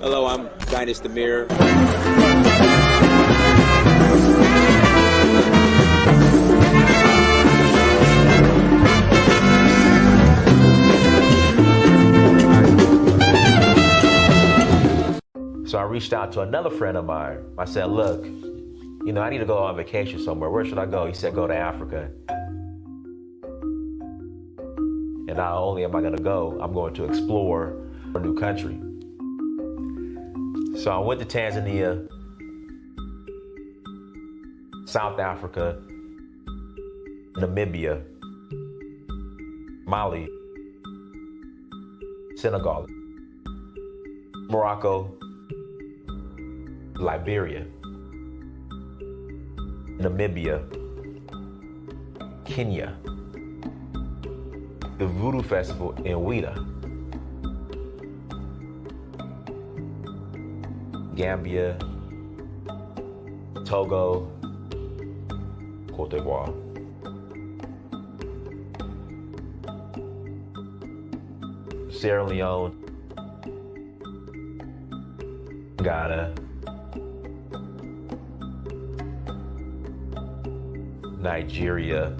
Hello, I'm Dynast Amir. So I reached out to another friend of mine. I said, look, I need to go on vacation somewhere. Where should I go? He said, go to Africa. And not only am I going to go, I'm going to explore a new country. So I went to Tanzania, South Africa, Namibia, Mali, Senegal, Morocco, Liberia, Namibia, Kenya, the Voodoo Festival in Ouida, Gambia, Togo, Cote d'Ivoire. Sierra Leone, Ghana, Nigeria.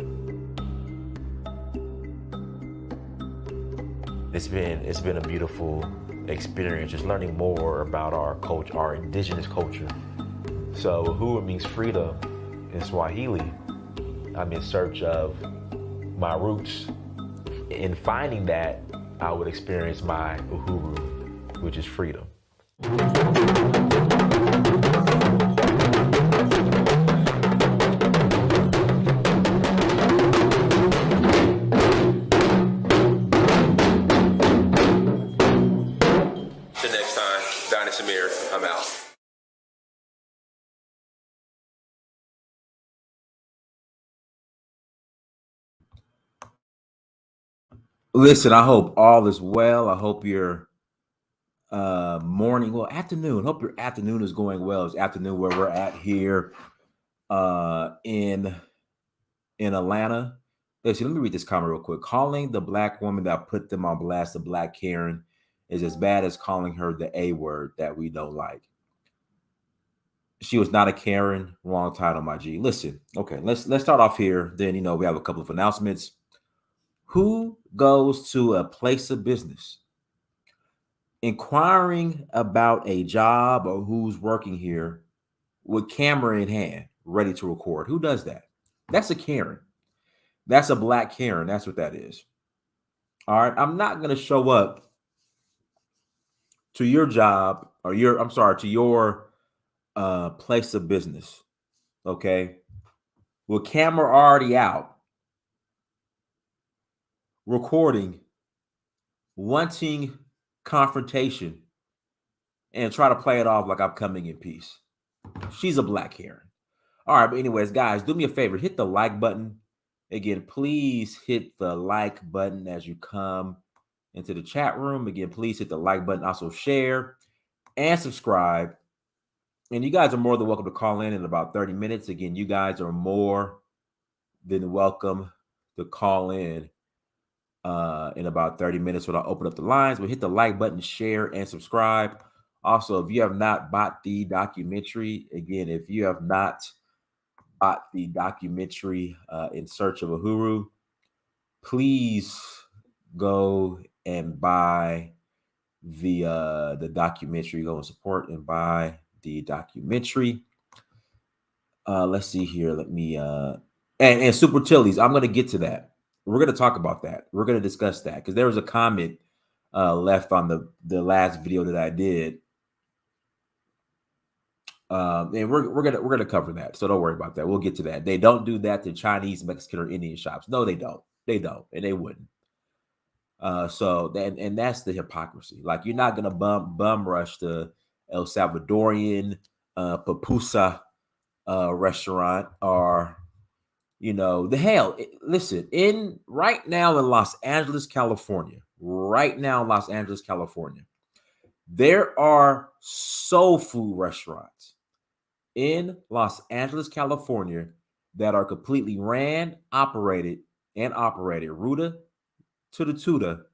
It's been a beautiful experience, just learning more about our culture, our indigenous culture. So Uhuru means freedom in Swahili. I'm in search of my roots. In finding that, I would experience my Uhuru, which is freedom. Till next time, Dynast Amir, I'm out. Listen, I hope all is well. I hope your morning, well, afternoon. Hope your afternoon is going well. It's afternoon where we're at here in Atlanta. Listen, let me read this comment real quick. Calling the black woman that put them on blast, the black Karen, is as bad as calling her the A word that we don't like. She was not a Karen. Wrong title, my G. Listen, okay, let's start off here. Then we have a couple of announcements. Who goes to a place of business inquiring about a job or who's working here with camera in hand, ready to record? Who does that? That's a Karen. That's a black Karen. That's what that is. All right. I'm not going to show up to your job or to your place of business. Okay. With camera already out, recording, wanting confrontation, and try to play it off like I'm coming in peace. She's a black Karen. All right, but anyways, guys, do me a favor. Hit the like button. Again, please hit the like button as you come into the chat room. Again, please hit the like button. Also share and subscribe. And you guys are more than welcome to call in about 30 minutes. Again, you guys are more than welcome to call in about 30 minutes when I open up the lines. But hit the like button, share, and subscribe. Also, if you have not bought the documentary, again, if you have not bought the documentary In Search of Uhuru, please go and buy the documentary. Go and support and buy the documentary. Let's see here. Let me and Super Chilies. I'm going to get to that. We're going to talk about that. We're going to discuss that because there was a comment left on the last video that I did. And we're gonna cover that, so don't worry about that. We'll get to that. They don't do that to Chinese, Mexican, or Indian shops. No, they don't. They don't, and they wouldn't. So that's the hypocrisy. Like, you're not gonna bum rush the El Salvadorian pupusa restaurant, or the hell. Listen, right now in Los Angeles, California, there are soul food restaurants in Los Angeles, California, that are completely operated, Ruta to the Tuta,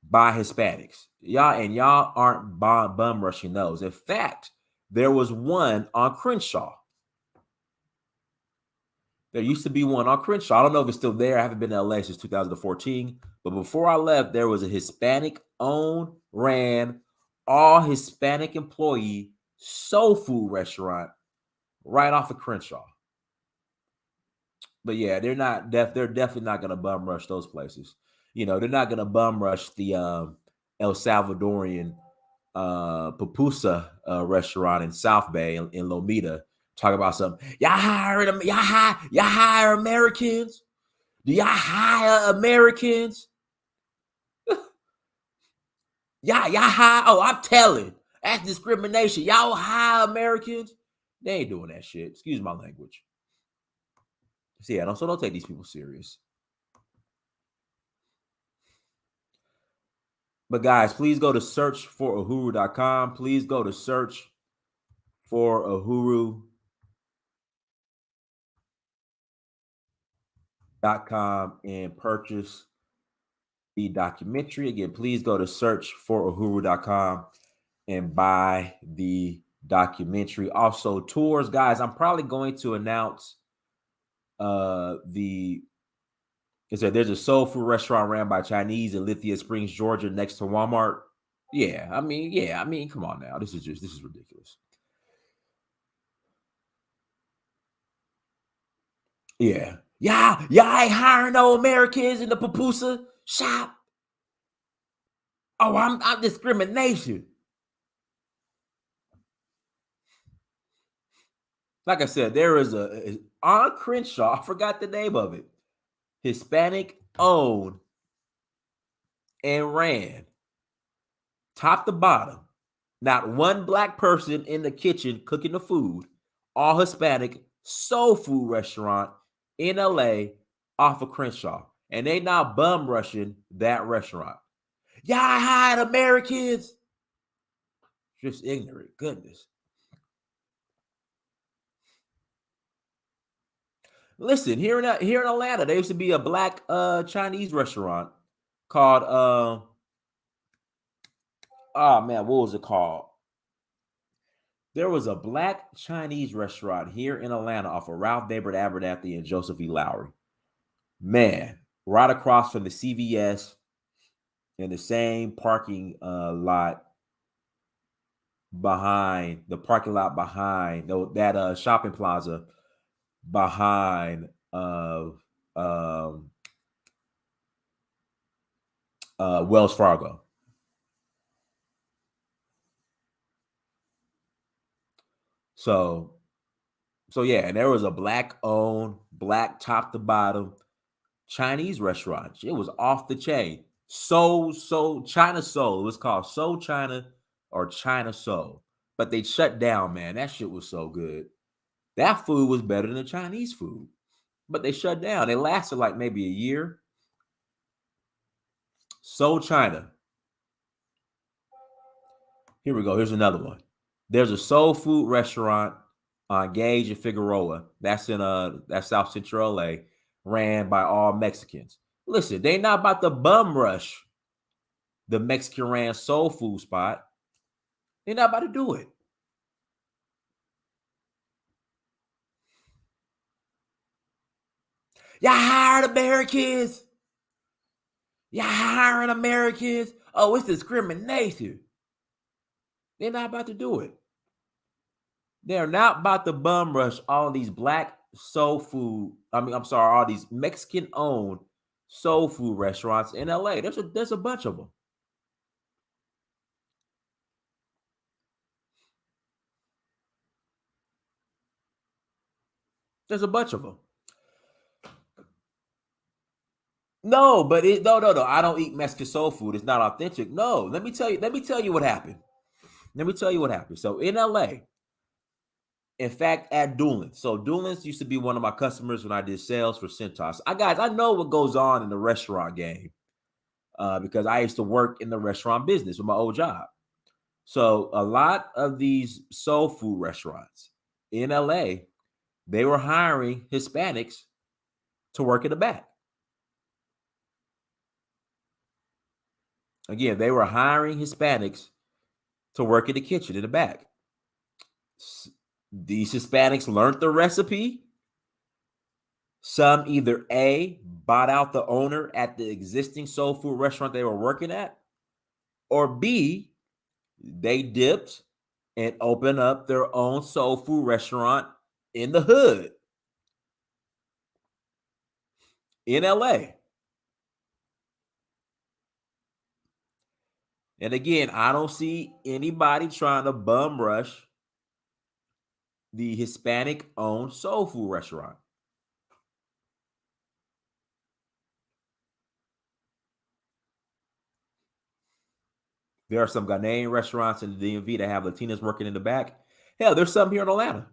by Hispanics. Y'all aren't bum rushing those. In fact, there was one on Crenshaw. There used to be one on Crenshaw. I don't know if it's still there. I haven't been to LA since 2014. But before I left, there was a Hispanic-owned, ran, all Hispanic employee soul food restaurant right off of Crenshaw. But yeah, they're definitely not gonna bum rush those places. They're not gonna bum rush the El Salvadorian pupusa restaurant in South Bay in Lomita. Talk about something. Y'all hire Americans? Do y'all hire Americans? y'all hire? Oh, I'm telling. That's discrimination. Y'all hire Americans? They ain't doing that shit. Excuse my language. So yeah, don't take these people serious. But guys, please go to searchforuhuru.com. Please go to searchforuhuru.com and purchase the documentary. Again, please go to searchforuhuru.com and buy the documentary. Also, tours, guys. I'm probably going to announce there's a soul food restaurant ran by Chinese in Lithia Springs, Georgia, next to Walmart. I mean, come on now. This is ridiculous. Yeah. Y'all ain't hiring no Americans in the pupusa shop. Oh, I'm discrimination. Like I said, there is on Crenshaw, I forgot the name of it. Hispanic-owned and ran, top to bottom. Not one black person in the kitchen cooking the food. All Hispanic soul food restaurant in LA off of Crenshaw. And they not bum rushing that restaurant. Y'all hired Americans. Just ignorant. Goodness. Listen, here in Atlanta, there used to be a black Chinese restaurant called what was it called? There was a black Chinese restaurant here in Atlanta off of Ralph David Abernathy and Joseph E. Lowry. Man, right across from the CVS in the same parking lot behind that shopping plaza behind Wells Fargo. So yeah, and there was a black top to bottom Chinese restaurant. It was off the chain. China Soul. It was called Soul China or China Soul. But they shut down, man. That shit was so good. That food was better than the Chinese food. But they shut down. They lasted like maybe a year. Soul China. Here we go. Here's another one. There's a soul food restaurant on Gage and Figueroa. That's in that's South Central LA, ran by all Mexicans. Listen, they not about to bum rush the Mexican ran soul food spot. They're not about to do it. Y'all hired Americans. Y'all hiring Americans. Oh, it's discrimination. They're not about to do it. They're not about to bum rush all these black soul food. All these Mexican-owned soul food restaurants in LA. There's a bunch of them. There's a bunch of them. No, but no. I don't eat Mexican soul food. It's not authentic. No, let me tell you what happened. So in LA, in fact, at Doolin's. So Doolin's used to be one of my customers when I did sales for Centos. I know what goes on in the restaurant game because I used to work in the restaurant business with my old job. So a lot of these soul food restaurants in LA, they were hiring Hispanics to work in the back. Again, they were hiring Hispanics to work in the kitchen in the back. These Hispanics learned the recipe. Some either A, bought out the owner at the existing soul food restaurant they were working at, or B, they dipped and opened up their own soul food restaurant in the hood in LA. And again, I don't see anybody trying to bum rush the Hispanic-owned soul food restaurant. There are some Ghanaian restaurants in the DMV that have Latinas working in the back. Hell, there's some here in Atlanta.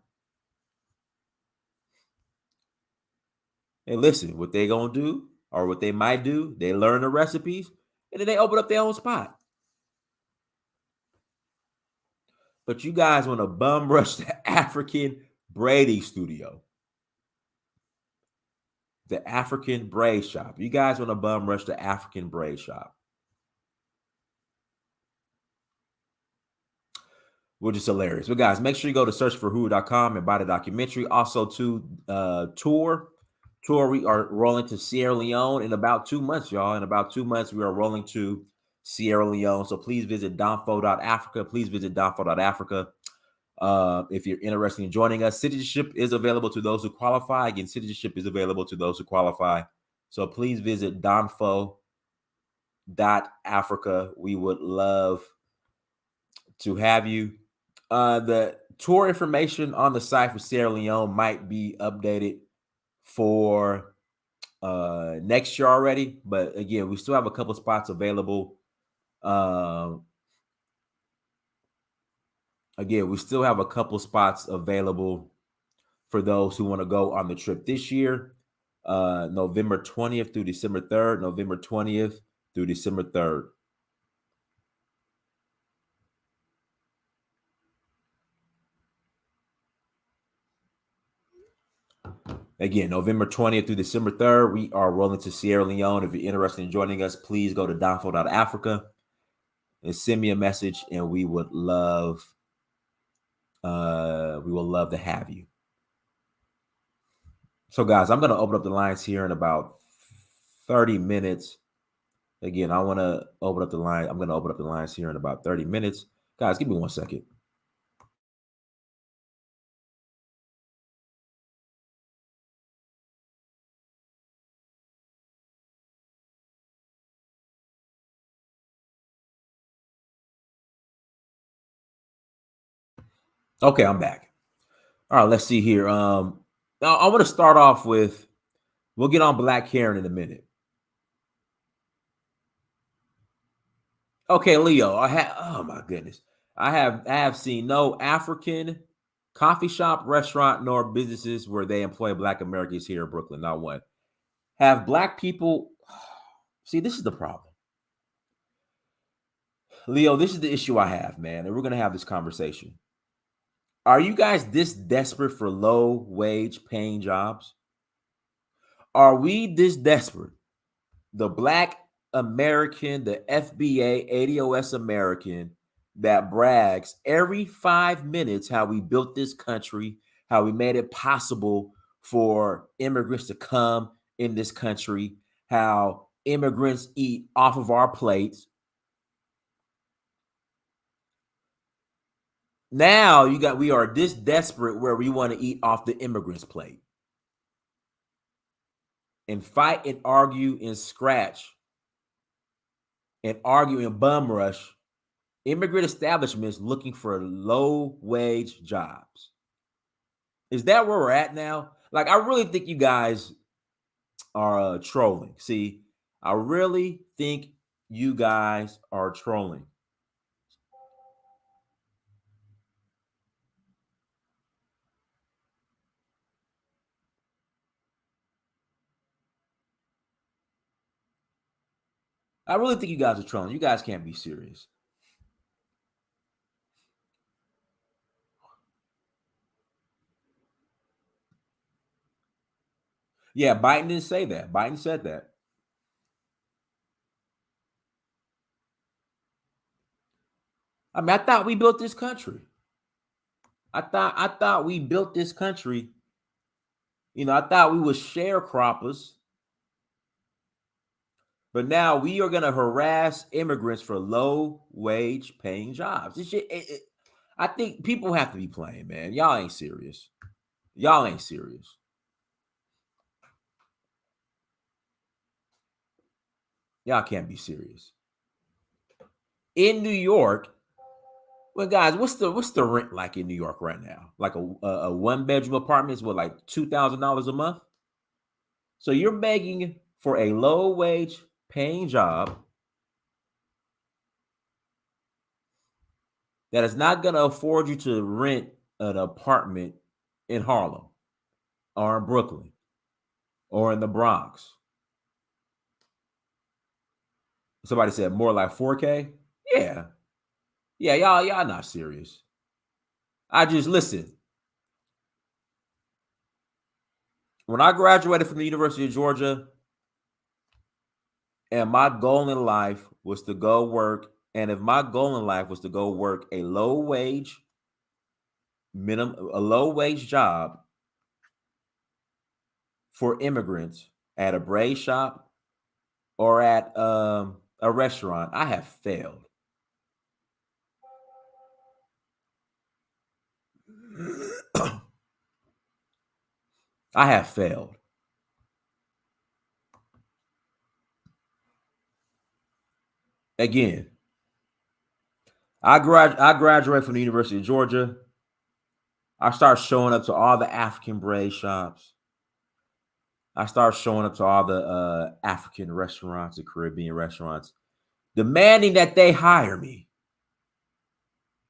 And listen, what they gonna do, or what they might do, they learn the recipes, and then they open up their own spot. But you guys want to bum rush the African braiding studio, the African braid shop. You guys want to bum rush the African braid shop, which is hilarious. But guys, make sure you go to searchforuhuru.com and buy the documentary. Also, to tour. We are rolling to Sierra Leone in about 2 months, y'all. In about 2 months, we are rolling to Sierra Leone. So please visit donfo.africa. Please visit donfo.africa. If you're interested in joining us, citizenship is available to those who qualify. Again, citizenship is available to those who qualify. So please visit donfo.africa. We would love to have you. The tour information on the site for Sierra Leone might be updated for next year already, but again, we still have a couple spots available. Again, we still have a couple spots available for those who want to go on the trip this year. November 20th through December 3rd. November 20th through December 3rd. Again, November 20th through December 3rd, we are rolling to Sierra Leone. If you're interested in joining us, please go to donfo.africa and send me a message, and we will love to have you. So, guys, I'm going to open up the lines here in about 30 minutes. Again, I want to open up the line. I'm going to open up the lines here in about 30 minutes. Guys, give me 1 second. Okay, I'm back. All right, let's see here. Now I want to start off with, we'll get on Black Karen in a minute. Okay, Leo, oh my goodness. I have seen no African coffee shop, restaurant, nor businesses where they employ Black Americans here in Brooklyn. Not one. Have Black people, see, this is the problem. Leo, this is the issue I have, man, and we're going to have this conversation. Are you guys this desperate for low wage paying jobs? Are we this desperate? The Black American, the FBA, ADOS American that brags every 5 minutes how we built this country, how we made it possible for immigrants to come in this country, how immigrants eat off of our plates. Now we are this desperate where we want to eat off the immigrant's plate and fight and argue and scratch and argue and bum rush immigrant establishments looking for low wage jobs. Is that where we're at now? Like, I really think you guys are trolling. See, I really think you guys are trolling. I really think you guys are trolling. You guys can't be serious. Yeah, Biden didn't say that. Biden said that. I mean, I thought we built this country. I thought we built this country. You know, I thought we were sharecroppers. But now we are going to harass immigrants for low wage paying jobs. This shit, I think people have to be playing, man. Y'all ain't serious. Y'all ain't serious. Y'all can't be serious. In New York, well, guys, what's the rent like in New York right now? Like a one bedroom apartment is what, like $2,000 a month? So you're begging for a low wage paying job that is not going to afford you to rent an apartment in Harlem or in Brooklyn or in the Bronx. Somebody said more like 4K. Yeah. Yeah, y'all not serious. I just listen. When I graduated from the University of Georgia, and my goal in life was to go work, and if my goal in life was to go work a low wage job for immigrants at a braid shop or at a restaurant, I have failed. I have failed. Again, I graduated from the University of Georgia. I start showing up to all the African braid shops. I start showing up to all the African restaurants, the Caribbean restaurants, demanding that they hire me.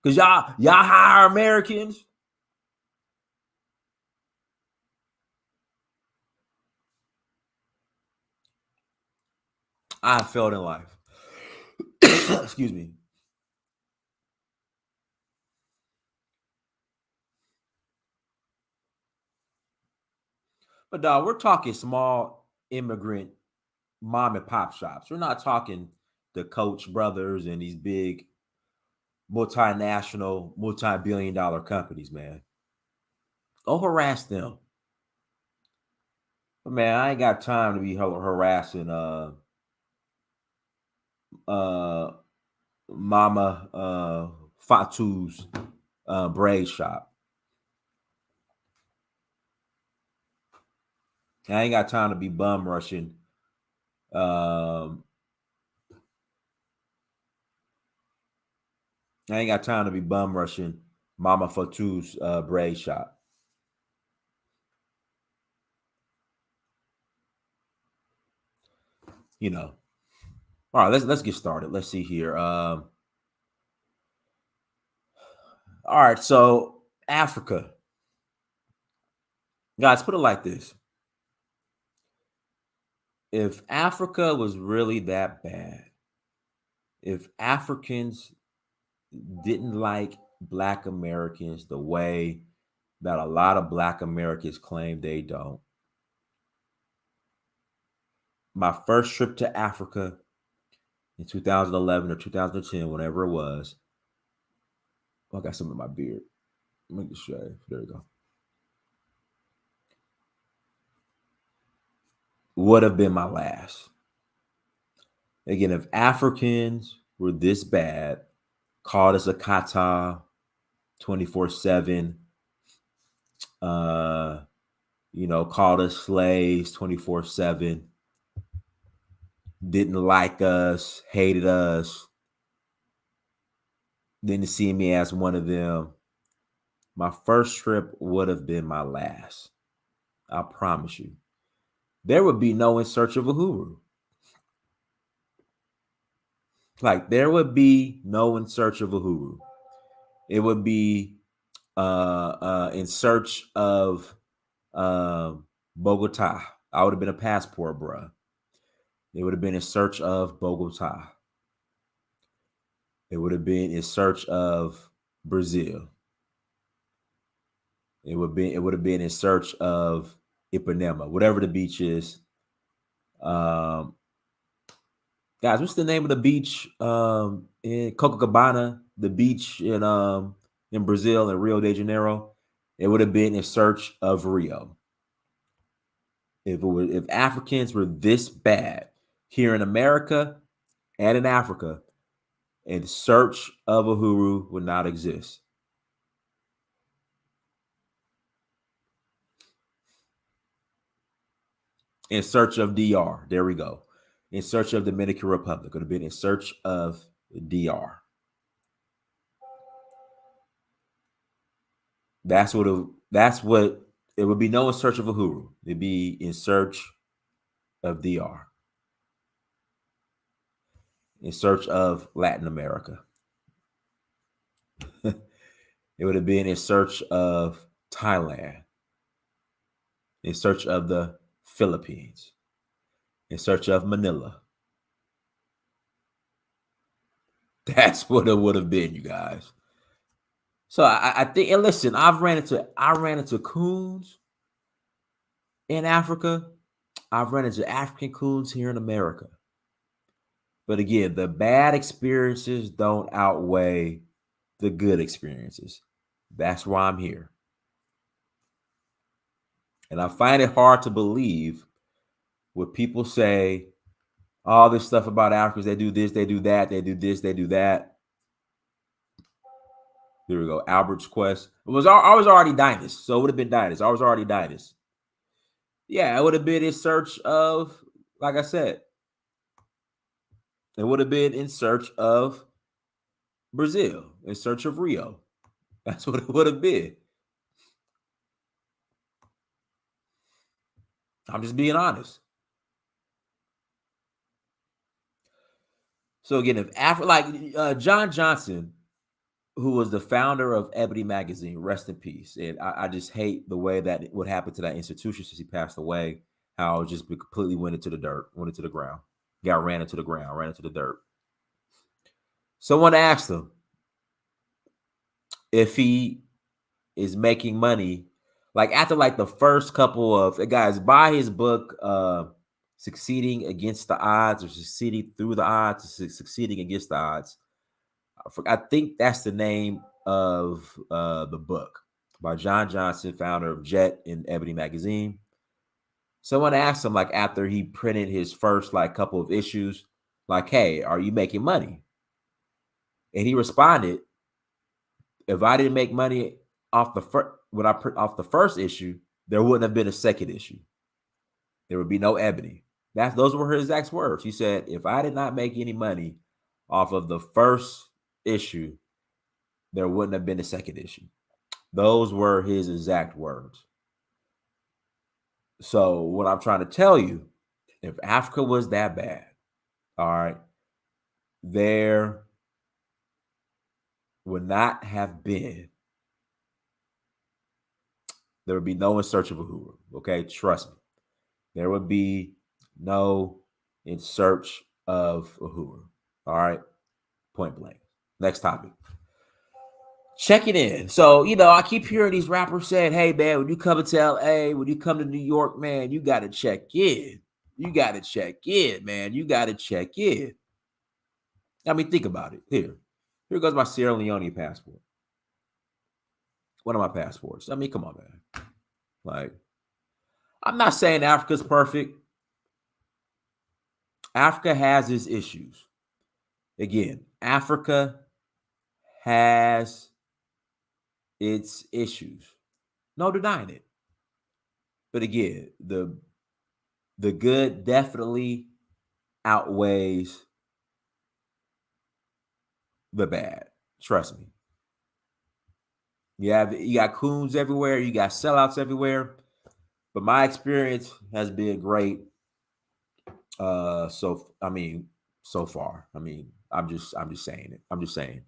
Because y'all hire Americans. I failed in life. Excuse me. But dog, we're talking small immigrant mom and pop shops. We're not talking the Coach brothers and these big multinational, multi-billion-dollar companies, man. Go harass them. But man, I ain't got time to be harassing uh Mama Fatu's braid shop. I ain't got time to be bum rushing I ain't got time to be bum rushing Mama Fatu's braid shop. You know. All right, let's get started. Let's see here. All right, so Africa. Guys, put it like this. If Africa was really that bad, if Africans didn't like Black Americans the way that a lot of Black Americans claim they don't. My first trip to Africa in 2011 or 2010, whenever it was. Oh, I got some in my beard. Let me just shave. There we go. Would have been my last. Again, if Africans were this bad, called us a kata 24/7, called us slaves 24/7, didn't like us, hated us, didn't see me as one of them, my first trip would have been my last. I promise you. There would be no In Search of Uhuru. Like, there would be no In Search of Uhuru. It would be In Search of Bogota. I would have been a passport, bruh. It would have been In Search of Bogota. It would have been In Search of Brazil. It would have been In Search of Ipanema, whatever the beach is. Guys, what's the name of the beach in Copacabana, the beach in Brazil, in Rio de Janeiro? It would have been In Search of Rio. If Africans were this bad here in America and in Africa, In Search of Uhuru would not exist. In Search of DR. There we go. In Search of Dominican Republic. Would have been In Search of DR. That's what it would be. No In Search of Uhuru. It'd be In Search of DR. In Search of Latin America. It would have been In Search of Thailand. In Search of the Philippines. In Search of Manila. That's what it would have been, you guys. So I think, and listen, I ran into coons in Africa. I've run into African coons here in America. But again, the bad experiences don't outweigh the good experiences. That's why I'm here. And I find it hard to believe when people say all this stuff about Africans, they do this, they do that, they do this, they do that. There we go. Albert's Quest. I was already Dynast, so it would have been Dynast. I was already Dynast. Yeah, it would have been In Search of, like I said, it would have been In Search of Brazil, In Search of Rio. That's what it would have been. I'm just being honest. So again, if John Johnson, who was the founder of Ebony Magazine, rest in peace. And I just hate the way that what happened to that institution since he passed away. How it just completely went into the dirt, went into the ground, ran into the dirt. Someone asked him if he is making money, like after like the first couple of guys, buy his book, Succeeding Against the Odds, or Succeeding Through the Odds, or Succeeding Against the Odds. I think that's the name of the book by John Johnson, founder of Jet and Ebony Magazine. Someone asked him, like, after he printed his first like couple of issues, like, hey, are you making money? And he responded, if I didn't make money off the first issue, there wouldn't have been a second issue. There would be no Ebony. Those were his exact words. He said, if I did not make any money off of the first issue, there wouldn't have been a second issue. Those were his exact words. So what I'm trying to tell you, if Africa was that bad, all right, there would not have been, there would be no In Search of Uhuru. Okay, trust me. There would be no In Search of Uhuru. All right, point blank. Next topic. Checking in. So, I keep hearing these rappers saying, hey, man, when you come to LA, when you come to New York, man, you got to check in. You got to check in, man. You got to check in. I mean, think about it. Here goes my Sierra Leone passport. One of my passports. I mean, come on, man. Like, I'm not saying Africa's perfect. Africa has its issues. Again, Africa has its issues. No denying it. But again, the good definitely outweighs the bad. Trust me. You got coons everywhere, you got sellouts everywhere. But my experience has been great. So far. I mean, I'm just saying it. I'm just saying.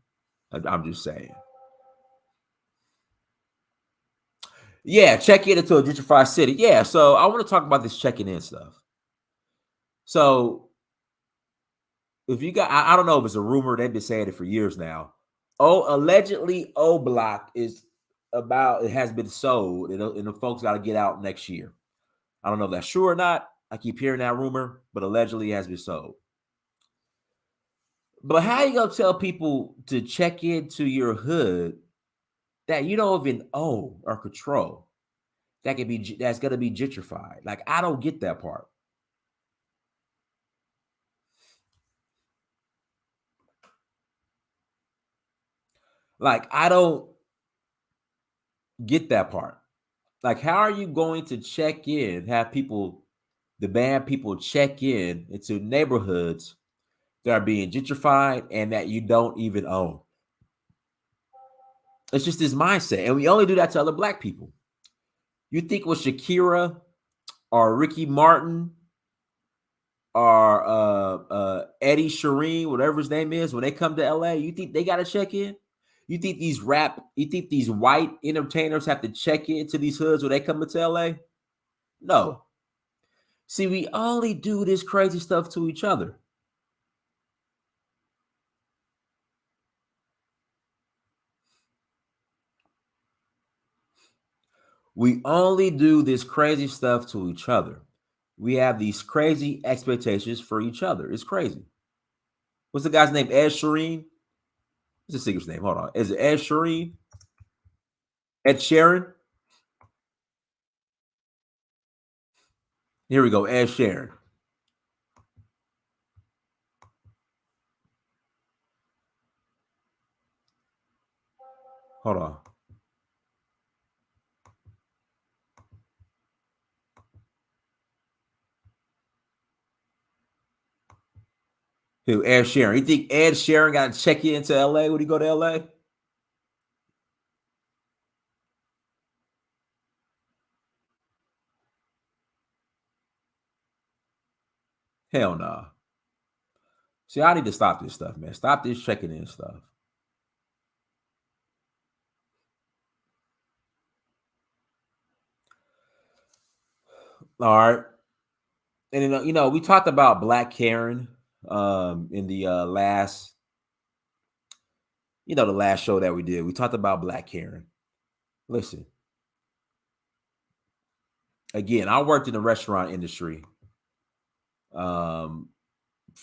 Yeah, check in into a gentrified city. Yeah, so I want to talk about this checking in stuff. So if you got, I don't know if it's a rumor, they've been saying it for years now. Allegedly O Block it has been sold, and the folks got to get out next year. I don't know if that's true or not. I keep hearing that rumor, but allegedly it has been sold. But how you gonna tell people to check into your hood that you don't even own or control? That's gonna be gentrified. Like, I don't get that part. Like, I don't get that part. Like, how are you going to check in, have people demand people check in into neighborhoods that are being gentrified and that you don't even own? It's just this mindset. And we only do that to other black people. You think with Shakira or Ricky Martin or Eddie Shireen, whatever his name is, when they come to LA, you think they got to check in? You think these white entertainers have to check into these hoods when they come into LA? No. See, we only do this crazy stuff to each other. We only do this crazy stuff to each other. We have these crazy expectations for each other. It's crazy. What's the guy's name? Ed Sheeran? What's the singer's name? Hold on. Is it Ed Sheeran? Ed Sheeran? Here we go. Ed Sheeran. Hold on. Who? Ed Sheeran. You think Ed Sheeran got to check into LA when he go to LA? Hell no. Nah. See, I need to stop this stuff, man. Stop this checking in stuff. All right. And then, we talked about Black Karen in the last, the last show that we did. We talked about Black Karen. Listen, again, I worked in the restaurant industry for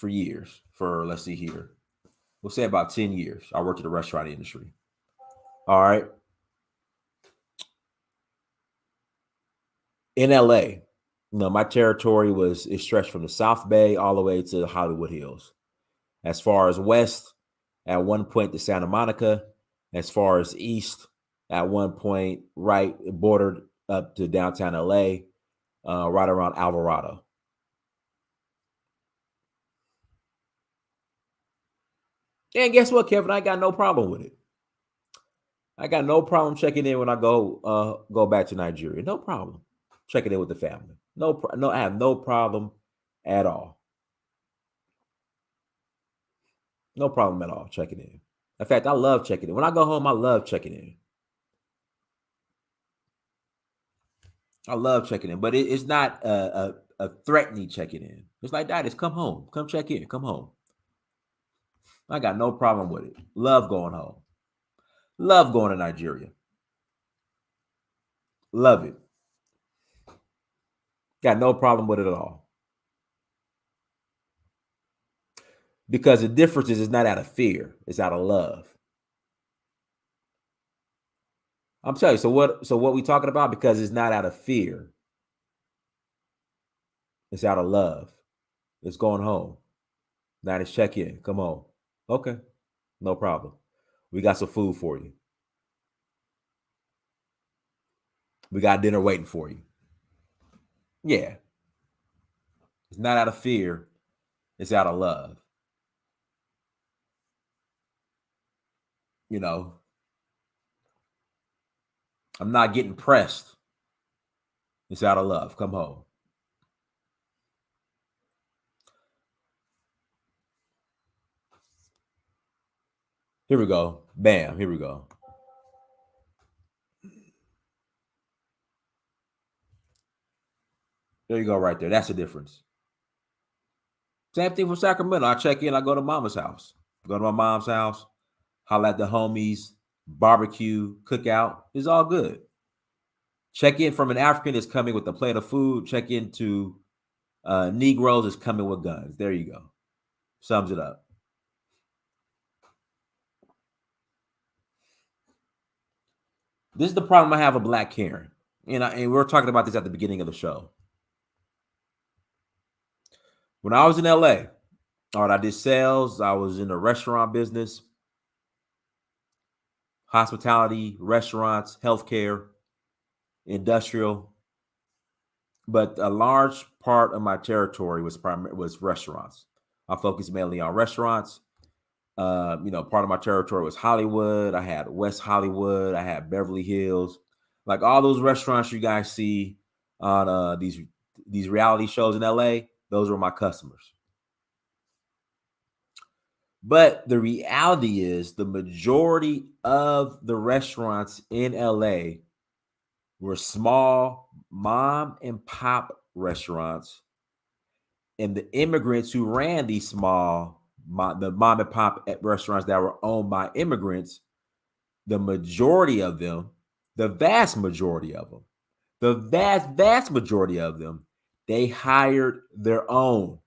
years. Let's see here, we'll say about 10 years. I worked in the restaurant industry. All right. In LA, my territory is stretched from the South Bay all the way to the Hollywood Hills. As far as west, at one point to Santa Monica. As far as east, at one point right bordered up to downtown LA, right around Alvarado. And guess what, Kevin? I got no problem with it. I got no problem checking in when I go back to Nigeria. No problem checking in with the family. No, I have no problem at all. No problem at all checking in. In fact, I love checking in. When I go home, I love checking in. I love checking in, but it's not a threatening checking in. It's like, Dad, come home. Come check in. Come home. I got no problem with it. Love going home. Love going to Nigeria. Love it. Got no problem with it at all. Because the difference is it's not out of fear. It's out of love. I'm telling you. So what we talking about? Because it's not out of fear. It's out of love. It's going home. Now it's check in. Come home. Okay. No problem. We got some food for you. We got dinner waiting for you. Yeah. It's not out of fear. It's out of love. I'm not getting pressed. It's out of love. Come home. Here we go. Bam. Here we go. There you go right there. That's the difference. Same thing for Sacramento. I check in. I go to mama's house. Go to my mom's house. Holla at the homies. Barbecue. Cookout. It's all good. Check in from an African that's coming with a plate of food. Check into Negroes that's coming with guns. There you go. Sums it up. This is the problem I have with Black Karen. And we were talking about this at the beginning of the show. When I was in LA, all right, I did sales. I was in the restaurant business, hospitality, restaurants, healthcare, industrial. But a large part of my territory was restaurants. I focused mainly on restaurants. Part of my territory was Hollywood. I had West Hollywood. I had Beverly Hills, like all those restaurants you guys see on these reality shows in LA. Those were my customers. But the reality is, the majority of the restaurants in LA were small mom and pop restaurants, and the immigrants who ran these the mom and pop restaurants that were owned by immigrants, the majority of them, the vast majority of them, the vast majority of them, they hired their own.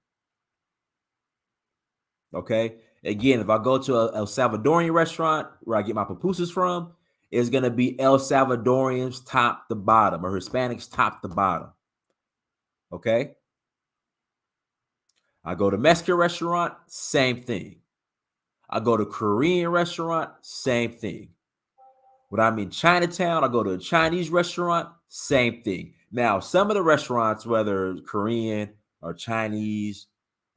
Okay. Again, if I go to a El Salvadorian restaurant where I get my pupusas from, it's going to be El Salvadorians top to bottom, or Hispanics top to bottom. Okay. I go to Mexican restaurant, same thing. I go to Korean restaurant, same thing. When I'm in Chinatown, I go to a Chinese restaurant, same thing. Now, some of the restaurants, whether Korean or Chinese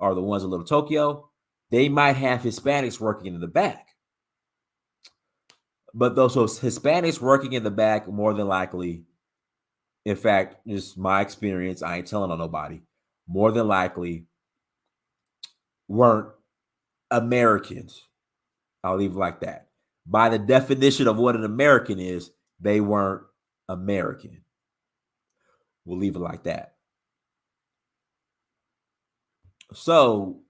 or the ones in Little Tokyo, they might have Hispanics working in the back. But those Hispanics working in the back, more than likely, in fact, just my experience, I ain't telling on nobody, more than likely weren't Americans. I'll leave it like that. By the definition of what an American is, they weren't American. We'll leave it like that. So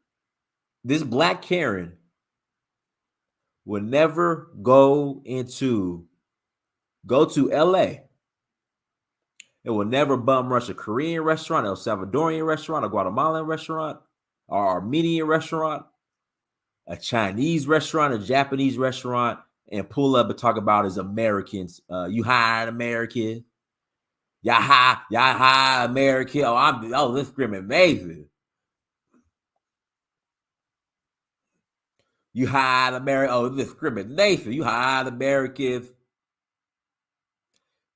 this Black Karen would never go to LA. It will never bum rush a Korean restaurant, El Salvadorian restaurant, a Guatemalan restaurant, or Armenian restaurant, a Chinese restaurant, a Japanese restaurant, and pull up and talk about as Americans. You hired American. Y'all high American. This discrimination. You hired American. Oh, discrimination. You hired Americans.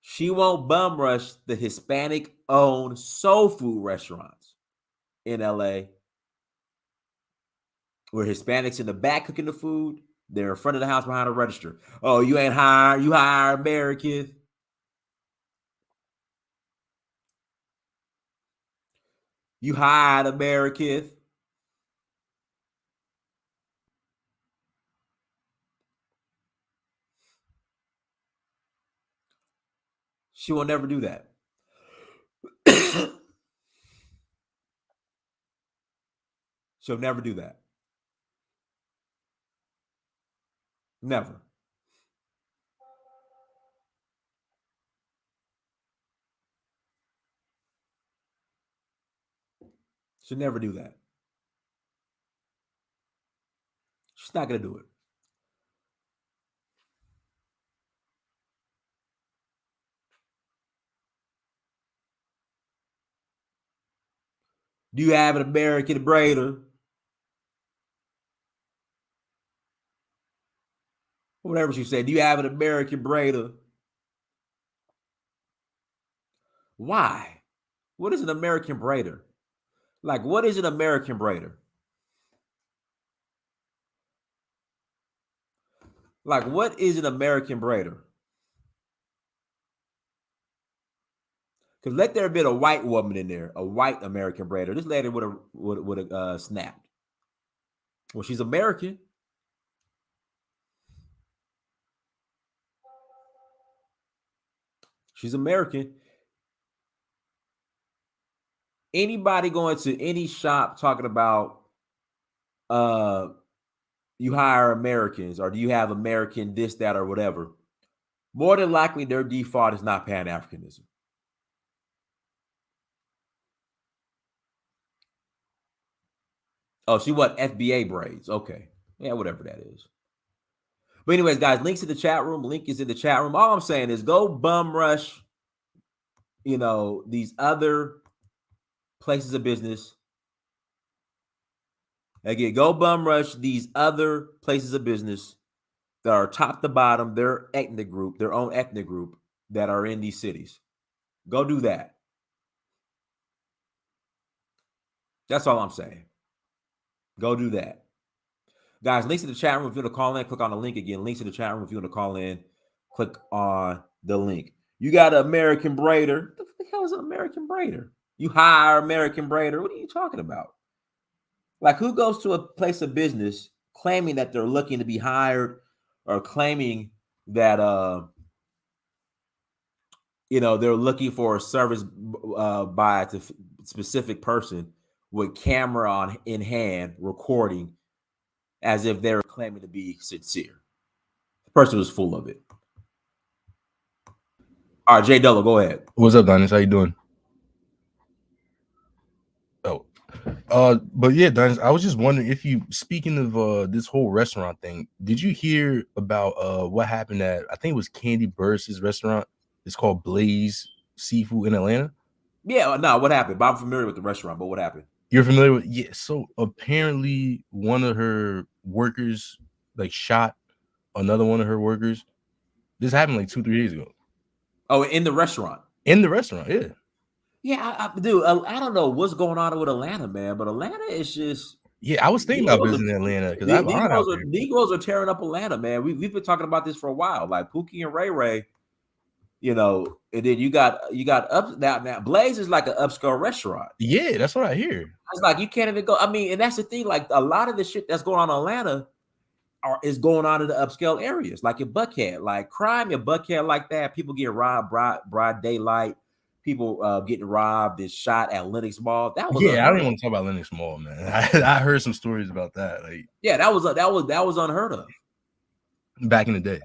She won't bum rush the Hispanic-owned soul food restaurants in LA, where Hispanics in the back cooking the food. They're in front of the house behind a register. Oh, you ain't hired. You hired Americans. You hired Americans. She will never do that. She'll never do that. Never. She'll never do that. She's not going to do it. Do you have an American braider? Whatever she said. Do you have an American braider? Why? What is an American braider? Like, what is an American braider? Like, what is an American braider? Because let there have been a white woman in there, a white American braider. This lady would have snapped. Well, she's American. She's American. Anybody going to any shop talking about you hire Americans, or do you have American this, that, or whatever, more than likely their default is not Pan-Africanism. Oh, she what? FBA braids. Okay. Yeah, whatever that is. But anyways, guys, links in the chat room. Link is in the chat room. All I'm saying is go bum rush, these other places of business. Again, go bum rush these other places of business that are top to bottom, their own ethnic group that are in these cities. Go do that. That's all I'm saying. Go do that. Guys, links in the chat room. If you want to call in, click on the link again. Links in the chat room. If you want to call in, click on the link. You got an American braider. What the hell is an American braider? You hire American braider. What are you talking about? Like, who goes to a place of business claiming that they're looking to be hired or claiming that they're looking for a service by a specific person with camera in hand recording as if they're claiming to be sincere? The person was full of it. All right, Jay Dullo, go ahead. What's up, Dennis? How you doing? But yeah, Dennis, I was just wondering if you, speaking of this whole restaurant thing, did you hear about what happened at, I think it was Candy Burris' restaurant? It's called Blaze Seafood in Atlanta. Yeah, no, what happened? I'm familiar with the restaurant, but what happened? You're familiar with? Yeah. So apparently one of her workers shot another one of her workers. This happened 2-3 days ago. Oh, in the restaurant? In the restaurant, yeah. Yeah, dude, I don't know what's going on with Atlanta, man, but Atlanta is just... Yeah, I was thinking about visiting Atlanta because Negroes are tearing up Atlanta, man. We've been talking about this for a while. Like Pookie and Ray Ray, and then you got up now. Blaze is like an upscale restaurant. Yeah, that's what I hear. It's like you can't even go. I mean, and that's the thing. Like a lot of the shit that's going on in Atlanta is going on in the upscale areas, like in Buckhead, like crime in Buckhead, like that. People get robbed broad daylight. People getting robbed and shot at Lenox Mall. That was I don't even want to talk about Lenox Mall, man. I heard some stories about that. That was unheard of. Back in the day.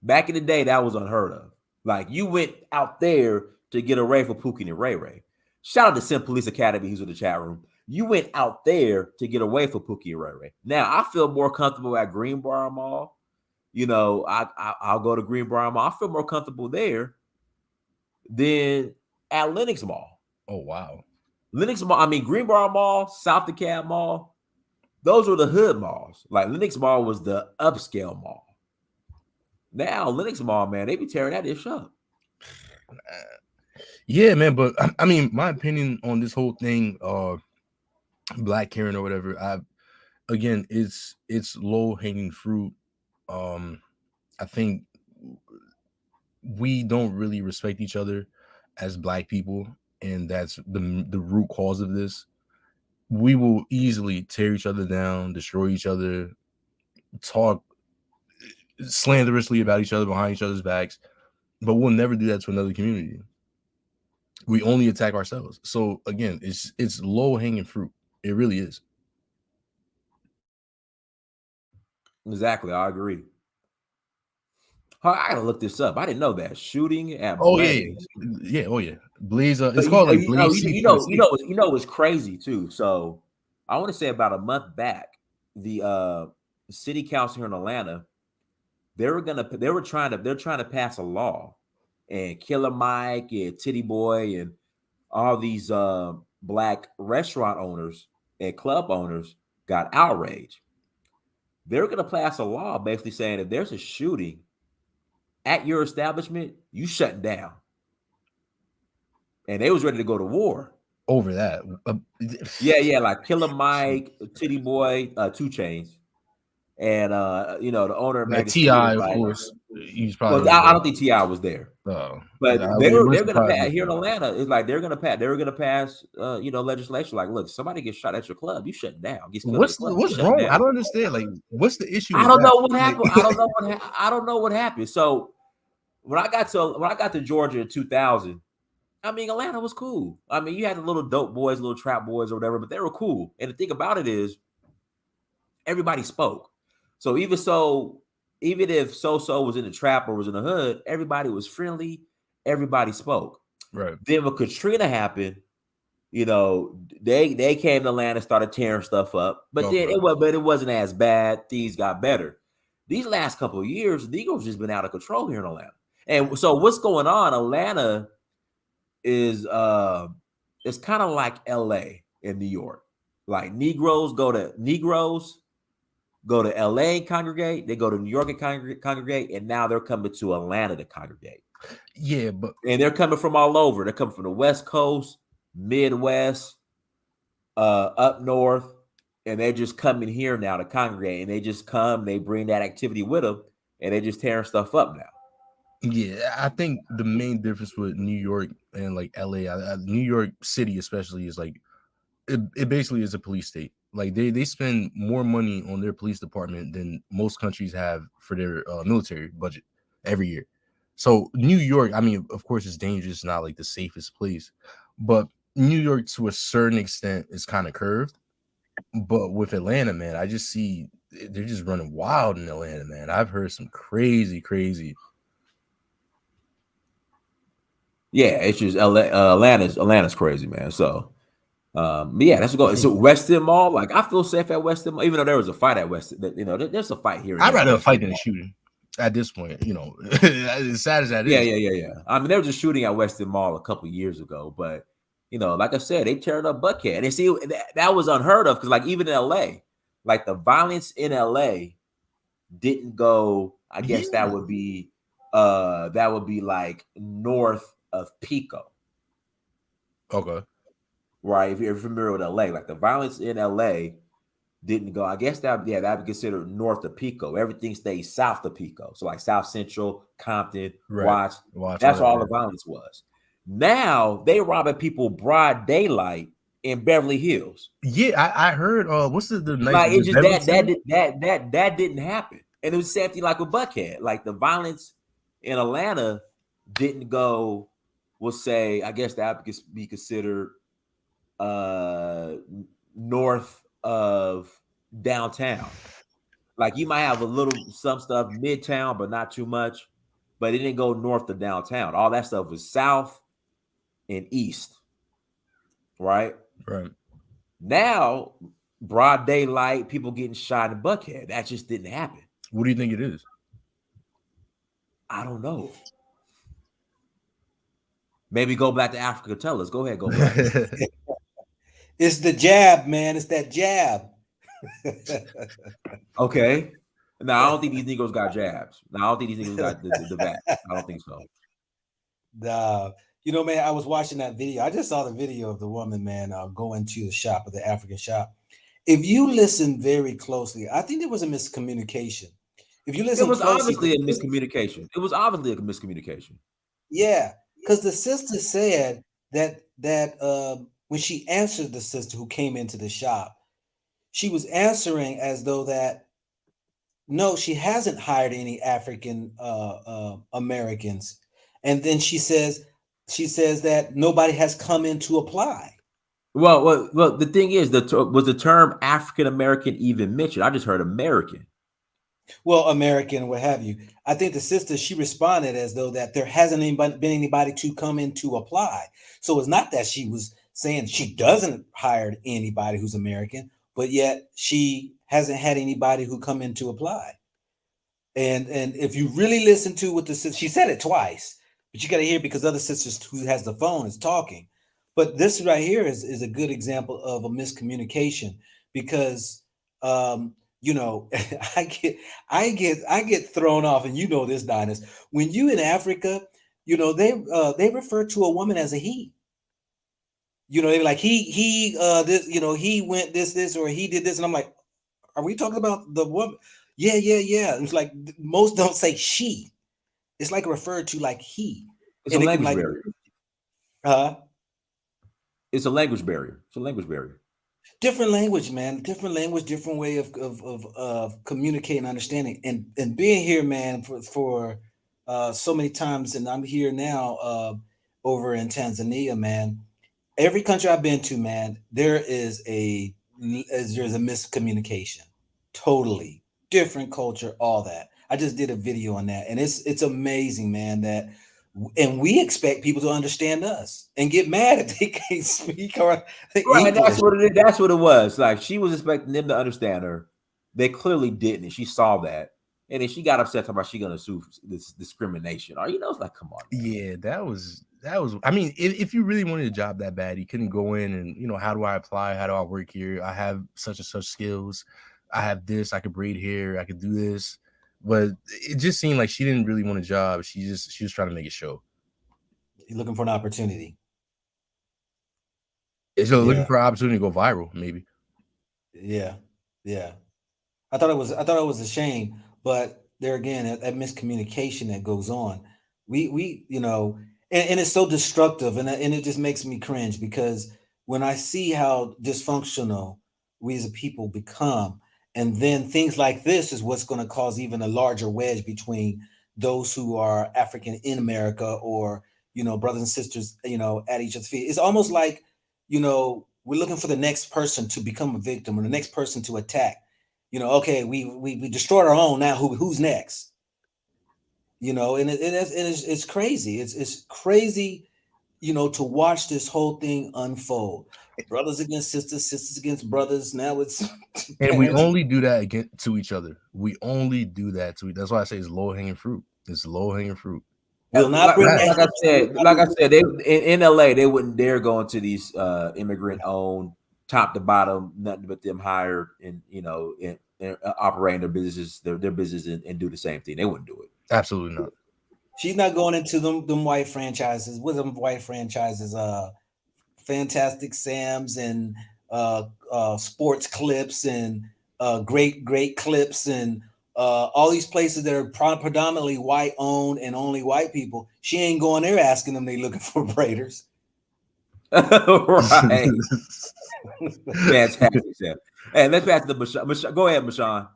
Back in the day, that was unheard of. Like you went out there to get away for Pookie and Ray Ray. Shout out to Sim Police Academy, who's in the chat room. You went out there to get away for Pookie and Ray Ray. Now I feel more comfortable at Greenbrier Mall. I'll go to Greenbrier Mall. I feel more comfortable there than at Lenox Mall. Oh, wow. Lenox Mall, Greenbrier Mall, South DeKalb Mall, those were the hood malls. Like Lenox Mall was the upscale mall. Now Lenox Mall, man, they be tearing that ish up. Yeah, man, but I mean, my opinion on this whole thing, Black Karen or whatever, it's low hanging fruit. I think we don't really respect each other as Black people, and that's the root cause of this. We will easily tear each other down, destroy each other, talk slanderously about each other behind each other's backs, but we'll never do that to another community. We only attack ourselves. So again, it's low hanging fruit. It really is. Exactly, I agree. I gotta look this up. I didn't know that shooting at Blaze. Yeah. Oh yeah, Blaze. It's called like Blaze. You know what's crazy too. So I want to say about a month back, the city council here in Atlanta, they're trying to pass a law, and Killer Mike and Titty Boy and all these Black restaurant owners and club owners got outraged. They're gonna pass a law basically saying if there's a shooting at your establishment, you shut down. And they was ready to go to war over that. Like Killer Mike, Titty Boy, 2 Chainz, and the owner of T.I., of course. He's probably. Well, I don't think T.I. was there. Oh, but they're gonna pass here in Atlanta. It's like they're gonna pass legislation. Like, look, somebody gets shot at your club, you shut down. What's wrong? Down. I don't understand. Like, what's the issue? I don't know what happened. I don't know what happened. So when I got to Georgia in 2000, Atlanta was cool. You had the little dope boys, little trap boys or whatever, but they were cool. And the thing about it is, everybody spoke. So even if So-So was in the trap or was in the hood, everybody was friendly. Everybody spoke. Right. Then when Katrina happened, they came to Atlanta, started tearing stuff up. But it wasn't as bad. Things got better. these last couple of years, Negroes just been out of control here in Atlanta. And so what's going on? Atlanta is it's kind of like LA in New York. Like Negroes go to LA and congregate, they go to New York and congregate, and now they're coming to Atlanta to congregate. Yeah, but And they're coming from all over. They're coming from the West Coast, Midwest, up north, and they're just coming here now to congregate. And they just come, they bring that activity with them, and they just tearing stuff up now. yeah, I think the main difference with New York and like LA, New York City especially, is like it basically is a police state. Like they spend more money on their police department than most countries have for their military budget every year. So New York, I mean, of course, it's dangerous, not like the safest place, but New York to a certain extent is kind of curved. But with Atlanta, man, I just see they're just running wild in Atlanta, man. I've heard some crazy. Yeah, it's just Atlanta's crazy, man. So but yeah, that's go. So West End Mall, like I feel safe at West End Mall, even though there was a fight at West. You know, there's a fight here. I'd rather a fight than a shooting at this point. You know, as sad as that is. Yeah. I mean, there was a shooting at West End Mall a couple years ago, but you know, like I said, they tearing up Buckhead, and see that was unheard of because, like, even in LA, like the violence in LA didn't go. I guess that would be like north of Pico. Okay. Right, if you're familiar with LA, like the violence in LA didn't go. I guess that'd be considered north of Pico. Everything stays south of Pico. So like South Central, Compton, Right. Watch. That's where all the violence was. Now they robbing people broad daylight in Beverly Hills. Yeah, I heard. What's the night? Like it just that didn't happen, and it was the same thing like with Buckhead. Like the violence in Atlanta didn't go. We'll say, I guess that would be considered north of downtown. Like you might have a little some stuff midtown, but not too much. But it didn't go north of downtown. All that stuff was south and east. Right. Now, broad daylight, people getting shot in Buckhead. That just didn't happen. What do you think it is? I don't know. Maybe go back to Africa. Tell us. Go ahead. Go back. It's the jab, man. It's that jab. Okay. No, I don't think these Negroes got jabs. No, I don't think these Negroes got the bat. I don't think so. You know, man, I was watching that video. I just saw the video of the woman, man, going to the shop, of the African shop. If you listen very closely, I think there was a miscommunication. If you listen, it was obviously a miscommunication. It was obviously a miscommunication. Yeah, because the sister said that when she answered the sister who came into the shop, she was answering as though that no, she hasn't hired any African Americans, and then she says that nobody has come in to apply. Well, the thing is, was the term African American even mentioned? I just heard American. Well, American, what have you. I think the sister, she responded as though that there hasn't been anybody to come in to apply. So it's not that she was saying she doesn't hire anybody who's American, but yet she hasn't had anybody who come in to apply. And if you really listen to what the sister, she said it twice, but you got to hear because other sisters who has the phone is talking. But this right here is a good example of a miscommunication because you know, I get thrown off, and you know this, Dynas. When you in Africa, you know they refer to a woman as a he. You know, they're like he this, you know, he went this or he did this, and I'm like, are we talking about the woman? Yeah. It's like most don't say she. It's like referred to like he. It's a language barrier. It's a language barrier. It's a language barrier. Different language, man. Different language, different way of communicating, understanding, and being here, man, for so many times. And I'm here now over in Tanzania, man. Every country I've been to, man, there's a miscommunication. Totally different culture, all that. I just did a video on that, and it's amazing, man. And we expect people to understand us and get mad if they can't speak or right. That's what it was. Like she was expecting them to understand her. They clearly didn't. And she saw that, And then she got upset about she gonna sue this discrimination. Or it's like, come on. Man. Yeah, that was. I mean, if you really wanted a job that bad, you couldn't go in and how do I apply? How do I work here? I have such and such skills. I have this. I could braid hair. I could do this. But it just seemed like she didn't really want a job. She was trying to make a show. You're looking for an opportunity. So looking for an opportunity to go viral, maybe. Yeah. I thought it was a shame, but there again, that miscommunication that goes on. We and it's so destructive, and it just makes me cringe because when I see how dysfunctional we as a people become, and then things like this is what's going to cause even a larger wedge between those who are African in America or brothers and sisters at each other's feet. It's almost like we're looking for the next person to become a victim or the next person to attack. Okay, we destroyed our own. Now who's next? And it's crazy. It's crazy, to watch this whole thing unfold. Brothers against sisters, sisters against brothers. Now it's and we only do that to each other. We only do that to. That's why I say it's low hanging fruit. It's low hanging fruit. Will not bring like I said, they in LA they wouldn't dare go into these immigrant-owned, top to bottom, nothing but them hired and and operating their businesses, their business and do the same thing. They wouldn't do it. Absolutely not. She's not going into them white franchises. With them white franchises, Fantastic Sam's and Sports Clips and Great Clips and all these places that are predominantly white owned and only white people. She ain't going there asking them they looking for braiders. Right. Fantastic, Sam. Hey, let's pass to Michonne. Go ahead, Michonne.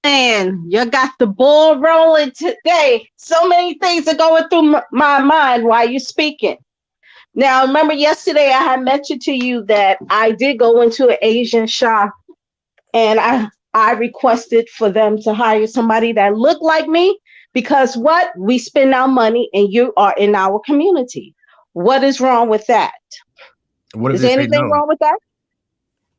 Man, you got the ball rolling today. So many things are going through my mind while you're speaking. Now, remember yesterday I had mentioned to you that I did go into an Asian shop and I requested for them to hire somebody that looked like me because what? We spend our money and you are in our community. What is wrong with that? Is there anything wrong with that?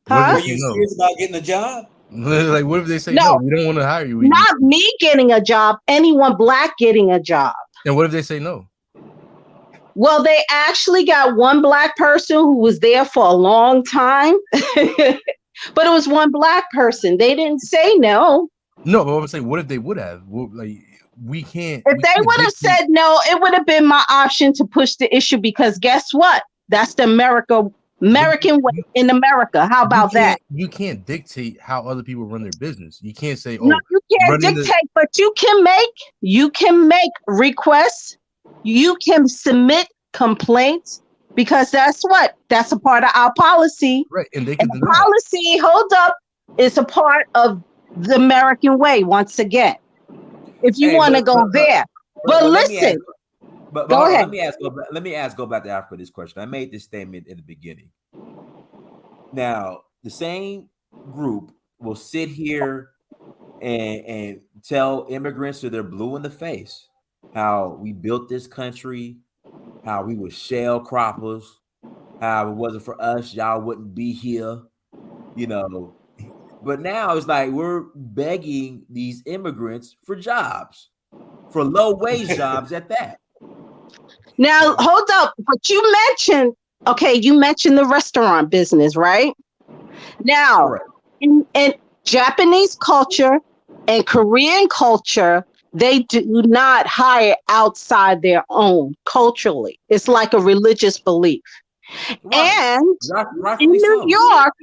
Are you serious about getting a job? Like, what if they say no? We don't want to hire you. Not me getting a job. Anyone black getting a job. And what if they say no? Well, they actually got one black person who was there for a long time, but it was one black person. They didn't say no. No, but I'm saying, what if they would have? We can't. If they would have said no, it would have been my option to push the issue because guess what? That's the American way in America. How about that? You can't dictate how other people run their business. You can't say, no, you can't dictate, but you can make requests. You can submit complaints because that's a part of our policy. Right. And the policy, hold up, is a part of the American way once again. If you want to go there. But listen. Go ahead. Let me go back to Africa this question. I made this statement in the beginning. Now, the same group will sit here and tell immigrants till they're blue in the face how we built this country, how we were sharecroppers, how if it wasn't for us, y'all wouldn't be here, But now it's like we're begging these immigrants for jobs, for low-wage jobs at that. Now, hold up. But you mentioned the restaurant business, right? Now, right. In Japanese culture and Korean culture, they do not hire outside their own culturally. It's like a religious belief. Right. And in New York,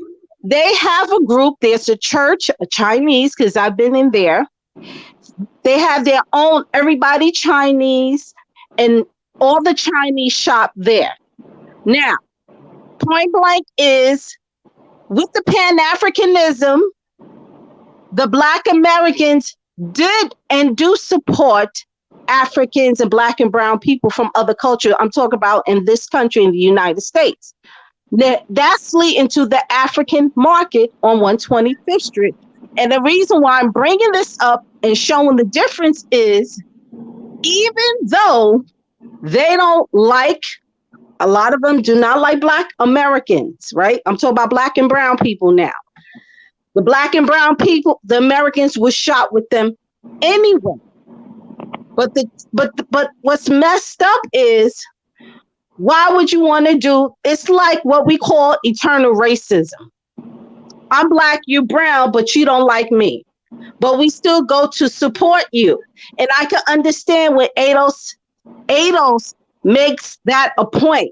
they have a group. There's a church, a Chinese, because I've been in there. They have their own, everybody Chinese, and all the Chinese shop there. Now, point blank is, with the Pan-Africanism, the Black Americans did and do support Africans and Black and brown people from other cultures. I'm talking about in this country, in the United States. That's leading to the African market on 125th Street. And the reason why I'm bringing this up and showing the difference is, even though they don't like, a lot of them do not like Black Americans, right? I'm talking about Black and brown people now. The black and brown people, the Americans were shot with them anyway. But what's messed up is, why would you want to do? It's like what we call eternal racism. I'm black, you brown, but you don't like me. But we still go to support you. And I can understand when Ados makes that a point.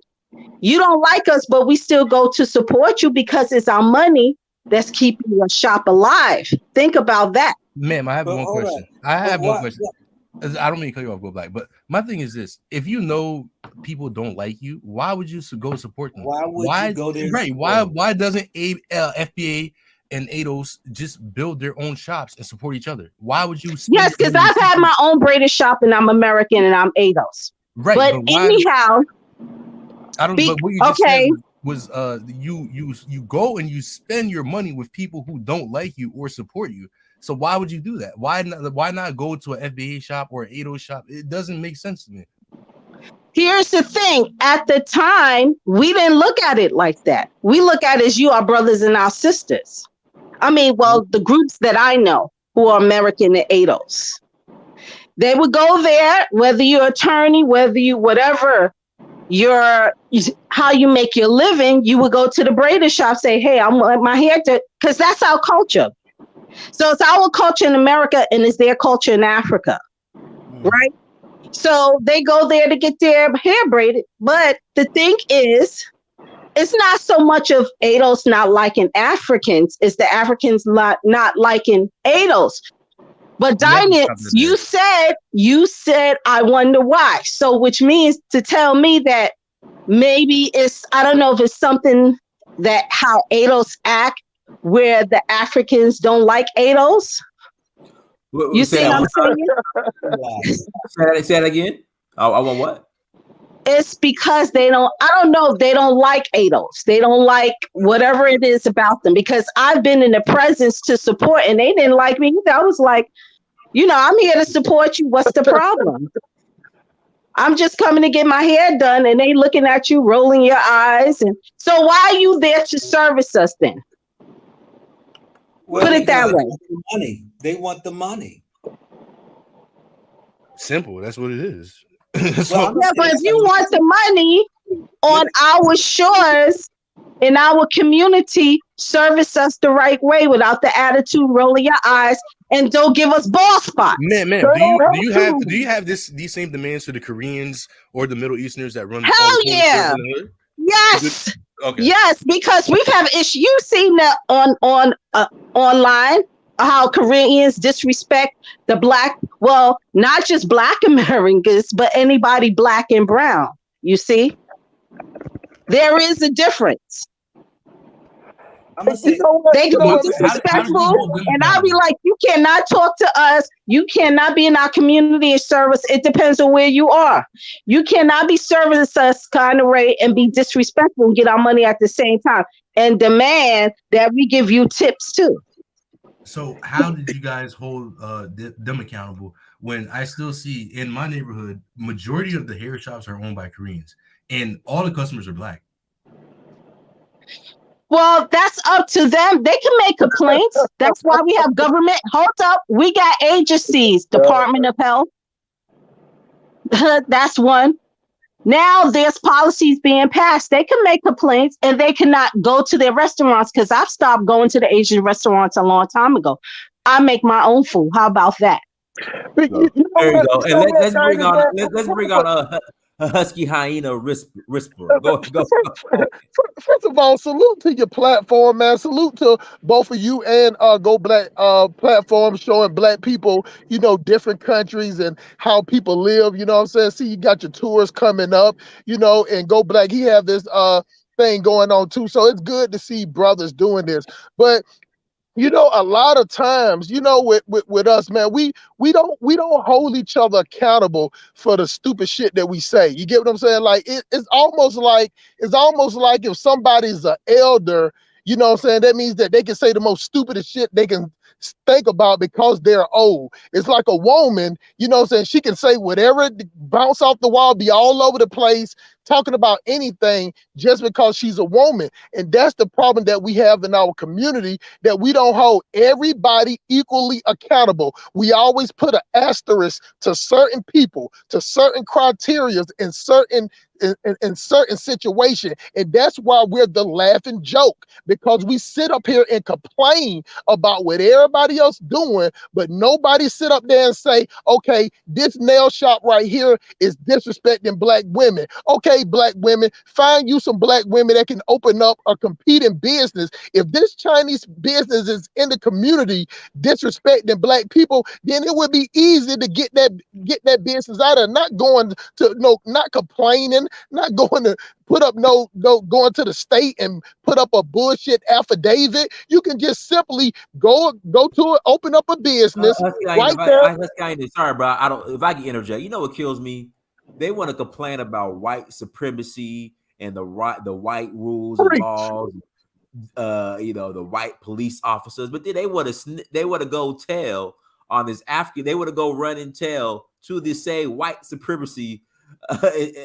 You don't like us, but we still go to support you because it's our money that's keeping your shop alive. Think about that. Ma'am, I have one question. I don't mean to cut you off, Go Black, but my thing is this: if you know people don't like you, why would you go support them? Why would you go there? Right? Why doesn't FBA and ADOS just build their own shops and support each other? Why would you? Yes, because I've had my own braided shop and I'm American and I'm ADOS. Right. But anyhow, I don't know. But what you just said was you go and you spend your money with people who don't like you or support you. So why would you do that? Why not go to an FBA shop or an ADOS shop? It doesn't make sense to me. Here's the thing. At the time, we didn't look at it like that. We look at it as you are brothers and our sisters. I mean, well, the groups that I know who are American and ADOS, they would go there, whether you're an attorney, whether you, whatever, how you make your living, you would go to the braider shop, say, hey, I want my hair to, because that's our culture. So it's our culture in America and it's their culture in Africa, right? So they go there to get their hair braided. But the thing is, it's not so much of ADOS not liking Africans, it's the Africans not liking ADOS. But Dynast, you said, I wonder why. So which means to tell me that maybe it's, I don't know if it's something that how ADOS act where the Africans don't like ADOS. You see what I'm saying? Say that again. I want what? It's because they don't like ADOS. They don't like whatever it is about them, because I've been in the presence to support and they didn't like me either. I was like, I'm here to support you. What's the problem? I'm just coming to get my hair done and they looking at you, rolling your eyes. And so why are you there to service us then? Well, put it that way. They want the money. Simple. That's what it is. But if you want the money on our shores, in our community, service us the right way without the attitude, rolling your eyes, and don't give us ball spots. Man, do you have these same demands for the Koreans or the Middle Easterners that run? Hell yeah. Yes. Okay. Yes, because we've had issues. You've seen that on online, how Koreans disrespect the black, well, not just black Americans, but anybody black and brown. You see, there is a difference. They can be disrespectful, and I'll be like, you cannot talk to us. You cannot be in our community and service. It depends on where you are. You cannot be service us kind of way and be disrespectful and get our money at the same time and demand that we give you tips too. So how did you guys hold them accountable when I still see in my neighborhood, majority of the hair shops are owned by Koreans and all the customers are black? Well, that's up to them. They can make complaints. That's why we have government. Hold up. We got agencies, Department of Health. That's one. Now there's policies being passed. They can make complaints and they cannot go to their restaurants, because I've stopped going to the Asian restaurants a long time ago. I make my own food. How about that? There you go. And let's bring on a husky hyena whisperer. Go. First of all, salute to your platform, man. Salute to both of you and Go Black platform, showing black people, different countries and how people live. You know what I'm saying? See, you got your tours coming up, and Go Black, he have this thing going on too. So it's good to see brothers doing this. But a lot of times, with us, man, we don't hold each other accountable for the stupid shit that we say. You get what I'm saying? Like it's almost like if somebody's an elder, you know what I'm saying, that means that they can say the most stupidest shit they can think about because they're old. It's like a woman, you know what I'm saying? She can say whatever, bounce off the wall, be all over the place, talking about anything just because she's a woman. And that's the problem that we have in our community, that we don't hold everybody equally accountable. We always put an asterisk to certain people, to certain criteria in certain situation. And that's why we're the laughing joke, because we sit up here and complain about what everybody else doing, but nobody sit up there and say, okay, this nail shop right here is disrespecting black women. Okay, black women, find you some black women that can open up a competing business. If this Chinese business is in the community disrespecting black people, then it would be easy to get that business out of, not going to not complaining, not going to put up going to the state and put up a bullshit affidavit. You can just simply go to it, open up a business right there. Sorry, bro. I don't. If I can interject, you know what kills me? They want to complain about white supremacy and the white rules and laws. The white police officers, but then they want to go tell on this African. They want to go run and tell to this same white supremacy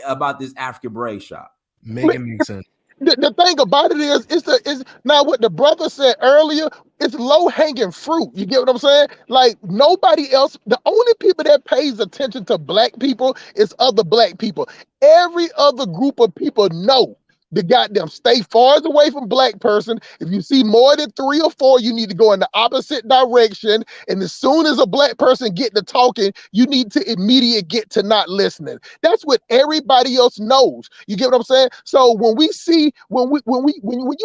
about this African braid shop. Make it make sense. The thing about it is now what the brother said earlier. It's low hanging fruit. You get what I'm saying? Like, nobody else. The only people that pays attention to black people is other black people. Every other group of people know the goddamn stay far away from black person. If you see more than 3 or 4, you need to go in the opposite direction. And as soon as a black person get to talking, you need to immediately get to not listening. That's what everybody else knows. You get what I'm saying? So when you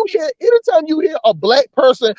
hear, anytime you hear a black person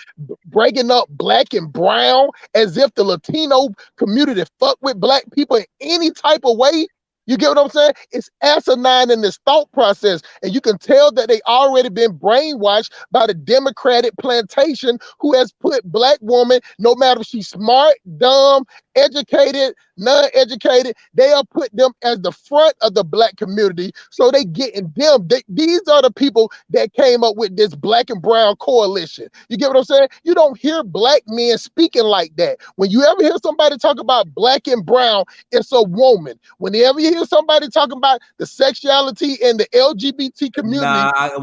breaking up black and brown as if the Latino community fuck with black people in any type of way, you get what I'm saying? It's asinine in this thought process. And you can tell that they already been brainwashed by the Democratic plantation, who has put black woman, no matter if she's smart, dumb, educated, non-educated, they have put them as the front of the black community. So they getting them. These are the people that came up with this black and brown coalition. You get what I'm saying? You don't hear black men speaking like that. When you ever hear somebody talk about black and brown, it's a woman. Whenever you hear somebody talking about the sexuality and the LGBT community, I got it.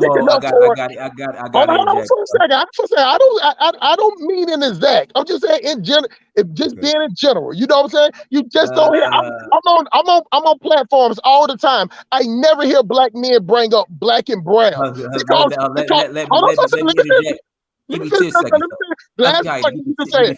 I don't mean in exact. I'm just saying in general. If just being in general, you know what I'm saying? You just don't hear. I'm on platforms all the time. I never hear black men bring up black and brown. Give me 10 seconds. The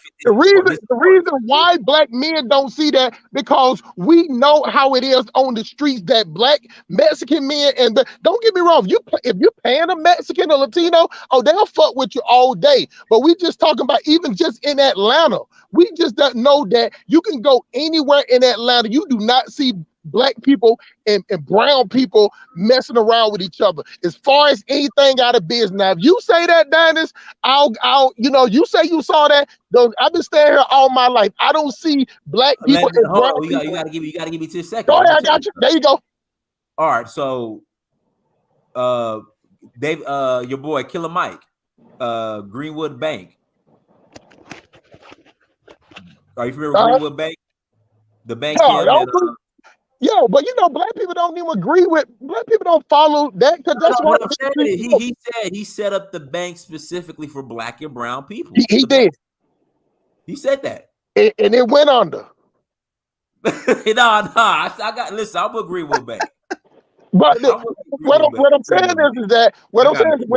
reason why black men don't see that, because we know how it is on the streets, that black Mexican men, and don't get me wrong, if you're paying a Mexican or Latino, they'll fuck with you all day. But we just talking about even just in Atlanta, we just don't know that you can go anywhere in Atlanta. You do not see black people and brown people messing around with each other as far as anything out of business. Now, if you say that, Dennis, you say you saw that. I've been staying here all my life. I don't see black people and brown people. You gotta give me 10 seconds. Go ahead, I got you. There you go. All right, so Dave, your boy Killer Mike, Greenwood Bank. Are you familiar with Greenwood Bank? The bank. But black people don't even agree with. Black people don't follow that, because that's what I'm saying. He said he set up the bank specifically for black and brown people. He did. He said that, and it went under. Listen, I'm agree with Bank. But what I'm saying is that when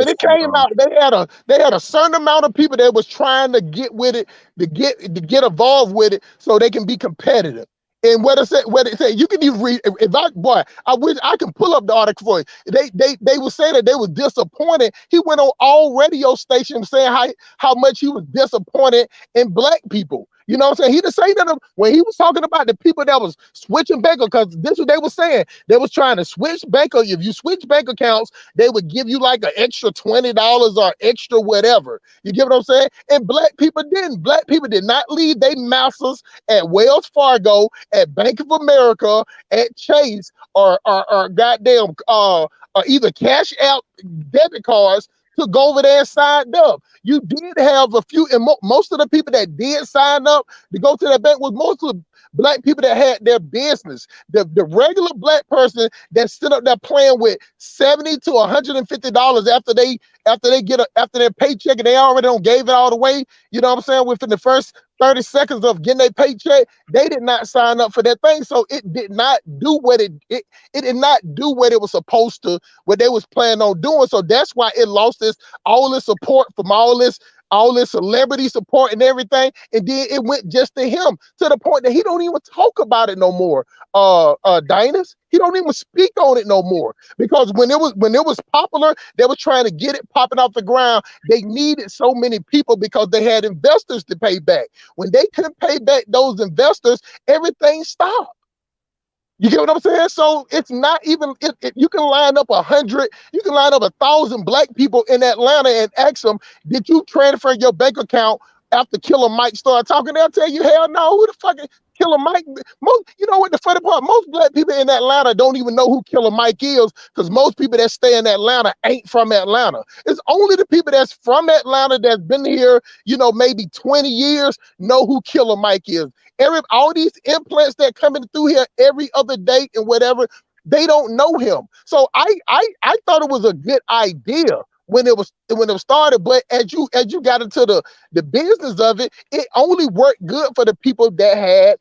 it came out, they had a certain amount of people that was trying to get with it, to get involved with it, so they can be competitive. And what it said, you can even read. I wish I can pull up the article for you. They would say that they were disappointed. He went on all radio stations saying how much he was disappointed in black people. You know what I'm saying? He didn't say that when he was talking about the people that was switching bank, because this is what they were saying. They was trying to switch bank. If you switch bank accounts, they would give you like an extra $20 or extra whatever. You get what I'm saying? And black people didn't. Black people did not leave their masters at Wells Fargo, at Bank of America, at Chase, or goddamn either cash out debit cards to go over there and sign up. You did have a few, and most of the people that did sign up to go to that bank was mostly black people that had their business. The regular black person that stood up there playing with $70 to $150 after their paycheck, and they already don't gave it all away. You know what I'm saying? Within the first 30 seconds of getting their paycheck, they did not sign up for that thing. So it did not do what it did not do what it was supposed to, what they was planning on doing. So that's why it lost all this support from all this celebrity support and everything. And then it went just to him, to the point that he don't even talk about it no more. Dynas, he don't even speak on it no more, because when it was popular, they were trying to get it popping off the ground. They needed so many people because they had investors to pay back. When they couldn't pay back those investors, everything stopped. You get what I'm saying? So it's not even, you can line up 100, you can line up 1,000 black people in Atlanta and ask them, did you transfer your bank account after Killer Mike started talking? They'll tell you, hell no, who the fuck is Killer Mike? You know what the funny part, most black people in Atlanta don't even know who Killer Mike is, because most people that stay in Atlanta ain't from Atlanta. It's only the people that's from Atlanta that's been here, maybe 20 years know who Killer Mike is. All these implants that coming through here every other day and whatever, they don't know him. So I thought it was a good idea when it was started, but as you got into the business of it, it only worked good for the people that had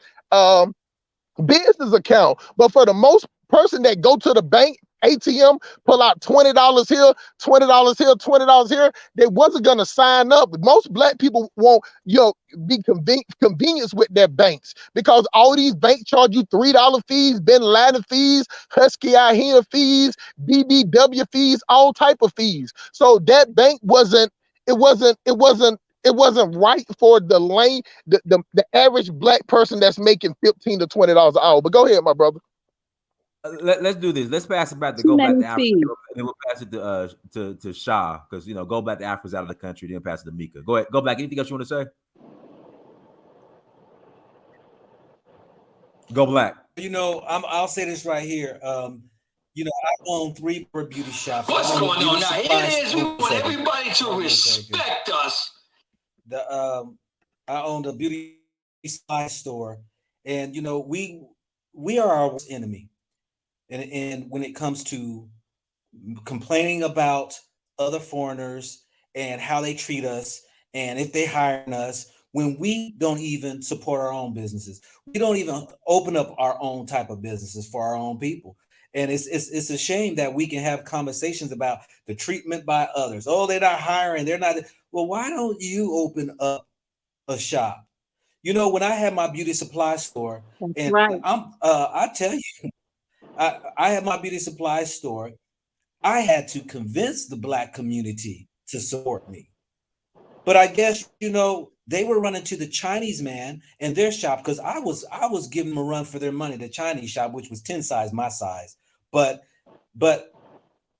business account. But for the most person that go to the bank ATM, pull out $20 here, $20 here, $20 here, they wasn't gonna sign up. Most black people won't, be convenienced with their banks, because all these banks charge you $3 fees, Bin Laden fees, Husky Ahina fees, BBW fees, all type of fees. So that bank wasn't right for the average black person that's making $15 to $20 an hour. But go ahead, my brother. Let's do this. Let's pass it back to Too go back many to Africa, fees. and then we'll pass it to Shah, because go back to Africa's out of the country, then pass it to Mika. Go ahead, go back. Anything else you want to say? Go Black. I'll say this right here. I own 3 beauty shops. What's going on now? It is. We want everybody to respect us. I owned a beauty supply store, and we are our worst enemy. And when it comes to complaining about other foreigners and how they treat us, and if they hire us, when we don't even support our own businesses, we don't even open up our own type of businesses for our own people. And it's a shame that we can have conversations about the treatment by others. Oh, they're not hiring. They're not. Well, why don't you open up a shop? When I had my beauty supply store, That's and right. I tell you, I had my beauty supply store. I had to convince the Black community to support me. But I guess, they were running to the Chinese man and their shop, because I was giving them a run for their money, the Chinese shop, which was 10 size my size. But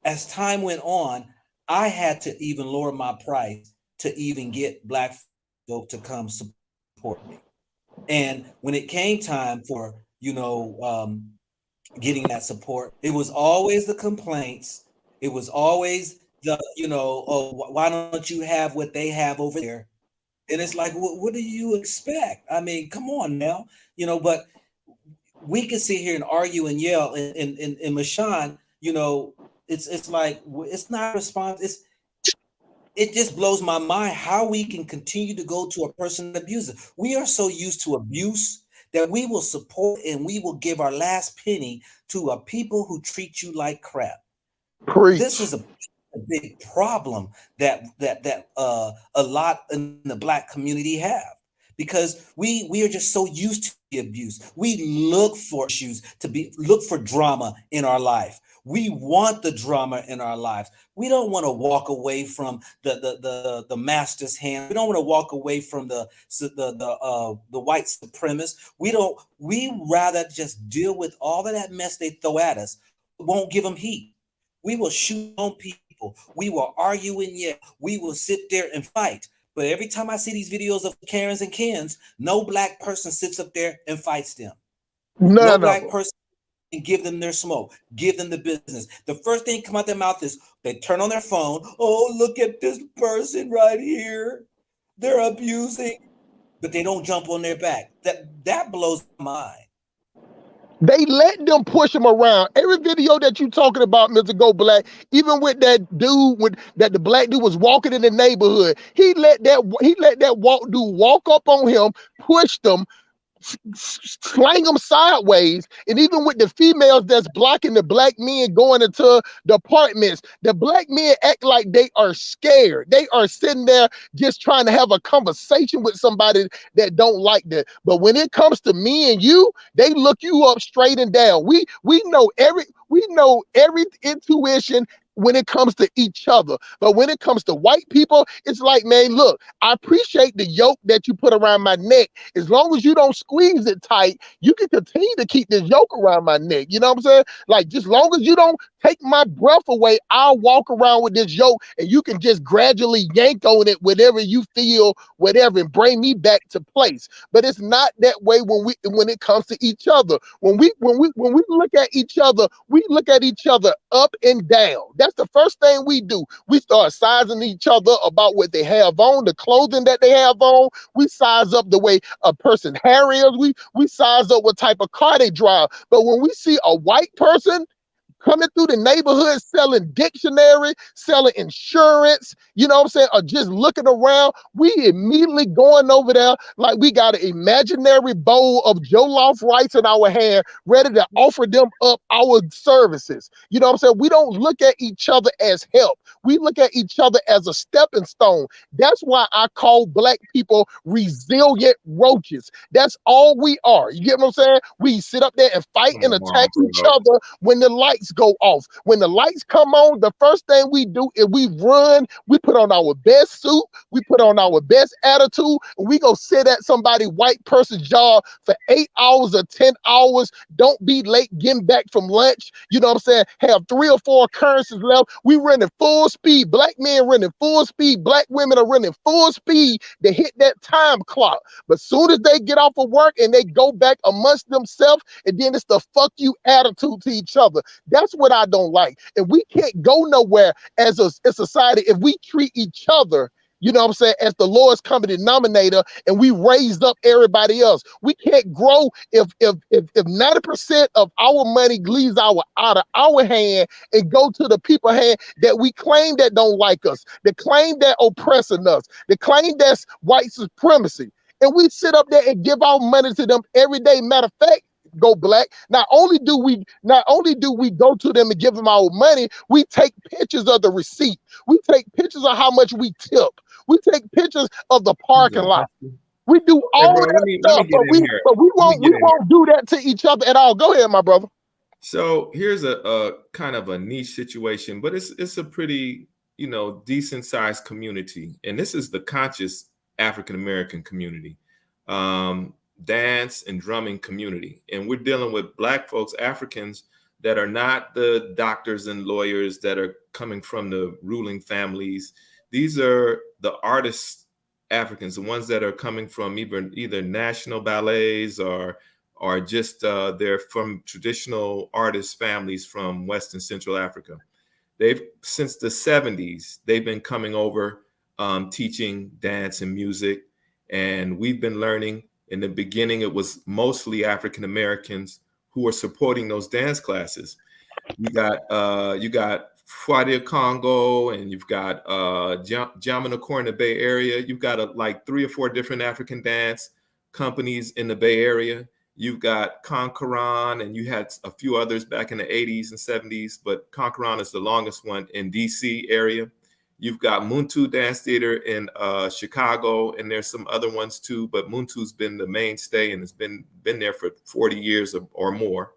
as time went on, I had to even lower my price to even get Black folk to come support me. And when it came time for, getting that support, it was always the complaints. It was always the, oh, why don't you have what they have over there? And it's like, what do you expect? I mean, come on now, but we can sit here and argue and yell, and Mashawn, it's like, it's not response. It just blows my mind how we can continue to go to a person abuser. We are so used to abuse that we will support and we will give our last penny to a people who treat you like crap. Preach. This is a big problem that a lot in the Black community have, because we are just so used to the abuse. We look for issues look for drama in our life. We want the drama in our lives. We don't want to walk away from the master's hand. We don't want to walk away from the white supremacists. We rather just deal with all of that mess they throw at us. Won't give them heat. We will shoot on people. We will argue and yell. We will sit there and fight. But every time I see these videos of Karens and Kens, no Black person sits up there and fights them. No Black person and give them their smoke, give them the business. The first thing come out their mouth is they turn on their phone. Oh, look at this person right here. They're abusing, but they don't jump on their back. That blows my mind. They let them push them around. Every video that you talking about, Mr. Go Black, even with that dude that the black dude was walking in the neighborhood, he let that dude walk up on him, push them, slang them sideways. And even with the females that's blocking the black men going into the apartments, the black men act like they are scared. They are sitting there just trying to have a conversation with somebody that don't like that. But when it comes to me and you, they look you up straight and down. We know every intuition when it comes to each other. But when it comes to white people, it's like, man, look, I appreciate the yoke that you put around my neck. As long as you don't squeeze it tight, you can continue to keep this yoke around my neck. You know what I'm saying? Like, just long as you don't take my breath away, I'll walk around with this yoke and you can just gradually yank on it whenever you feel, whatever, and bring me back to place. But it's not that way when it comes to each other. When we look at each other, we look at each other up and down. That's the first thing we do. We start sizing each other about what they have on, the clothing that they have on. We size up the way a person hair is. We size up what type of car they drive. But when we see a white person coming through the neighborhood selling dictionary, selling insurance, you know what I'm saying, or just looking around, we immediately going over there like we got an imaginary bowl of jollof rice in our hand, ready to offer them up our services. You know what I'm saying? We don't look at each other as help. We look at each other as a stepping stone. That's why I call black people resilient roaches. That's all we are. You get what I'm saying? We sit up there and fight and attack each other when the lights go off. When the lights come on, the first thing we do is we run, we put on our best suit, we put on our best attitude, and we go sit at somebody white person's job for 8 hours or 10 hours. Don't be late getting back from lunch. You know what I'm saying? Have 3 or 4 occurrences left. We running full speed. Black men running full speed. Black women are running full speed to hit that time clock. But soon as they get off of work and they go back amongst themselves, and then it's the fuck you attitude to each other. That's what I don't like. And we can't go nowhere as a society if we treat each other, you know what I'm saying, as the lowest common denominator, and we raised up everybody else. We can't grow if 90% of our money leaves out of our hand and go to the people hand that we claim that don't like us, that claim that oppressing us, that claim that's white supremacy. And we sit up there and give our money to them every day. Matter of fact, Go Black, not only do we go to them and give them our money, we take pictures of the receipt. We take pictures of how much we tip. We take pictures of the parking lot. We do all that stuff, but we won't do that to each other at all. Go ahead, my brother. So here's a kind of a niche situation, but it's a pretty, decent sized community. And this is the conscious African American community. Dance and drumming community. And we're dealing with Black folks, Africans, that are not the doctors and lawyers that are coming from the ruling families. These are the artists, Africans, the ones that are coming from either national ballets or just they're from traditional artist families from West and Central Africa. Since the 70s, they've been coming over teaching dance and music. And we've been learning. In the beginning, it was mostly African Americans who were supporting those dance classes. You got Fwadia Congo, and you've got Jamanacore in the Bay Area. You've got like 3 or 4 different African dance companies in the Bay Area. You've got Conqueron, and you had a few others back in the 80s and 70s, but Conqueron is the longest one in DC area. You've got Muntu Dance Theater in Chicago, and there's some other ones too, but Muntu's been the mainstay and has been there for 40 years or more.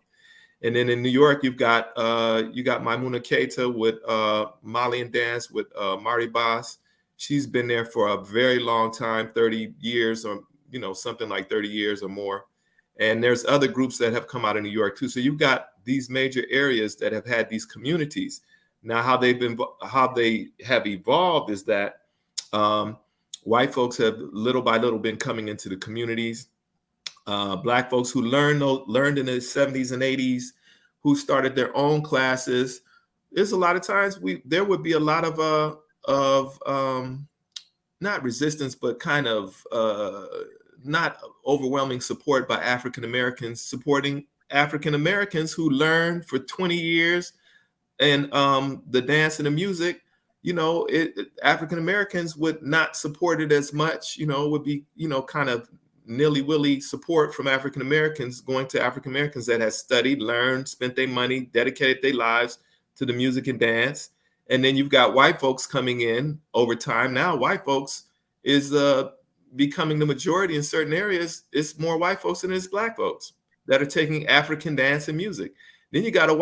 And then in New York, you've got Maimuna Keita with Malian dance with Mari Bas. She's been there for a very long time, 30 years or something like 30 years or more. And there's other groups that have come out of New York too. So you've got these major areas that have had these communities. Now, how they have evolved is that white folks have little by little been coming into the communities. Black folks who learned in the 70s and 80s who started their own classes. There's a lot of times there would be a lot of not resistance, but kind of not overwhelming support by African Americans supporting African Americans who learned for 20 years and the dance and the music. African Americans would not support it as much. Would be kind of nilly-willy support from African Americans going to African Americans that has studied, learned, spent their money, dedicated their lives to the music and dance. And then you've got white folks coming in over time. Now white folks is becoming the majority in certain areas. It's more white folks than it's black folks that are taking African dance and music. Then you got a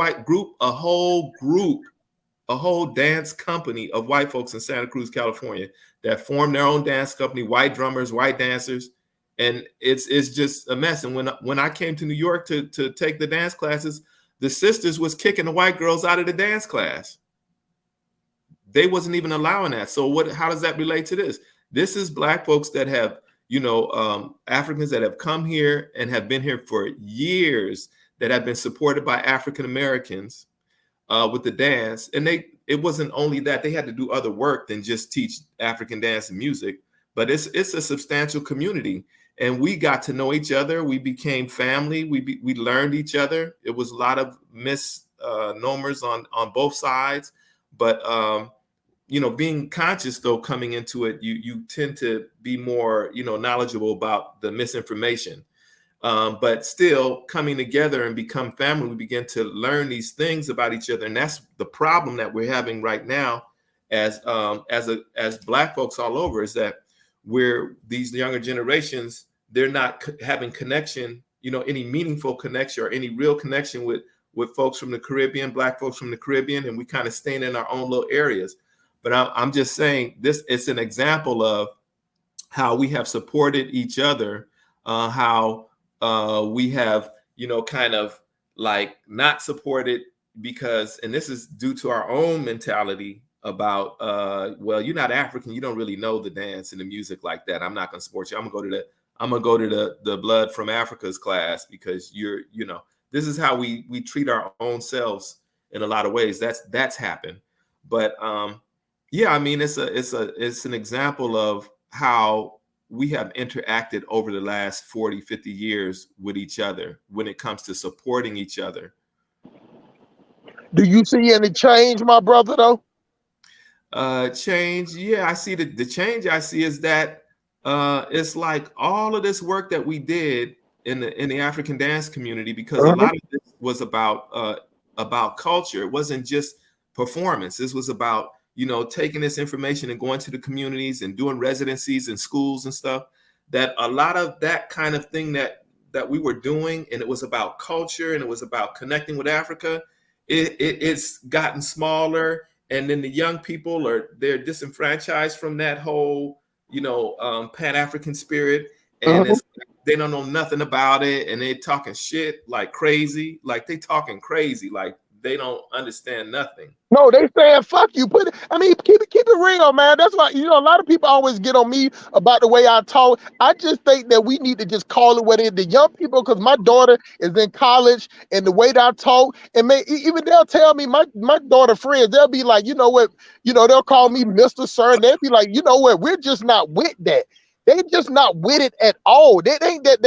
whole dance company of white folks in Santa Cruz, California that formed their own dance company, white drummers, white dancers. And it's just a mess. And when I came to New York to take the dance classes, the sisters was kicking the white girls out of the dance class. They wasn't even allowing that. So how does that relate to this? This is black folks that have, Africans that have come here and have been here for years that have been supported by African Americans with the dance. And it wasn't only that, they had to do other work than just teach African dance and music, but it's a substantial community. And we got to know each other. We became family. We learned each other. It was a lot of misnomers on both sides, but being conscious though, coming into it, you tend to be more, knowledgeable about the misinformation. But still coming together and become family, we begin to learn these things about each other. And that's the problem that we're having right now as black folks all over, is that these younger generations, they're not having connection, any meaningful connection or any real connection with folks from the Caribbean, black folks from the Caribbean, and we kind of staying in our own little areas. But I'm just saying it's an example of how we have supported each other, how we have, kind of like not supported because, and this is due to our own mentality about, well, you're not African, you don't really know the dance and the music like that. I'm not going to support you. I'm going to go to the Blood from Africa's class because this is how we treat our own selves in a lot of ways. That's happened. But yeah, I mean, it's an example of how we have interacted over the last 40, 50 years with each other when it comes to supporting each other. Do you see any change, my brother, though? Change. Yeah, I see the change I see is that it's like all of this work that we did in the African dance community, because a lot of this was about culture. It wasn't just performance. This was about, taking this information and going to the communities and doing residencies in schools and stuff. That a lot of that kind of thing that we were doing, and it was about culture and it was about connecting with Africa. It's gotten smaller. And then the young people they're disenfranchised from that whole, Pan-African spirit. And they don't know nothing about it. And they're talking shit like crazy. Like they talking crazy. Like they don't understand nothing. No, they saying fuck you. Keep it real, man. That's why, a lot of people always get on me about the way I talk. I just think that we need to just call it what it is. The young people, because my daughter is in college, and the way that I talk, and even they'll tell me, my daughter friends, they'll be like, you know what, they'll call me Mr. Sir, and they'll be like, you know what, we're just not with that. They just not with it at all. It ain't that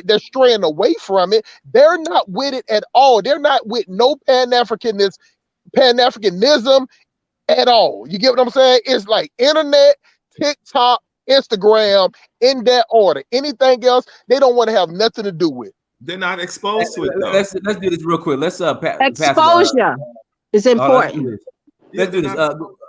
they're straying away from it. They're not with it at all. They're not with no Pan-Africanism at all. You get what I'm saying? It's like internet, TikTok, Instagram, in that order. Anything else, they don't want to have nothing to do with. They're not exposed to it, though. Let's do this real quick. Let's exposure is important. Let's do this.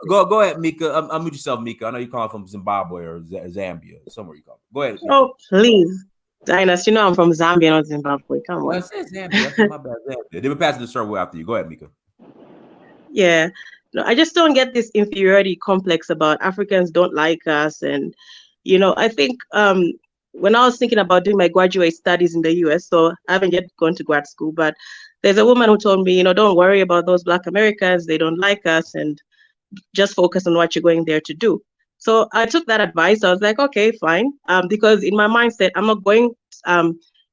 Go ahead, Mika. Unmute yourself, Mika. I know you're calling from Zimbabwe or Zambia, somewhere you call. Go ahead. Mika. Oh, please. Dynast, I'm from Zambia, not Zimbabwe. Come on. I said Zambia. My bad. Zambia. They were passing the server after you. Go ahead, Mika. Yeah. No, I just don't get this inferiority complex about Africans don't like us. And, I think when I was thinking about doing my graduate studies in the US, so I haven't yet gone to grad school, but there's a woman who told me, don't worry about those Black Americans. They don't like us, and just focus on what you're going there to do. So I took that advice. I was like, okay, fine. Because in my mindset, I'm not going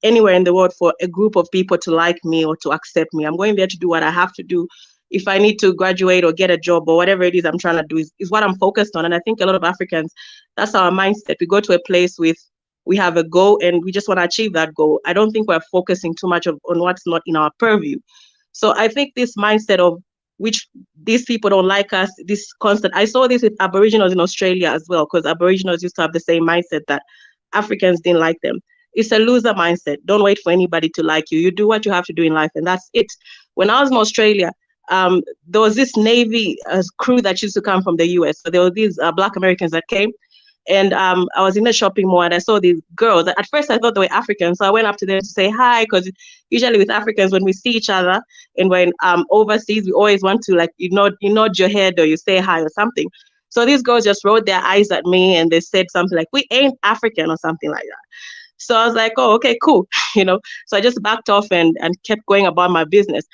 anywhere in the world for a group of people to like me or to accept me. I'm going there to do what I have to do. If I need to graduate or get a job or whatever it is I'm trying to do is what I'm focused on. And I think a lot of Africans, that's our mindset. We go to a place we have a goal and we just want to achieve that goal. I don't think we're focusing too much on what's not in our purview. So I think this mindset of which these people don't like us, this constant. I saw this with Aboriginals in Australia as well, because Aboriginals used to have the same mindset that Africans didn't like them. It's a loser mindset. Don't wait for anybody to like you. You do what you have to do in life, and that's it. When I was in Australia, there was this Navy crew that used to come from the US. So there were these Black Americans that came. And I was in a shopping mall and I saw these girls. At first, I thought they were African. So I went up to them to say hi, because usually with Africans, when we see each other and when overseas, we always want to, like, you nod your head or you say hi or something. So these girls just rolled their eyes at me and they said something like, "We ain't African," or something like that. So I was like, oh, okay, cool. So I just backed off and kept going about my business.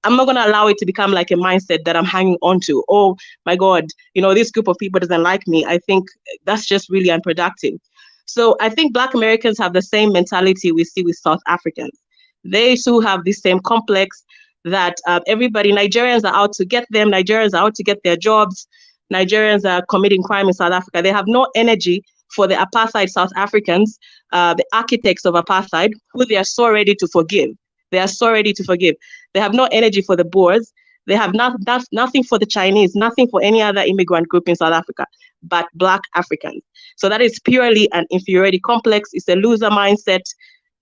I'm not going to allow it to become like a mindset that I'm hanging on to. Oh my God, this group of people doesn't like me. I think that's just really unproductive. So I think Black Americans have the same mentality we see with South Africans. They too have this same complex that Nigerians are out to get them. Nigerians are out to get their jobs. Nigerians are committing crime in South Africa. They have no energy for the apartheid South Africans, the architects of apartheid, who they are so ready to forgive. They are so ready to forgive. They have no energy for the Boers. They have nothing for the Chinese, nothing for any other immigrant group in South Africa, but Black Africans. So that is purely an inferiority complex. It's a loser mindset.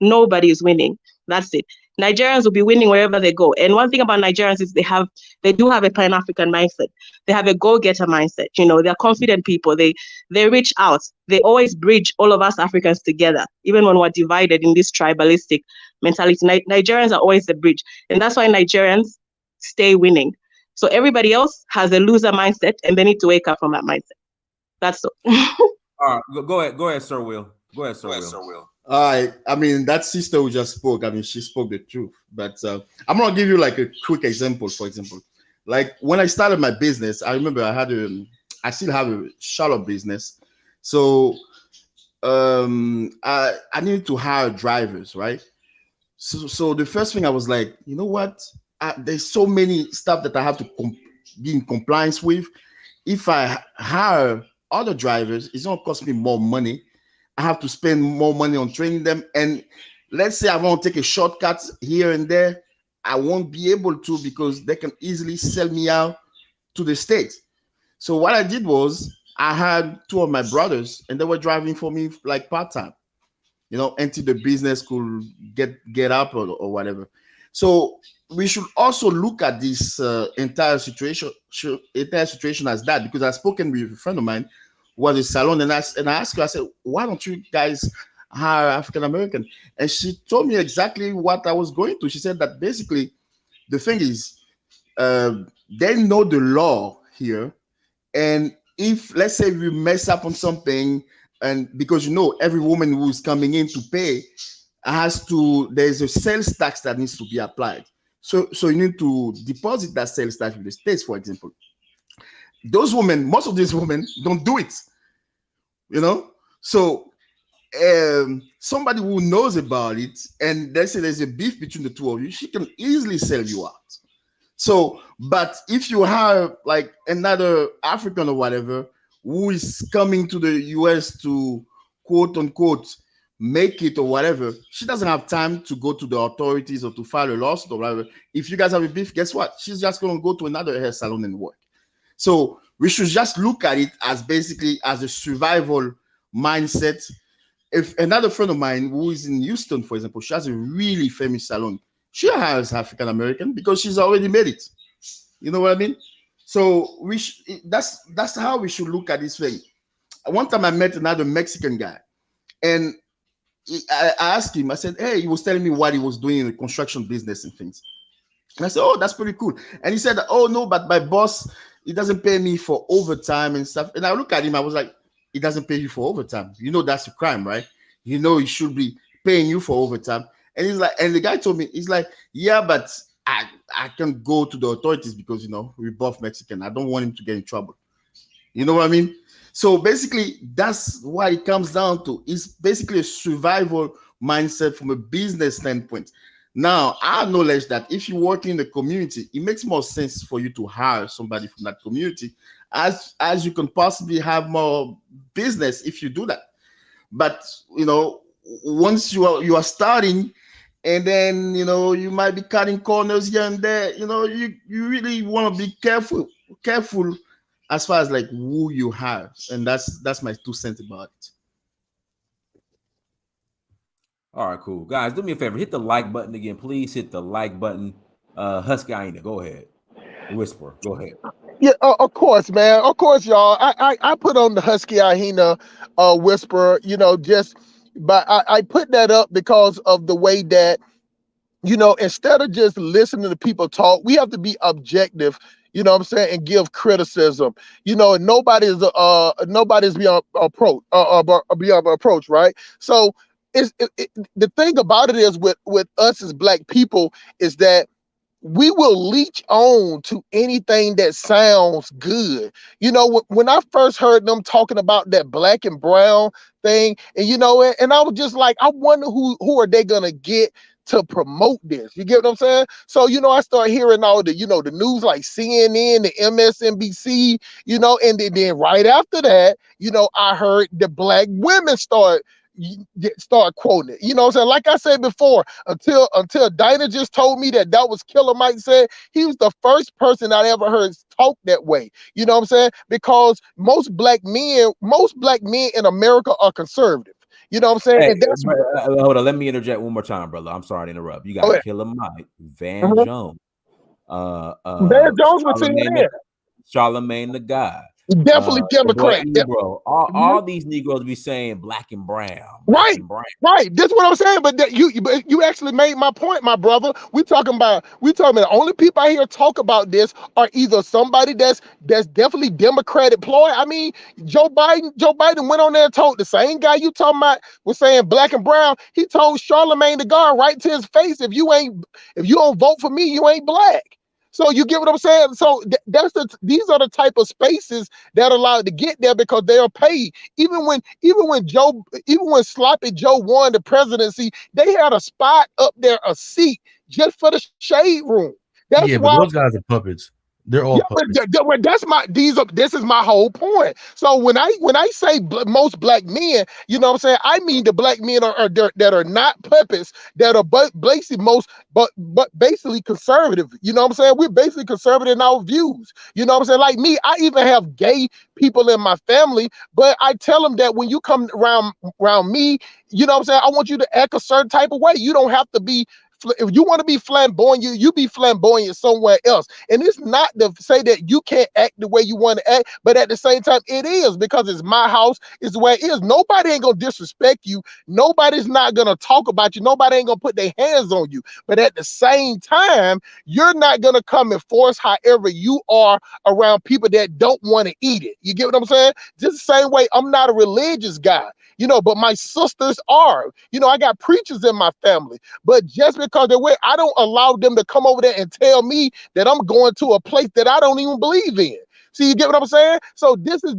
Nobody is winning. That's it. Nigerians will be winning wherever they go. And one thing about Nigerians is they do have a Pan-African mindset. They have a go-getter mindset. They're confident people. They reach out. They always bridge all of us Africans together, even when we're divided in this tribalistic mentality. Nigerians are always the bridge. And that's why Nigerians stay winning. So everybody else has a loser mindset and they need to wake up from that mindset. That's so. All right, go ahead, Sir Will. Go ahead, Sir Will. I mean, that sister who just spoke, I mean, she spoke the truth. But I'm going to give you like a quick example, for example. Like when I started my business, I remember I still have a shuttle business. So I needed to hire drivers, right? So the first thing I was like, you know what? There's so many stuff that I have to be in compliance with. If I hire other drivers, it's going to cost me more money. I have to spend more money on training them. And let's say I want to take a shortcut here and there, I won't be able to because they can easily sell me out to the States. So what I did was I had two of my brothers and they were driving for me like part-time, until the business could get up or whatever. So we should also look at this entire situation as that, because I've spoken with a friend of mine was a salon, and I asked her, I said, why don't you guys hire African American? And she told me exactly what I was going to. She said that basically the thing is they know the law here, and if let's say we mess up on something, and because every woman who's coming in to pay there's a sales tax that needs to be applied. So you need to deposit that sales tax with the States, for example. Most of these women don't do it, So somebody who knows about it, and let's say there's a beef between the two of you, she can easily sell you out. So, but if you have like another African or whatever who is coming to the US to quote unquote make it or whatever, she doesn't have time to go to the authorities or to file a lawsuit or whatever. If you guys have a beef, guess what? She's just going to go to another hair salon and work. So we should just look at it as basically as a survival mindset. If another friend of mine who is in Houston, for example, she has a really famous salon, she hires African American because she's already made it. You know what I mean? So that's how we should look at this thing. One time I met another Mexican guy, and I asked him, I said, hey, he was telling me what he was doing in the construction business and things. And I said, oh, that's pretty cool. And he said, oh, no, but my boss, he doesn't pay me for overtime and stuff. And I look at him, I was like, he doesn't pay you for overtime. That's a crime, right? He should be paying you for overtime. And he's like, and the guy told me, he's like, yeah, but I can go to the authorities because, we're both Mexican. I don't want him to get in trouble. You know what I mean? So basically, that's what it comes down to. It's basically a survival mindset from a business standpoint. Now, I acknowledge that if you work in the community, it makes more sense for you to hire somebody from that community, as you can possibly have more business if you do that. But once you are starting, and then you might be cutting corners here and there. You really want to be careful as far as like who you hire, and that's my 2 cents about it. All right, cool. Guys, do me a favor. Hit the like button again. Please hit the like button. Husky Aina, go ahead. Whisper, go ahead. Yeah, of course, man. Of course, y'all. I put on the Husky Ahina whisper, but I put that up because of the way that, instead of just listening to people talk, we have to be objective, what I'm saying, and give criticism. Nobody's beyond approach, right? So the thing about it is with us as Black people is that we will leech on to anything that sounds good. When I first heard them talking about that black and brown thing, and I was just like, I wonder who are they gonna get to promote this? You get what I'm saying? So, I start hearing all the, the news like CNN, the MSNBC, and then right after that, I heard the Black women start quoting it. What I'm saying? Like I said before, until Dinah just told me that was Killer Mike said, he was the first person I ever heard talk that way. You know what I'm saying? Because most black men in America are conservative. You know what I'm saying? Hey, and that's hold on. Let me interject one more time, brother. I'm sorry to interrupt. You got Killer Mike, Van Jones, Van Jones with CNN. Charlemagne the God. Definitely Democrat. Negro. All these Negroes be saying black and brown. Right. That's what I'm saying. But you actually made my point, my brother. We talking about the only people I hear talk about this are either somebody that's definitely Democratic ploy. I mean, Joe Biden went on there and told the same guy you talking about was saying black and brown. He told Charlemagne the God right to his face, if you don't vote for me, you ain't black. So you get what I'm saying? So these are the type of spaces that are allowed to get there because they are paid. Even when Sloppy Joe won the presidency, they had a spot up there, a seat just for the shade room. That's why those guys are puppets. They're all puppets. This is my whole point. So when I say most black men, you know what I'm saying, I mean the black men that are not puppets, that are basically conservative. You know what I'm saying? We're basically conservative in our views. You know what I'm saying? Like me, I even have gay people in my family, but I tell them that when you come around me, you know what I'm saying, I want you to act a certain type of way. You don't have to be. If you want to be flamboyant, you be flamboyant somewhere else. And it's not to say that you can't act the way you want to act, but at the same time, it is, because it's my house, it's the way it is. Nobody ain't gonna disrespect you. Nobody's not gonna talk about you. Nobody ain't gonna put their hands on you. But at the same time, you're not gonna come and force however you are around people that don't want to eat it. You get what I'm saying? Just the same way, I'm not a religious guy, but my sisters are. I got preachers in my family, but just because they're I don't allow them to come over there and tell me that I'm going to a place that I don't even believe in. See, you get what I'm saying? So this is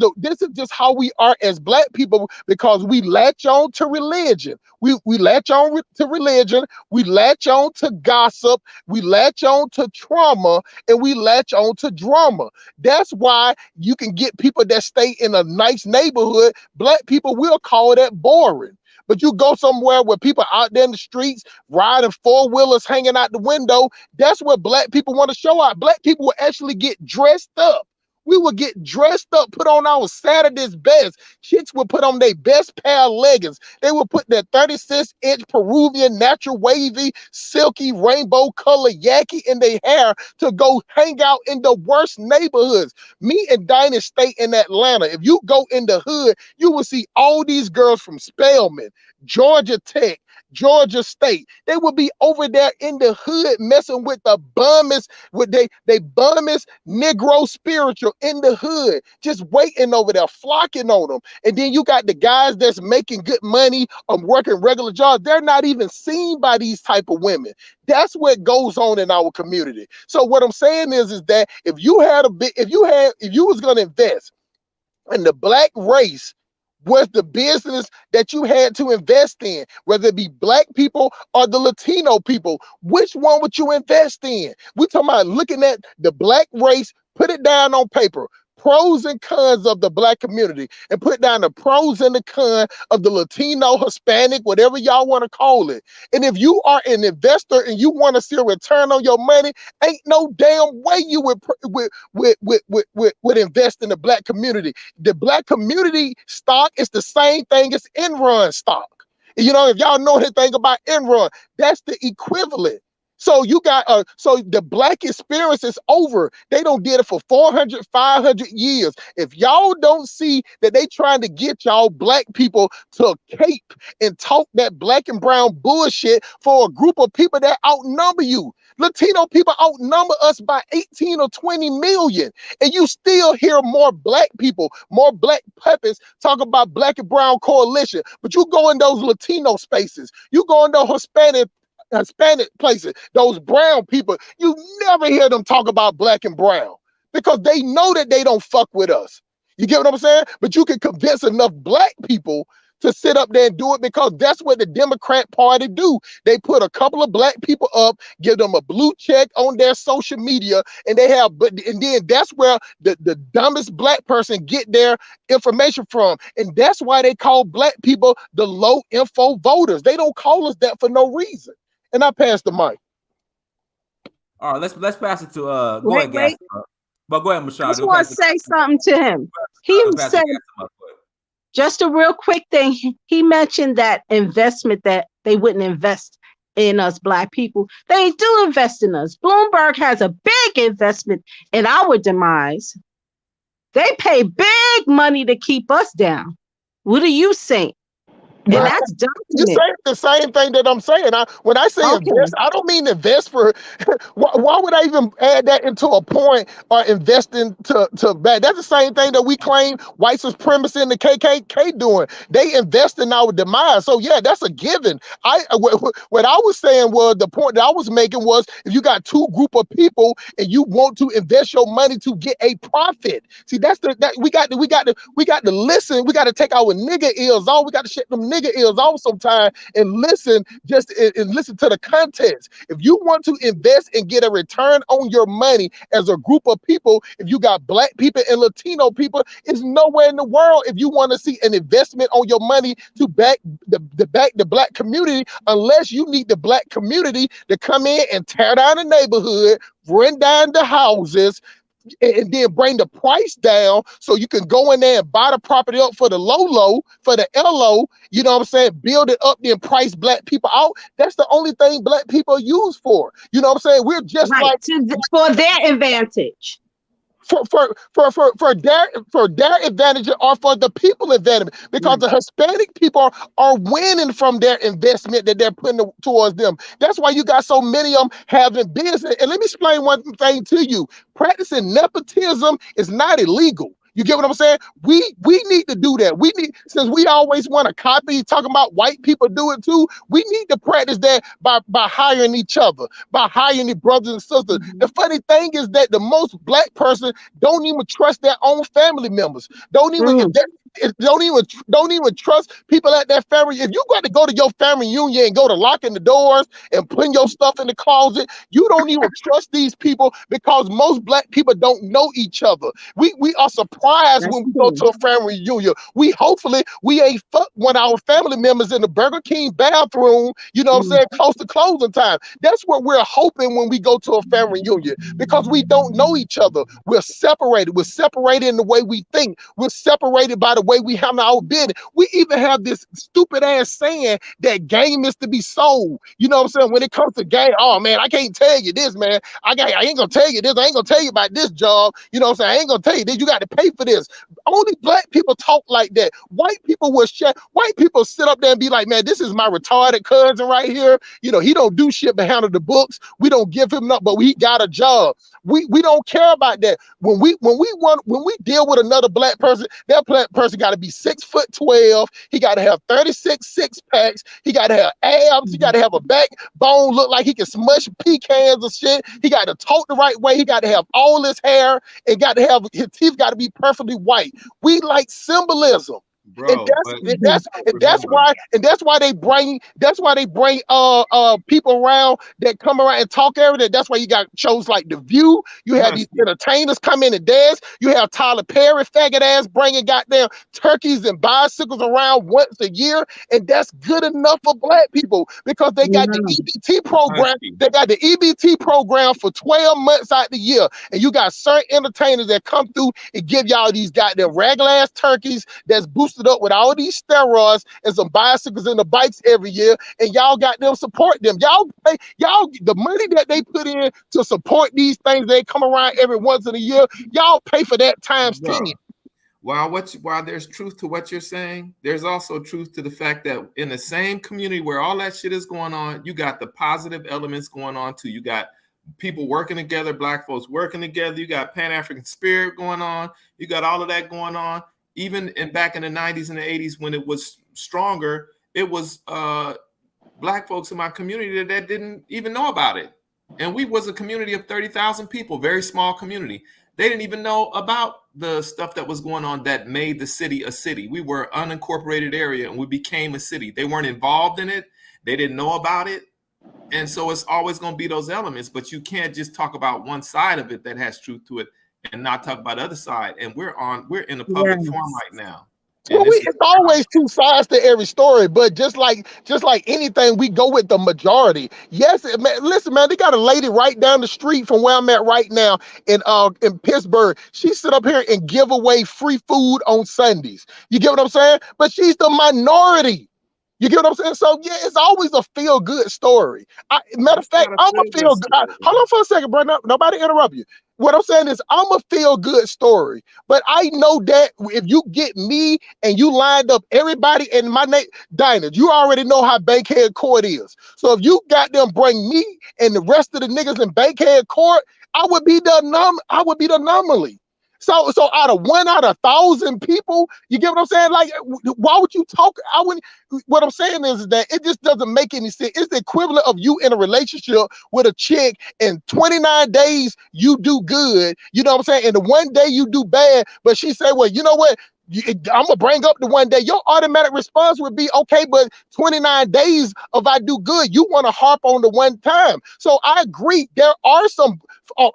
just how we are as black people, because we latch on to religion. We latch on to religion. We latch on to gossip. We latch on to trauma, and we latch on to drama. That's why you can get people that stay in a nice neighborhood. Black people will call that boring. But you go somewhere where people out there in the streets riding four-wheelers, hanging out the window, that's where black people want to show out. Black people will actually get dressed up. We will get dressed up, put on our Saturday's best. Chicks will put on their best pair of leggings. They will put their 36-inch Peruvian, natural wavy, silky, rainbow color yaki in their hair to go hang out in the worst neighborhoods. Me and Dinah stay in Atlanta. If you go in the hood, you will see all these girls from Spelman, Georgia Tech, Georgia State. They will be over there in the hood messing with the bummest, with they bummest Negro spiritual in the hood, just waiting over there, flocking on them. And then you got the guys that's making good money, working regular jobs. They're not even seen by these type of women. That's what goes on in our community. So what I'm saying is that if you was going to invest in the black race, was the business that you had to invest in, whether it be black people or the Latino people. Which one would you invest in? We're talking about looking at the black race, put it down on paper. Pros and cons of the black community, and put down the pros and the cons of the Latino, Hispanic, whatever y'all want to call it. And if you are an investor and you want to see a return on your money, ain't no damn way you would invest in the black community. The black community stock is the same thing as Enron stock. You know, if y'all know anything about Enron, that's the equivalent. So you got so the black experience is over. They don't did it for 400, 500 years. If y'all don't see that they trying to get y'all black people to cape and talk that black and brown bullshit for a group of people that outnumber you. Latino people outnumber us by 18 or 20 million. And you still hear more black people, more black puppets talk about black and brown coalition. But you go in those Latino spaces, you go in those Hispanic places, those brown people, you never hear them talk about black and brown because they know that they don't fuck with us. You get what I'm saying? But you can convince enough black people to sit up there and do it because that's what the Democrat Party do. They put a couple of black people up, give them a blue check on their social media, and then that's where the dumbest black person get their information from. And that's why they call black people the low info voters. They don't call us that for no reason. And I pass the mic. All right, let's pass it to go ahead, Gas. But go ahead, Michelle. I just want to say something to him. He said just a real quick thing. He mentioned that investment that they wouldn't invest in us black people. They do invest in us. Bloomberg has a big investment in our demise. They pay big money to keep us down. What are you saying? And that's you say the same thing that I'm saying. When I say invest, I don't mean invest for. Why would I even add that into a point or invest into bad? That's the same thing that we claim white supremacy and the KKK doing. They invest in our demise. So yeah, that's a given. What I was saying was the point that I was making was if you got two group of people and you want to invest your money to get a profit. See, that's we got to listen. We got to take our nigga ears off. We got to shut them nigga ears off sometime and listen and listen to the context. If you want to invest and get a return on your money as a group of people, if you got black people and Latino people, it's nowhere in the world if you want to see an investment on your money to back the black community, unless you need the black community to come in and tear down the neighborhood, rent down the houses, and then bring the price down so you can go in there and buy the property up for the low, for the LO, you know what I'm saying? Build it up, then price black people out. That's the only thing black people are used for. You know what I'm saying? We're just for their advantage. For their advantage or for the people advantage, because the Hispanic people are winning from their investment that they're putting towards them. That's why you got so many of them having business. And let me explain one thing to you. Practicing nepotism is not illegal. You get what I'm saying? We need to do that. We need, since we always want to copy, talking about white people do it too, we need to practice that by hiring each other, by hiring the brothers and sisters. The funny thing is that the most black person don't even trust their own family members. Don't even trust people at their family. If you got to go to your family union and go to locking the doors and putting your stuff in the closet, you don't even trust these people because most black people don't know each other. We are surprised when we go to a family reunion. We ain't fuck one of our family members in the Burger King bathroom, you know what I'm saying, close to closing time. That's what we're hoping when we go to a family reunion, because we don't know each other. We're separated. We're separated in the way we think. We're separated by the way we handle our business. We even have this stupid ass saying that game is to be sold. You know what I'm saying? When it comes to game, oh man, I can't tell you this, man. I ain't gonna tell you this. I ain't gonna tell you about this job. You know what I'm saying? I ain't gonna tell you this. You got to pay for this. Only black people talk like that. White people will share. White people sit up there and be like, man, this is my retarded cousin right here. You know, he don't do shit but handle the books. We don't give him up, but we got a job. We don't care about that. When we deal with another black person, that black person got to be 6'12". He got to have 36 six packs. He got to have abs. He got to have a backbone, look like he can smush pecans or shit. He got to talk the right way. He got to have all his hair and got to have his teeth got to be perfectly white. We like symbolism. bro. That's why they bring people around that come around and talk everything. That's why you got shows like The View. You have these entertainers come in and dance. You have Tyler Perry, faggot ass, bringing goddamn turkeys and bicycles around once a year, and that's good enough for black people because they got the EBT program. They got the EBT program for 12 months out the year, and you got certain entertainers that come through and give y'all these goddamn regular ass turkeys that's boosted up with all these steroids and some bicycles and the bikes every year, and y'all got them support them. Y'all pay the money that they put in to support these things. They come around every once in a year. Y'all pay for that times 10. While there's truth to what you're saying, there's also truth to the fact that in the same community where all that shit is going on, you got the positive elements going on too. You got people working together, black folks working together. You got Pan-African spirit going on. You got all of that going on. Even back in the 90s and the 80s when it was stronger, it was black folks in my community that didn't even know about it. And we was a community of 30,000 people, very small community. They didn't even know about the stuff that was going on that made the city a city. We were an unincorporated area and we became a city. They weren't involved in it. They didn't know about it. And so it's always going to be those elements, but you can't just talk about one side of it that has truth to it and not talk about the other side. And we're in a public forum right now. Well, it's always two sides to every story, but just like anything, we go with the majority. Yes, man, listen, man, they got a lady right down the street from where I'm at right now in Pittsburgh. She sit up here and give away free food on Sundays. You get what I'm saying? But she's the minority. You get what I'm saying? So yeah, it's always a feel good story. Matter of fact, I'm a feel good. Hold on for a second, bro. Nobody interrupt you. What I'm saying is I'm a feel good story, but I know that if you get me and you lined up everybody in my name, Dinah, you already know how Bankhead Court is. So if you got them bring me and the rest of the niggas in Bankhead Court, I would be the anomaly. So out of 1 out of 1,000 people, you get what I'm saying? Like, why would you talk? What I'm saying is that it just doesn't make any sense. It's the equivalent of you in a relationship with a chick and 29 days you do good, you know what I'm saying? And the one day you do bad, but she say, well, you know what? I'm gonna bring up the one day. Your automatic response would be, okay, but 29 days of I do good, you want to harp on the one time. So I agree, there are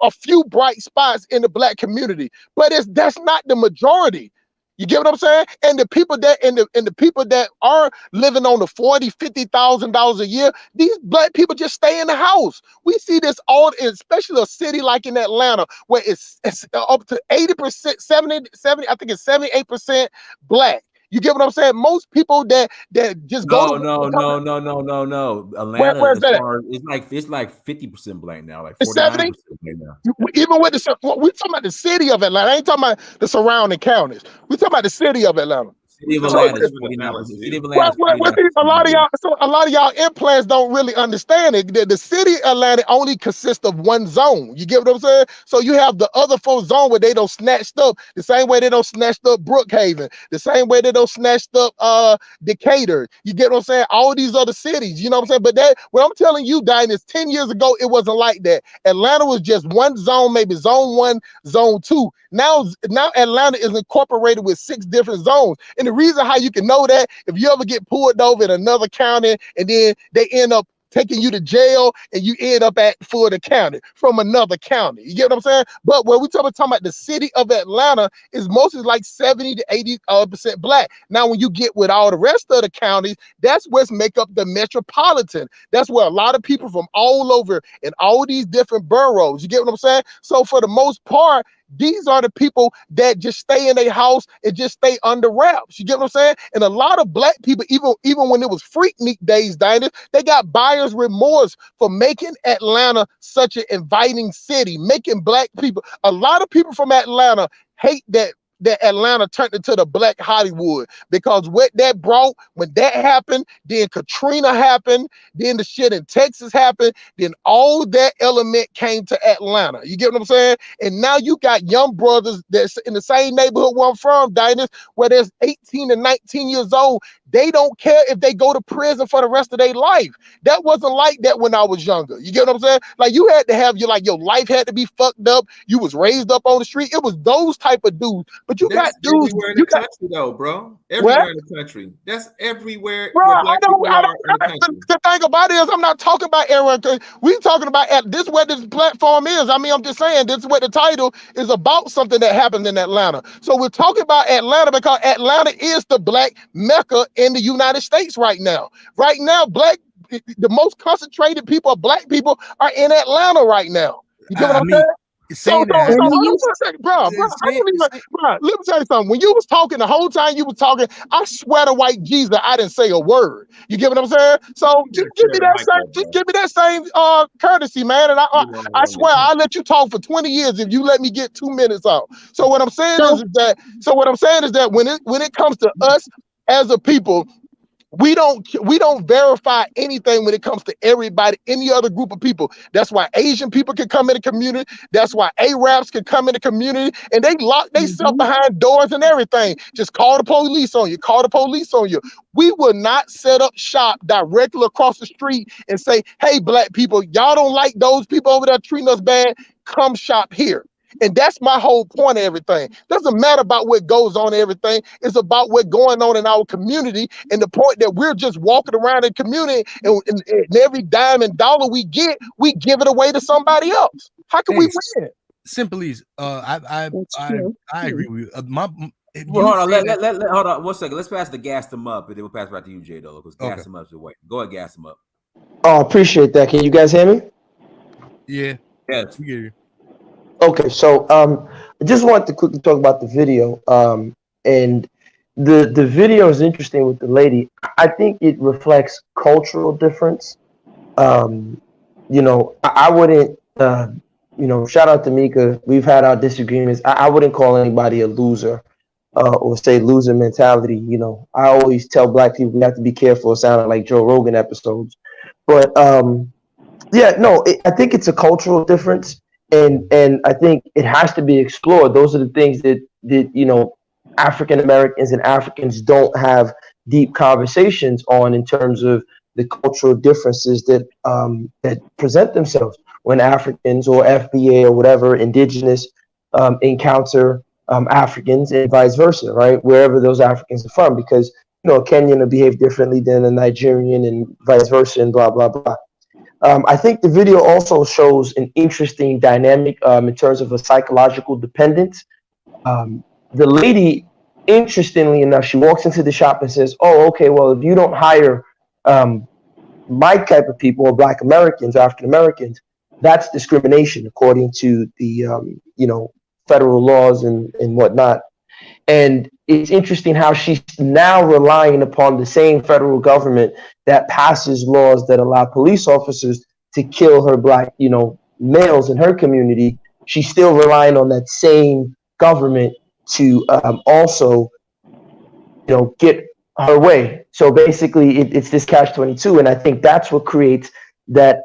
a few bright spots in the black community, but that's not the majority. You get what I'm saying? And the people that the people that are living on the $40,000-$50,000 a year, these black people just stay in the house. We see this all, especially a city like in Atlanta, where it's up to 80%, 70, I think it's 78% black. You get what I'm saying? Most people that just go. No. Atlanta, where's that? It's like 50% black now, like 70. 49% black now. Even with we're talking about the city of Atlanta. I ain't talking about the surrounding counties. We're talking about the city of Atlanta. City of Atlanta is 49%. A lot of y'all implants don't really understand it. The city of Atlanta only consists of one zone. You get what I'm saying? So you have the other 4 zones where they don't snatched up the same way they don't snatched up Brookhaven, the same way they don't snatched up Decatur. You get what I'm saying? All these other cities, you know what I'm saying? But what I'm telling you, Diane, is 10 years ago, it wasn't like that. Atlanta was just one zone, maybe zone 1, zone 2. Now Atlanta is incorporated with 6 different zones. And the reason how you can know that, if you ever get pulled over in another county and then they end up taking you to jail and you end up at Fulton County from another county. You get what I'm saying? But when we talking about the city of Atlanta, is mostly like 70 to 80% black. Now, when you get with all the rest of the counties, that's what's make up the metropolitan. That's where a lot of people from all over in all these different boroughs. You get what I'm saying? So for the most part, these are the people that just stay in their house and just stay under wraps. You get what I'm saying? And a lot of black people, even when it was Freaknik days, Dinah, they got buyer's remorse for making Atlanta such an inviting city, making black people. A lot of people from Atlanta hate that Atlanta turned into the Black Hollywood, because what that brought, when that happened, then Katrina happened, then the shit in Texas happened, then all that element came to Atlanta. You get what I'm saying? And now you got young brothers that's in the same neighborhood where I'm from, Dinah, where there's 18 and 19 years old. They don't care if they go to prison for the rest of their life. That wasn't like that when I was younger. You get what I'm saying? Like, you had to have your life had to be fucked up. You was raised up on the street. It was those type of dudes. But but you got That's dudes. everywhere in You the got country, though, bro. what? Everywhere in the country. That's everywhere Bro, where I black don't. people are in the country. The thing about it is, I'm not talking about everyone. We talking about this is what this platform is. I mean, I'm just saying this is what the title is about. Something that happened in Atlanta. So we're talking about Atlanta because Atlanta is the black mecca in the United States right now. Right now, the most concentrated people of black people are in Atlanta right now. You get what I'm saying? So saying that, hold And on you for a second, bro. I saying- don't even, bro. Let me tell you something. When you was talking the whole time you was talking, I swear to white Jesus, I didn't say a word. You get what I'm saying? So just give me that same, just give me that same courtesy, man. And I swear I'll let you talk for 20 years if you let me get 2 minutes out. So what I'm saying is that when it comes to us as a people, we don't verify anything when it comes to everybody, any other group of people. That's why Asian people can come in the community. That's why Arabs can come in the community, and they lock themselves behind doors and everything. Just call the police on you. Call the police on you. We will not set up shop directly across the street and say, "Hey, black people, y'all don't like those people over there treating us bad. Come shop here." And that's my whole point of everything. Doesn't matter about what goes on in everything. It's about what's going on in our community. And the point that we're just walking around in the community and every dime and dollar we get, we give it away to somebody else. How can we win? Simply, I agree with you. Well, hold on. Hold on 1 second. Let's pass the gas them up, and then we'll pass back to you, J Dolo, because gas them up is the way. Go ahead, gas them up. Oh, appreciate that. Can you guys hear me? Yeah. Yes. We hear you. Okay, so I just wanted to quickly talk about the video. And the video is interesting with the lady. I think it reflects cultural difference. You know, I wouldn't shout out to Mika. We've had our disagreements. I wouldn't call anybody a loser or say loser mentality. You know, I always tell black people we have to be careful of sounding like Joe Rogan episodes. But I think it's a cultural difference. And I think it has to be explored. Those are the things that African Americans and Africans don't have deep conversations on in terms of the cultural differences that present themselves when Africans or FBA or whatever indigenous encounter Africans and vice versa, right? Wherever those Africans are from, because a Kenyan will behave differently than a Nigerian and vice versa, and blah blah blah. I think the video also shows an interesting dynamic in terms of a psychological dependence. The lady, interestingly enough, she walks into the shop and says, "Oh, okay, well, if you don't hire my type of people, or Black Americans, African Americans, that's discrimination according to the federal laws and whatnot." And it's interesting how she's now relying upon the same federal government that passes laws that allow police officers to kill her Black, males in her community. She's still relying on that same government to also, get her way. So basically, it's this catch-22, and I think that's what creates that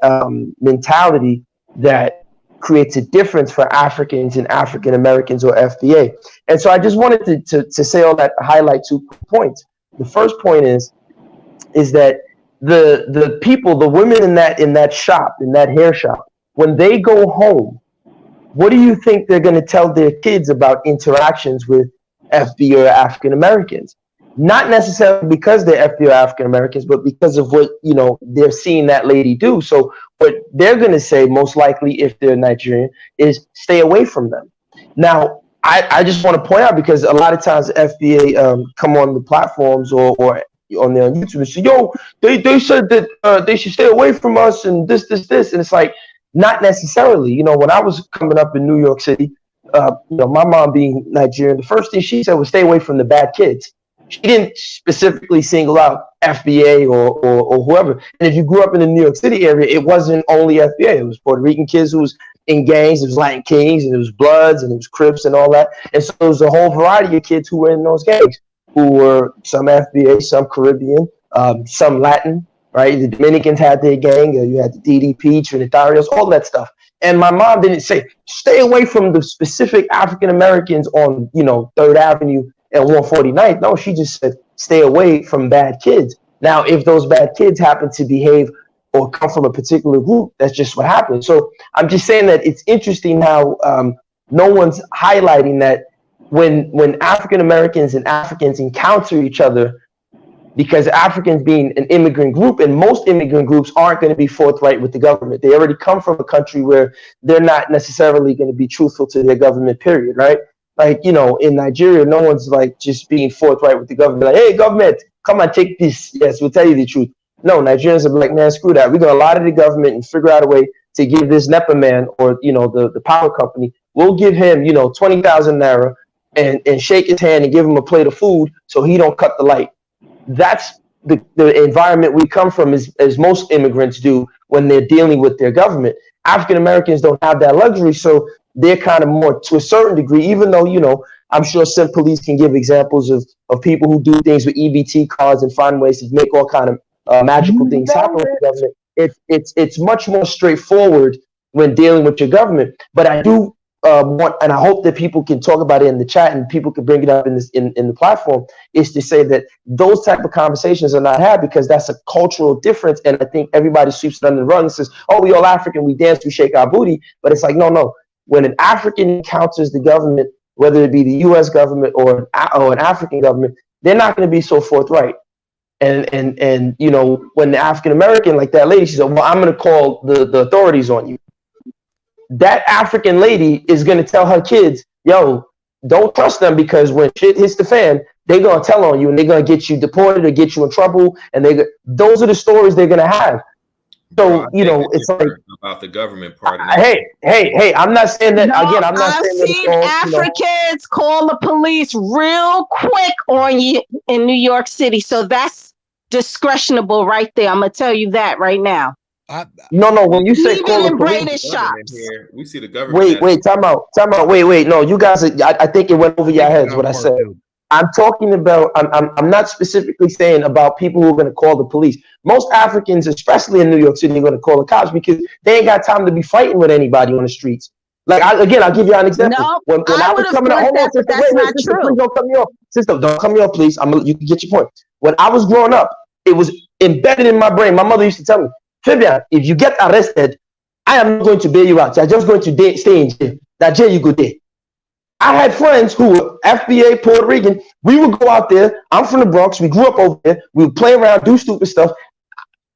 mentality that creates a difference for Africans and African Americans or FBA. And so I just wanted to say all that, highlight 2 points. The first point is that the people, the women in that shop, in that hair shop, when they go home, what do you think they're going to tell their kids about interactions with FBA or African Americans? Not necessarily because they're FBA or African Americans, but because of what they're seeing that lady do. So what they're going to say, most likely, if they're Nigerian, is stay away from them. Now, I just want to point out, because a lot of times FBA come on the platforms or on their YouTube and say, "Yo, they said that they should stay away from us and this," and it's like, not necessarily. When I was coming up in New York City, my mom being Nigerian, the first thing she said was stay away from the bad kids. She didn't specifically single out FBA or whoever. And if you grew up in the New York City area, it wasn't only FBA. It was Puerto Rican kids who was in gangs. It was Latin Kings, and it was Bloods, and it was Crips, and all that. And so there was a whole variety of kids who were in those gangs, who were some FBA, some Caribbean, some Latin, right? The Dominicans had their gang. You had the DDP, Trinitarios, all that stuff. And my mom didn't say, stay away from the specific African Americans on, 3rd Avenue and 149th. No, she just said, stay away from bad kids. Now, if those bad kids happen to behave or come from a particular group, that's just what happens. So I'm just saying that it's interesting how no one's highlighting that when African Americans and Africans encounter each other, because Africans being an immigrant group, and most immigrant groups aren't going to be forthright with the government. They already come from a country where they're not necessarily going to be truthful to their government, period, right? Like, you know, in Nigeria, no one's like just being forthright with the government. Like, hey, government, come on, take this. Yes, we'll tell you the truth. No, Nigerians are like, man, screw that. We're going to lie to the government and figure out a way to give this NEPA man, or, you know, the power company, we'll give him, you know, 20,000 naira and shake his hand and give him a plate of food so he don't cut the light. That's the environment we come from, as most immigrants do when they're dealing with their government. African Americans don't have that luxury, so they're kind of more, to a certain degree, even though, you know, I'm sure some police can give examples of people who do things with EBT cards and find ways to make all kind of magical things happen with the government. It's much more straightforward when dealing with your government. But I do want, and I hope that people can talk about it in the chat and people can bring it up in the platform, is to say that those type of conversations are not had, because that's a cultural difference. And I think everybody sweeps it under the rug and says, oh, we all African, we dance, we shake our booty. But it's like, no. When an African encounters the government, whether it be the US government or an African government, they're not going to be so forthright. And you know, when the African American, like that lady, she said, well, I'm going to call the authorities on you. That African lady is going to tell her kids, yo, don't trust them, because when shit hits the fan, they're going to tell on you and they're going to get you deported or get you in trouble. And those are the stories they're going to have. So, you know, it's like about the government part. Hey, I'm not saying that again. I'm not saying that. I've seen Africans call the police real quick on you in New York City. So that's discretionable right there. I'm going to tell you that right now. No. When you say call the police, we see the government. Wait, time out. Wait. No, you guys, I think it went over your heads what I said. I'm talking about, I'm not specifically saying about people who are going to call the police. Most Africans, especially in New York City, are going to call the cops because they ain't got time to be fighting with anybody on the streets. Like, I'll give you an example. No, when I was coming up, hold on, sister, wait, sister, please don't cut me off. Sister, don't cut me off, please. You can get your point. When I was growing up, it was embedded in my brain. My mother used to tell me, Fabian, if you get arrested, I am not going to bail you out. You're just going to stay in jail. That jail you go there. I had friends who were FBA, Puerto Rican. We would go out there. I'm from the Bronx. We grew up over there. We would play around, do stupid stuff.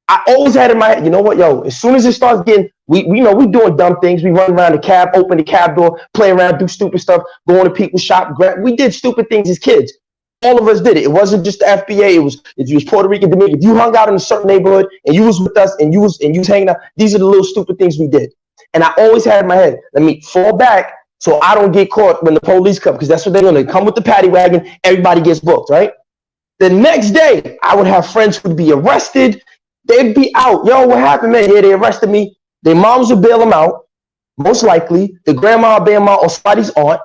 I always had in my head, you know what, yo, as soon as it starts getting, we know we doing dumb things. We run around the cab, open the cab door, play around, do stupid stuff, go into people's shop, we did stupid things as kids. All of us did it. It wasn't just the FBA. It was, if you was Puerto Rican, Dominican, if you hung out in a certain neighborhood and you was with us and you was hanging out, these are the little stupid things we did. And I always had in my head, let me fall back so I don't get caught when the police come, because that's what they're going to come with the paddy wagon. Everybody gets booked, right? The next day, I would have friends who'd be arrested. They'd be out. Yo, what happened, man? Yeah, they arrested me. Their moms would bail them out, most likely. The grandma would bail them out, or somebody's aunt.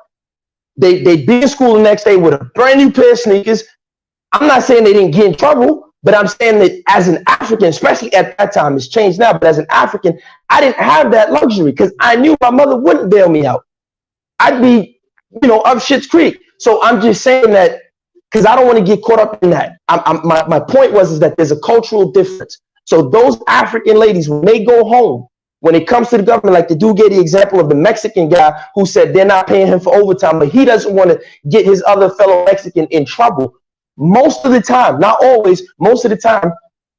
They'd be in school the next day with a brand new pair of sneakers. I'm not saying they didn't get in trouble, but I'm saying that as an African, especially at that time, it's changed now, but as an African, I didn't have that luxury because I knew my mother wouldn't bail me out. I'd be, up Schitt's Creek. So I'm just saying that because I don't want to get caught up in that. My point was that there's a cultural difference. So those African ladies, when they go home, when it comes to the government, like the dude gave the example of the Mexican guy who said they're not paying him for overtime, but he doesn't want to get his other fellow Mexican in trouble. Most of the time, not always, most of the time,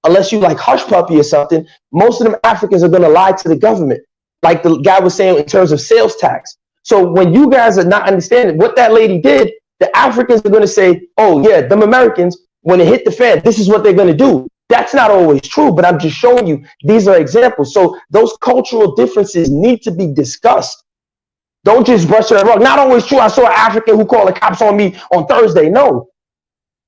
unless you like hush puppy or something, most of them Africans are going to lie to the government. Like the guy was saying in terms of sales tax. So when you guys are not understanding what that lady did, the Africans are going to say, oh yeah, them Americans, when it hit the fan, this is what they're going to do. That's not always true, but I'm just showing you these are examples. So those cultural differences need to be discussed. Don't just brush it off. Not always true. I saw an African who called the cops on me on Thursday. No.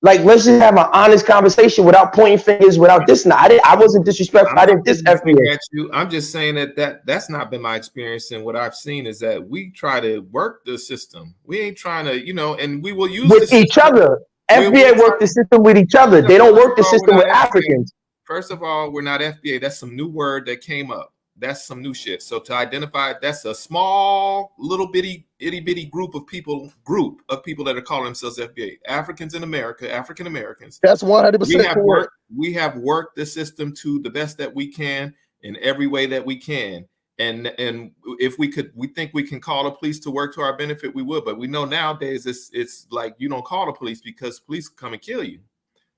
Like, let's just have an honest conversation without pointing fingers, without this. I wasn't disrespectful. I didn't diss FBA. I'm just saying that's not been my experience. And what I've seen is that we try to work the system. We ain't trying to, and we will use with each other. FBA work the system with each other. They don't work the system with Africans. First of all, we're not FBA. That's some new word that came up. That's some new shit. So to identify, that's a small, little bitty, itty bitty group of people that are calling themselves FBA. Africans in America, African Americans. That's 100%. We have worked the system to the best that we can in every way that we can. And if we think we can call the police to work to our benefit, we would. But we know nowadays it's like you don't call the police because police come and kill you.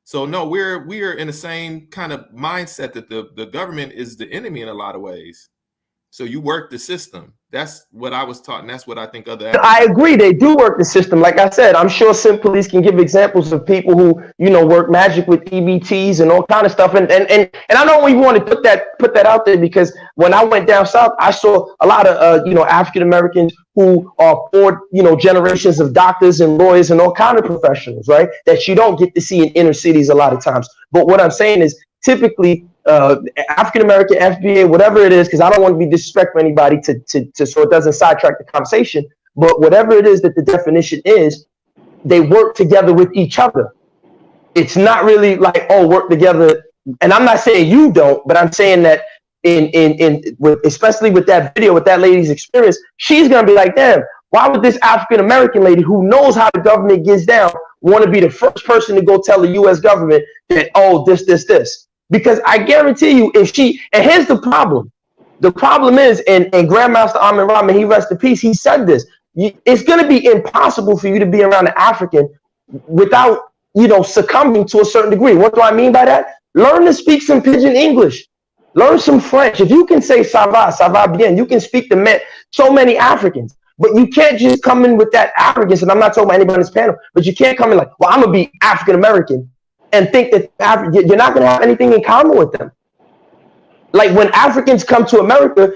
So no, we're in the same kind of mindset that the government is the enemy in a lot of ways. So you work the system. That's what I was taught, and that's what I think other. I agree. They do work the system. Like I said, I'm sure Sim Police can give examples of people who, work magic with EBTs and all kind of stuff. And I don't even want to put that out there, because when I went down south, I saw a lot of African Americans who are four generations of doctors and lawyers and all kind of professionals, right? That you don't get to see in inner cities a lot of times. But what I'm saying is, typically, African American, FBA, whatever it is, because I don't want to be disrespectful to anybody to so it doesn't sidetrack the conversation. But whatever it is that the definition is, they work together with each other. It's not really like, oh, work together. And I'm not saying you don't, but I'm saying that especially with that video, with that lady's experience, she's gonna be like, damn, why would this African American lady who knows how the government gets down want to be the first person to go tell the U.S. government that, oh, this? Because I guarantee you, and here's the problem. The problem is, and Grandmaster Amin Rahman, he rest in peace, he said this. It's going to be impossible for you to be around an African without, succumbing to a certain degree. What do I mean by that? Learn to speak some pidgin English. Learn some French. If you can say ça va bien, you can speak to so many Africans. But you can't just come in with that arrogance, and I'm not talking about anybody on this panel, but you can't come in like, well, I'm going to be African American, and think that you're not going to have anything in common with them. Like when Africans come to America,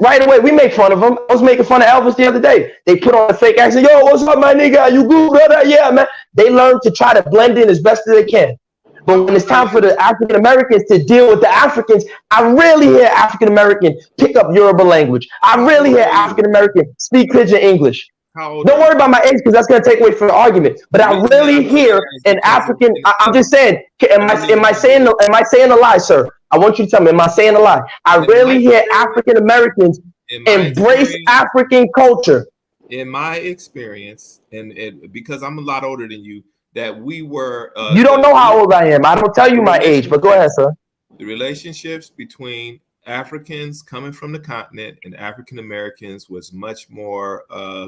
right away, we make fun of them. I was making fun of Elvis the other day. They put on a fake accent. Yo, what's up, my nigga? You good, brother? Yeah, man. They learn to try to blend in as best as they can. But when it's time for the African Americans to deal with the Africans, I rarely hear African American pick up Yoruba language. I rarely hear African American speak pidgin English. Don't worry about my age, because that's going to take away from the argument. But I really hear an African. I'm just saying. Am I saying a lie, sir? I want you to tell me. Am I saying a lie? I rarely hear African Americans embrace African culture. In my experience, and because I'm a lot older than you, that we were. You don't know how old I am. I don't tell you my age, but go ahead, sir. The relationships between Africans coming from the continent and African Americans was much more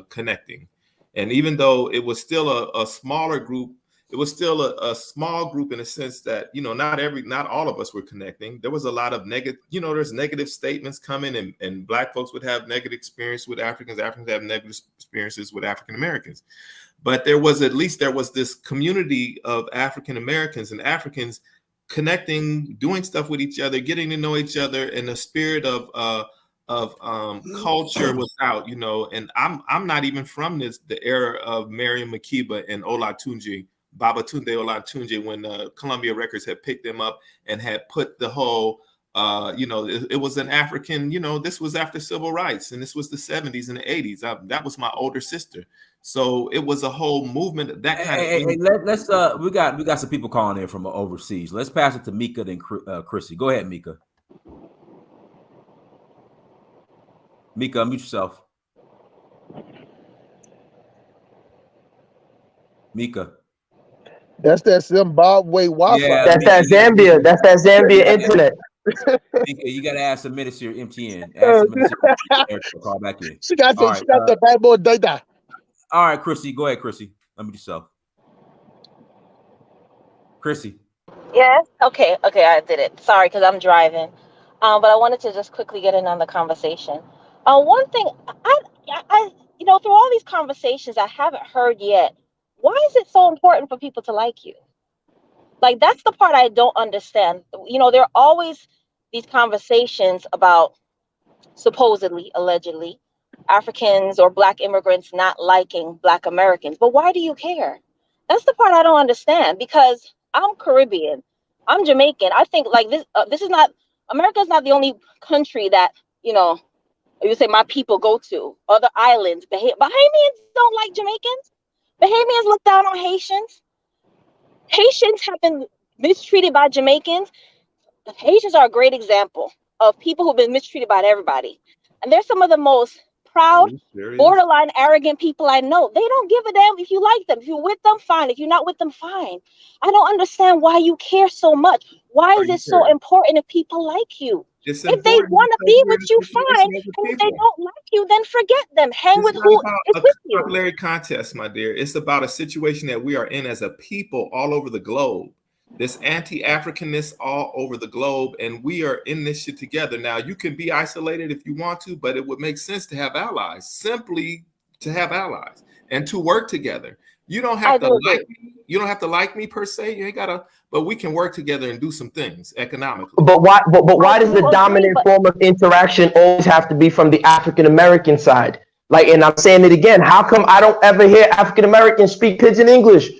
connecting. And even though it was still a smaller group, it was still a small group in a sense that, not all of us were connecting. There was a lot of negative, there's negative statements coming, and Black folks would have negative experience with Africans have negative experiences with African Americans. But there was this community of African Americans and Africans connecting, doing stuff with each other, getting to know each other, and the spirit of culture was out, and I'm not even from the era of Mariam Makeba and Olatunji, Babatunde Olatunji, when Columbia Records had picked them up and had put the whole it was an African, this was after civil rights, and this was the 70s and the 80s. That was my older sister. So it was a whole movement. That kind of thing. Let's we got some people calling in from overseas. Let's pass it to Mika, then Chrissy. Go ahead, Mika. Mika, unmute yourself. Mika. That's that Zimbabwe Wi-Fi. Yeah, that's that Zambia. That's that Zambia internet. Mika, you gotta ask the minister MTN. Ask the minister call back in. She got the bad boy data. All right, Chrissy, go ahead, Chrissy. Unmute yourself. Chrissy. Yes. Okay, I did it. Sorry, because I'm driving. But I wanted to just quickly get in on the conversation. One thing, I through all these conversations I haven't heard yet, why is it so important for people to like you? Like, that's the part I don't understand. There are always these conversations about supposedly, allegedly, Africans or Black immigrants not liking Black Americans. But why do you care? That's the part I don't understand, because I'm Caribbean. I'm Jamaican. I think like this is not, America is not the only country that, you say my people go to. Other islands. Bahamians don't like Jamaicans. Bahamians look down on Haitians. Haitians have been mistreated by Jamaicans. Haitians are a great example of people who've been mistreated by everybody. And they're some of the most proud, borderline arrogant people I know. They don't give a damn if you like them. If you're with them, fine. If you're not with them, fine. I don't understand why you care so much. Why is it so important if people like you? It's If they important want to because be we're in with a you, situation fine. as a And if they people. don't like you, then forget them. Hang It's with not who about is a with you. popularity contest, my dear. It's about a situation that we are in as a people all over the globe. This anti-Africanness all over the globe, and we are in this shit together. Now, you can be isolated if you want to, but it would make sense to have allies, simply to have allies and to work together. You don't have to like me. You don't have to like me per se. You ain't gotta, but we can work together and do some things economically. But why? But why does the dominant form of interaction always have to be from the African American side? Like, and I'm saying it again. How come I don't ever hear African Americans speak pidgin English?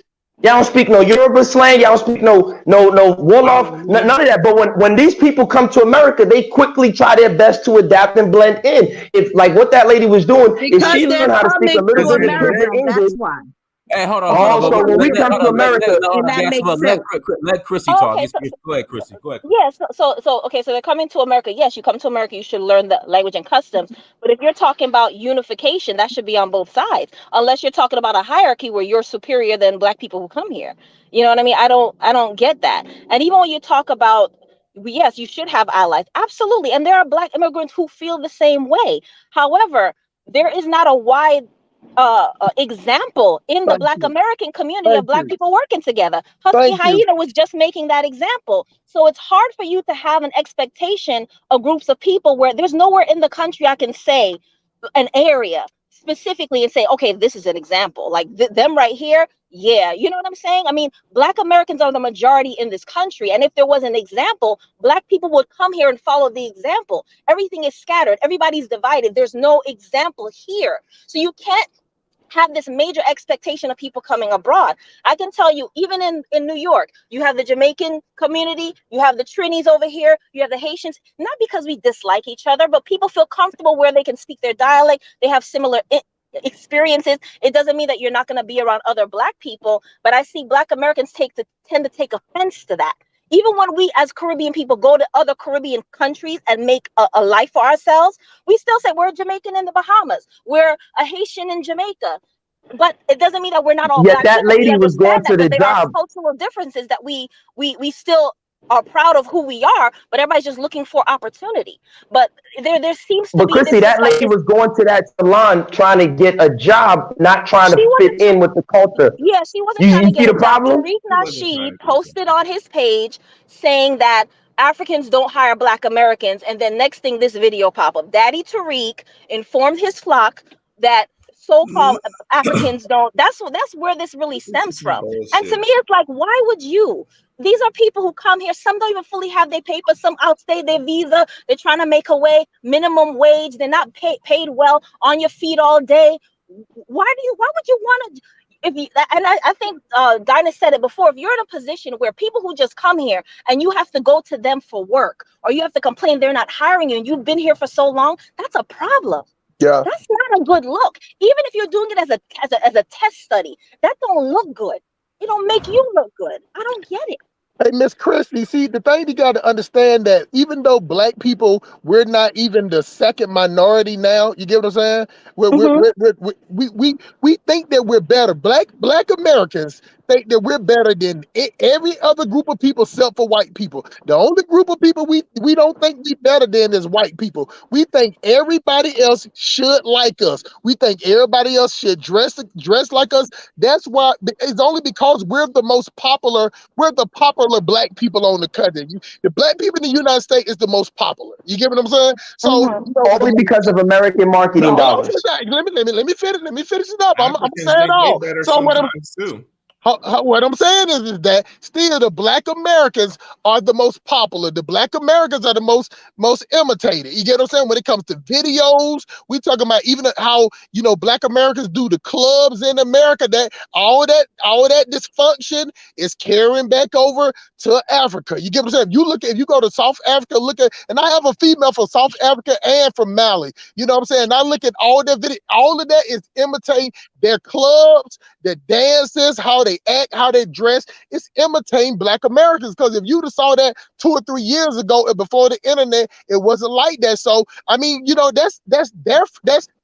Y'all don't speak no Yoruba slang. Y'all don't speak no Wolof. None of that. But when these people come to America, they quickly try their best to adapt and blend in. If like what that lady was doing, if Because she they're learned how to speak a coming little to bit of America. pidgin English. That's why. Hey, hold on. Oh, so when we come to America, And that makes sense. Let Chrissy Oh, talk. okay, Go ahead, Chrissy. Go ahead. Yes, okay, so they're coming to America. Yes, you come to America, you should learn the language and customs. But if you're talking about unification, that should be on both sides. Unless you're talking about a hierarchy where you're superior than black people who come here. You know what I mean? I don't get that. And even when you talk about, yes, you should have allies. Absolutely. And there are black immigrants who feel the same way. However, there is not a wide example in the Black American community of Black people working together. Husky Hyena was just making that example. So it's hard for you to have an expectation of groups of people where there's nowhere in the country I can say an area specifically and say, okay, this is an example. Like them right here, yeah, you know what I'm saying? I mean, Black Americans are the majority in this country. And if there was an example, Black people would come here and follow the example. Everything is scattered. Everybody's divided. There's no example here. So you can't have this major expectation of people coming abroad. I can tell you, even in New York, you have the Jamaican community, you have the Trinis over here, you have the Haitians, not because we dislike each other, but people feel comfortable where they can speak their dialect, they have similar experiences. It doesn't mean that you're not going to be around other Black people, but I see Black Americans tend to take offense to that. Even when we as Caribbean people go to other Caribbean countries and make a life for ourselves, we still say we're a Jamaican in the Bahamas, we're a Haitian in Jamaica. But it doesn't mean that we're not all yeah, Black that people. lady We was going understand to that, the but there are job. cultural differences that we still are proud of who we are, but everybody's just looking for opportunity. But there seems to But be Chrissy, that lady was going to that salon trying to get a job, not trying to fit in with the culture. Yeah, she wasn't You trying to see get the a job. problem? Tariq Nasheed posted on his page saying that Africans don't hire Black Americans, and then next thing this video pop up. Daddy Tariq informed his flock that so-called Africans don't. That's where this really stems from. And to me, it's like, why would you? These are people who come here. Some don't even fully have their papers. Some outstay their visa. They're trying to make a way, minimum wage. They're not paid well, on your feet all day. Why would you want to? I think Dinah said it before. If you're in a position where people who just come here and you have to go to them for work, or you have to complain they're not hiring you, and you've been here for so long, that's a problem. Yeah, that's not a good look. Even if you're doing it as a test study, that don't look good. It don't make you look good. I don't get it. Hey, Miss Christie, see, the thing you got to understand that even though Black people, we're not even the second minority now. You get what I'm saying? We think that we're better. Black Americans think that we're better than every other group of people except for white people. The only group of people we don't think we better than is white people. We think everybody else should like us. We think everybody else should dress like us. That's why it's only because we're the most popular. We're the popular Black people on the country. The Black people in the United States is the most popular. You get what I'm saying? So Only because of American marketing dollars. Let me finish it up. I'm Africans saying it think all. they better So sometimes too. what I'm saying is that still the Black Americans are the most popular. The Black Americans are the most imitated. You get what I'm saying? When it comes to videos, we talking about even how Black Americans do the clubs in America. That all that dysfunction is carrying back over to Africa. You get what I'm saying? If you go to South Africa, and I have a female from South Africa and from Mali. You know what I'm saying? I look at all that video. All of that is imitating their clubs, their dances, how they act, how they dress. It's imitating Black Americans. Because if you'd have saw that 2 or 3 years ago before the internet, it wasn't like that. So I mean, that's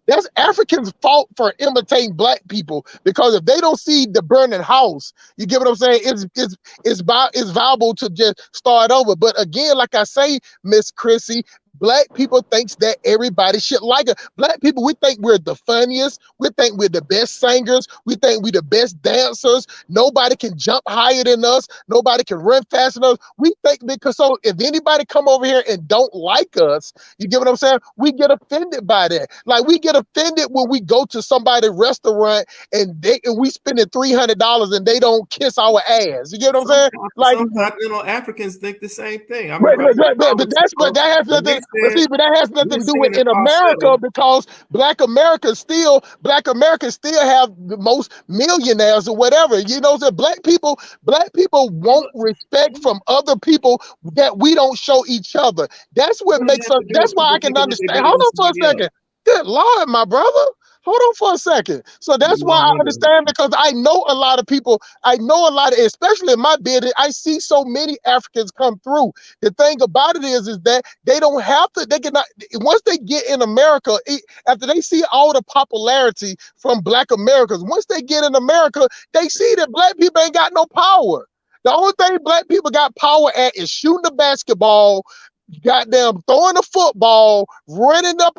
That's Africans' fault for imitating black people, because if they don't see the burning house, you get what I'm saying? It's viable to just start over. But again, like I say, Miss Chrissy, black people thinks that everybody should like it. Black people, we think we're the funniest. We think we're the best singers. We think we're the best dancers. Nobody can jump higher than us. Nobody can run faster than us. We think because so if anybody come over here and don't like us, you get what I'm saying? We get offended by that. Like we get offended when we go to somebody's restaurant and we spending $300 and they don't kiss our ass. You get what I'm saying? Like some continental Africans think the same thing. I but remember that has nothing. But that has nothing to do with in America, because Black Americans still have the most millionaires or whatever. You know, that black people want respect from other people that we don't show each other. That's what makes us. That's why I can understand. Hold on for a second. Good Lord, my brother. Hold on for a second. So that's why I understand, because I know a lot of people. I know a lot of, especially in my business, I see so many Africans come through. The thing about it is that they don't have to, they cannot, once they get in America, after they see all the popularity from Black Americans, once they get in America, they see that black people ain't got no power. The only thing black people got power at is shooting the basketball, goddamn throwing a football, running up,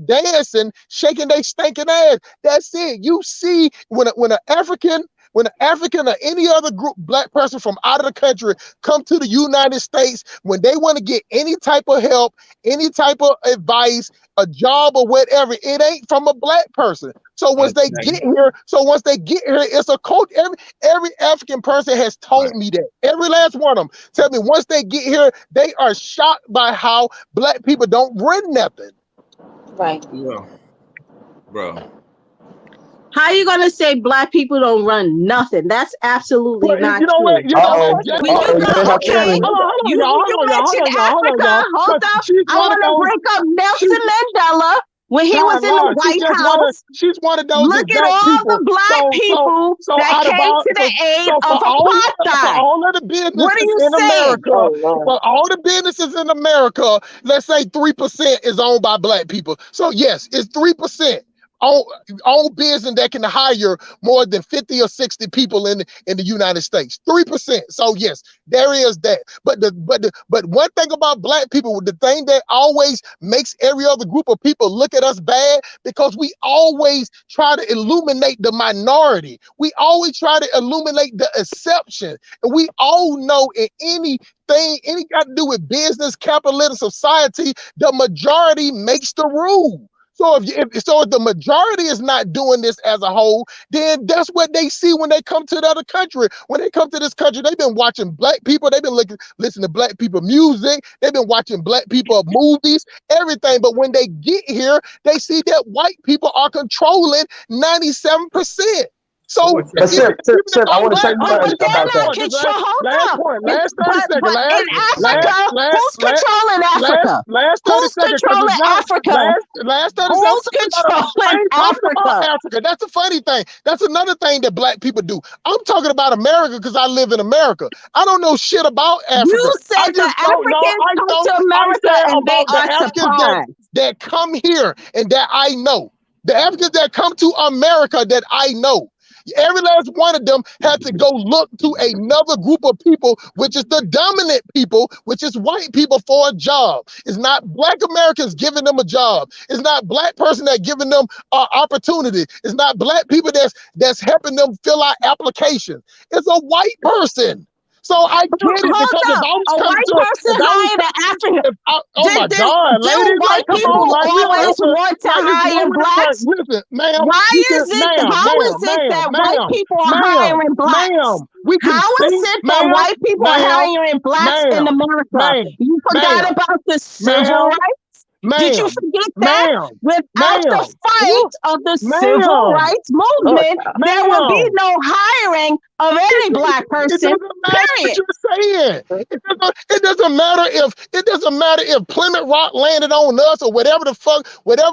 dancing, shaking their stinking ass. That's it. You see, when an African or any other group, black person from out of the country come to the United States, when they want to get any type of help, any type of advice, a job or whatever, it ain't from a black person. So once they get here, it's a cult. Every African person has told me that. Every last one of them tell me once they get here, they are shocked by how black people don't run nothing. Right. Yeah. Bro. How you gonna say black people don't run nothing? That's absolutely not you know true. what? You know what? We do know. Okay, you mentioned Africa. Hold up. I want to bring up Nelson Mandela when he was in the White House. She's one of those. Look at all the black people that came to the aid of apartheid. All of the businesses What are you in saying? America, well, all the businesses in America, let's say 3% is owned by black people. So yes, it's 3%. Own business that can hire more than 50 or 60 people in the United States. 3%. So yes, there is that. But one thing about black people, the thing that always makes every other group of people look at us bad, because we always try to illuminate the minority. We always try to illuminate the exception. And we all know in any got to do with business, capitalism, society, the majority makes the rule. So if the majority is not doing this as a whole, then that's what they see when they come to the other country. When they come to this country, they've been watching black people, they've been listening to black people music, they've been watching black people movies, everything. But when they get here, they see that white people are controlling 97%. So, Sir, I want to say something about that. Last 30 seconds. In Africa, who's controlling Africa? Who's controlling Africa? Last 30 Who's controlling Africa? That's the funny thing. That's another thing that black people do. I'm talking about America because I live in America. I don't know shit about Africa. You said the Africans come to America and they are surprised. That come here and that I know. The Africans that come to America that I know. Every last one of them had to go look to another group of people, which is the dominant people, which is white people, for a job. It's not black Americans giving them a job. It's not black person that giving them opportunity. It's not black people that's helping them fill out applications. It's a white person. So I get it, because if I was coming to my God, ladies, white people always want to hire blacks? Listen, ma'am. How is it that white people are hiring blacks? How is it that white people are hiring blacks in America? You forgot about the civil rights? Did you forget that? Without the fight of the civil rights movement, there would be no hiring of any black person. Period. It doesn't matter if Plymouth Rock landed on us or whatever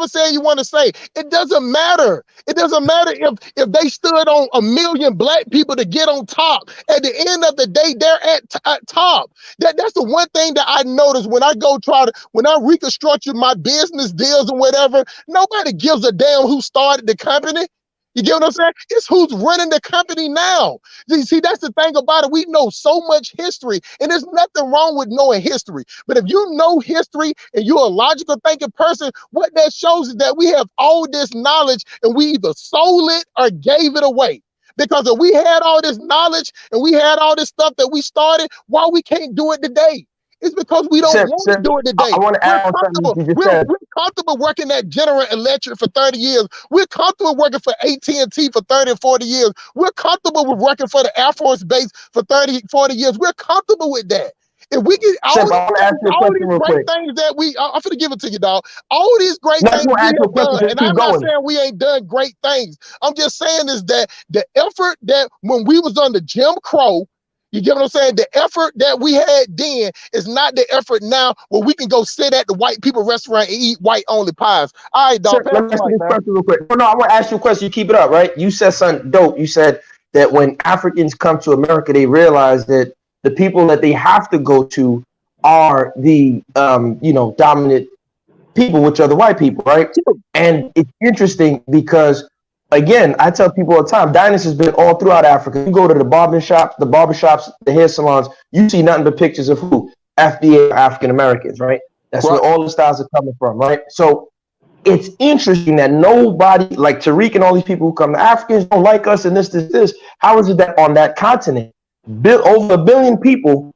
say you want to say. It doesn't matter. It doesn't matter if they stood on 1 million black people to get on top. At the end of the day, they're at top. That's the one thing that I noticed when I reconstruct my business deals or whatever, nobody gives a damn who started the company. You get what I'm saying? It's who's running the company now. You see, that's the thing about it. We know so much history, and there's nothing wrong with knowing history. But if you know history and you're a logical thinking person, what that shows is that we have all this knowledge and we either sold it or gave it away. Because if we had all this knowledge and we had all this stuff that we started, why we can't do it today? It's because we don't want to do it today. I want to add on something you just said. We're comfortable working at General Electric for 30 years. We're comfortable working for AT&T for 30 and 40 years. We're comfortable with working for the Air Force Base for 30, 40 years. We're comfortable with that. If we get all these great things that I'm going to give it to you, dog. All these great things we have done, and I'm not saying we ain't done great things. I'm just saying is that the effort that when we was under Jim Crow, you get what I'm saying? The effort that we had then is not the effort now where we can go sit at the white people restaurant and eat white only pies. All right, dog. Let me ask you this question real quick. No, I want to ask you a question. You keep it up, right? You said something dope. You said that when Africans come to America, they realize that the people that they have to go to are the dominant people, which are the white people, right? And it's interesting because, again, I tell people all the time, Dynasty has been all throughout Africa. You go to the barbershops, the hair salons, you see nothing but pictures of who? FBA, African Americans, right? That's where all the styles are coming from, right? So it's interesting that nobody, like Tariq and all these people who come, the Africans don't like us and this. How is it that on that continent, over 1 billion people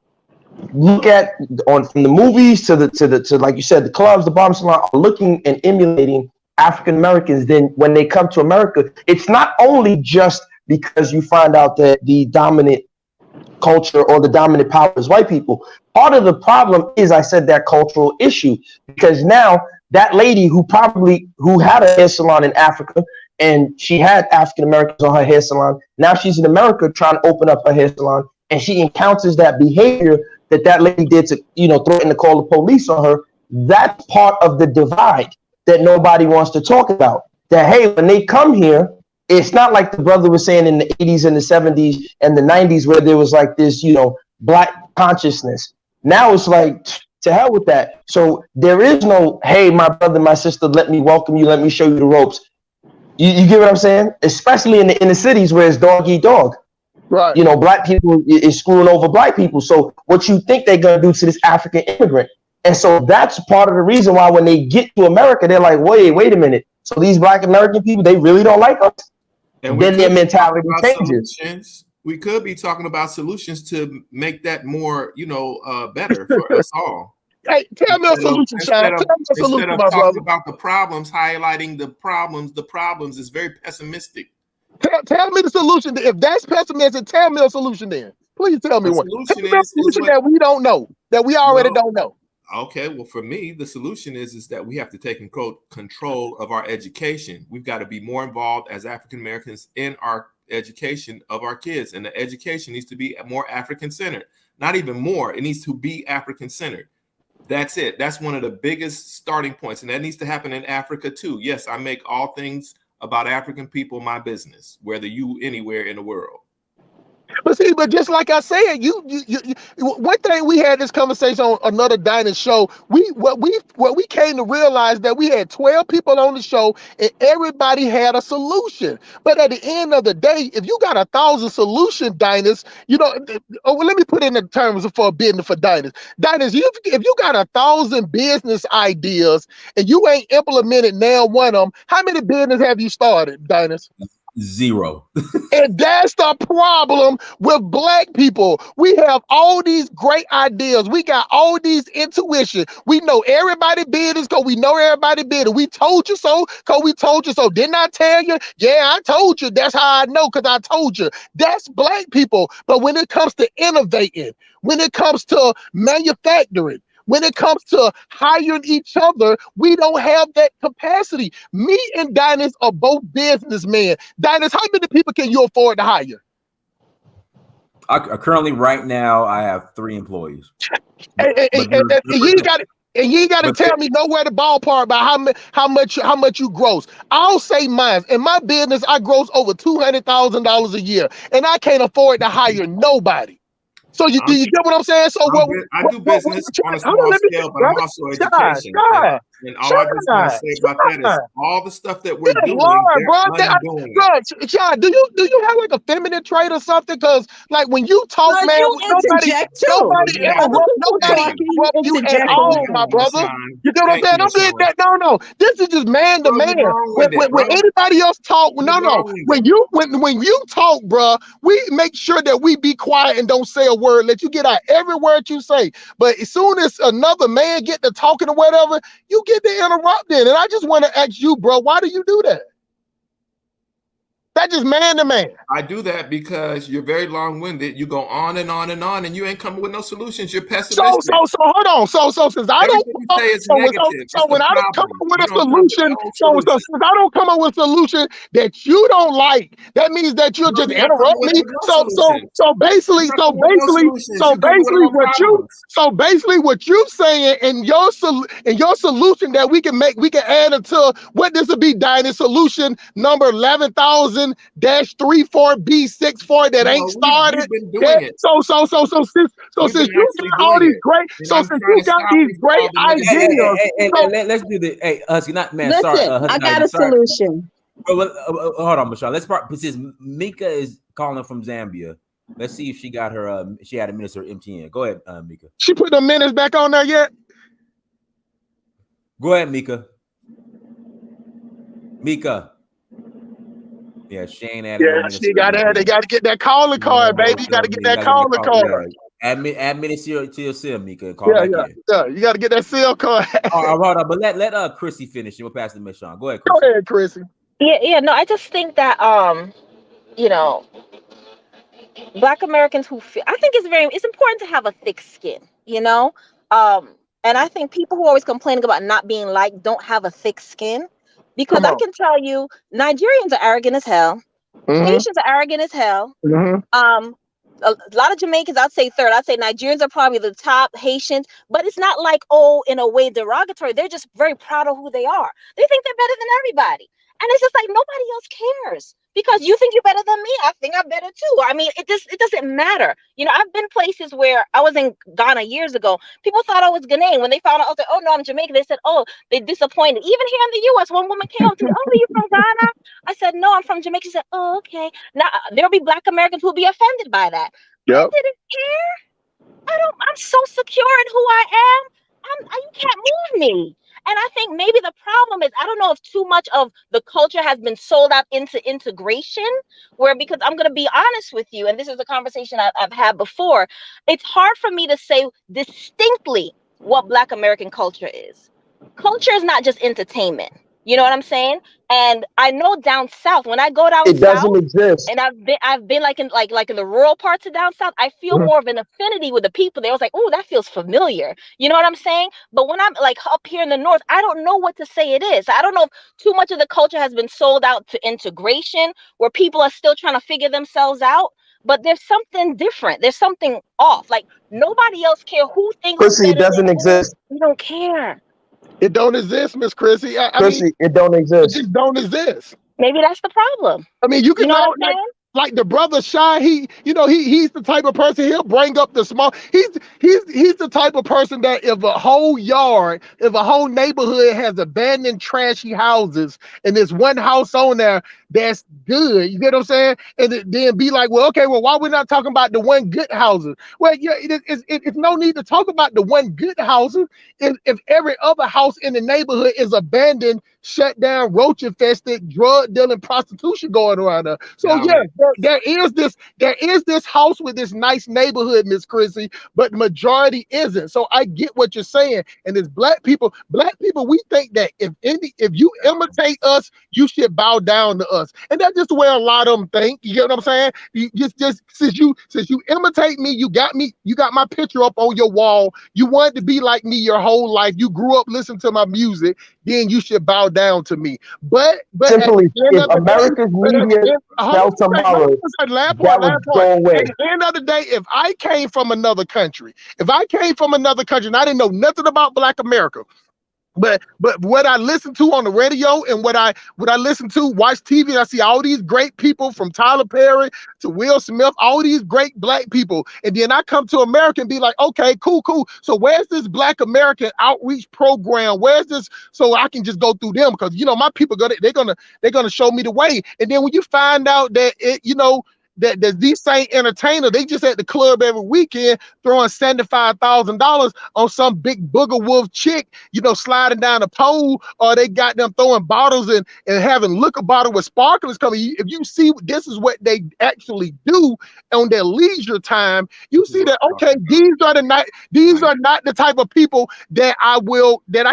look at from the movies to like you said, the clubs, the barber salon are looking and emulating African Americans? Then when they come to America, it's not only just because you find out that the dominant culture or the dominant power is white people. Part of the problem is, I said, that cultural issue, because now that lady who had a hair salon in Africa and she had African Americans on her hair salon, now she's in America trying to open up her hair salon, and she encounters that behavior that lady did to, threaten to call the police on her. That's part of the divide that nobody wants to talk about. That, hey, when they come here, it's not like the brother was saying in the 80s and the 70s and the 90s where there was like this, black consciousness. Now it's like, to hell with that. So there is no, hey, my brother, my sister, let me welcome you, let me show you the ropes. You get what I'm saying? Especially in the cities where it's dog eat dog. Right. Black people is screwing over black people. So what you think they're going to do to this African immigrant? And so that's part of the reason why when they get to America, they're like, wait a minute. So these black American people, they really don't like us. And then their mentality changes. We could be talking about solutions to make that more, better for us all. Hey, tell me a solution, Sean. Tell me a solution, my brother. About the problems, highlighting the problems is very pessimistic. Tell me the solution. If that's pessimistic, tell me a solution then. Please tell me one. Tell me a solution that we don't know, that we already don't know. Okay, well, for me, the solution is that we have to take control of our education. We've got to be more involved as African Americans in our education of our kids, and the education needs to be more African-centered. Not even more, it needs to be African-centered. That's it. That's one of the biggest starting points, and that needs to happen in Africa too. Yes, I make all things about African people my business, whether you anywhere in the world. But just like I said, you one thing we had this conversation on another dining show. What we came to realize that we had 12 people on the show and everybody had a solution. But at the end of the day, if you got 1,000 solution diners, let me put it in the terms for a business for diners. Diners, if you got 1,000 business ideas and you ain't implemented now one of them, how many business have you started, diners? 0. And that's the problem with black people. We have all these great ideas. We got all these intuition. We know everybody business because we know everybody business. We told you so because we told you so. Didn't I tell you? Yeah, I told you. That's how I know, because I told you. That's black people. But when it comes to innovating, when it comes to manufacturing, when it comes to hiring each other, we don't have that capacity. Me and Dinus are both businessmen. Dinus, how many people can you afford to hire? Currently, right now, I have 3 employees. And you ain't got to tell me nowhere to ballpark about how much you gross. I'll say mine. In my business, I gross over $200,000 a year, and I can't afford to hire nobody. So do you get what I'm saying? So I do business on a small scale, but I'm also education. And all I just want to say about that is all the stuff that we're doing, Lord, they're bro. undoing Bro, John, do you have like a feminine trait or something? Because like when you talk, No, man, you interject too. nobody When other people talking, you interrupt you at interject all, all the my time. brother. You know what I'm saying? I'm saying that no. This is just man to man. When anybody else talk, no. When you talk, bro, we make sure that we be quiet and don't say a word. Let you get out every word you say. But as soon as another man get to talking or whatever, you get to interrupting. And I just want to ask you, bro, why do you do that? That's just man to man. I do that because you're very long-winded. You go on and on and on, and you ain't coming with no solutions. You're pessimistic. So hold on. So since I don't Everything you say is negative. so when I don't come up with a solution, no so since I don't come up with a solution that you don't like, that means that you'll just interrupt me. So basically what you saying and your solution that we can add until what this would be, Dinah, solution number 11,000-34B64 that ain't started. We've been doing it. So since you got all these great, since you got these great ideas, let's do the. Hey, Husky, not man. Listen, sorry, I got a solution. Hold on, Michelle. Let's part. Since Mika is calling from Zambia, let's see if she got her. She had a minister MTN. Go ahead, Mika. She put the minutes back on there yet? Go ahead, Mika. Mika. Yeah, Shane added. Yeah, she got to. They got to get that calling card, baby. You got to get that calling card. Add minutes to your SIM, Mika. Call back in. Yeah. You got to get that SIM card. All right, hold on, but let Chrissy finish. We'll pass the mission on. Go ahead, Chrissy. Yeah. No, I just think that Black Americans who feel, I think it's important to have a thick skin, and I think people who are always complaining about not being liked don't have a thick skin, because I can tell you, Nigerians are arrogant as hell. Mm-hmm. Haitians are arrogant as hell. Mm-hmm. A lot of Jamaicans, I'd say third. I'd say Nigerians are probably the top, Haitians, but it's not like, in a way derogatory. They're just very proud of who they are. They think they're better than everybody. And it's just like nobody else cares, because you think you're better than me. I think I'm better too. I mean, it doesn't matter. I've been places where I was in Ghana years ago. People thought I was Ghanaian. When they found out, I was like, oh no, I'm Jamaican. They said, oh, they're disappointed. Even here in the US, one woman came up to me, oh, are you from Ghana? I said, no, I'm from Jamaica. She said, oh, okay. Now there'll be Black Americans who'll be offended by that. Yep. I didn't care. I'm so secure in who I am. You can't move me. And I think maybe the problem is, I don't know if too much of the culture has been sold out into integration, because I'm going to be honest with you, and this is a conversation I've had before, it's hard for me to say distinctly what Black American culture is. Culture is not just entertainment. You know what I'm saying? And I know down south, when I go down south, it doesn't exist. And I've been like in the rural parts of down south, I feel more of an affinity with the people there. I was like, oh, that feels familiar. You know what I'm saying? But when I'm like up here in the north, I don't know what to say it is. I don't know if too much of the culture has been sold out to integration, where people are still trying to figure themselves out. But there's something different. There's something off. Like nobody else care who thinks Chrissy, it doesn't exist. We don't care. It don't exist, Miss Chrissy. Chrissy, it don't exist. It just don't exist. Maybe that's the problem. I mean, you can like the brother Shy, he's the type of person, he'll bring up the small. He's the type of person that if a whole neighborhood has abandoned trashy houses and there's one house on there that's good, you get what I'm saying? And then be like, well, okay, well, why are we not talking about the one good houses? Well, yeah, it's no need to talk about the one good houses if every other house in the neighborhood is abandoned, shut down, roach infested, drug dealing, prostitution going around there. So there is this house with this nice neighborhood, Miss Chrissy, but the majority isn't. So I get what you're saying. And as black people, we think that if you imitate us, you should bow down to us. And that's just the way a lot of them think. You get what I'm saying? You just since you imitate me, you got my picture up on your wall. You wanted to be like me your whole life. You grew up listening to my music, then you should bow down to me. But simply, if America's media fell tomorrow, that would go away. At the end of the day, if I came from another country and I didn't know nothing about Black America, But what I listen to on the radio and what I listen to, watch TV, and I see all these great people from Tyler Perry to Will Smith, all these great black people. And then I come to America and be like, okay, cool. So where's this Black American outreach program? Where's this? So I can just go through them, because my people they're gonna show me the way. And then when you find out that that these same entertainers, they just at the club every weekend throwing $75,000 on some big booger wolf chick, sliding down a pole, or they got them throwing bottles and having liquor bottle with sparklers coming. If you see this is what they actually do on their leisure time, you see that, okay, these are not the type of people that I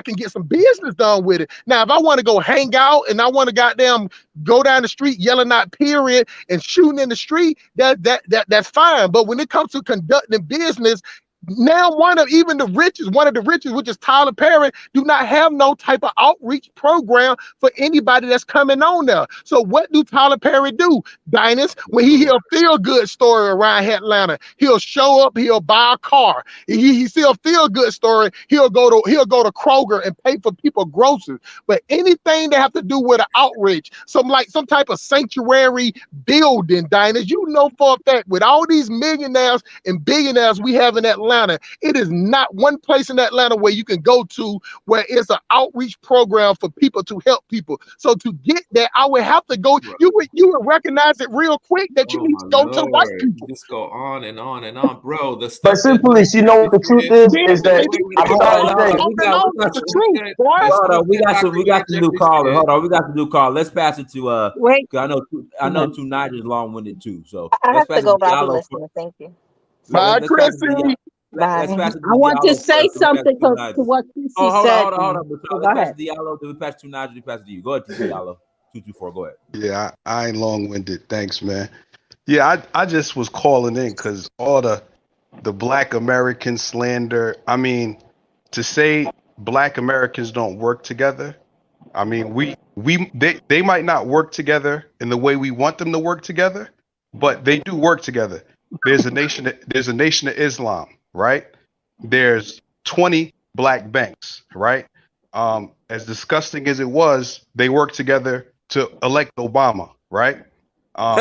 can get some business done with it. Now, if I want to go hang out and I want to goddamn go down the street yelling out period and shooting in the street, that's fine. But when it comes to conducting business, now one of the richest, which is Tyler Perry, do not have no type of outreach program for anybody that's coming on there. So what do Tyler Perry do, Dynast? When he hear a feel-good story around Atlanta, he'll show up, he'll buy a car. He see a feel-good story, he'll go to Kroger and pay for people groceries. But anything that have to do with an outreach, some type of sanctuary building, Dynast, for a fact, with all these millionaires and billionaires we have in Atlanta, it is not one place in Atlanta where you can go to where it's an outreach program for people to help people. So to get that, I would have to go. You would recognize it real quick that you need to go to white people. Just go on and on and on, bro. The But simply, you know what the truth is that we got the new caller. Hold on, we got the new caller. Let's pass it to wait. I know Two Nigel is long-winded too. So I have to go, but I'll be Diallo listening. Thank you. Bye, Chrissy. I want to say something to what Chrissy said. Hold on. Let's pass to Diallo, then we pass to Nigel, we pass to you. Go ahead, Diallo. 224, go ahead. Yeah, I ain't long-winded. Thanks, man. Yeah, I just was calling in because all the Black American slander. I mean, to say Black Americans don't work together. I mean, they might not work together in the way we want them to work together, but they do work together. There's a nation of Islam, right? There's 20 black banks, right? As disgusting as it was, they work together to elect Obama, right? And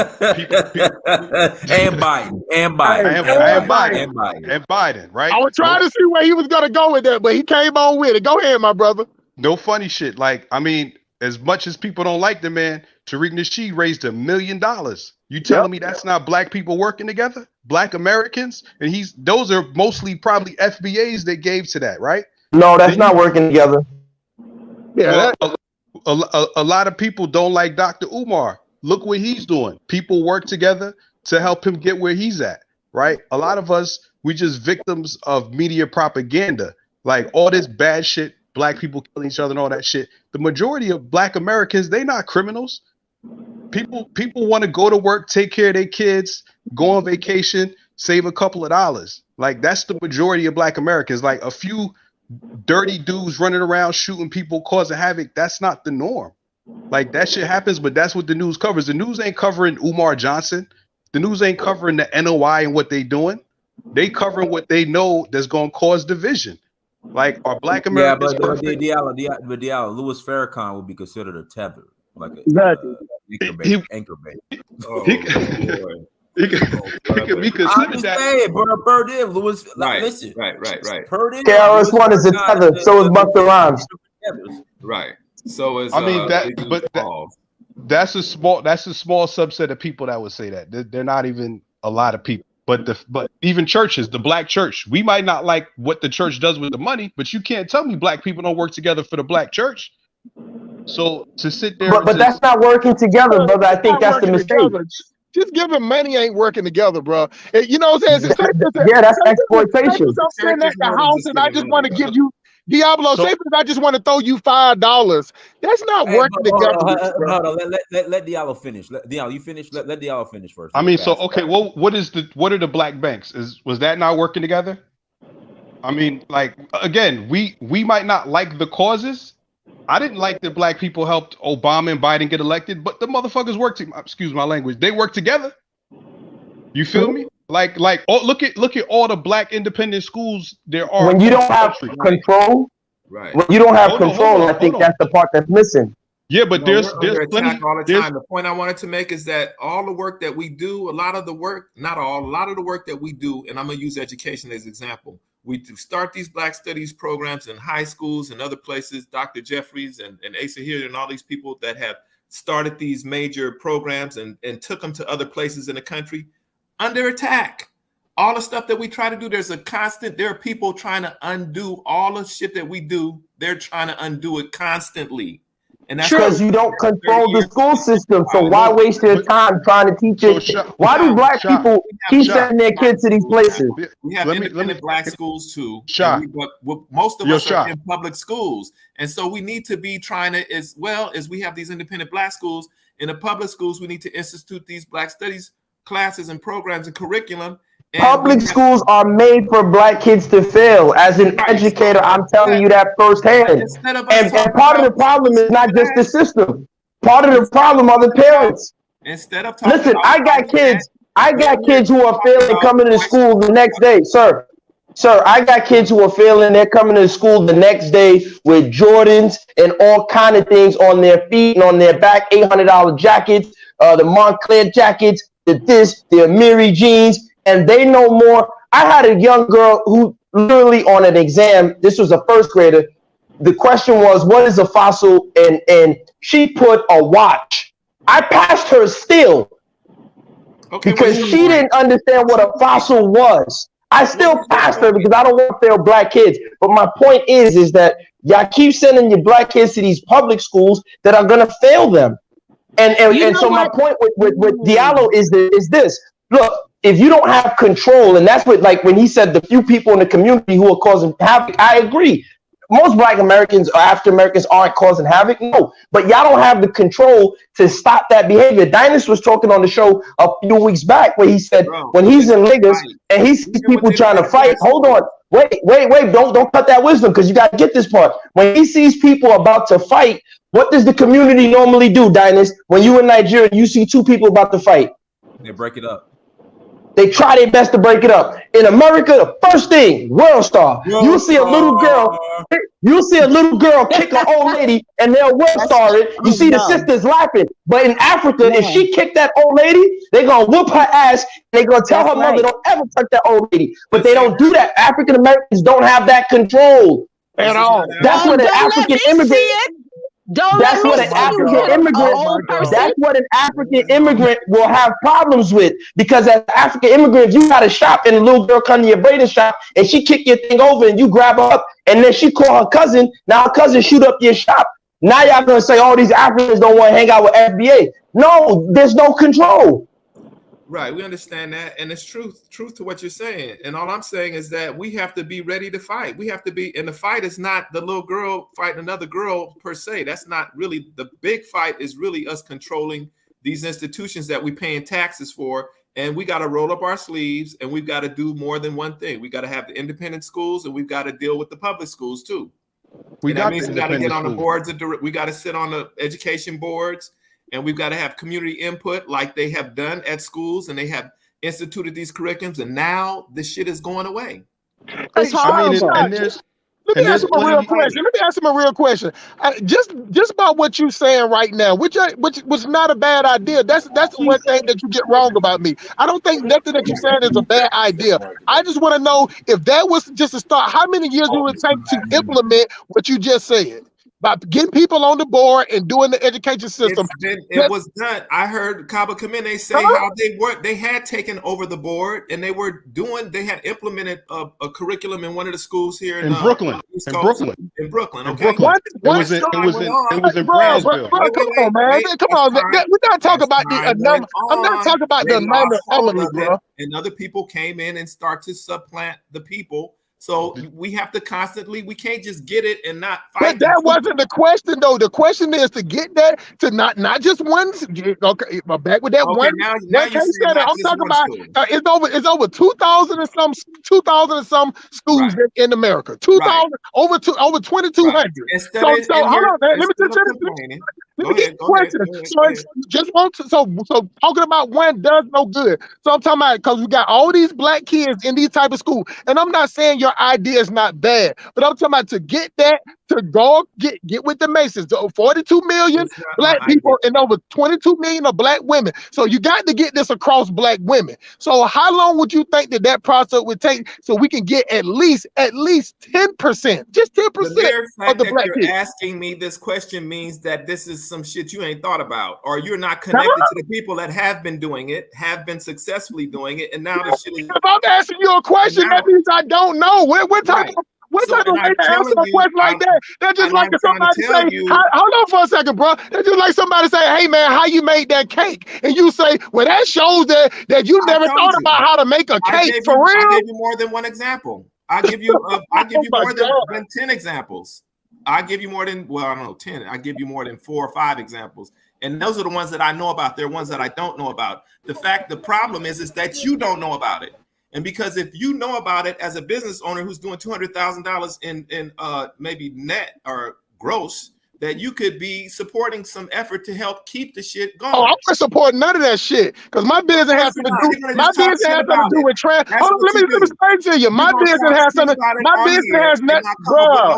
Biden, right? I was trying to see where he was gonna go with that, but he came on with it. Go ahead, my brother. No funny shit. Like, I mean, as much as people don't like the man, Tariq Nasheed raised $1 million. You telling me that's not black people working together? Black Americans? And those are mostly probably FBAs that gave to that, right? No, that's not working together. Yeah. A lot of people don't like Dr. Umar. Look what he's doing. People work together to help him get where he's at, right? A lot of us, we just victims of media propaganda. Like all this bad shit, black people killing each other and all that shit. The majority of black Americans, they not criminals. People want to go to work, take care of their kids, go on vacation, save a couple of dollars. Like that's the majority of black Americans. Like a few dirty dudes running around shooting people, causing havoc. That's not the norm. Like that shit happens, but that's what the news covers. The news ain't covering Umar Johnson. The news ain't covering the NOI and what they doing. They covering what they know that's going to cause division. Like are black Americans perfect? Diallo, Louis Farrakhan would be considered a tether, like anchor bait. He could be considered that. Saying, bro, Louis. Right. Listen. Right. KRS-One is a tether. So is Busta Rhymes. Right. So is. I mean that's a small subset of people that would say that. They're not even a lot of people. But even churches, the black church, we might not like what the church does with the money, but you can't tell me black people don't work together for the black church. So to sit there, but that's not working together, brother. I think that's the mistake. Just giving money ain't working together, bro. You know what I'm saying? Yeah, that's exploitation. I'm sitting at the house and I just want to give you Diablo. Say I just want to throw you $5. That's not working together. Hold on. Let Diallo finish. Diallo, you finish. Let Diallo finish first. I mean, so okay. Well, what are the black banks? Was that not working together? I mean, like again, we might not like the causes. I didn't like that black people helped Obama and Biden get elected, but the motherfuckers worked. Excuse my language. They work together. You feel me? Like look at all the black independent schools there are. When you don't have control, Right. When you don't have Hold on, control, hold on, I think hold on. that's the part that's missing. Yeah, but No, there's we're under plenty. attack all the There's time. The point I wanted to make is that all the work that we do, a lot of the work, not all, a lot of the work that we do, and I'm going to use education as an example. We start these Black Studies programs in high schools and other places. Dr. Jeffries and Asa Hilliard and all these people that have started these major programs and took them to other places in the country under attack. All the stuff that we try to do, there are people trying to undo all the shit that we do. They're trying to undo it constantly. And that's Because you don't control the school system. So why waste your time trying to teach it? Why do Black people keep sending their kids to these places? We have independent Black schools too. But most of Yo, us are in public schools. And so we need to be trying to, as well as we have these independent Black schools, in the public schools, we need to institute these Black Studies classes and programs and curriculum. Public schools are made for Black kids to fail. As an educator, I'm telling you that firsthand. And part of the problem is not just the system. Part of the problem are the parents. Instead of talking Listen, I got kids who are failing coming to school the next day, sir. Sir, I got kids who are failing. They're coming to school the next day with Jordans and all kind of things on their feet and on their back, $800 jackets, the Montclair jackets, the Amiri jeans. And they know more. I had a young girl who literally on an exam, this was a first grader. The question was, what is a fossil? And she put a watch. I passed her still because she didn't understand what a fossil was. I still passed her because I don't want to fail Black kids. But my point is that y'all keep sending your Black kids to these public schools that are going to fail them. And so my point with Diallo is this. Look, if you don't have control, and that's what, like when he said the few people in the community who are causing havoc, I agree. Most Black Americans or African Americans aren't causing havoc, no. But y'all don't have the control to stop that behavior. Dynast was talking on the show a few weeks back where he said when he's in Lagos and he sees people trying to fight, hold on, wait, don't cut that wisdom because you got to get this part. When he sees people about to fight, what does the community normally do, Dynast? When you in Nigeria, you see two people about to fight. They break it up. They try their best to break it up. In America, the first thing, World Star. You see a little girl kick an old lady, and they'll World Star it. You see the sisters laughing. But in Africa, if she kicked that old lady, they're gonna whoop her ass. They're gonna tell her mother, don't ever touch that old lady. But they don't do that. African Americans don't have that control at all. That's what an African immigrant. That's what an African immigrant will have problems with, because as an African immigrant, if you got a shop and a little girl come to your braiding shop and she kick your thing over and you grab her up and then she call her cousin, now her cousin shoot up your shop. Now y'all gonna say, oh, these Africans don't want to hang out with FBA. No, there's no control. Right, we understand that, and it's truth to what you're saying. And all I'm saying is that we have to be ready to fight. We have to be, and the fight is not the little girl fighting another girl per se. That's not really the big fight. Is really us controlling these institutions that we're paying taxes for, and we got to roll up our sleeves, and we've got to do more than one thing. We got to have the independent schools, and we've got to deal with the public schools too. That means we got to get on the boards. We got to sit on the education boards. And we've got to have community input like they have done at schools, and they have instituted these curriculums, and now this shit is going away. Let me ask him a real question. Just about what you're saying right now, which was not a bad idea. That's the one thing that you get wrong about me. I don't think nothing that you're saying is a bad idea. I just want to know if that was just a start, how many years it would take to implement what you just said? By getting people on the board and doing the education system. It was done. I heard Kaba Kamene say how they had taken over the board and they had implemented a curriculum in one of the schools here in Brooklyn. In Brooklyn, okay. It was in Brownsville. Come on, man. Come on. We're not talking about the number. I'm not talking about the number element, bro. And other people came in and start to supplant the people. So we have to constantly, we can't just get it and not fight. But that wasn't the question, though. The question is to get that to not just one. Okay, back with that one. Now case study. I'm talking about it's over 2,000 and some schools in America. 2,000 over 2,200. So hold on, man. Let me get the question. So talking about one does no good. So I'm talking about because we got all these black kids in these type of school, and I'm not saying your idea is not bad, but I'm talking about to get that to go get with the Masons. So 42 million black people and over 22 million of black women. So you got to get this across black women. So how long would you think that process would take so we can get at least 10%, just 10% of the black kids? Asking me this question means that this is some shit you ain't thought about, or you're not connected to the people that have been doing it, have been successfully doing it, and now the shit is. If I'm asking you a question, that means I don't know. What type of way to answer a question like that? That's just like somebody say, hold on for a second, bro. That's just like somebody say, hey man, how you made that cake? And you say, well, that shows that you never thought about how to make a cake. For real? I gave you more than one example. I give you more than 10 examples. I give you more than, well, I don't know, 10. I give you more than 4 or 5 examples. And those are the ones that I know about. They're ones that I don't know about. The problem is that you don't know about it. And because if you know about it as a business owner who's doing $200,000 in maybe net or gross, that you could be supporting some effort to help keep the shit going. Oh, I'm not supporting none of that shit because my business has something to do. My business has something to do with trans. Hold on, let me explain to you. My business has something. My business has nothing, bro.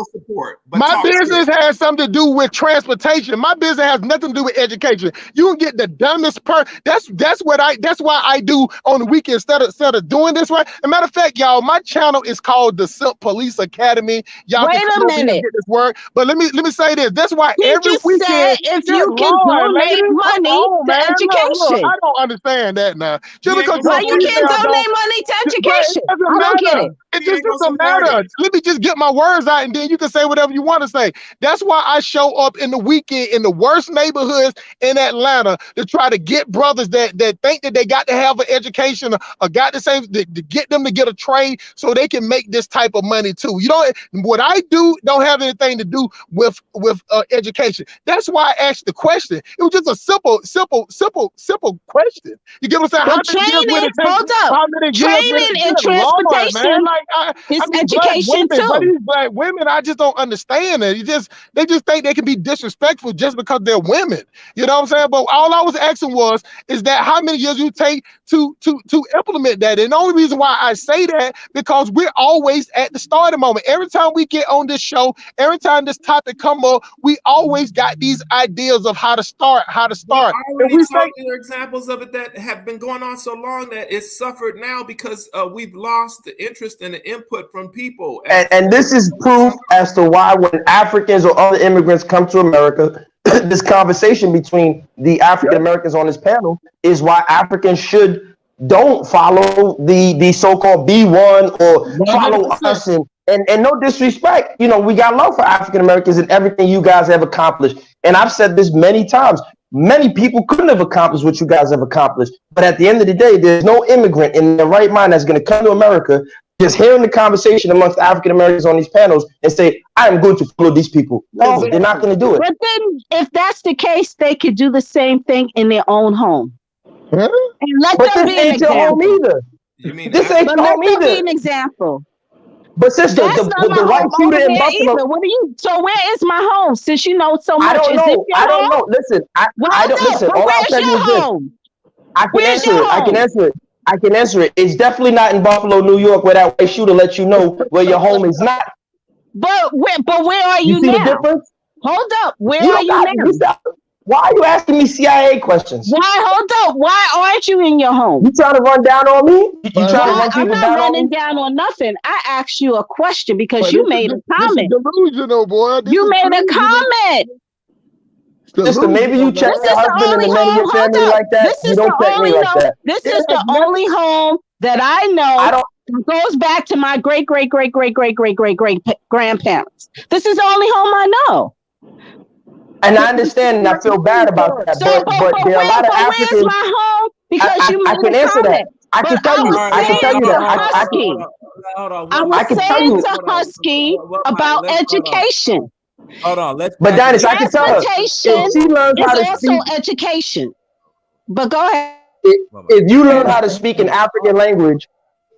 My business has something to do with transportation. My business has nothing to do with education. You can get the dumbest That's why I do on the weekend instead of doing this right. As a matter of fact, y'all, my channel is called the Simp Police Academy. Y'all wait a minute. Get this work, but let me say this. That's why every weekend, if you can donate money to education. I don't understand that now. Just because why you can't donate money to education? I don't get it. It just doesn't matter. Let me just get my words out and then you can say whatever you want to say. That's why I show up in the weekend in the worst neighborhoods in Atlanta to try to get brothers that think that they got to have an education or got the same to get them to get a trade so they can make this type of money too. You know what I do don't have anything to do with education. That's why I asked the question. It was just a simple question. You get what I'm saying? Training and transportation is education too. But these black women, I just don't understand it. They just think they can be disrespectful just because they're women. You know what I'm saying? But all I was asking is that how many years you take to implement that? And the only reason why I say that because we're always at the starting moment. Every time we get on this show, every time this topic come up, we always got these ideas of how to start. And we say there are examples of it that have been going on so long that it's suffered now because we've lost the interest and the input from people. And this is proof as to why when Africans or other immigrants come to America, this conversation between the African Americans on this panel is why Africans don't follow the so-called B1 or follow us and no disrespect, we got love for African Americans and everything you guys have accomplished. And I've said this many times. Many people couldn't have accomplished what you guys have accomplished. But at the end of the day, there's no immigrant in their right mind that's going to come to America just hearing the conversation amongst African Americans on these panels and say, I am going to follow these people. No, they're not going to do it. But then if that's the case, they could do the same thing in their own home. Huh? And let but them this be an ain't your home example. either. This ain't your home either. Be an example. But sister, the white shooter in Buffalo. So where is my home? Since you know so much, I don't know. Listen, I don't listen. All I'll tell you is this. I can answer it. It's definitely not in Buffalo, New York, where that white shooter lets you know where your home is not. But where are you see now? The difference? Hold up. Where are you now? Why are you asking me CIA questions? Hold up. Why aren't you in your home? You trying to run down on me? You trying to run people down on me? I'm not running down on nothing. I asked you a question because you made a comment. This is delusional, boy. You made a comment. Sister, maybe you check your husband and the men in your family like that. You don't check me like that. This is the only home that I know goes back to my great grandparents. This is the only home I know. And I understand, and I feel bad about that. But there are a lot of Africans. Where's my home? Because you made I can answer that. I can tell you. I can tell you that. I was saying to Husky about education. Hold on. But Dennis, I can tell her if she learns how to speak education. But go ahead. If you learn how to speak an African language,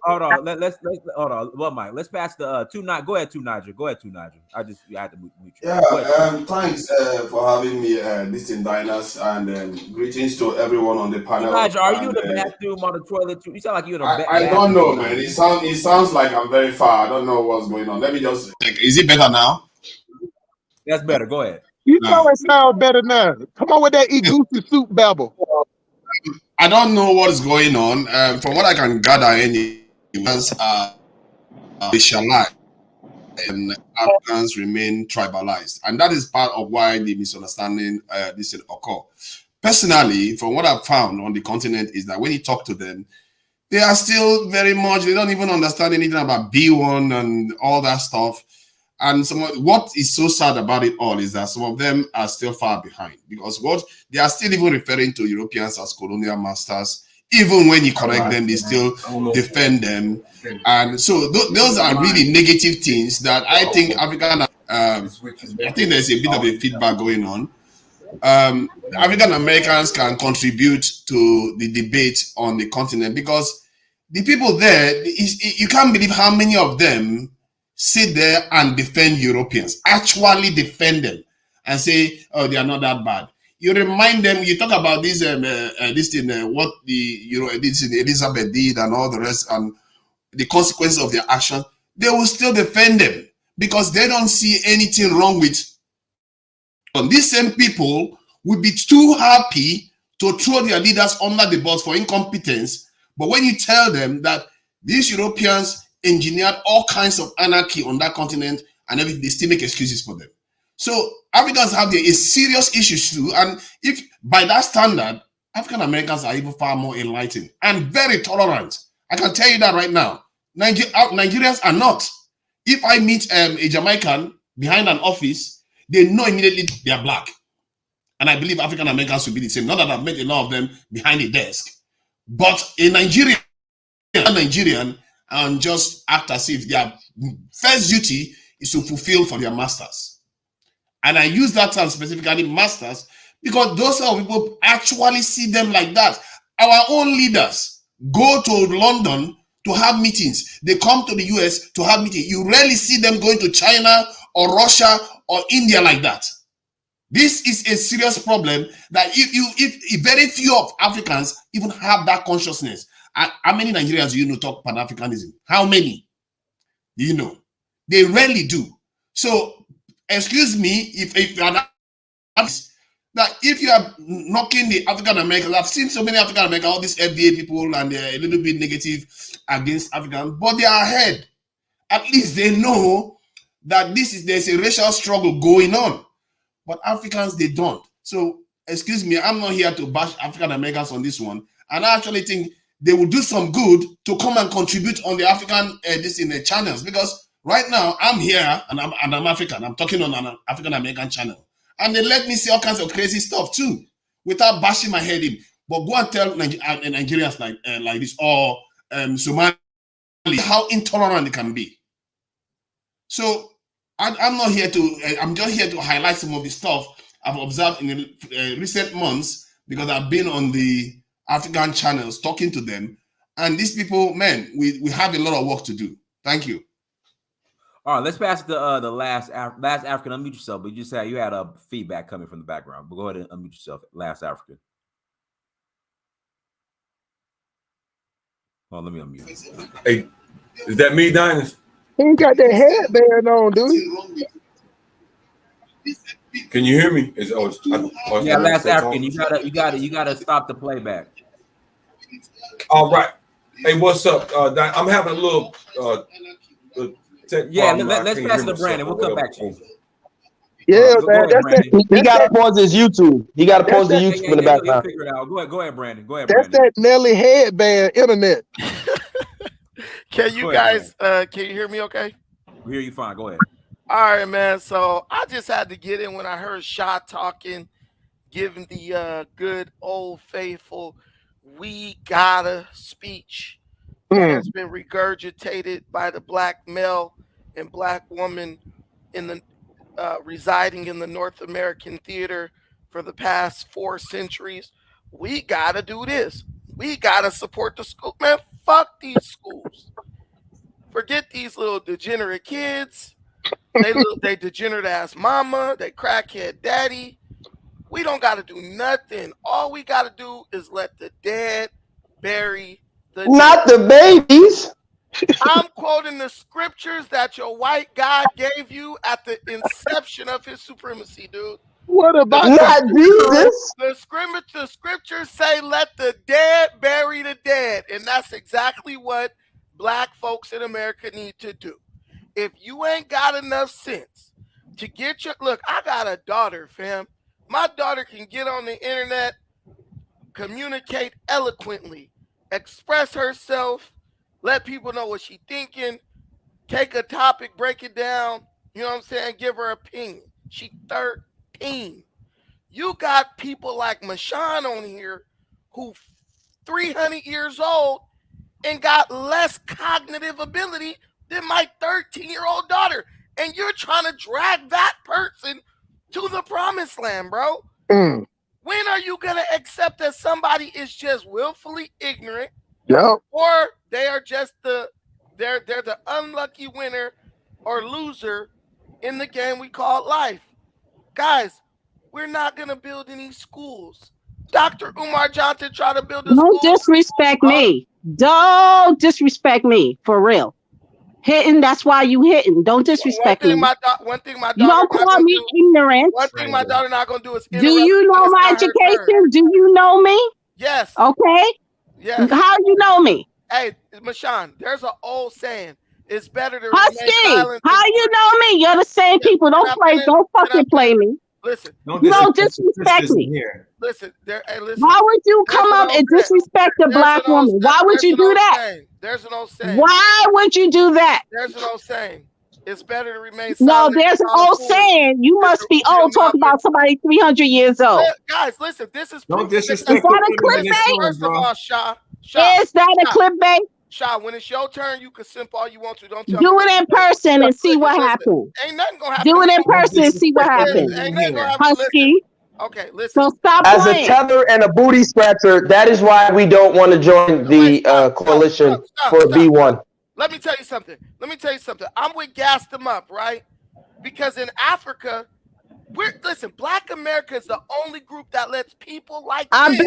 Hold on. Let's hold on. Well, Mike, let's pass the two. Go ahead, two Nigel. Go ahead, two Nigel. I had to mute you. Yeah, Go ahead. thanks for having me, this in Diners, and greetings to everyone on the panel. Nigel, are you and, in the bathroom on the toilet? You sound like you're in a I don't know, man. It sounds like I'm very far. I don't know what's going on. Let me just. Is it better now? That's better. Go ahead. You know it sounds better now. Come on with that Egusi soup babble. I don't know what's going on. From what I can gather, anyways, racialized and Africans remain tribalized, and that is part of why the misunderstanding this occur. Personally, from what I've found on the continent, is that when you talk to them, they are still very much. They don't even understand anything about B1 and all that stuff. And what is so sad about it all is that some of them are still far behind, because what they are still even referring to Europeans as colonial masters. Even when you correct them, they still defend them. And so those are really negative things that I think African. I think there's a bit of a feedback going on. African Americans can contribute to the debate on the continent, because the people there, you can't believe how many of them sit there and defend Europeans, actually defend them and say, oh, they are not that bad. You remind them, you talk about this thing, what this Elizabeth did and all the rest, and the consequences of their action, they will still defend them because they don't see anything wrong with. These same people will be too happy to throw their leaders under the bus for incompetence. But when you tell them that these Europeans engineered all kinds of anarchy on that continent and everything, they still make excuses for them. So Africans have a serious issue too. And if by that standard, African Americans are even far more enlightened and very tolerant. I can tell you that right now. Nigerians are not. If I meet a Jamaican behind an office, they know immediately they are black. And I believe African Americans will be the same. Not that I've met a lot of them behind a desk. But a Nigerian and just act as if their first duty is to fulfill for their masters. And I use that term specifically, masters, because those are people actually see them like that. Our own leaders go to London to have meetings. They come to the US to have meetings. You rarely see them going to China or Russia or India like that. This is a serious problem that if very few of Africans even have that consciousness. How many Nigerians do you know talk Pan-Africanism? How many? Do you know? They rarely do. So, excuse me, if you are not, that if you are knocking the African Americans, I've seen so many African Americans, all these FBA people, and they're a little bit negative against Africans, but they are ahead. At least they know that there's a racial struggle going on. But Africans, they don't. So, excuse me, I'm not here to bash African Americans on this one. And I actually think they will do some good to come and contribute on the African channels, because right now I'm here and I'm African. I'm talking on an African American channel, and they let me see all kinds of crazy stuff too, without bashing my head in. But go and tell Nigerians like this or Somali how intolerant they can be. So I'm not here to. I'm just here to highlight some of the stuff I've observed in the recent months, because I've been on the African channels talking to them, and these people, man, we have a lot of work to do. Thank you. All right, let's pass the last African. Unmute yourself, but you said you had a feedback coming from the background. But go ahead and unmute yourself. Last African. Oh, let me unmute. Hey, is that me, Dynast? He ain't got that headband on, dude. Can you hear me? Yeah, last African. You gotta stop the playback. All right. Hey, what's up? I'm having a little tech problem. Let's pass it to Brandon. We'll come back to you. Yeah, man. He got to pause his YouTube. He got to pause the YouTube in the background. Figure it out. Go ahead, Brandon. That's that Nelly headband internet. Can you guys can you hear me okay? We hear you fine. Go ahead. All right, man. So I just had to get in when I heard Shaw talking, giving the good old faithful "we gotta" speech that has been regurgitated by the black male and black woman in the residing in the North American theater for the past 4 centuries. We gotta do this. We gotta support the school, man. Fuck these schools. Forget these little degenerate kids. They degenerate ass mama. They crackhead daddy. We don't got to do nothing. All we got to do is let the dead bury the Not dead. the babies. I'm quoting the scriptures that your white God gave you at the inception of his supremacy, dude. What about Not Jesus? The scriptures say, let the dead bury the dead. And that's exactly what black folks in America need to do. If you ain't got enough sense to get your look, I got a daughter, fam. My daughter can get on the internet, communicate eloquently, express herself, let people know what she's thinking, take a topic, break it down, you know what I'm saying, give her opinion. She's 13. You got people like Mashawn on here who 300 years old and got less cognitive ability than my 13-year-old daughter. And you're trying to drag that person to the promised land, bro. Mm. When are you going to accept that somebody is just willfully ignorant? Yep. Or they are just they're the unlucky winner or loser in the game we call life. Guys, we're not going to build any schools. Dr. Umar Johnson tried to build a school. Don't disrespect me. Don't disrespect me, for real. Hitting, that's why you hitting. Don't disrespect me. One thing my daughter You don't call me ignorant. One thing my daughter not going to do is Do you know my education? Do you know me? Yes. Okay. Yes. How you know me? Hey, Mashawn, there's an old saying. It's better to Husky, remain silent. how you know me? You're the same people. Don't play. Don't fucking play me. Listen. You don't disrespect me. Listen. Listen. Why would you come up and disrespect a black woman? Why would you do that? There's an old saying. Why would you do that? There's an old saying. It's better to remain No, silent. there's an old saying. You must be old talking about somebody 300 years old. Guys, listen. This is Don't disrespect. Is that a clickbait? First of all, Shaw. Is that a clickbait? Shaw, when it's your turn, you can simp all you want to. Don't tell Do me. it in person and see what happens. Ain't nothing gonna happen. Do it in person and see what happens. Ain't nothing gonna happen. Husky. Okay, listen. So stop As playing. a tether and a booty scratcher, that is why we don't want to join the coalition for B1. Let me tell you something. I'm with Gas Them Up, right? Because in Africa, Black America is the only group that lets people like I this.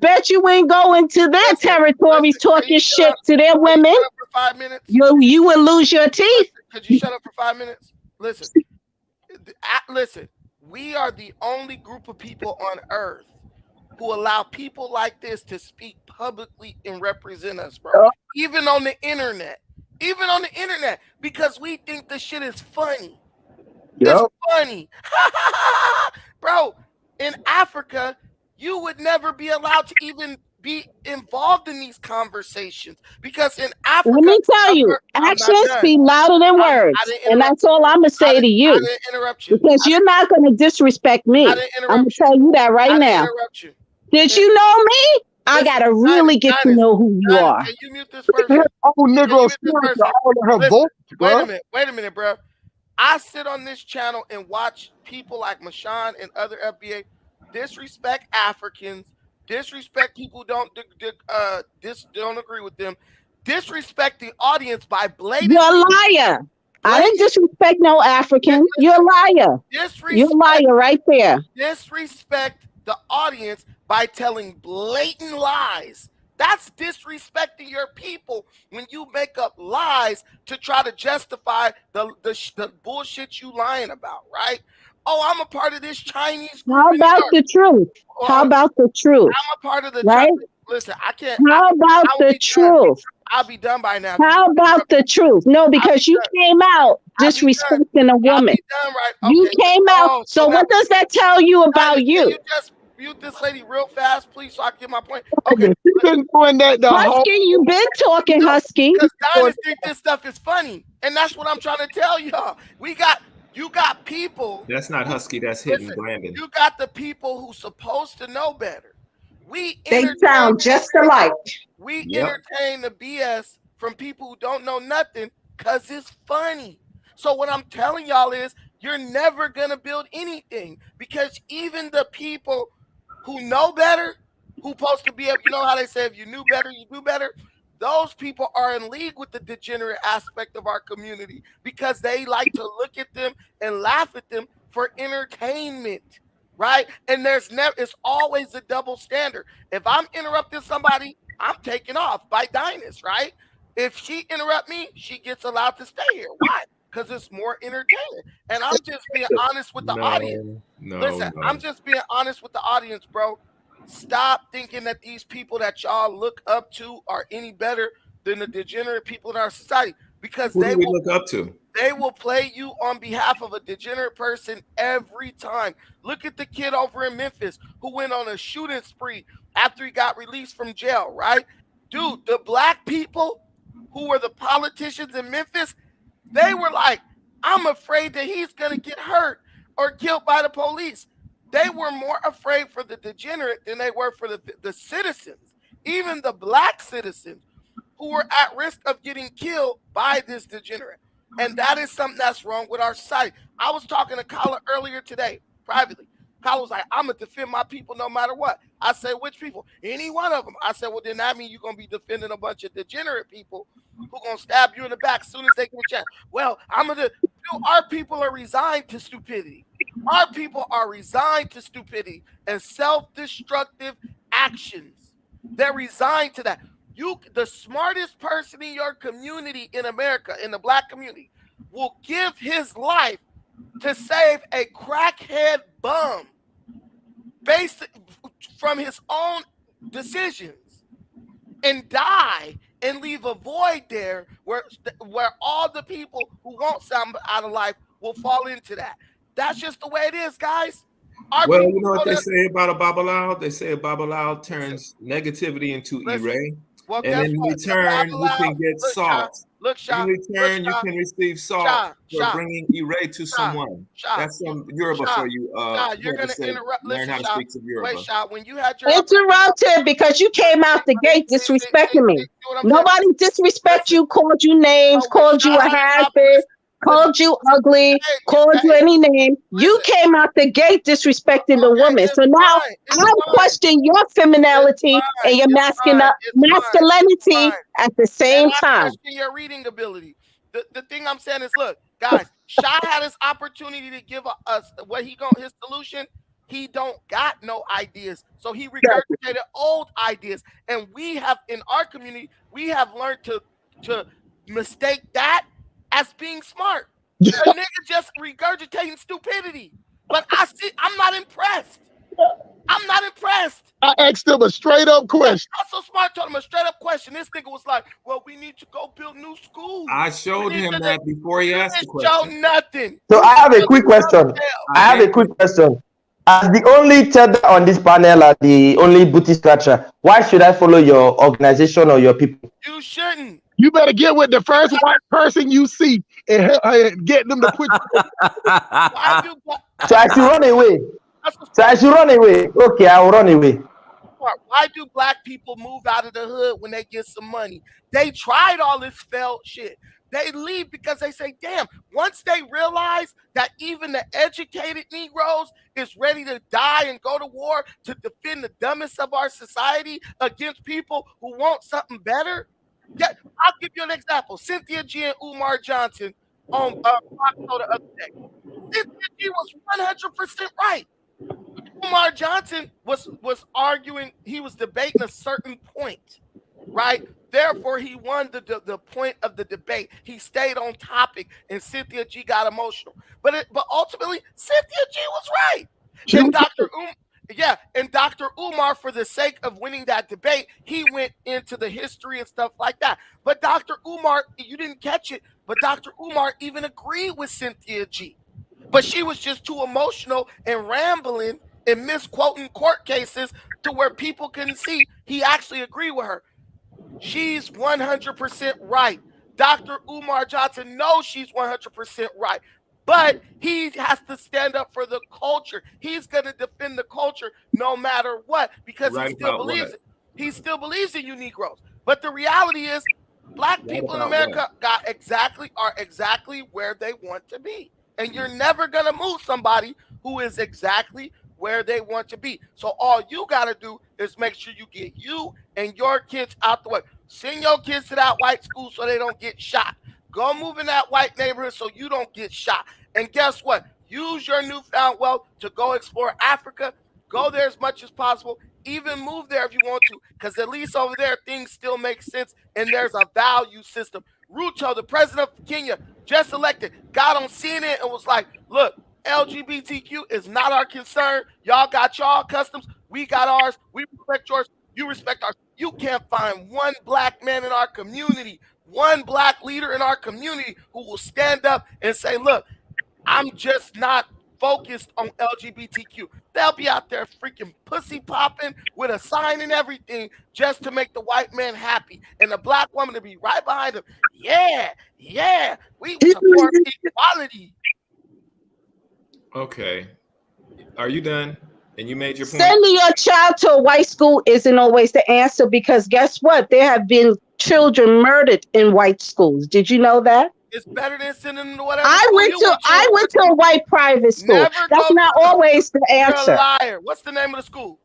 bet you ain't going to their territories talking shit to their women. For 5 minutes? You will lose your teeth. Could you shut up for 5 minutes? Listen, we are the only group of people on earth who allow people like this to speak publicly and represent us, bro. Even on the internet. Because we think the shit is funny. It's funny. Bro, in Africa, you would never be allowed to even be involved in these conversations. Because in Africa... Let me tell you, actions speak louder than words. And that's all I'm going to say to you. I didn't interrupt you. Because you're not going to disrespect me. I'm going to tell you that right now. Did you know me? I got to really get to know who you are. Can you mute this person? Wait a minute, bro. I sit on this channel and watch people like Mashawn and other FBA disrespect Africans, disrespect people who don't agree with them, disrespect the audience by blatantly. You're a liar. I didn't disrespect no African. You're a liar. You're a liar right there. Disrespect the audience by telling blatant lies. That's disrespecting your people when you make up lies to try to justify the bullshit you lying about, right? Oh, I'm a part of this Chinese group. How about the truth? How about the truth? I'm a part of the right? Listen, I can't. How about the truth? I'll be done by now. How about the truth? No, because you came out disrespecting a woman. You came out. So what does that tell you about you? Mute this lady real fast, please, so I can get my point. Okay, you've been doing that the Husky, you been talking, Husky. Because guys think this stuff is funny, and that's what I'm trying to tell y'all. You got people. That's not Husky. That's Hidden Brandon. You got the people who supposed to know better. They sound just alike. We entertain the BS from people who don't know nothing because it's funny. So what I'm telling y'all is you're never gonna build anything because even the people who know better, who supposed to be able, you know how they say if you knew better, you do better. those people are in league with the degenerate aspect of our community because they like to look at them and laugh at them for entertainment, right? And it's always a double standard. If I'm interrupting somebody, I'm taking off by Dynast, right? If she interrupt me, she gets allowed to stay here. Why? Because it's more entertaining. And I'm just being honest with the audience. Listen, I'm just being honest with the audience, bro. Stop thinking that these people that y'all look up to are any better than the degenerate people in our society, because Who do we look up to? They will play you on behalf of a degenerate person every time. Look at the kid over in Memphis who went on a shooting spree after he got released from jail, right? Dude, the black people who were the politicians in Memphis, they were like, I'm afraid that he's going to get hurt or killed by the police. They were more afraid for the degenerate than they were for the citizens, even the black citizens who were at risk of getting killed by this degenerate. And that is something that's wrong with our society. I was talking to Kyla earlier today, privately. Kyla was like, I'm going to defend my people no matter what. I said, which people? Any one of them. I said, well, then that means you're going to be defending a bunch of degenerate people who are going to stab you in the back as soon as they get a chance. Well, our people are resigned to stupidity. Our people are resigned to stupidity and self-destructive actions. They're resigned to that. The smartest person in your community in America, in the black community, will give his life to save a crackhead bum based from his own decisions and die and leave a void there where all the people who want something out of life will fall into that. That's just the way it is, guys. Well, you know what they say about a Babalawo? They say a Babalawo turns negativity into ire. Well, and in return, you can get salt. In return, you can receive salt for bringing ire to someone. That's some Yoruba for you. You're going to interrupt. Learn how to speak some Yoruba. Wait, Sha, when you had your interrupted because you came out the gate disrespecting me. Nobody disrespect you, called you names, called you a has-been, called you ugly, called you any name. You came out the gate disrespecting the woman. So now I'm questioning your femininity and your masculinity at the same time. Question your reading ability. The thing I'm saying is, look, guys, Sha had his opportunity to give us his solution. He don't got no ideas. So he regurgitated old ideas. And we have, in our community, we have learned to mistake that as being smart. A nigga just regurgitating stupidity. But I'm not impressed. I'm not impressed. I asked him a straight up question. I'm so smart, told him a straight up question. This nigga was like, well, we need to go build new schools. I showed him that before he asked the question. Show nothing. So I have a quick question. As the only tether on this panel and the only booty scratcher, why should I follow your organization or your people? You shouldn't. You better get with the first white person you see and get them to put So I should run away. Okay, I'll run away. Why do black people move out of the hood when they get some money? They tried all this failed shit. They leave because they say, damn, once they realize that even the educated Negroes is ready to die and go to war to defend the dumbest of our society against people who want something better. Yeah, I'll give you an example. Cynthia G and Umar Johnson on Fox the other day. Cynthia G was 100% right. Umar Johnson was arguing, he was debating a certain point, right? Therefore, he won the point of the debate. He stayed on topic, and Cynthia G got emotional. But ultimately, Cynthia G was right. And Dr. Umar, for the sake of winning that debate, he went into the history and stuff like that. But Dr. Umar, you didn't catch it, but Dr. Umar even agreed with Cynthia G. But she was just too emotional and rambling and misquoting court cases to where people couldn't see he actually agreed with her. She's 100% right. Dr. Umar Johnson knows she's 100% right. But he has to stand up for the culture. He's going to defend the culture no matter what because he still believes it. He still believes in you Negroes. But the reality is black people in America are exactly where they want to be. And you're never going to move somebody who is exactly where they want to be. So all you got to do is make sure you get you and your kids out the way. Send your kids to that white school so they don't get shot. Go move in that white neighborhood so you don't get shot. And guess what? Use your newfound wealth to go explore Africa. Go there as much as possible. Even move there if you want to, because at least over there things still make sense and there's a value system. Ruto, the president of Kenya, just elected, got on CNN and was like, look, LGBTQ is not our concern. Y'all got y'all customs. We got ours. We respect yours. You respect ours. You can't find one black man in our community, one black leader in our community who will stand up and say, look, I'm just not focused on LGBTQ. They'll be out there freaking pussy popping with a sign and everything just to make the white man happy. And the black woman to be right behind them. Yeah, we support equality. Okay. Are you done? And you made your point? Sending your child to a white school isn't always the answer, because guess what? There have been children murdered in white schools. Did you know that? It's better than sending them to whatever. I went to a white private school. That's not always the answer. You're a liar. What's the name of the school?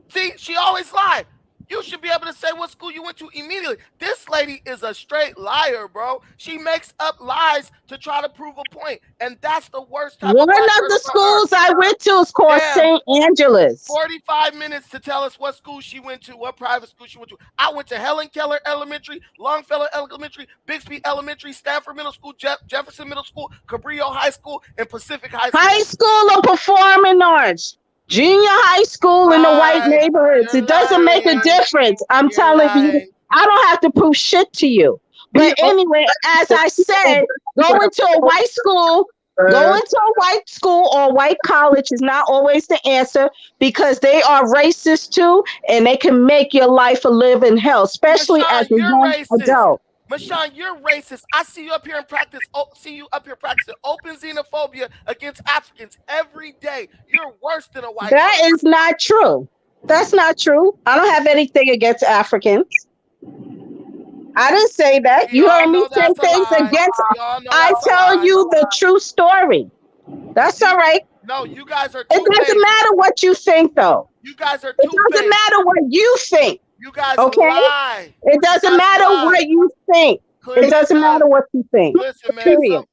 See, she always lied. You should be able to say what school you went to immediately. This lady is a straight liar, bro. She makes up lies to try to prove a point, and that's the worst type One of the schools I went to is called St. Angela's. 45 minutes to tell us what school she went to, what private school she went to. I went to Helen Keller Elementary, Longfellow Elementary, Bixby Elementary, Stanford Middle School, Jefferson Middle School, Cabrillo High School, and Pacific High School. High School of Performing Arts. Junior high school in the white neighborhoods. It doesn't make a difference. I'm telling you, I don't have to prove shit to you. But anyway, as I said, going to a white school, going to a white school or white college is not always the answer, because they are racist too, and they can make your life a living hell, especially as a young adult. Mashawn, you're racist. I see you up here in practice. Practicing open xenophobia against Africans every day. You're worse than a white. That is not true. That's not true. I don't have anything against Africans. I didn't say that. You heard me say things against. I tell you the true story. That's all right. No, you guys are. It doesn't matter what you think, though. You guys are. It doesn't matter what you think. You guys lie. It doesn't matter what you think. It doesn't matter what you think. Listen, man. Period.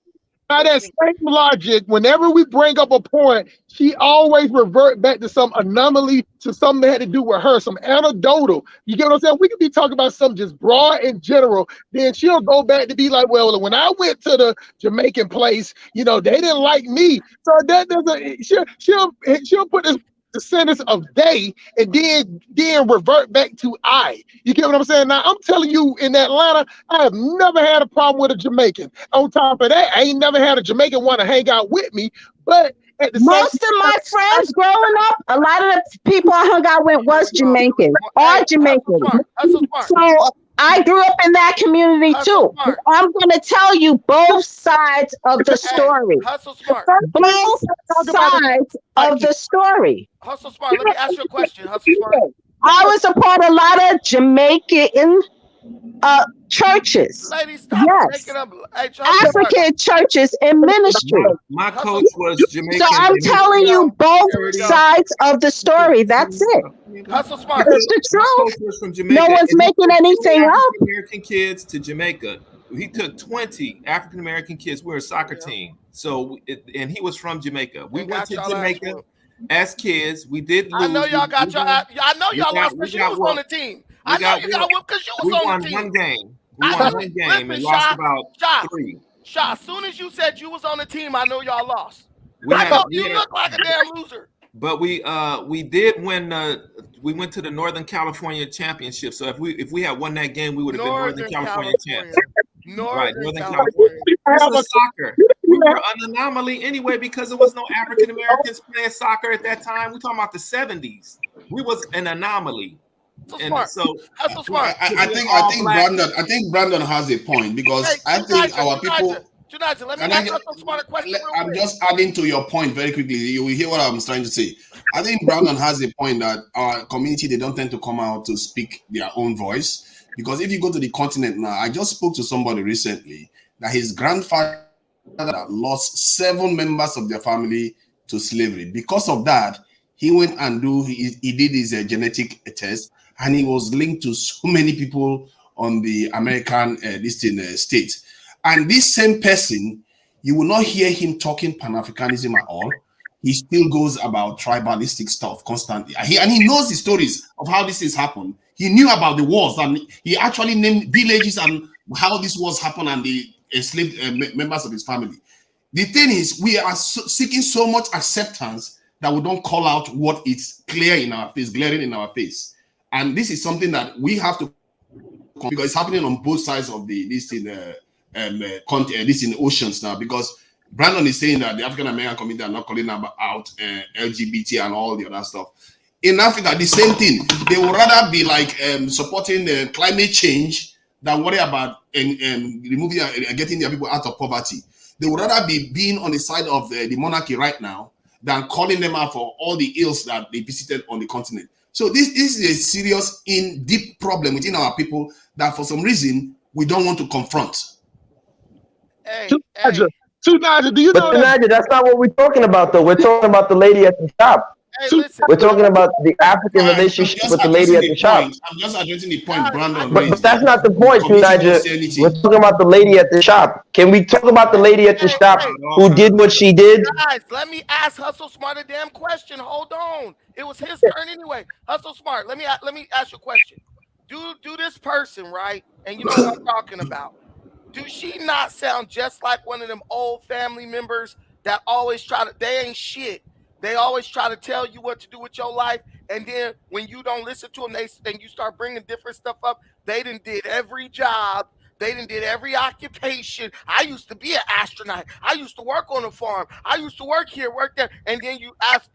By that same logic, whenever we bring up a point, she always revert back to some anomaly, to something that had to do with her, some anecdotal. You get what I'm saying? We could be talking about something just broad and general. Then she'll go back to be like, well, when I went to the Jamaican place, they didn't like me. So that doesn't. She'll put this the sentence of they, and then revert back to I. You get what I'm saying? Now, I'm telling you, in Atlanta, I have never had a problem with a Jamaican. On top of that, I ain't never had a Jamaican want to hang out with me. But at the most of my friends growing up, a lot of the people I hung out with was Jamaican, are Jamaican. So I grew up in that community too. I'm going to tell you both sides of the story. Hustle smart. Both sides of the story. Hustle smart. Let me ask you a question. Hustle smart. I was a part of a lot of Jamaican churches. Lady, stop yes. up. Hey, African churches and ministry. My coach was Jamaican. So I'm telling you both sides of the story. That's it. Hustle smart. It's the truth. No one's making anything up. American kids to Jamaica. He took 20 African American kids. We're a soccer team. So, and he was from Jamaica. We went to Jamaica as kids. We did lose. I know y'all got y'all. I know y'all lost because you was on the team. I know you got whooped because you was on the team. We won one game. We won one game and lost about 3. Shah, as soon as you said you was on the team, I know y'all lost. I know you look like a damn loser. But we did win. We went to the Northern California Championship. So if we had won that game, we would have been Northern California champs. Northern California. This was soccer. We were an anomaly anyway because there was no African Americans playing soccer at that time. We're talking about the 70s. We was an anomaly. And so that's smart. I think Brandon has a point because I think our people. Let me ask you a smart question. I'm just adding to your point very quickly. You will hear what I'm trying to say. I think Brandon has a point that our community, they don't tend to come out to speak their own voice. Because if you go to the continent now, I just spoke to somebody recently that his grandfather lost 7 members of their family to slavery. Because of that, he went and he did his genetic test, and he was linked to so many people on the American states. And this same person, you will not hear him talking Pan-Africanism at all. He still goes about tribalistic stuff constantly. And he knows the stories of how this has happened. He knew about the wars, and he actually named villages and how this wars happened and the enslaved members of his family. The thing is, we are seeking so much acceptance that we don't call out what is clear in our face, glaring in our face. And this is something that we have to, because it's happening on both sides of this in oceans now. Because Brandon is saying that the African American community are not calling out LGBT and all the other stuff. In Africa, the same thing. They would rather be like supporting climate change than worry about removing getting their people out of poverty. They would rather be being on the side of the monarchy right now than calling them out for all the ills that they visited on the continent. So this is a serious, deep problem within our people that for some reason we don't want to confront. Nigel, do you know that? Nigel, that's not what we're talking about, though. We're talking about the lady at the shop. We're talking about the African relationship with the lady at the shop. I'm just addressing the point, Brandon. But that's not the point, Nigel. We're talking about the lady at the shop. Can we talk about the lady at the shop who did what she did? Guys, let me ask Hustle Smart a damn question. Hold on. It was his turn anyway. Hustle Smart, let me ask you a question. Do this person, right? And you know what I'm talking about. Do she not sound just like one of them old family members that always they ain't shit. They always try to tell you what to do with your life, and then when you don't listen to them, and you start bringing different stuff up. They done did every job. They done did every occupation. I used to be an astronaut. I used to work on a farm. I used to work here, work there. And then you ask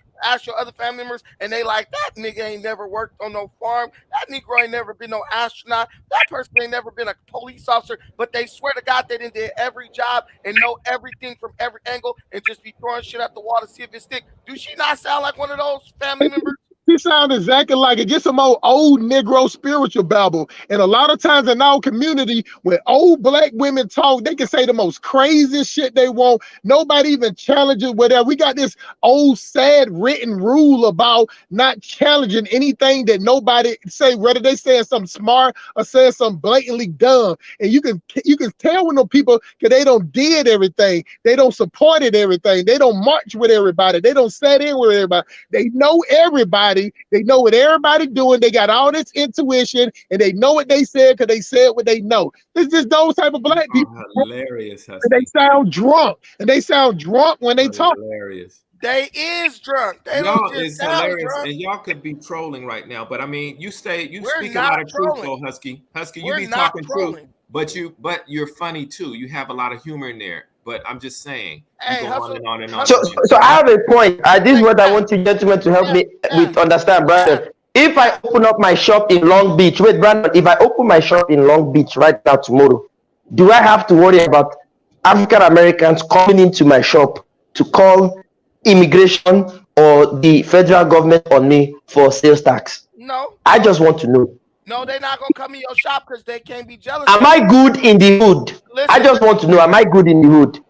your other family members, and they like, that nigga ain't never worked on no farm. That Negro ain't never been no astronaut. That person ain't never been a police officer. But they swear to God they done did every job and know everything from every angle and just be throwing shit at the wall to see if it stick. Do she not sound like one of those family members? He sounds exactly like it. Get some old Negro spiritual babble. And a lot of times in our community, when old black women talk, they can say the most crazy shit they want. Nobody even challenges whatever. We got this old sad written rule about not challenging anything that nobody say, whether they saying something smart or saying something blatantly dumb. And you can tell when those people, because they don't did everything. They don't supported everything. They don't march with everybody. They don't sit in with everybody. They know everybody. They know what everybody doing. They got all this intuition, and they know what they said because they said what they know. It's just those type of black people. Hilarious. And they sound drunk, when they talk. Hilarious. They is drunk. Y'all is hilarious, drunk. And y'all could be trolling right now. But I mean, you speak a lot of truth, though, Husky. You be talking truth, but you're funny too. You have a lot of humor in there. But I'm just saying, you go on and on and on. So I have a point. This is what I want you gentlemen to help me with understand, Brandon. If I open up my shop in Long Beach, wait, Brandon, if I open my shop in Long Beach right now tomorrow, do I have to worry about African Americans coming into my shop to call immigration or the federal government on me for sales tax? No. I just want to know. No, they're not gonna come in your shop because they can't be jealous. Am I good in the hood? I just want to know, am I good in the hood?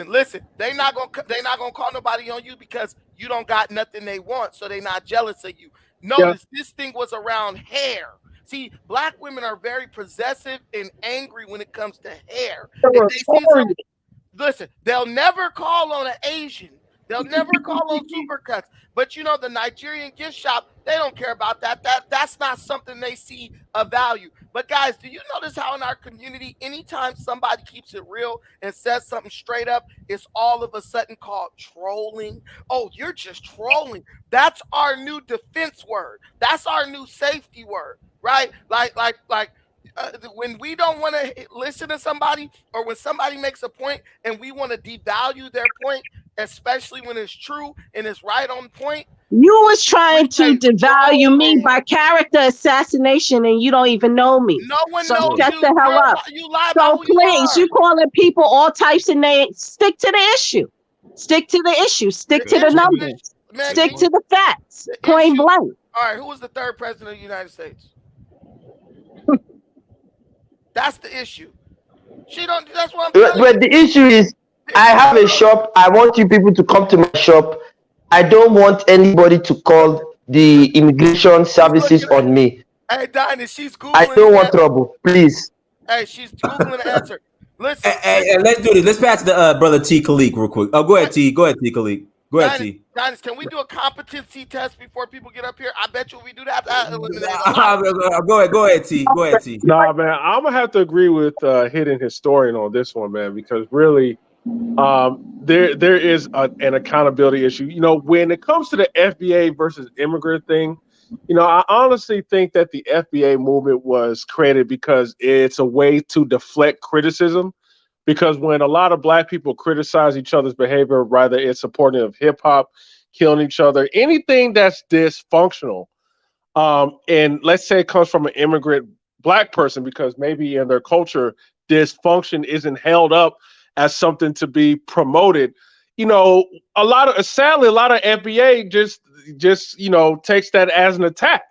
Listen. They're not gonna call nobody on you because you don't got nothing they want, so they're not jealous of you. Notice this thing was around hair. See, black women are very possessive and angry when it comes to hair. If they see something, listen, they'll never call on an Asian. They'll never call on supercuts. But you know, the Nigerian gift shop, they don't care about that. That's not something they see a value. But guys, do you notice how in our community, anytime somebody keeps it real and says something straight up, it's all of a sudden called trolling? Oh, you're just trolling. That's our new defense word. That's our new safety word, right? Like when we don't want to listen to somebody, or when somebody makes a point and we want to devalue their point, especially when it's true and it's right on point. You was trying to devalue me by character assassination, and you don't even know me. No one so knows shut you, the hell up. You lie so about please, you calling people all types of names. Stick to the issue. Stick to the issue. Stick to the numbers. Stick to the facts. Point blank. All right, who was the third president of the United States? That's the issue. That's what I'm But the issue is, I have a shop. I want you people to come to my shop. I don't want anybody to call the immigration services on me. Hey, Dinah, she's I Googling don't the want answer. trouble, please. Hey, she's Googling the answer. Listen, Hey, let's do this. Let's pass the brother T. Khalik real quick. Oh, go ahead, T. Go ahead, T. Khalik. Go ahead, T. Dinah, can we do a competency test before people get up here? I bet you if we do that, that eliminate a lot. Go ahead, T. Go ahead, T. Nah, man, I'm gonna have to agree with Hidden Historian on this one, man, because really, there is an accountability issue. You know, when it comes to the FBA versus immigrant thing, you know, I honestly think that the FBA movement was created because it's a way to deflect criticism. Because when a lot of Black people criticize each other's behavior, whether it's supporting of hip hop, killing each other, anything that's dysfunctional, and let's say it comes from an immigrant Black person, because maybe in their culture, dysfunction isn't held up as something to be promoted. You know, sadly, a lot of FBA just takes that as an attack.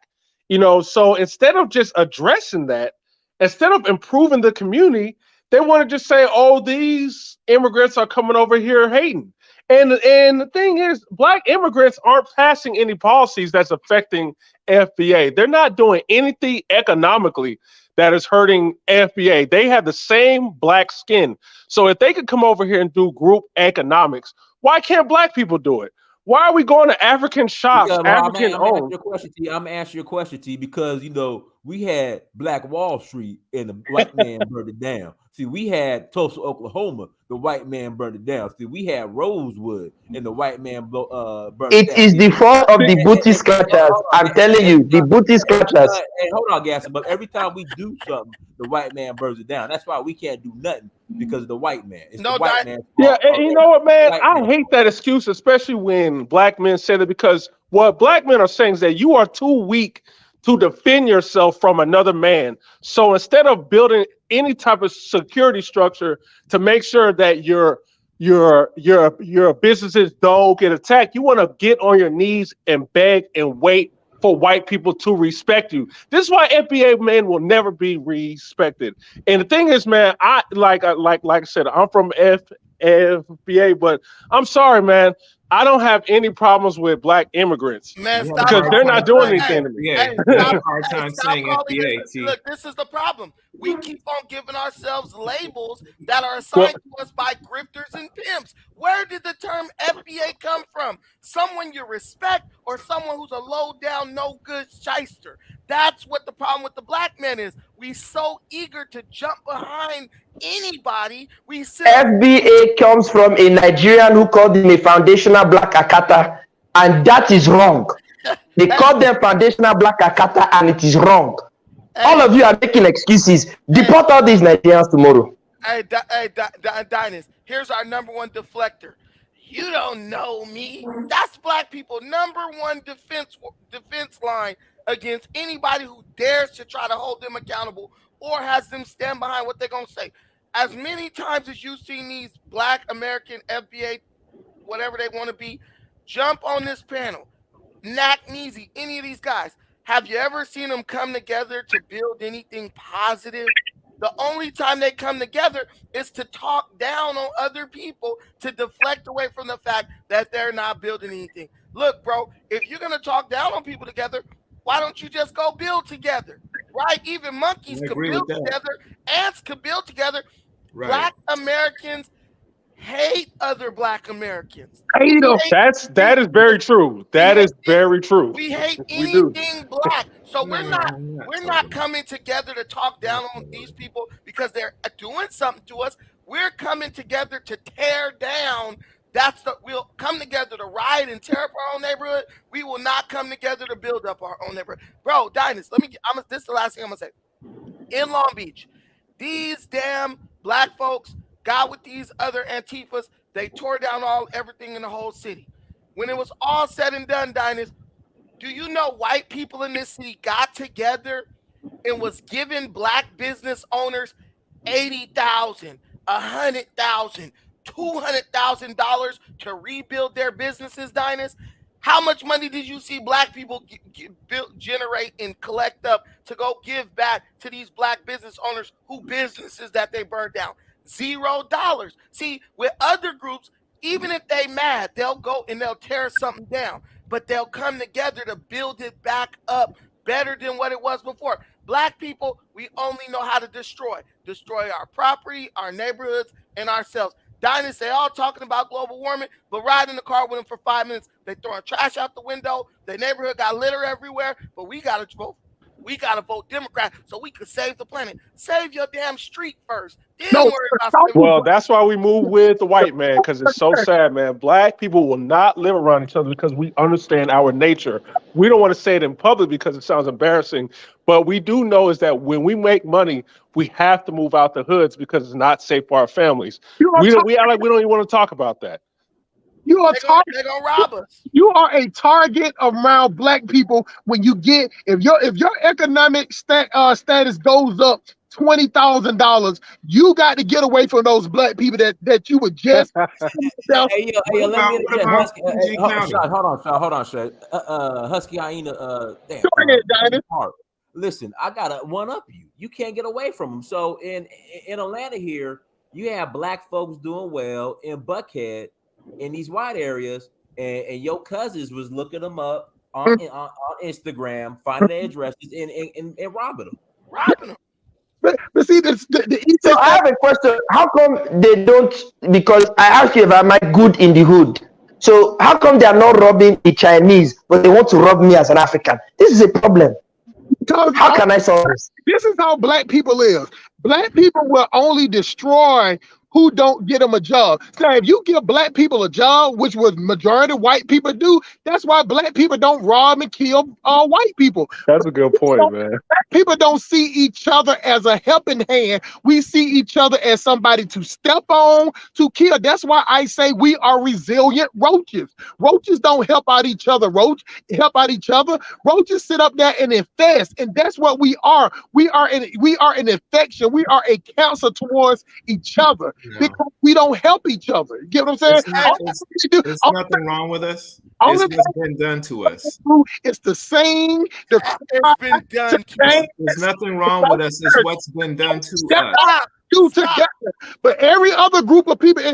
You know, so instead of just addressing that, instead of improving the community, they want to just say, "Oh, these immigrants are coming over here hating." And the thing is, Black immigrants aren't passing any policies that's affecting FBA. They're not doing anything economically that is hurting FBA. They have the same Black skin. So if they could come over here and do group economics, why can't Black people do it? Why are we going to African shops, African I'm owned? gonna ask you a question, T, because you know we had Black Wall Street and the white man burned it down. See, we had Tulsa, Oklahoma, the white man burned it down. See, we had Rosewood and the white man burned it It down. is the fault of the booty scratchers. I'm telling you, the booty scratchers. Hey, hold on, Gas. But every time we do something, the white man burns it down. That's why we can't do nothing because of the white man. It's the white man. Yeah, and you know what, man? I hate that excuse, especially when Black men say that, because what Black men are saying is that you are too weak to defend yourself from another man. So instead of building any type of security structure to make sure that your businesses don't get attacked, you want to get on your knees and beg and wait for white people to respect you. This is why FBA men will never be respected. And the thing is, man, I like I said, I'm from FBA, but I'm sorry, man. I don't have any problems with Black immigrants, Man, because they're not doing anything to me. Hey, have a hard time stop saying calling FBA, this- T. Look, this is the problem. We keep on giving ourselves labels that are assigned to us by grifters and pimps. Where did the term FBA come from? Someone you respect or someone who's a low down, no good shyster? That's what the problem with the Black man is. We so eager to jump behind anybody. We say FBA comes from a Nigerian who called him a foundational Black Akata, and that is wrong. They call them foundational Black Akata, and it is wrong. All of you are making excuses. Deport all these Nigerians tomorrow. Hey, Dynast, here's our number one deflector. You don't know me. That's Black people number one defense line against anybody who dares to try to hold them accountable or has them stand behind what they're gonna say. As many times as you've seen these Black American FBA, whatever they want to be, jump on this panel, Knack Neezy, any of these guys, have you ever seen them come together to build anything positive? The only time they come together is to talk down on other people, to deflect away from the fact that they're not building anything. Look, bro, if you're going to talk down on people together, why don't you just go build together? Right? Even monkeys could build together. Ants could build together. Right. Black Americans hate other Black Americans. That is very true. That is very true. We hate anything Black. So we're not coming together to talk down on these people because they're doing something to us. We're coming together to tear down. We'll come together to riot and tear up our own neighborhood. We will not come together to build up our own neighborhood. Bro, Dynast, this is the last thing I'm gonna say. In Long Beach, these damn Black folks got with these other Antifas. They tore down everything in the whole city. When it was all said and done, Dynast, do you know white people in this city got together and was giving Black business owners $80,000, $100,000, $200,000 to rebuild their businesses, Dynast? How much money did you see Black people generate and collect up to go give back to these Black business owners who businesses that they burned down? $0. See, with other groups, Even if they mad, they'll go and they'll tear something down, but they'll come together to build it back up better than what it was before. Black people, we only know how to destroy our property, our neighborhoods, and ourselves. Diners, they all talking about global warming, but ride in the car with them for 5 minutes, they throwing trash out the window. Their neighborhood got litter everywhere, but we gotta vote. We gotta vote Democrat so we can save the planet. Save your damn street first. Then No, worry about Well, that's why we move with the white man, because it's so sad, man. Black people will not live around each other because we understand our nature. We don't want to say it in public because it sounds embarrassing, but we do know is that when we make money, we have to move out the hoods because it's not safe for our families. We act like we don't even want to talk about that. You are they're gonna rob us. You are a target around black people when you get if your economic status goes up $20,000, you got to get away from those black people that you would just. Let me hold on, Shay. Husky Hyena. Listen, I gotta one up you. You can't get away from them. So in Atlanta here, you have black folks doing well in Buckhead, in these white areas, and your cousins was looking them up on Instagram, finding their addresses, and robbing them. But see, so I have a question. How come they don't? Because I asked you if am I good in the hood. So how come they are not robbing the Chinese, but they want to rob me as an African? This is a problem. How can I solve this? This is how black people live. Black people will only destroy who don't get them a job. So if you give black people a job, which was majority white people do, that's why black people don't rob and kill white people. That's a good point, man. Black people don't see each other as a helping hand. We see each other as somebody to step on, to kill. That's why I say we are resilient roaches. Roaches don't help out each other. Roaches sit up there and infest, and that's what we are. We are an infection. We are a cancer towards each other. Because we don't help each other. You get what I'm saying? There's nothing wrong with us. It's what's been done to us. It's the same. It's been done to us. There's nothing wrong with us. It's what's been done to us. Together, but every other group of people,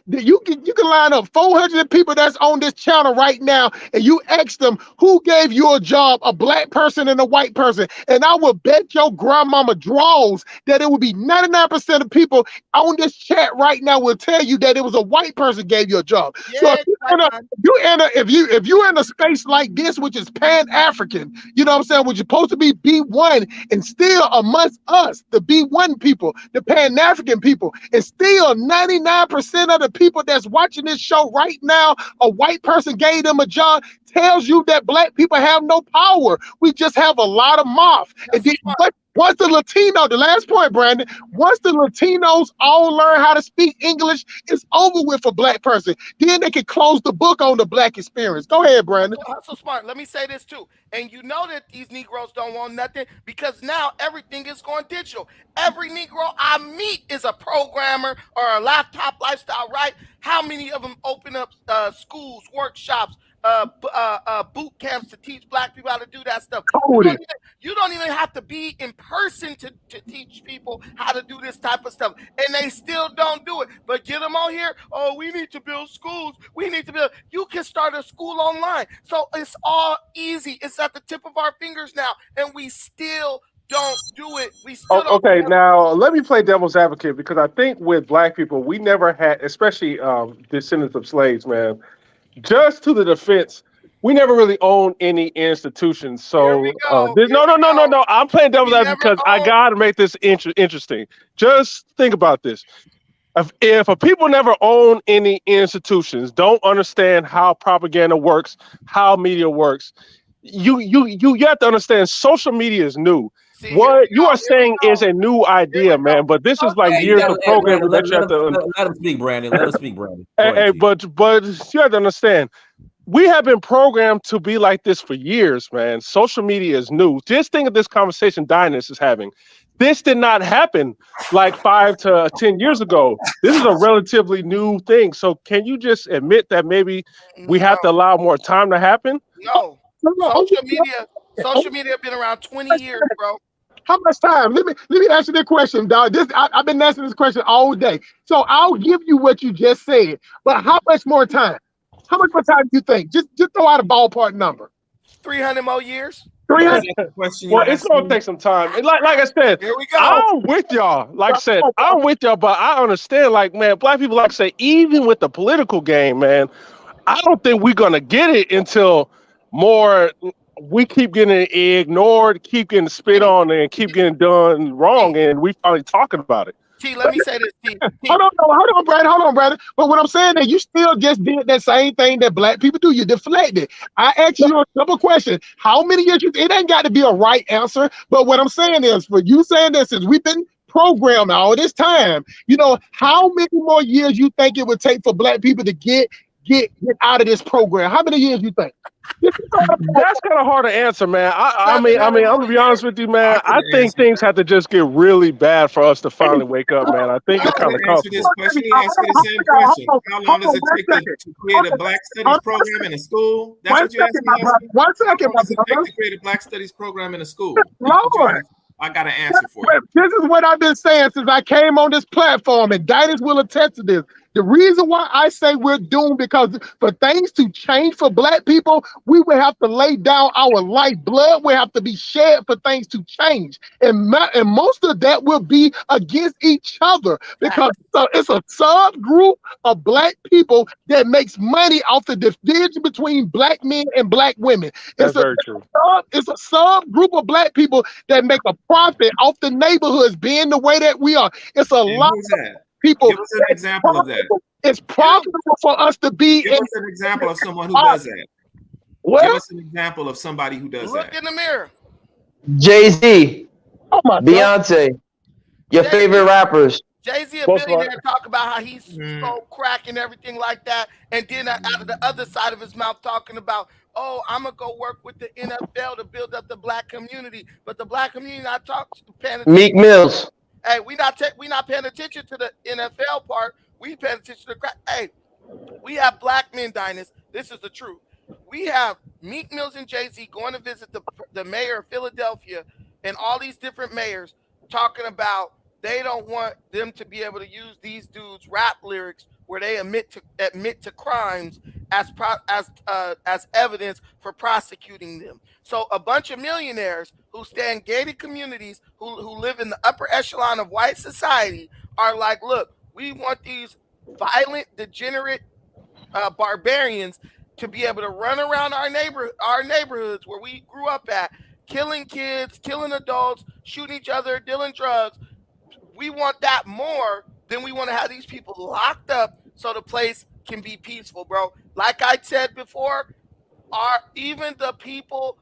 you can line up 400 people that's on this channel right now, and you ask them who gave you a job, a black person and a white person, and I will bet your grandmama draws that it would be 99% of people on this chat right now will tell you that it was a white person gave you a job. Yeah, so if you're in a space like this, which is Pan-African, you know what I'm saying, which is supposed to be B1, and still amongst us, the B1 people, the Pan-African people, and still 99% of the people that's watching this show right now, a white person gave them a job, tells you that black people have no power. We just have a lot of moth. And then, once the Latino, the last point, Brandon, once the Latinos all learn how to speak English, it's over with for black person. Then they can close the book on the black experience. Go ahead, Brandon. That's so smart. Let me say this too. And you know that these Negroes don't want nothing because now everything is going digital. Every Negro I meet is a programmer or a laptop lifestyle, right? How many of them open up schools, workshops, boot camps to teach black people how to do that stuff? You don't even have to be in person to teach people how to do this type of stuff, and they still don't do it. But get them on here. Oh, we need to build schools. You can start a school online. So it's all easy. It's at the tip of our fingers now, and we still don't do it. We still don't. Okay, now let me play devil's advocate, because I think with black people, we never had, especially descendants of slaves, man, just to the defense, we never really owned any institutions. So no. I'm playing devil's advocate because I gotta make this interesting. Just think about this. If a people never own any institutions, don't understand how propaganda works, how media works, you have to understand social media is new. See, what you are saying is a new idea, man. But this is like years of programming that you have to. Let him speak, Brandon. Let him speak, Brandon. But you have to understand, we have been programmed to be like this for years, man. Social media is new. Just think of this conversation Dynast is having. This did not happen like 5 to 10 years ago. This is a relatively new thing. So can you just admit that maybe we have to allow more time to happen? No. Social media has been around 20 years, bro. How much time? Let me answer this question, dog. I've been answering this question all day. So I'll give you what you just said, but how much more time? How much more time do you think? Just throw out a ballpark number. 300 more years. 300. Well, it's gonna take some time. And like I said, Here we go. I'm with y'all. Like I said, I'm with y'all, but I understand, like, man, black people, like I say, even with the political game, man, I don't think we're gonna get it until we keep getting ignored, keep getting spit on, and keep getting done wrong, and we finally talking about it. T, let me say this, T. Hold on, Brad. But what I'm saying is you still just did that same thing that black people do. You deflected. I asked you a simple question. How many years it ain't got to be a right answer, but what I'm saying is for you saying this is we've been programmed all this time. You know, how many more years you think it would take for black people to get out of this program? How many years you think? That's kind of hard to answer, man. I mean, I'm gonna be honest with you, man. I think things have to just get really bad for us to finally wake up, man. I think it's kind of comfortable. Let me ask you the same question. How long does it take to create a Black Studies program in a school? That's what you're asking me. One second, How long does it take to create a Black Studies program in a school? Lord. I got an answer for you. This is what I've been saying since I came on this platform, and Dinas will attest to this. The reason why I say we're doomed because for things to change for black people, we will have to lay down our life. Blood will have to be shed for things to change. And most of that will be against each other because it's a subgroup of black people that makes money off the division between black men and black women. That's very true. It's a subgroup of black people that make a profit off the neighborhoods being the way that we are. It's a lot of people. Give us an example of that. It's profitable for us to be. Give us an example of someone who does that. What? Give us an example of somebody who does that. Look in the mirror. Jay-Z, oh my Beyonce, your favorite rappers. Jay-Z, a billionaire, talk about how he's so crack and everything like that, and then out of the other side of his mouth talking about, oh, I'm gonna go work with the NFL to build up the black community, but the black community not paying attention. Meek Mills. Hey, we not paying attention to the NFL part. We paying attention to the crack. Hey, we have black men, Dinas. This is the truth. We have Meek Mills and Jay-Z going to visit the mayor of Philadelphia and all these different mayors talking about they don't want them to be able to use these dudes' rap lyrics where they admit to crimes as evidence for prosecuting them. So a bunch of millionaires who stay in gated communities, who live in the upper echelon of white society, are like, look, we want these violent, degenerate barbarians to be able to run around our neighborhoods where we grew up at, killing kids, killing adults, shooting each other, dealing drugs. We want that more than we want to have these people locked up so the place can be peaceful, bro. Like I said before, even the people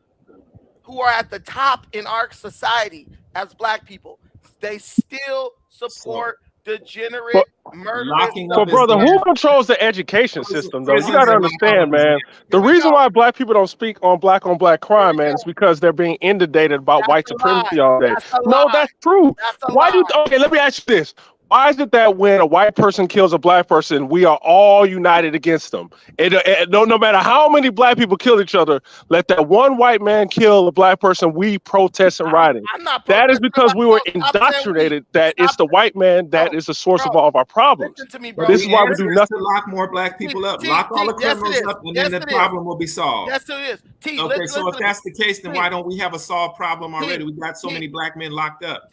who are at the top in our society as black people, they still support degenerate murderers. So, brother, who controls the education system, though? You got to understand, man. The reason why black people don't speak on black crime, man, is because they're being inundated about white supremacy all day. No, that's true. Why do you? Okay, let me ask you this. Why is it that when a white person kills a black person, we are all united against them? No matter how many black people kill each other, let that one white man kill a black person, we protest and rioting. That is because we were indoctrinated that it's the white man that is the source of all of our problems. This is why we do nothing. To lock more black people up. Lock all the criminals up, and then the problem will be solved. Yes, it is. Okay, so if that's the case, then why don't we have a solved problem already? We got so many black men locked up.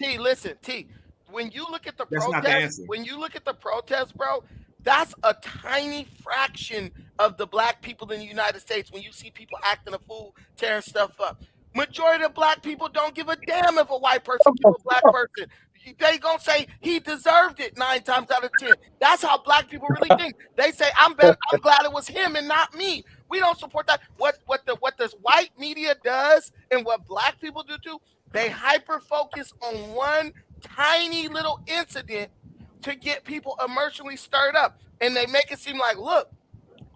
When you look at the protests, bro, that's a tiny fraction of the black people in the United States. When you see people acting a fool, tearing stuff up, majority of black people don't give a damn if a white person kills a black person. They gonna say he deserved it 9 times out of 10. That's how black people really think. They say I'm glad it was him and not me. We don't support that. What this white media does and what black people do too, they hyper focus on one tiny little incident to get people emotionally stirred up, and they make it seem like, look,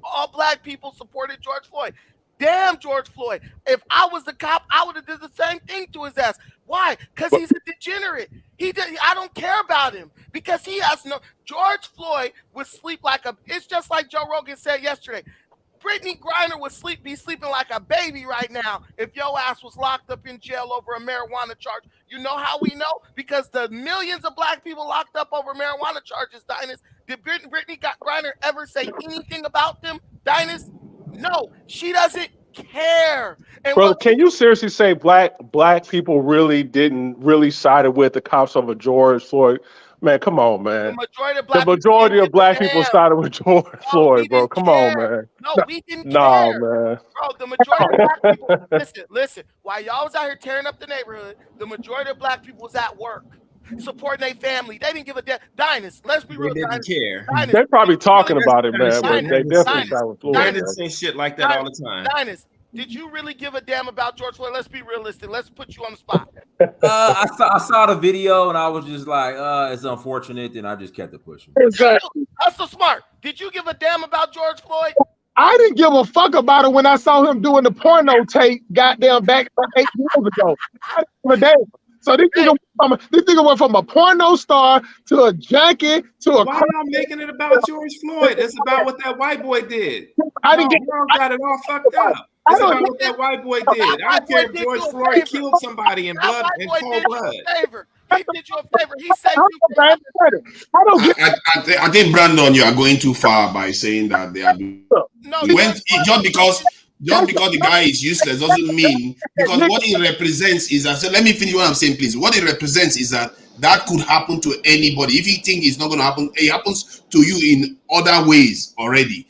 all black people supported George Floyd. Damn, George Floyd. If I was the cop, I would have did the same thing to his ass. Why? Because he's a degenerate. I don't care about him because he has no. George Floyd would sleep like a. It's just like Joe Rogan said yesterday. Brittany Griner would be sleeping like a baby right now if your ass was locked up in jail over a marijuana charge. You know how we know? Because the millions of black people locked up over marijuana charges, Dynast. Did Brittany Griner ever say anything about them, Dynast? No, she doesn't care. And Brother, can you seriously say black people didn't really sided with the cops over George Floyd? Man, come on, man. The majority of black people sided with George Floyd, bro. Come on, man. No, we didn't No, care. man. Bro, the majority of black people, listen, while y'all was out here tearing up the neighborhood, the majority of black people was at work, supporting their family. They didn't give a damn. Dynast, let's be real. They didn't care. Dynast, They're probably talking about it, man, but they definitely sided with Floyd. They didn't say shit like that all the time. Dynast, did you really give a damn about George Floyd? Let's be realistic. Let's put you on the spot. I saw the video and I was just like, it's unfortunate, and I just kept it pushing. Exactly. Hustle Smart, did you give a damn about George Floyd? I didn't give a fuck about it when I saw him doing the porno tape goddamn back 8 years ago. I didn't give a damn. So this nigga went from a porno star to a junkie to a. Why y'all making it about George Floyd? It's about what that white boy did. I didn't get. Y'all got it all fucked up. It's about what that white boy did. I don't care if George Floyd killed somebody in blood and cold blood. He did you a favor. He saved you. I think Brandon, you are going too far by saying that they are. Just because the guy is useless doesn't mean, because what it represents is that. So let me finish what I'm saying, please. What it represents is that could happen to anybody. If you think it's not going to happen, it happens to you in other ways already.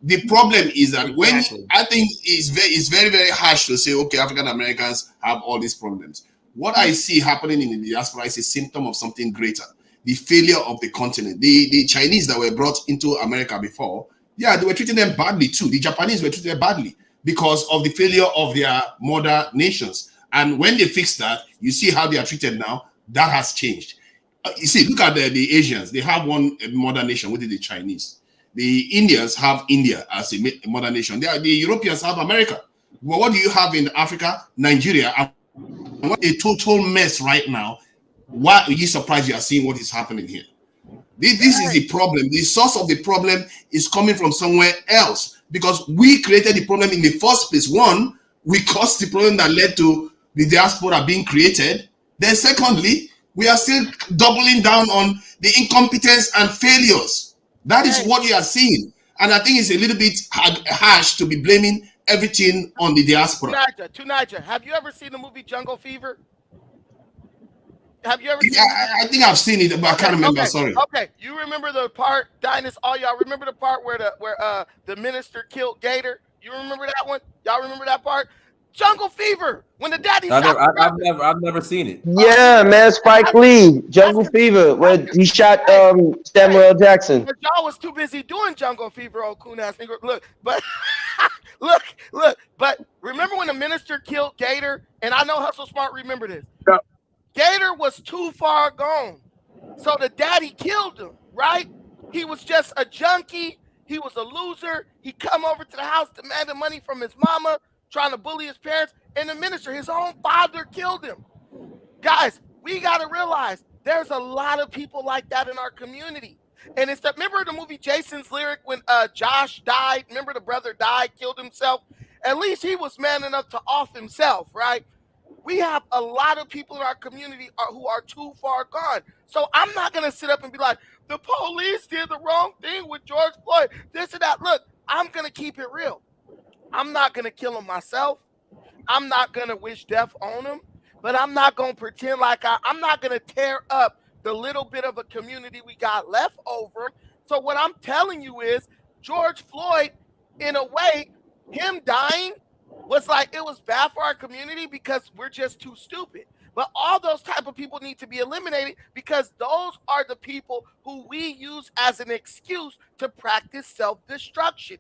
The problem is that when I think it's very, very harsh to say, okay, African Americans have all these problems. What I see happening in the diaspora is a symptom of something greater. The failure of the continent. The Chinese that were brought into America before, they were treating them badly too. The Japanese were treated badly because of the failure of their mother nations. And when they fix that, you see how they are treated now. That has changed. You see, look at the Asians. They have one mother nation, which is the Chinese. The Indians have India as a mother nation. The Europeans have America. Well, what do you have in Africa? Nigeria. A total mess right now. Why are you surprised you are seeing what is happening here? This is the problem. The source of the problem is coming from somewhere else, because we created the problem in the first place. One, we caused the problem that led to the diaspora being created. Then secondly, we are still doubling down on the incompetence and failures. That is what you are seeing. And I think it's a little bit harsh to be blaming everything on the diaspora. Tunija, have you ever seen the movie Jungle Fever? Have you ever seen I think I've seen it, but I can't remember. Sorry. Okay, you remember the part, Dynast, all y'all remember the part where the minister killed Gator? You remember that one? Y'all remember that part? Jungle Fever, when the daddy I've never seen it. Yeah, man, Spike Lee, Jungle Fever, where he shot Samuel L. Jackson. But y'all was too busy doing Jungle Fever, old coon ass nigga. Look, but look, but remember when the minister killed Gator? And I know Hustle Smart remember this. Yeah. Gator was too far gone, so the daddy killed him. Right? He was just a junkie. He was a loser. He come over to the house demanding money from his mama, trying to bully his parents, and the minister, his own father, killed him. Guys, we got to realize there's a lot of people like that in our community. And it's that, remember the movie Jason's Lyric when Josh died? Remember the brother died, killed himself? At least he was man enough to off himself, right? We have a lot of people in our community who are too far gone. So I'm not going to sit up and be like, the police did the wrong thing with George Floyd, this and that. Look, I'm going to keep it real. I'm not going to kill him myself. I'm not going to wish death on him. But I'm not going to pretend like I'm not going to tear up the little bit of a community we got left over. So what I'm telling you is George Floyd, in a way, him dying was like, it was bad for our community because we're just too stupid. But all those type of people need to be eliminated because those are the people who we use as an excuse to practice self-destruction.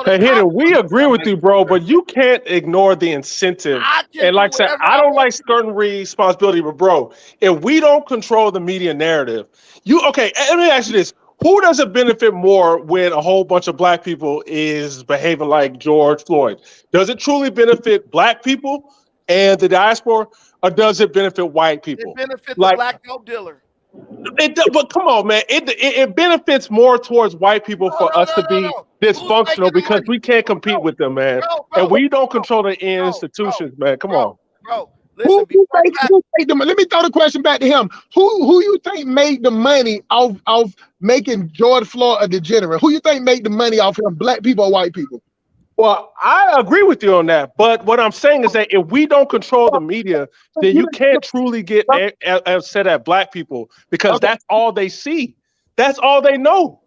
Hey, Hidden, we agree with you, bro, but you can't ignore the incentive. And like I said, I don't like certain responsibility, but bro, if we don't control the media narrative, okay, let me ask you this. Who does it benefit more when a whole bunch of black people is behaving like George Floyd? Does it truly benefit black people and the diaspora, or does it benefit white people? It benefits the black dope dealer. But come on, man. It benefits more towards white people for us to be dysfunctional because we can't compete with them, man. And we don't control the institutions, man. Come on. Bro, Who made let me throw the question back to him. Who you think made the money off making George Floyd a degenerate? Who you think made the money off him? Black people or white people? Well, I agree with you on that. But what I'm saying is that if we don't control the media, then you can't truly get upset at black people because that's all they see. That's all they know.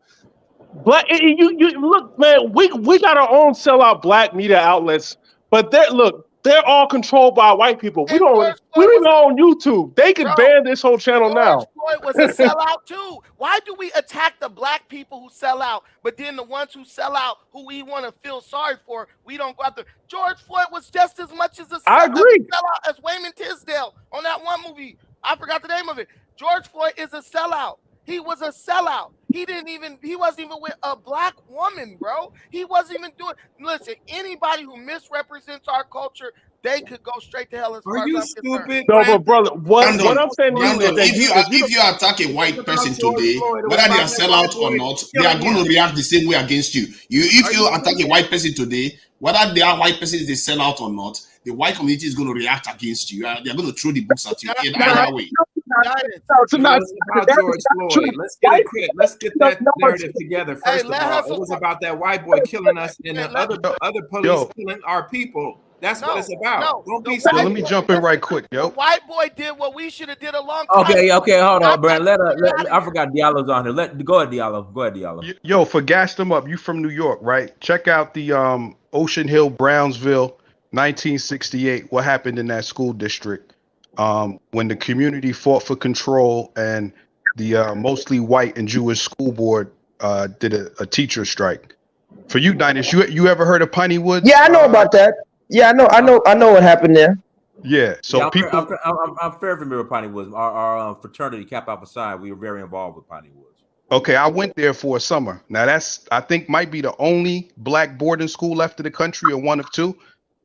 Black, you look, man. We got our own sellout black media outlets, but they're all controlled by white people. We don't even on YouTube. They could ban this whole channel now. Floyd was a sellout too. Why do we attack the black people who sell out, but then the ones who sell out, who we want to feel sorry for, we don't go after? George Floyd was just as much as a sellout as Wayman Tisdale on that one movie. I forgot the name of it. George Floyd is a sellout. He was a sellout. He wasn't even with a black woman, bro. He wasn't even doing. Listen, anybody who misrepresents our culture, they could go straight to hell. As far Are you as I'm stupid? No, but brother, what I'm saying is that if you attack a white person today, whether they are sellout or not, they are going to react the same way against you. If you attack a white person today, whether they are white persons they sell out or not, the white community is going to react against you. They're going to throw the books at you in either way. It was about George Floyd. Let's get that narrative together. First of all, it was about that white boy killing us and the other police killing our people. That's what it's about. Don't be so let me jump in right quick, yo. The white boy did what we should have did a long time. Okay, hold on, Brad. I forgot Diallo's on here. Go ahead, Diallo. Yo, for gas them up, you from New York, right? Check out the Ocean Hill, Brownsville, 1968. What happened in that school district when the community fought for control and the mostly white and Jewish school board did a teacher strike. For you, Dynas, you ever heard of Piney Woods? Yeah, I know about that. Yeah, I know what happened there. Yeah, so people. I'm very familiar with Piney Woods. Our fraternity, Kappa Alpha Psi, we were very involved with Piney Woods. Okay, I went there for a summer. Now that's, I think, might be the only black boarding school left in the country, or one of two.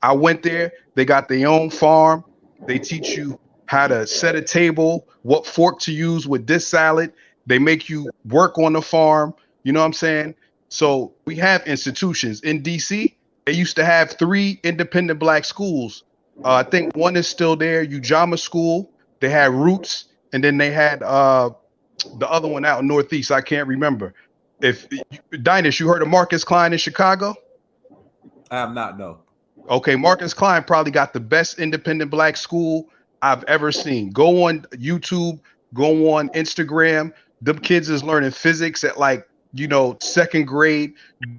I went there. They got their own farm. They teach you how to set a table, what fork to use with this salad. They make you work on the farm. You know what I'm saying? So we have institutions in DC. They used to have 3 independent black schools. I think one is still there, Ujamaa School. They had Roots, and then they had the other one out in Northeast. I can't remember. If Dynas, you heard of Marcus Klein in Chicago? I have not, no. Okay, Marcus Klein probably got the best independent black school I've ever seen. Go on YouTube, go on Instagram. Them kids is learning physics at like, 2nd grade,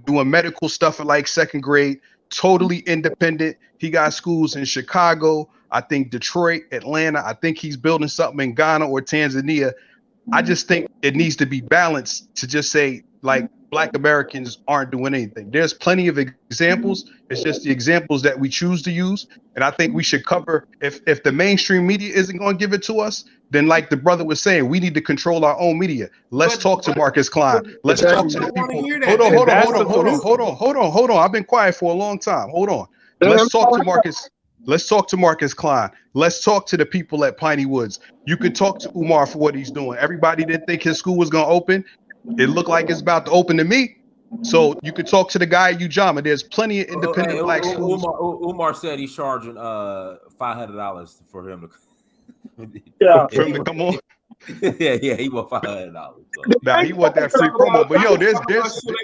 doing medical stuff at like 2nd grade, totally independent. He got schools in Chicago, I think Detroit, Atlanta. I think he's building something in Ghana or Tanzania. I just think it needs to be balanced to just say like black Americans aren't doing anything. There's plenty of examples. It's just the examples that we choose to use. And I think we should cover, if the mainstream media isn't going to give it to us, then like the brother was saying, we need to control our own media. Let's talk to Marcus Klein. Let's talk to the people. Hold on. I've been quiet for a long time. Hold on. Let's talk to Marcus. Let's talk to Marcus Klein. Let's talk to the people at Piney Woods. You could talk to Umar for what he's doing. Everybody didn't think his school was going to open. It looked like it's about to open to me. So you could talk to the guy at Ujamaa. There's plenty of independent black schools. Umar said he's charging $500 for him to. Yeah, for him to come on. yeah, he want $500. So. Nah, he want that free promo. But yo, there's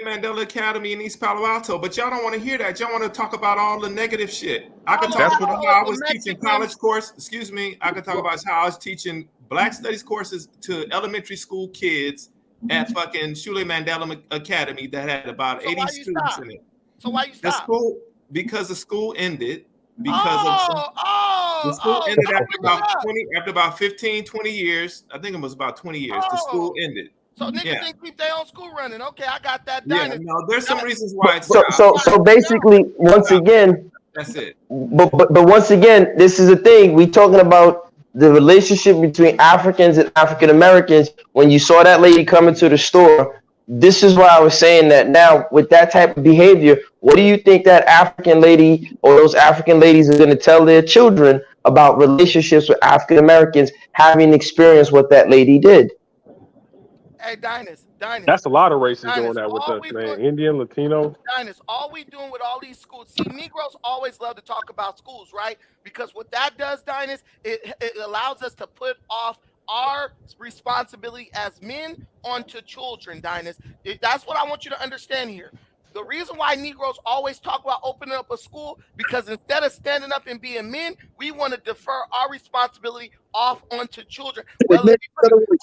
Mandela Academy in East Palo Alto, but y'all don't want to hear that. Y'all want to talk about all the negative shit. I could talk about how I was teaching college course. Excuse me. I could talk about how I was teaching Black Studies courses to elementary school kids at fucking Shule Mandela Academy that had about 80 students in it. So why you stop? Because the school ended. The school ended after about 15, 20 years. I think it was about 20 years. The school ended. So niggas didn't keep their own school running. Okay, I got that done. Yeah, no, there's some reasons why. So basically, once again, that's it. But once again, this is the thing. We talking about the relationship between Africans and African Americans. When you saw that lady come into the store, this is why I was saying that now with that type of behavior, what do you think that African lady or those African ladies are going to tell their children about relationships with African Americans having experienced what that lady did? Hey, Dynast. That's a lot of races doing Dynast, that with all us, we man. doing, Indian, Latino. Dynast, all we doing with all these schools. See, Negroes always love to talk about schools, right? Because what that does, Dynast, it allows us to put off our responsibility as men onto children, Dynast. That's what I want you to understand here. The reason why Negroes always talk about opening up a school, because instead of standing up and being men, we want to defer our responsibility off onto children. Well, hold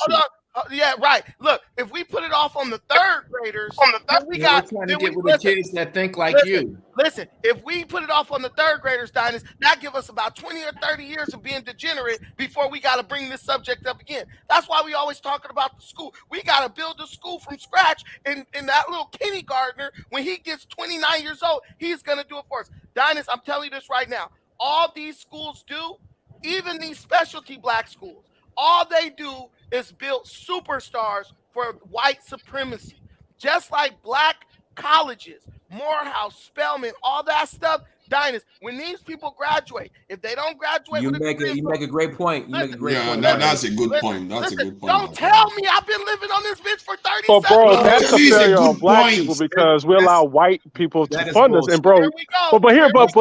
on. Yeah, right. Look, if we put it off on the third graders, then we Yeah, got. we're trying to Then get we with the kids that think like you. Listen. If we put it off on the third graders, Dynast, that give us about 20 or 30 years of being degenerate before we got to bring this subject up again. That's why we always talking about the school. We got to build a school from scratch, and that little kindergartner, when he gets 29 years old, he's gonna do it for us. Dynast, I'm telling you this right now. All these schools do, even these specialty black schools, all they do is build superstars for white supremacy. Just like black colleges, Morehouse, Spelman, all that stuff, Dynast, when these people graduate, if they don't graduate You with make a great point. You make a great point. That's a good point. That's a good point. Don't tell me I've been living on this bitch for 37 But bro, years. that's a failure on black people because we allow white people to fund us. And bro, but here's what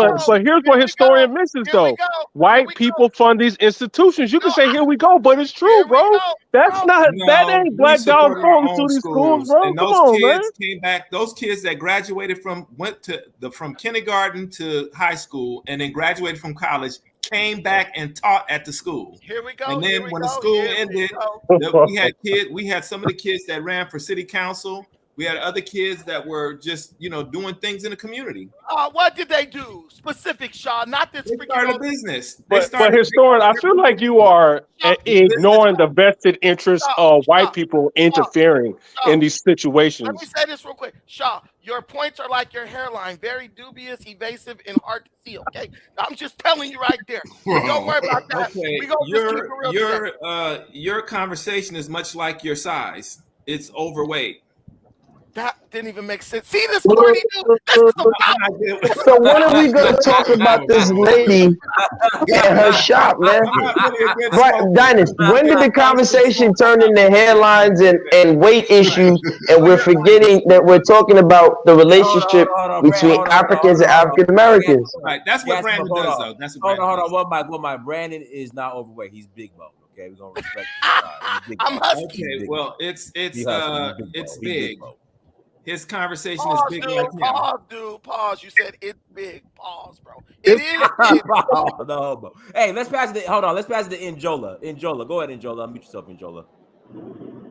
historian misses though. White people fund these institutions. You can say here we go, but it's true, bro. That's not that ain't black dollars going to these schools, bro. And Come those on, man. kids came back. Those kids that graduated from kindergarten to high school and then graduated from college came back and taught at the school. Here we go. And then when the school ended, we had some of the kids that ran for city council. We had other kids that were just, doing things in the community. What did they do? Specific, Shaw, not this freaking Started a business. But historian, I feel like you are ignoring the vested interest of white people interfering in these situations. Let me say this real quick. Shaw, your points are like your hairline, very dubious, evasive, and hard to see, okay? I'm just telling you right there. But don't worry about that. Okay, We gonna just keep it real your conversation is much like your size. It's overweight. That didn't even make sense. See this corny dude? So when are we going to talk about this lady and her shop, man? Right, Dynast, when did the conversation turn into hairlines and weight issues, and we're forgetting that we're talking about the relationship between Africans and African Americans? Right, that's what Brandon does, though. That's what Hold on. One mic. Brandon is not overweight. He's big bone. Okay, we're gonna respect. I'm husky. Okay, well, it's big. His conversation Pause, is big. dude, Like pause, dude. Pause. You said it's big. Pause, bro. It is big. No. Hey, let's pass it. Hold on. Let's pass it to Njola. Njola, go ahead, Njola. Unmute yourself, Njola.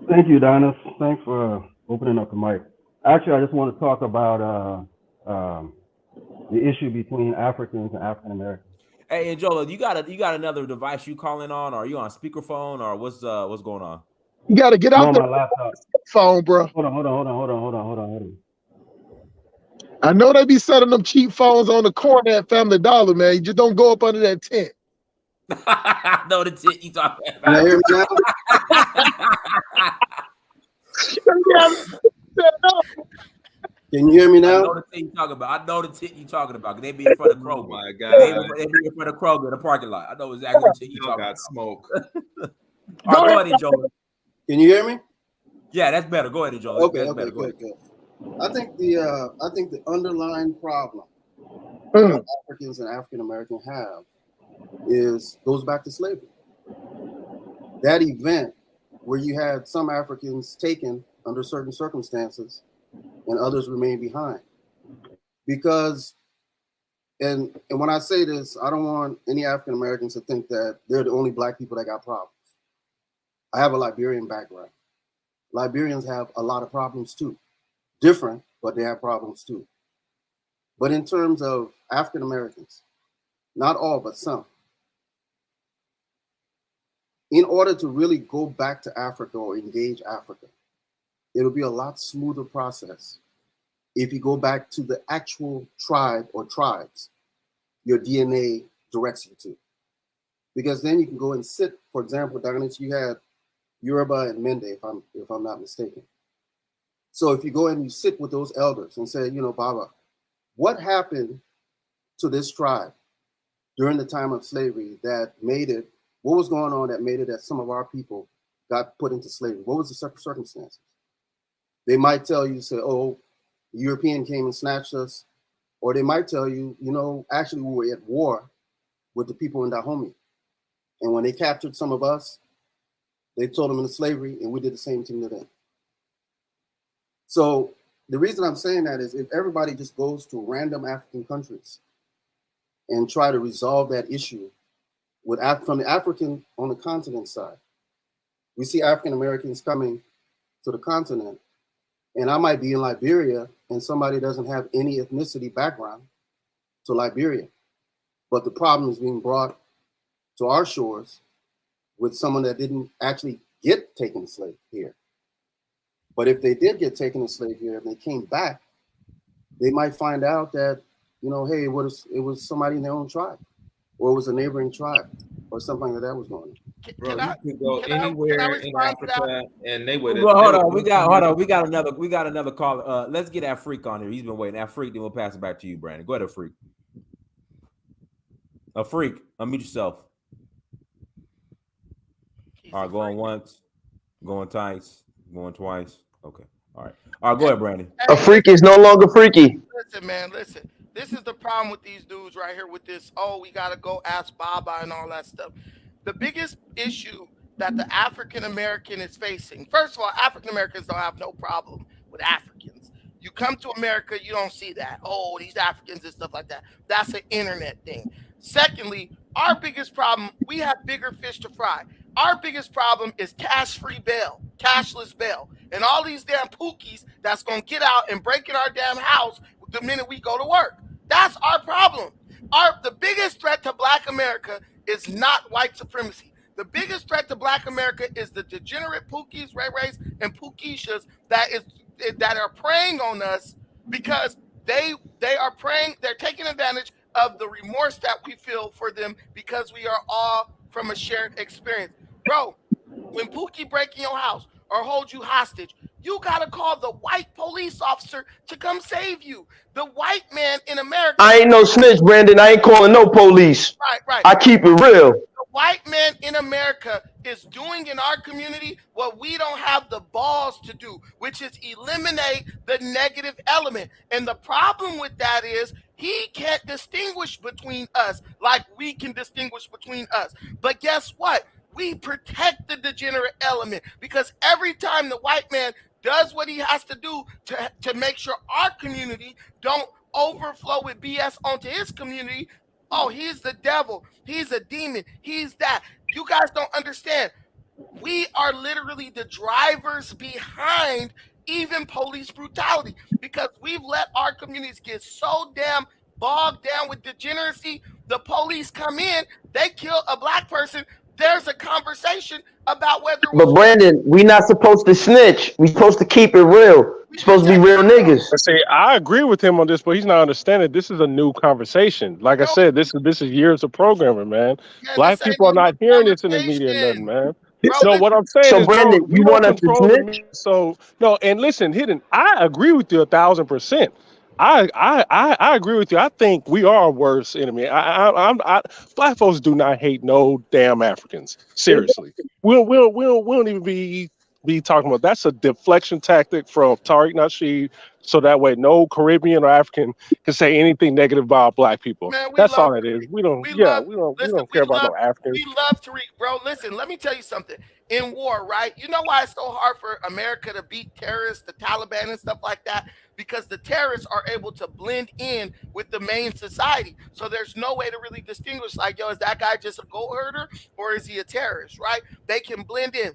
Thank you, Dynast. Thanks for opening up the mic. Actually, I just want to talk about the issue between Africans and African Americans. Hey, Njola, you got another device you calling on, or are you on speakerphone, or what's going on? You got to get out my laptop phone, bro. Hold on. I know they be selling them cheap phones on the corner at Family Dollar, man. You just don't go up under that tent. I know the tent you talking about. Can you hear me now? Can you hear me now? I know the tent you talking about. They be in front of Kroger. Oh my They God. be in front of Kroger in the parking lot. I know exactly what tent you talking about. Smoke. All right, go ahead, Njola. Can you hear me? Yeah, that's better. Go ahead, Njola. Okay, That's okay, better. Go good, ahead. good. I think the underlying problem that Africans and African Americans have goes back to slavery. That event where you had some Africans taken under certain circumstances and others remain behind. Because, and when I say this, I don't want any African Americans to think that they're the only black people that got problems. I have a Liberian background. Liberians have a lot of problems too. Different, but they have problems too. But in terms of African Americans, not all, but some, in order to really go back to Africa or engage Africa, it'll be a lot smoother process if you go back to the actual tribe or tribes your DNA directs you to. Because then you can go and sit, for example, Dynast, you had Yoruba and Mende, if I'm not mistaken. So if you go and you sit with those elders and say, Baba, what happened to this tribe during the time of slavery that made it, what was going on that made it that some of our people got put into slavery? What was the circumstances? They might tell you, say, oh, the European came and snatched us. Or they might tell you, actually we were at war with the people in Dahomey. And when they captured some of us, they sold them into slavery, and we did the same thing to them. So the reason I'm saying that is if everybody just goes to random African countries and try to resolve that issue from the African on the continent side, we see African Americans coming to the continent, and I might be in Liberia and somebody doesn't have any ethnicity background to Liberia, but the problem is being brought to our shores with someone that didn't actually get taken slave here. But if they did get taken as slave here and they came back, they might find out that, hey, it was somebody in their own tribe, or it was a neighboring tribe, or something like that was going on. Bro, you could go anywhere in Africa and they would. Hold on, we got another call. Let's get Afrik on here. He's been waiting. Afrik, then we'll pass it back to you, Brandon. Go ahead, Afrik. Afrik, unmute yourself. All right, going once, going twice, going twice. Okay. All right, go ahead, Brandon. A freak is no longer freaky. Listen, man, listen. This is the problem with these dudes right here with this, we got to go ask Baba and all that stuff. The biggest issue that the African American is facing, first of all, African Americans don't have no problem with Africans. You come to America, you don't see that. Oh, these Africans and stuff like that. That's an internet thing. Secondly, our biggest problem, we have bigger fish to fry. Our biggest problem is cash-free bail, cashless bail, and all these damn pookies that's going to get out and break in our damn house the minute we go to work. That's our problem. The biggest threat to Black America is not white supremacy. The biggest threat to Black America is the degenerate pookies, Ray-Rays, and pookishas that are preying on us because they are preying, they're taking advantage of the remorse that we feel for them because we are all from a shared experience. Bro, when Pookie break in your house or hold you hostage, you got to call the white police officer to come save you. The white man in America. I ain't no snitch, Brandon. I ain't calling no police. Right. I keep it real. The white man in America is doing in our community what we don't have the balls to do, which is eliminate the negative element. And the problem with that is he can't distinguish between us like we can distinguish between us. But guess what? We protect the degenerate element because every time the white man does what he has to do to make sure our community don't overflow with BS onto his community, he's the devil, he's a demon, he's that. You guys don't understand. We are literally the drivers behind even police brutality because we've let our communities get so damn bogged down with degeneracy. The police come in, they kill a Black person. There's a conversation about whether. But Brandon, we not supposed to snitch. We supposed to keep it real. We supposed to be real niggas. See, I agree with him on this, but he's not understanding. This is a new conversation. Like I said, this is years of programming, man. Black people are not hearing this in the media, or nothing, man. No, what I'm saying so is, Brandon, bro, you want us to snitch? So no, and listen, Hidden, I agree with you 1,000%. I agree with you. I think we are a worse enemy. Black folks do not hate no damn Africans. Seriously, we don't even be talking about. That's a deflection tactic from Tariq Nasheed, so that way no Caribbean or African can say anything negative about Black people. Man, that's all it is. We don't care about no Africans. We love Tariq, bro. Listen, let me tell you something. In war, right? You know why it's so hard for America to beat terrorists, the Taliban and stuff like that? Because the terrorists are able to blend in with the main society. So there's no way to really distinguish, like, is that guy just a goat herder or is he a terrorist, right? They can blend in.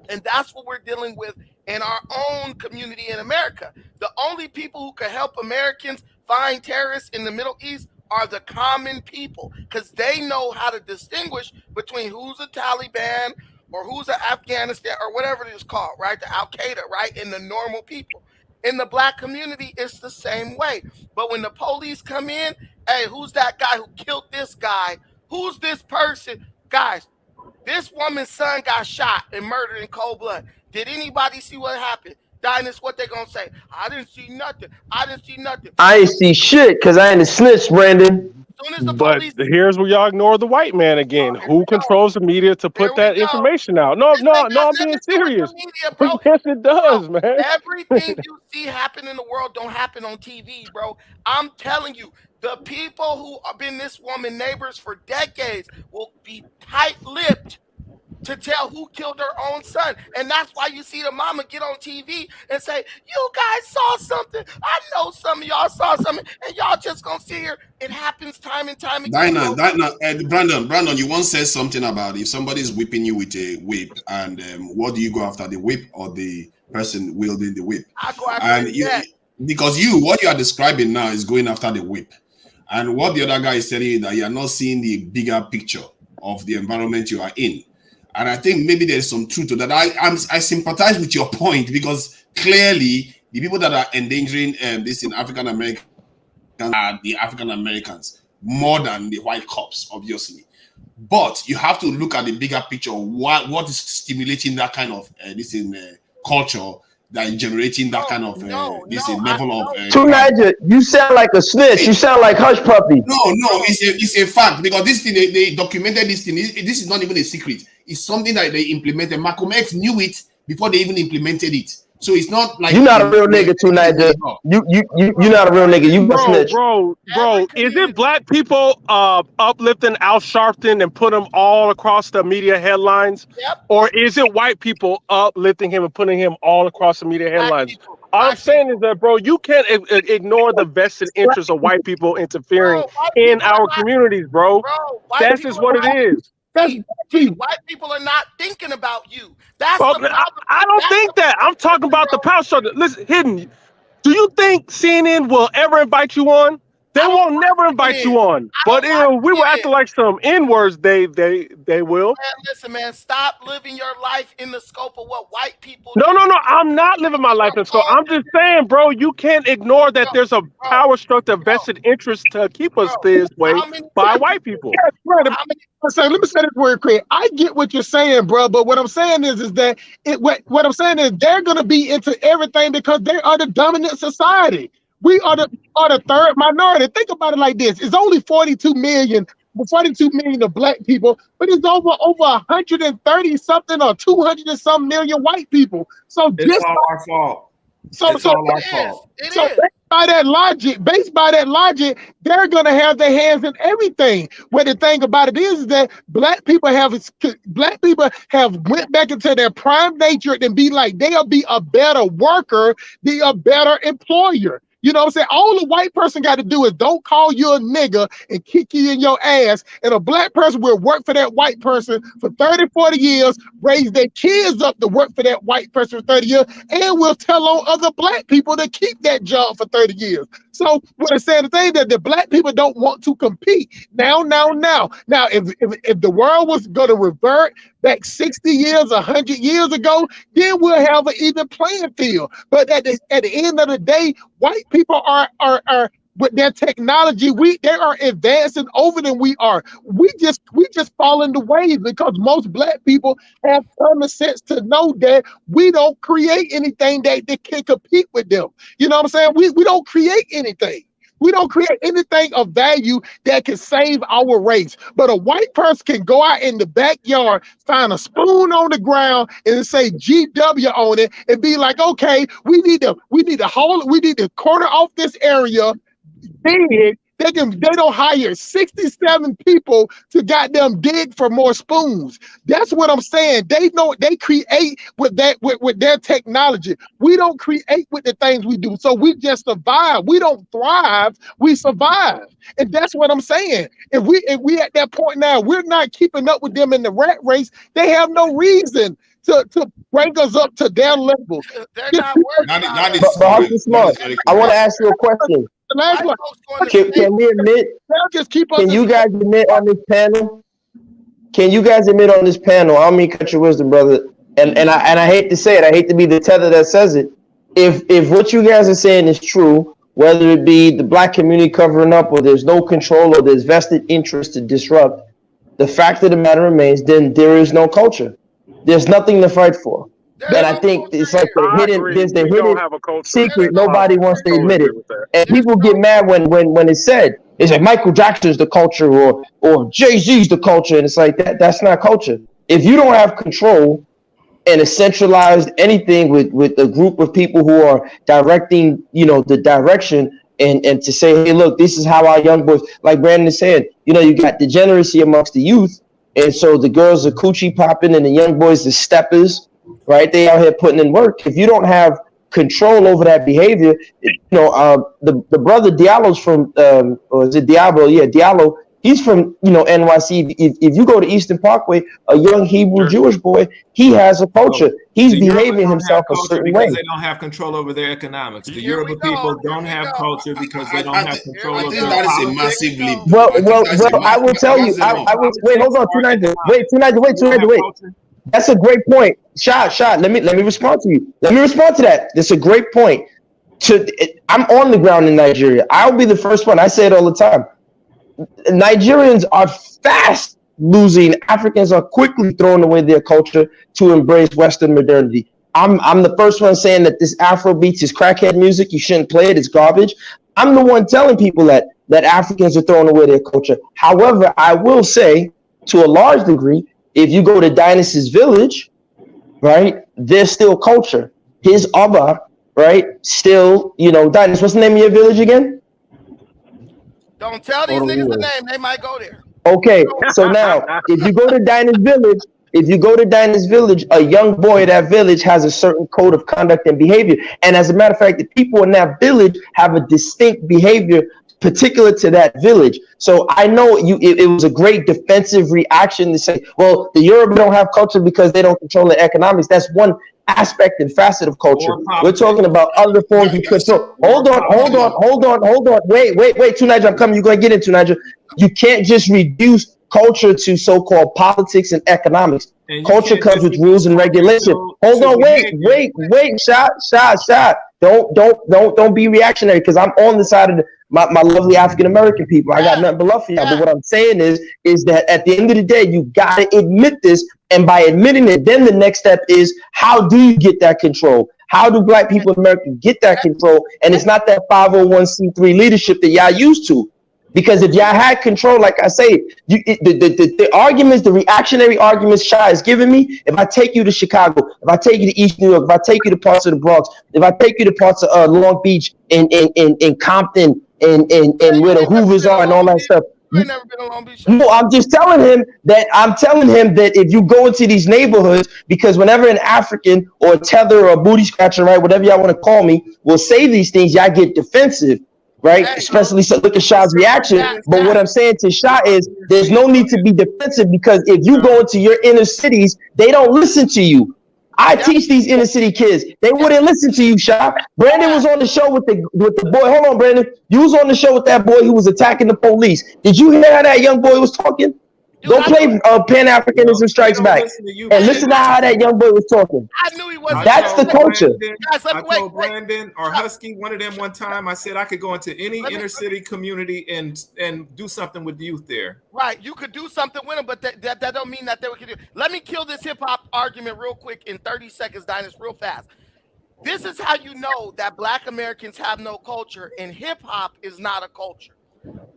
And that's what we're dealing with in our own community in America. The only people who can help Americans find terrorists in the Middle East are the common people, because they know how to distinguish between who's a Taliban or who's an Afghanistan or whatever it is called, right? The Al-Qaeda, right? And the normal people. In the Black community, it's the same way. But when the police come in, hey, who's that guy who killed this guy? Who's this person? Guys, this woman's son got shot and murdered in cold blood. Did anybody see what happened? Dynast, what they gonna say? I didn't see nothing. I didn't see nothing. I ain't see shit because I ain't a snitch, Brandon. But here's where y'all ignore the white man again. Who controls the media to put that information out? No, I'm being serious. Media, bro. Yes, it does, man. Everything you see happen in the world don't happen on TV, bro. I'm telling you, the people who have been this woman neighbors for decades will be tight-lipped to tell who killed her own son. And that's why you see the mama get on TV and say, you guys saw something. I know some of y'all saw something, and y'all just gonna sit here. It happens time and time again. Brandon, you once said something about if somebody's whipping you with a whip, and what do you go after, the whip or the person wielding the whip? I go after because what you are describing now is going after the whip. And what the other guy is telling you that you are not seeing the bigger picture of the environment you are in. And I think maybe there's some truth to that. I sympathize with your point, because clearly the people that are endangering this in African Americans are the African Americans more than the white cops, obviously. But you have to look at the bigger picture. What is stimulating that kind of culture that is generating that kind of level of. Tonight, you sound like a snitch. You sound like Hush Puppy. No, it's a fact, because this thing they documented this thing. This is not even a secret. It's something that they implemented. Malcolm X knew it before they even implemented it. So it's not like you're not a real nigga tonight. You're not a real nigga. You a snitch, bro. Is it black people uplifting Al Sharpton and put him all across the media headlines, or is it white people uplifting him and putting him all across the media headlines? All I'm saying is that, bro, you can't ignore the vested interests of white people interfering in our communities, bro. That's just what it is. White people are not thinking about you. That's the problem. I don't think that. I'm talking about the power struggle. Listen, Hidden, do you think CNN will ever invite you on? They won't never invite you on. But if we were acting like some N-words, they will. Man, listen, man, stop living your life in the scope of what white people do. No, I'm not living my life in scope. I'm just saying, bro, you can't ignore that there's a power structure vested interest to keep us this way by white people. Let me say this real quick. I get what you're saying, bro, but what I'm saying is that what I'm saying is they're gonna be into everything because they are the dominant society. We are the third minority. Think about it like this: it's only 42 million of black people, but it's over 130 something or 200 and some million white people. So it's all our fault. Based by that logic, they're gonna have their hands in everything. Where the thing about it is that black people have went back into their prime nature and be like they'll be a better worker, be a better employer. You know what I'm saying? All the white person got to do is don't call you a nigga and kick you in your ass. And a black person will work for that white person for 30, 40 years, raise their kids up to work for that white person for 30 years, and will tell on other black people to keep that job for 30 years. So what I'm saying is that the black people don't want to compete. Now, if the world was going to revert back 60 years, 100 years ago, then we'll have an even playing field. But at the end of the day, white people are with their technology, they are advancing over than we are. We just fall in the waves because most black people have common sense to know that we don't create anything that can compete with them. You know what I'm saying? We don't create anything. We don't create anything of value that can save our race. But a white person can go out in the backyard, find a spoon on the ground, and say GW on it, and be like, okay, we need to corner off this area. They don't hire 67 people to goddamn dig for more spoons. That's what I'm saying. They create with their technology. We don't create with the things we do. So we just survive. We don't thrive, we survive. And that's what I'm saying. If we at that point now, we're not keeping up with them in the rat race, they have no reason to bring us up to their level. They're not worried about it. But Smart, I want to ask you a question. Can we admit? Can you guys admit on this panel? Can you guys admit on this panel? I don't mean cut your wisdom, brother. And I hate to say it. I hate to be the tether that says it. If what you guys are saying is true, whether it be the black community covering up, or there's no control, or there's vested interest to disrupt, the fact of the matter remains, then there is no culture. There's nothing to fight for. And I think it's like the I hidden, agree. there's the We don't hidden have a culture. secret nobody wants to Totally admit it. agree with that. And people get mad when it's said. It's like Michael Jackson's the culture or Jay-Z's the culture. And it's like that's not culture. If you don't have control and a centralized anything with a group of people who are directing, the direction and to say, hey, look, this is how our young boys, like Brandon said, you got degeneracy amongst the youth. And so the girls are coochie popping and the young boys are steppers, right? They out here putting in work. If you don't have control over that behavior, the brother Diallo's from, or is it Diablo? Yeah, Diallo. He's from, NYC. If you go to Eastern Parkway, a young Hebrew Jewish boy, he has a culture. He's The Yoruba behaving don't himself have a culture certain way. because they don't have control over their economics. The Yoruba people don't have culture because they don't have control I over think their that is a politics. massive leap. Well, I think well, that's a well. I will tell you. I will wait. Hold on, 290. Wait, 290. Wait. That's a great point. Shot. Let me respond to you. Let me respond to that. That's a great point. I'm on the ground in Nigeria. I'll be the first one. I say it all the time. Nigerians are fast losing. Africans are quickly throwing away their culture to embrace Western modernity. I'm the first one saying that this Afro beats is crackhead music. You shouldn't play it. It's garbage. I'm the one telling people that Africans are throwing away their culture. However, I will say to a large degree, if you go to Dynas's village, right, there's still culture. His Abba, right, still, Dynas, what's the name of your village again? Don't tell these niggas the name. They might go there. Okay, so now if you go to Dinah's village, a young boy at that village has a certain code of conduct and behavior. And as a matter of fact, the people in that village have a distinct behavior particular to that village. So I know it was a great defensive reaction to say, well, the Yoruba don't have culture because they don't control the economics. That's one aspect and facet of culture. We're talking about other forms of control. Hold on. Wait, Tunaja, I'm coming. You're going to get into Tunaja. You can't just reduce culture to so-called politics and economics. Culture comes with rules and regulation. Hold on, wait, shot. Don't be reactionary because I'm on the side of my lovely African American people. I got nothing but love for y'all. But what I'm saying is that at the end of the day, you gotta admit this, and by admitting it, then the next step is how do you get that control? How do Black people in America get that control? And it's not that 501c3 leadership that y'all used to. Because if y'all had control, like I say, the arguments, the reactionary arguments Shah is giving me, if I take you to Chicago, if I take you to East New York, if I take you to parts of the Bronx, if I take you to parts of Long Beach and Compton and where the Hoovers are and all that stuff. You ain't never been to Long Beach. No, I'm telling him that if you go into these neighborhoods, because whenever an African or a tether or a booty scratcher, right, whatever y'all want to call me, will say these things, y'all get defensive. Right, especially look at Shah's reaction. But what I'm saying to Shah is there's no need to be defensive because if you go into your inner cities, they don't listen to you. I teach these inner city kids. They wouldn't listen to you, Shah. Brandon was on the show with the boy. Hold on, Brandon. You was on the show with that boy who was attacking the police. Did you hear how that young boy was talking? Go play Pan-Africanism Strikes Back and listen to how that young boy was talking. I knew he wasn't. That's the culture. I told Brandon or Husky, one of them, one time. I said I could go into any inner city community and do something with youth there. Right, you could do something with them, but that don't mean that they could do. Let me kill this hip hop argument real quick in 30 seconds, Dinus, real fast. This is how you know that Black Americans have no culture and hip hop is not a culture.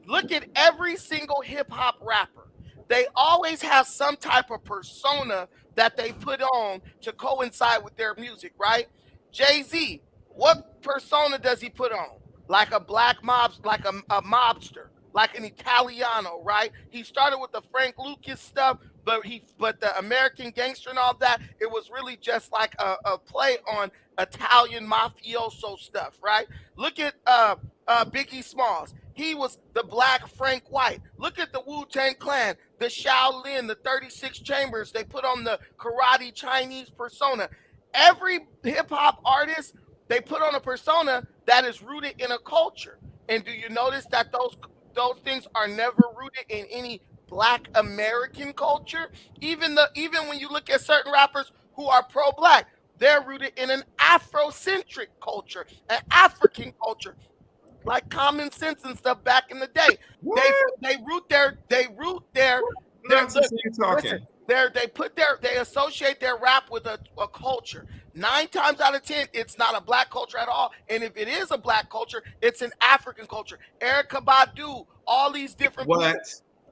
Look at every single hip hop rapper. They always have some type of persona that they put on to coincide with their music, right? Jay-Z, what persona does he put on? Like a black mob, like a mobster, like an Italiano, right? He started with the Frank Lucas stuff, but the American Gangster and all that, it was really just like a play on Italian mafioso stuff, right? Look at Biggie Smalls. He was the Black Frank White. Look at the Wu-Tang Clan, the Shaolin, the 36 Chambers. They put on the karate Chinese persona. Every hip-hop artist, they put on a persona that is rooted in a culture. And do you notice that those things are never rooted in any Black American culture? Even when you look at certain rappers who are pro-Black, they're rooted in an Afrocentric culture, an African culture, like Common Sense and stuff back in the day. They root their Nonsense are you talking? They associate their rap with a culture. 9 times out of 10, it's not a black culture at all. And if it is a black culture, it's an African culture. Erykah Badu, all these different What? people.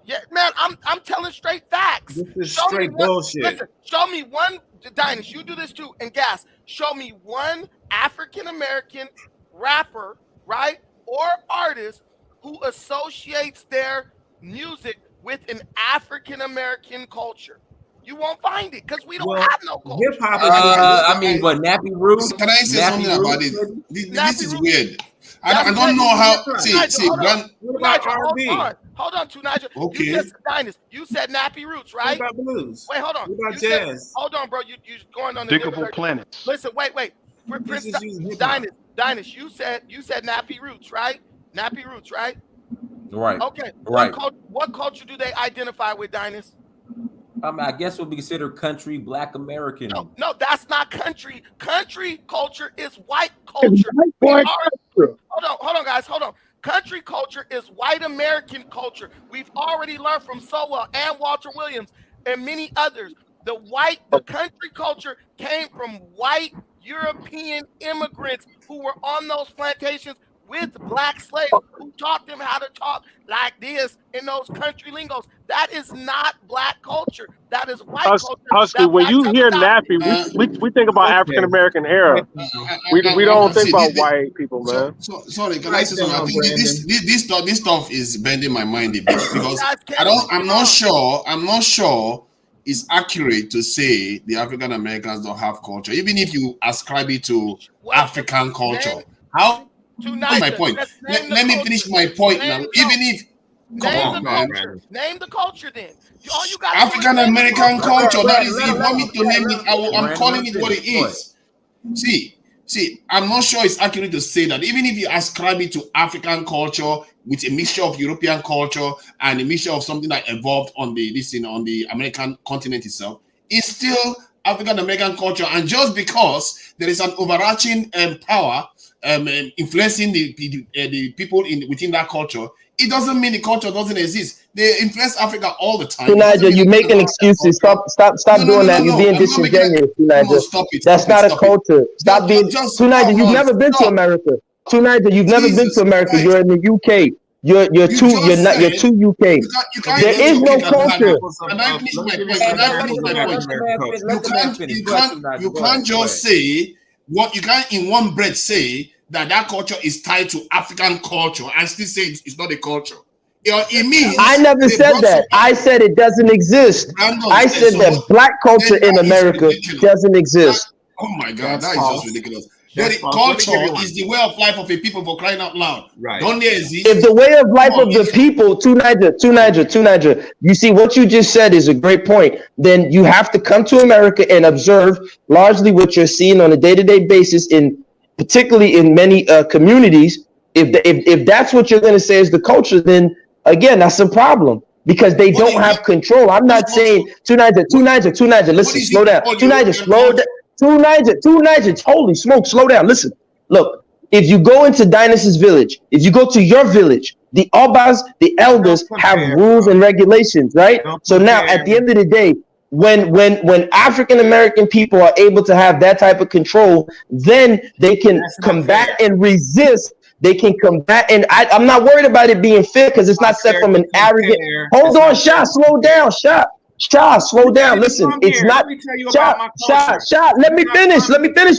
Yeah, man, I'm telling straight facts. This is straight bullshit. Listen, show me one, Dynast, you do this too, and Gas, show me one African-American rapper, right, or artist who associates their music with an African-American culture. You won't find it because we don't have no culture. Hip hop I mean, but Nappy Roots. Can I say something about it? This is weird. I don't know how. See, hold on, Nigel. Okay. You said Nappy Roots, right? What about blues? Wait, hold on. What about jazz? Hold on, bro. You going on the Diggable planets. Listen, wait. Prince Dynast, you said Nappy Roots, right? Nappy Roots, right? Right. Okay. Right. What culture do they identify with, Dynast? I guess would be considered country, Black American. No, that's not country. Country culture is white culture. Hold on, guys. Hold on. Country culture is white American culture. We've already learned from Sowell and Walter Williams and many others. The country culture came from white European immigrants who were on those plantations with black slaves who taught them how to talk like this in those country lingos. That is not black culture. That is white culture. Husky, when you hear Nappy, we think about African American era. We don't think about white people, man. Sorry, can I say something? I think this stuff is bending my mind a bit because I'm not sure it's accurate to say the African Americans don't have culture, even if you ascribe it to African culture. How? My point. Let me finish my point now. Even if name the culture then. All you got African American culture. That is, if you want me to name it, I'm calling it what it is. See, I'm not sure it's accurate to say that. Even if you ascribe it to African culture with a mixture of European culture and a mixture of something that evolved on the American continent itself, it's still African American culture. And just because there is an overarching power influencing the people within that culture, it doesn't mean the culture doesn't exist. They influence Africa all the time. Nigel, you're making excuses. Stop doing that. You're being disingenuous, Nigel. That's not a culture. Stop being. Nigel, you've never been to America. Nigel, you've never been to America. You're in the UK. You're too UK. There is no culture. You can't just say what you can't in one breath say that culture is tied to African culture and still say it's not a culture. It means I never said that. I said it doesn't exist. I said that black culture in America doesn't exist. Oh my God, that is just ridiculous. Culture is the way of life of a people, for crying out loud. Right. Don't they exist? If the way of life of the people, Niger, you see what you just said is a great point. Then you have to come to America and observe largely what you're seeing on a day-to-day basis, particularly in many communities. If that's what you're going to say is the culture, then again, that's a problem because they don't have control. I'm not saying Niger. Listen, slow down. Niger, slow down. Niger, holy smoke, slow down. Listen, look, if you go into Dynast's village, if you go to your village, the Obas, the elders have rules and regulations, right? So now at the end of the day, when African American people are able to have that type of control, then they can combat and resist. They can combat, and I'm not worried about it being fair because it's not set from an arrogant. Hold on, Shah, slow down, Shah, slow down. Listen, it's not. Shah, let me finish,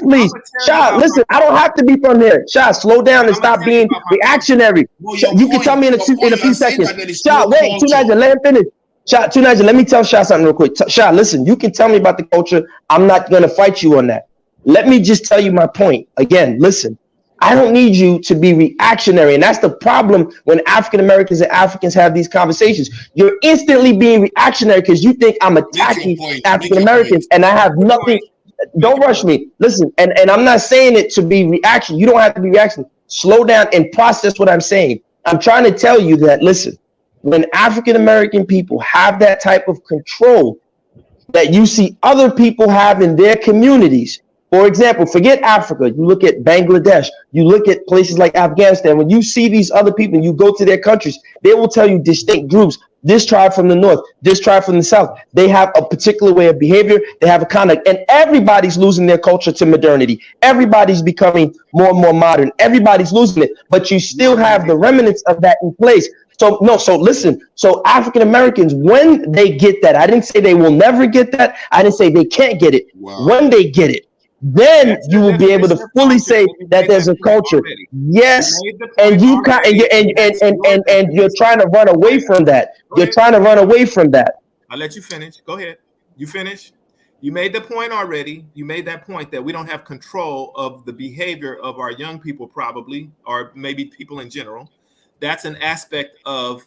please. Shah, listen, I don't have to be from here. Shah, slow down and stop being reactionary. You can tell me in a few seconds. Shah, wait, Niger, let him finish. Shah, Niger, let me tell Shah something real quick. Shah, listen, you can tell me about the culture. I'm not going to fight you on that. Let me just tell you my point. Again, listen, I don't need you to be reactionary. And that's the problem when African Americans and Africans have these conversations. You're instantly being reactionary because you think I'm attacking African Americans and I have nothing. Don't rush me. Listen, and I'm not saying it to be reaction. You don't have to be reaction. Slow down and process what I'm saying. I'm trying to tell you that, listen, when African American people have that type of control that you see other people have in their communities. For example, forget Africa. You look at Bangladesh. You look at places like Afghanistan. When you see these other people and you go to their countries, they will tell you distinct groups. this tribe from the north, this tribe from the south. They have a particular way of behavior. They have a conduct, and everybody's losing their culture to modernity. Everybody's becoming more and more modern. Everybody's losing it, but you still have the remnants of that in place. So no, so listen, so African Americans, when they get that, I didn't say they will never get that. I didn't say they can't get it. Wow. When they get it, then you will be able to fully say that there's a culture. Yes, and you and you're trying to run away from that. You're trying to run away from that. I'll let you finish. Go ahead. You finish. You made the point already. You made that point that we don't have control of the behavior of our young people, probably, or maybe people in general. That's an aspect of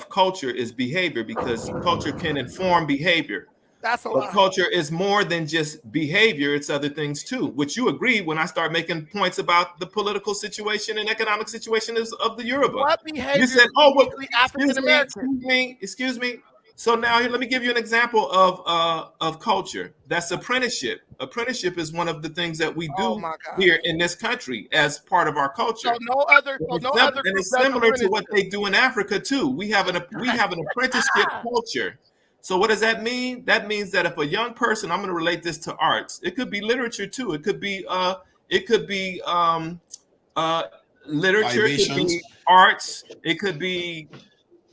culture, is behavior, because culture can inform behavior. That's a but lot. Culture is more than just behavior. It's other things too, which you agree when I start making points about the political situation and economic situation of the Yoruba. What behavior? You said, oh, well, African American. Excuse me. So now here, let me give you an example of culture. That's apprenticeship. Apprenticeship is one of the things that we do here in this country as part of our culture. So no other and it's similar to what they do in Africa too. We have an apprenticeship culture. So what does that mean? That means that if a young person, I'm going to relate this to arts. It could be literature too. It could be literature. It could be arts. It could be,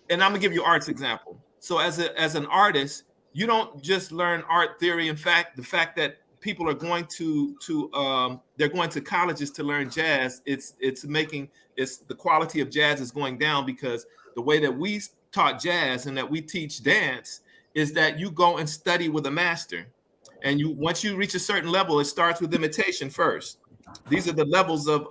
and I'm gonna give you arts example. So as an artist, you don't just learn art theory. In fact, the fact that people are going they're going to colleges to learn jazz. It's the quality of jazz is going down because the way that we taught jazz and that we teach dance is that you go and study with a master, and once you reach a certain level, it starts with imitation first. These are the levels of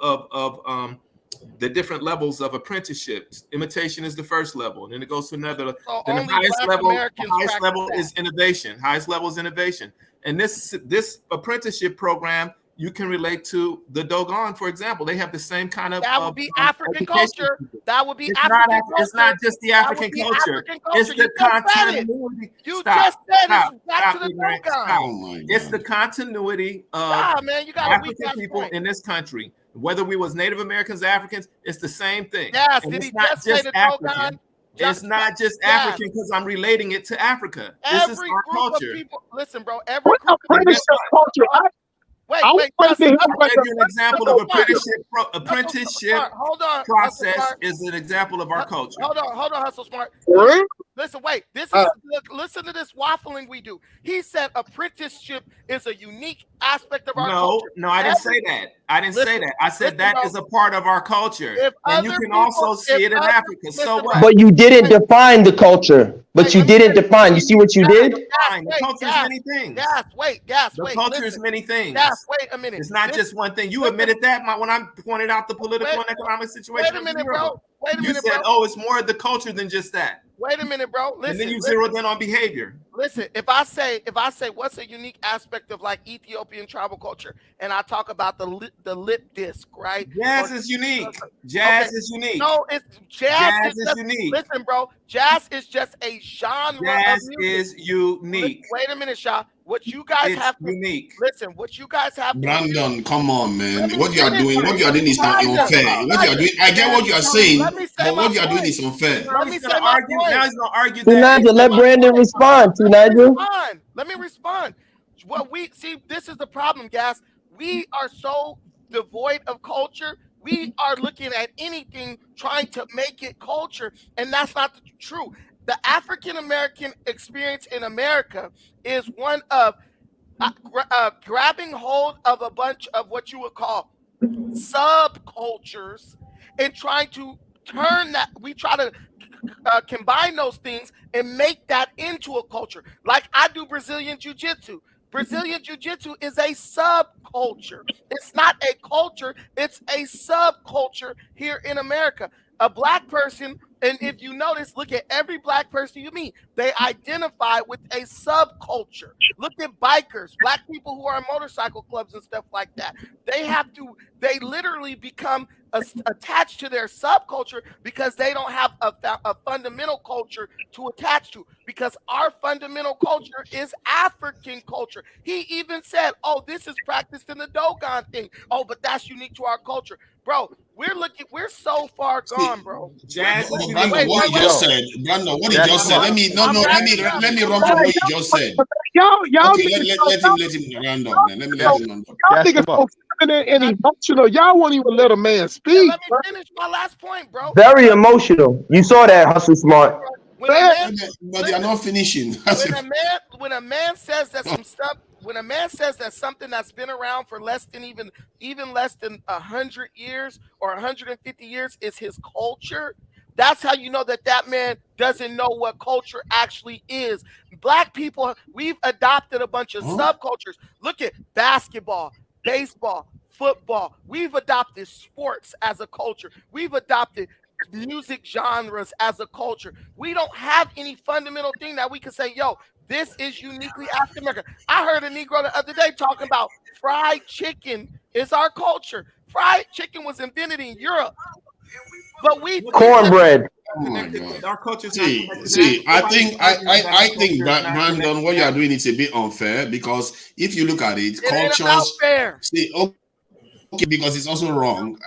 the different levels of apprenticeships. Imitation is the first level, and then it goes to another. So then the highest level is innovation. Highest level is innovation, and this apprenticeship program you can relate to the Dogon, for example. They have the same kind of that would be African culture. That would be African culture. It's not just the African culture. It's the continuity. You just said it's back to the Dogon. It's the continuity of African people in this country. Whether we was Native Americans, Africans, it's the same thing. Yes, did he just say the Dogon? It's not just African because I'm relating it to Africa. This is our culture. Listen, bro. Every group of culture. Wait. I'll give you an example of apprenticeship process is an example of our culture. Hold on, Hustle Smart. Listen, wait. Listen to this waffling we do. He said apprenticeship is a unique aspect of our culture. No, I didn't say that. I said that is a part of our culture, and you can also see it in Africa. So what? But you didn't define the culture. But you didn't define. You see what you did? The culture is many things. The culture is many things. Wait a minute. It's not just one thing. You admitted that when I pointed out the political and economic situation. Wait a minute, bro. You said, "Oh, it's more of the culture than just that." Wait a minute, bro. Listen, and then you zeroed in on behavior. Listen, if I say what's a unique aspect of like Ethiopian tribal culture, and I talk about the lip disc, right? Jazz is unique. Jazz is unique. No, jazz is unique. Listen, bro, jazz is just a genre. Jazz is unique. Wait a minute, Shaw. What you guys have unique. Listen, what you guys have. Brandon, come on, man. What you are doing is not unfair. What you are doing, I get what you are saying, but what you are doing is unfair. Let me say my point. Now he's gonna argue that. Let Brandon respond. Let me respond. What we see, this is the problem, guys. We are so devoid of culture. We are looking at anything trying to make it culture, and that's not true. The African American experience in America is one of grabbing hold of a bunch of what you would call subcultures and trying to turn that. We try to combine those things and make that into a culture. Like I do Brazilian Jiu-Jitsu. Brazilian Jiu-Jitsu is a subculture. It's not a culture. It's a subculture here in America. A black person, and if you notice, look at every black person you meet, they identify with a subculture. Look at bikers, black people who are in motorcycle clubs and stuff like that. They literally become attached to their subculture because they don't have a fundamental culture to attach to, because our fundamental culture is African culture. He even said, oh, this is practiced in the Dogon thing. Oh, but that's unique to our culture. Bro, we're so far gone, bro. Brandon, what he just said. Brandon, what he just said. Let me run from what you just said. Y'all Okay, let him round up, man. Let me let him round up. Y'all think it's so feminine and emotional. Y'all won't even let a man speak. Let me finish my last point, bro. Very emotional. You saw that, Hustle Smart. But they are not finishing. When a man says that some stuff, when a man says that something that's been around for less than even less than 100 years or 150 years is his culture, that's how you know that man doesn't know what culture actually is. Black people, we've adopted a bunch of subcultures. Look at basketball, baseball, football. We've adopted sports as a culture. We've adopted music genres as a culture. We don't have any fundamental thing that we can say, yo, this is uniquely African American. I heard a Negro the other day talking about fried chicken is our culture. Fried chicken was invented in Europe, but cornbread. Our culture. See, I think that Brandon, what you are doing is a bit unfair, because if you look at it, cultures. See, okay, because it's also wrong.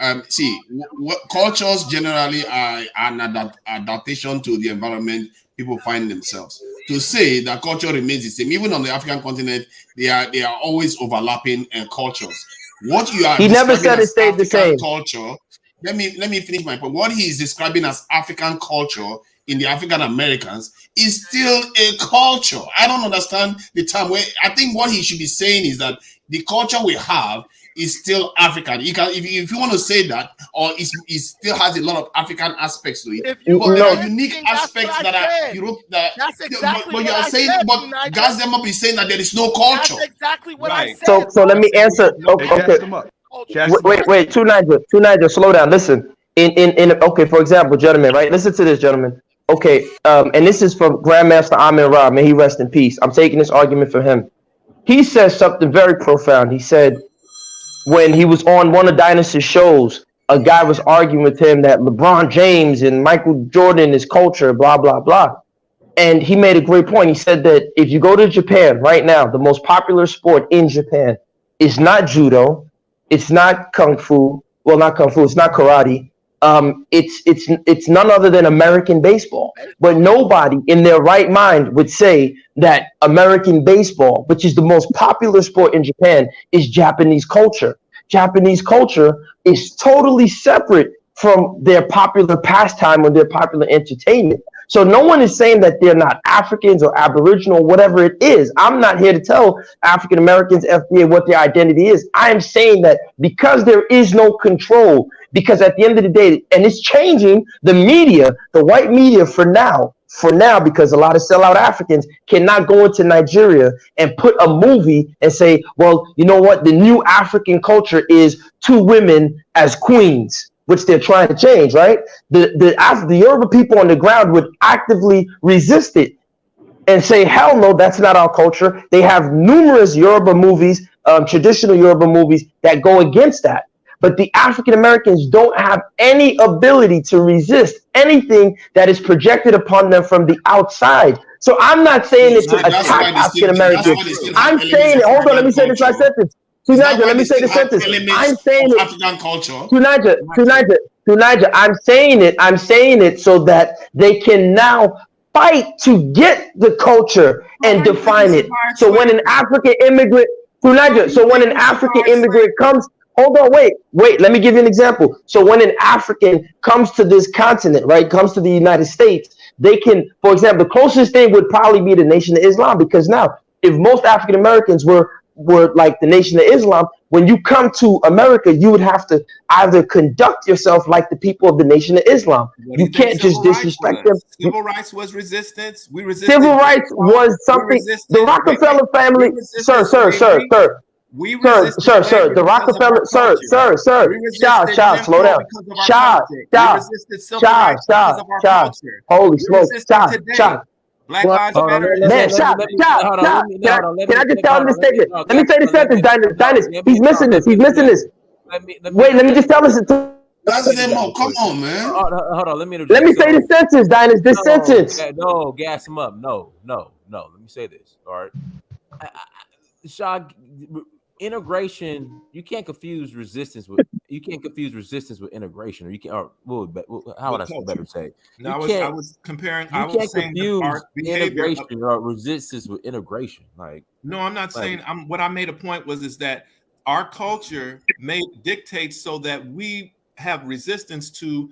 Cultures generally are an adaptation to the environment people find themselves. To say that culture remains the same, even on the African continent, they are always overlapping cultures. What you are he never said it stayed the same. Culture. Let me finish my point. What he is describing as African culture in the African Americans is still a culture. I don't understand the term. Where I think what he should be saying is that the culture we have is still African. You can, if you want to say that, or it still has a lot of African aspects to it. But there are unique aspects that are Europe. That's exactly what you are saying. But Gazem up is saying that there is no culture. That's exactly what I said. So let me answer. Okay. Wait. Two Niger, slow down. Listen. Okay, for example, gentlemen, right? Listen to this, gentlemen. Okay, and this is from Grandmaster Amir, may he rest in peace. I'm taking this argument from him. He says something very profound. He said, when he was on one of Dynasty's shows, a guy was arguing with him that LeBron James and Michael Jordan is culture, blah, blah, blah. And he made a great point. He said that if you go to Japan right now, the most popular sport in Japan is not judo, it's not kung fu. Well, not kung fu, it's not karate. It's none other than American baseball. But nobody in their right mind would say that American baseball, which is the most popular sport in Japan, is Japanese culture. Japanese culture is totally separate from their popular pastime or their popular entertainment. So no one is saying that they're not Africans or Aboriginal, whatever it is. I'm not here to tell African Americans, FBA, what their identity is. I am saying that because there is no control, because at the end of the day, and it's changing, the media, the white media for now, because a lot of sellout Africans cannot go into Nigeria and put a movie and say, well, you know what? The new African culture is two women as queens, which they're trying to change, right? The Yoruba people on the ground would actively resist it and say, hell no, that's not our culture. They have numerous Yoruba movies, traditional Yoruba movies that go against that. But the African Americans don't have any ability to resist anything that is projected upon them from the outside. So I'm not saying it to attack African Americans. I'm saying it. Hold on, let me say this last sentence. Tunaja, let me say the sentence. I'm saying it. African culture. Tunaja, I'm saying it so that they can now fight to get the culture and define it. So when an African immigrant, comes, hold on, wait, let me give you an example. So when an African comes to this continent, right, comes to the United States, they can, for example, the closest thing would probably be the Nation of Islam, because now, if most African Americans were like the Nation of Islam, when you come to America, you would have to either conduct yourself like the people of the Nation of Islam. You can't just disrespect them. Civil rights was resistance. We resisted. Civil rights was something. The Rockefeller family, sir. The Rockefeller, child, slow down. Child. Holy smokes, child. Black Lives Matter. Man, child. Can I just tell him this statement? Let me say the sentence, Dynast. He's missing this. Wait, let me just tell this. That's them up. Come on, man. Hold on. Let me interject. Let me say the sentence, Dynast. This sentence. No, gas him up. No. Let me say this. All right. Shaw, integration. You can't confuse resistance with integration, or you can't. Or how would I better say? No, I was comparing. I was saying confuse behavior integration or resistance with integration. Like, no, I'm not saying. What I made a point is that our culture dictates so that we have resistance to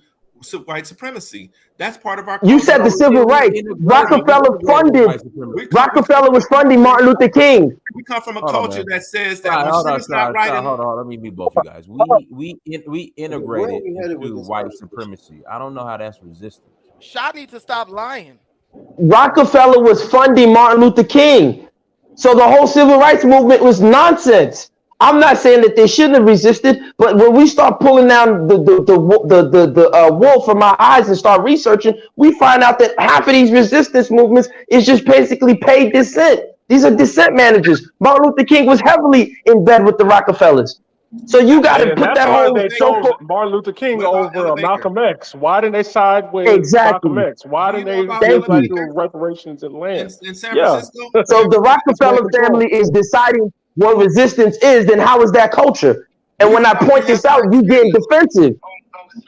white supremacy. That's part of our culture. You said the civil rights. Rockefeller was funding Martin Luther King. We come from a culture that says that hold on. Let me meet both you guys. We integrated into white supremacy. I don't know how that's resistance. Shot need to stop lying. Rockefeller was funding Martin Luther King. So the whole civil rights movement was nonsense. I'm not saying that they shouldn't have resisted, but when we start pulling down the wool from our eyes and start researching, we find out that half of these resistance movements is just basically paid dissent. These are dissent managers. Martin Luther King was heavily in bed with the Rockefellers. So you got to put that whole. They chose Martin Luther King over Malcolm X. Why didn't they side with Malcolm X? Why didn't they do reparations and land? In San Francisco? So the Rockefeller family is deciding what resistance is, then how is that culture? And when I point this out, you getting defensive.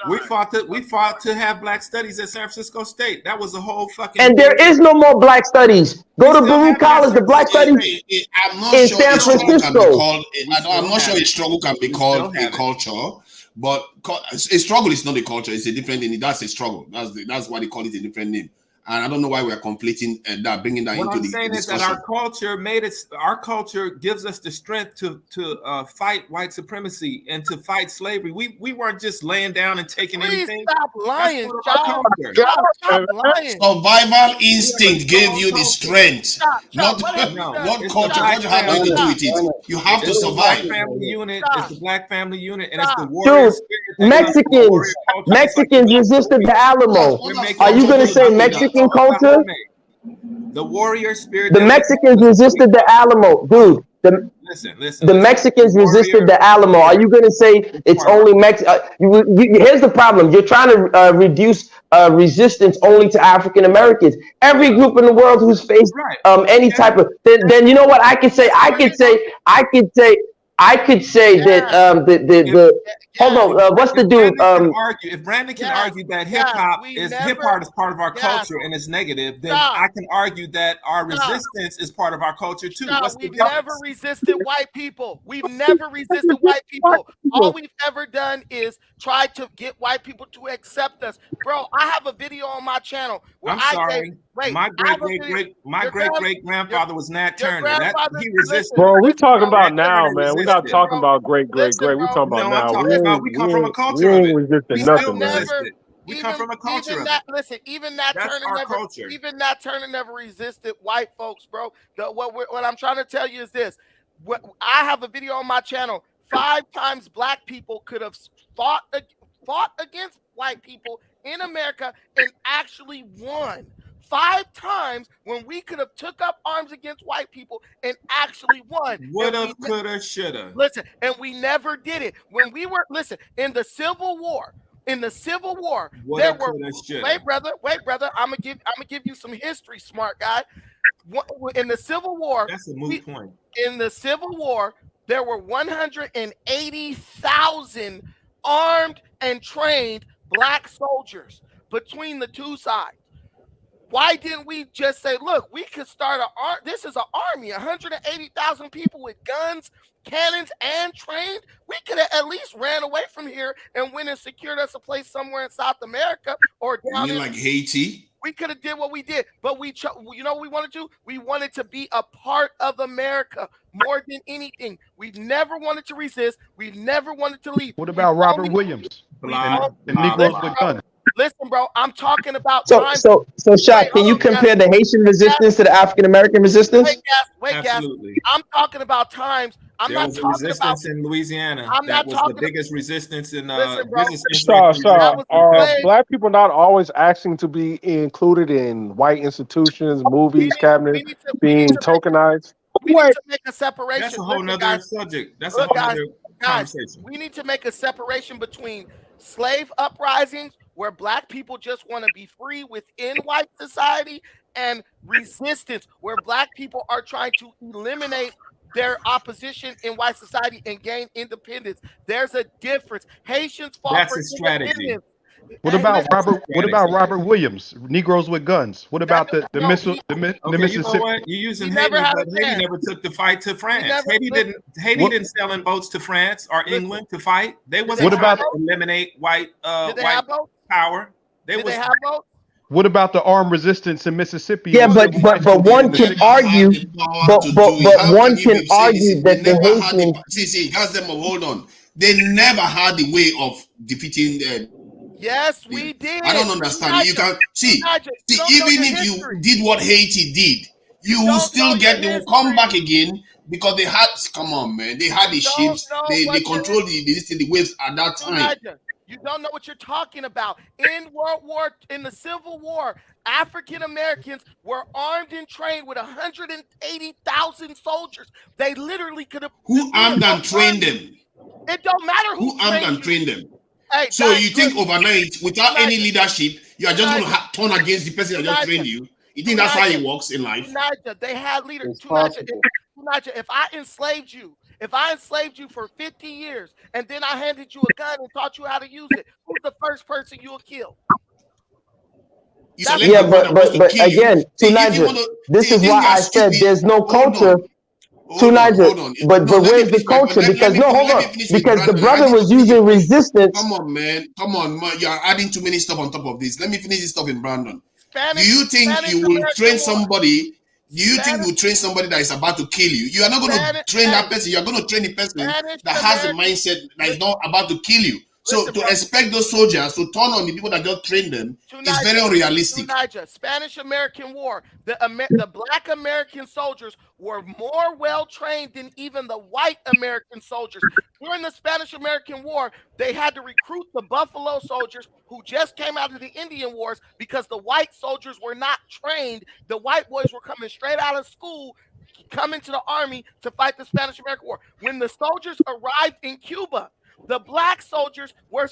We fought to have black studies at San Francisco State. That was a whole fucking. And there is no more black studies. Go to Baruch College, the black studies in San Francisco. I'm not sure a struggle can be called a culture, but a struggle is not a culture. It's a different name. That's a struggle. That's why they call it a different name. And I don't know why we are conflating that, bringing that into the discussion. What I'm saying is that our culture our culture gives us the strength to fight white supremacy and to fight slavery. We weren't just laying down and taking anything. Stop lying, Stop lying. Survival instinct gave you the strength, not culture. Culture had nothing to do with it. You have to survive. The Black Family Unit is the Black Family Unit, and it's the warrior spirit. Mexicans resisted the Alamo. Are you going to say Mexican culture? The warrior spirit. The Mexicans resisted the Alamo, dude. Listen. The Mexicans resisted the Alamo. Are you going to say it's only here's the problem. You're trying to reduce resistance only to African Americans. Every group in the world who's faced any type of then you know what I could say. I could say that hold on. What's the dude? If Brandon can argue that hip hop is part of our culture and it's negative, then I can argue that our resistance is part of our culture too. We've never resisted white people. We've never resisted white people. All we've ever done is try to get white people to accept us. Bro, I have a video on my channel where my great grandfather was Nat Turner. He resisted. Bro, we talking about now, man. We're not talking about great. We're talking about now. We come from a culture of it. We still resisted. We come from a culture of it. Listen, even Nat Turner never resisted white folks, bro. What I'm trying to tell you is this. I have a video on my channel. 5 times black people could have fought against white people in America and actually won. 5 times when we could have took up arms against white people and actually won. Woulda, coulda, shoulda. Listen, and we never did it. When we were in the Civil War. There were wait, brother. I'm gonna give you some history, smart guy. In the Civil War, that's a moot point. In the Civil War, there were 180,000 armed and trained black soldiers between the two sides. Why didn't we just say, look, we could start this is an army, 180,000 people with guns, cannons, and trained. We could have at least ran away from here and went and secured us a place somewhere in South America or down in like Haiti. We could have did what we did, but you know what we wanted to do? We wanted to be a part of America more than anything. We've never wanted to resist. We've never wanted to leave. What about Robert Williams and Negroes with guns? Listen, bro, I'm talking about So, Shaq, can you compare the Haitian resistance to the African American resistance? Wait, guys. I'm talking about times. There was a resistance in Louisiana. That was the biggest resistance in Are black people not always asking to be included in white institutions, movies, cabinets, being tokenized? We need to make a separation. That's a whole nother subject. That's a whole other conversation. We need to make a separation between slave uprisings where black people just want to be free within white society, and resistance where black people are trying to eliminate their opposition in white society and gain independence. There's a difference. Haitians fought That's for a strategy. independence. What Hey, about listen, Robert? What about Robert Williams? Negroes with guns. What about the no, missile? he- The Okay, you know Mississippi. what? You're using he Haiti, never had but a Haiti chance. never took the fight to France. never- Haiti What- didn't sell in boats to France or Listen. England to fight. They wasn't What trying about- to eliminate white Did they white have boats? power. Did they have boats? What about the armed resistance in Mississippi? Yeah, and but civil rights but movement one in the can 60s? argue, but How one can you can be saying this? argue They that the never had the Haitians. guys them hold on. They never had the way of defeating Yes, we did. I don't understand. You can see even if you did what Haiti did, you will still get they will come back again because they had come on, man. They had the ships, they controlled the waves at that time. You don't know what you're talking about. In the Civil War, African Americans were armed and trained with 180,000 soldiers. They literally could have. Who armed and trained them? It don't matter who armed and trained them. Hey, so guys, you think overnight, without any leadership, you are just going to turn against the person that just trained you? You think that's how it works in life? Tunaja, they had leaders. Tunaja, if I enslaved you for 50 years and then I handed you a gun and taught you how to use it, who's the first person you will kill? Yeah, but again, Tunaja, this is why I said there's no culture. Tunaja, but where's the culture? Because no, hold on. Because the brother was using resistance. Come on, man. You are adding too many stuff on top of this. Let me finish this stuff in Brandon. Do you think you will train somebody? Do you think you will train somebody that is about to kill you? You are not going to train that person. You are going to train the person that has a mindset that is not about to kill you. So to expect those soldiers to turn on the people that just trained them is very unrealistic. Spanish-American War, the black American soldiers were more well-trained than even the white American soldiers. During the Spanish-American War, they had to recruit the Buffalo soldiers who just came out of the Indian Wars because the white soldiers were not trained. The white boys were coming straight out of school, coming to the army to fight the Spanish-American War. When the soldiers arrived in Cuba, the black soldiers were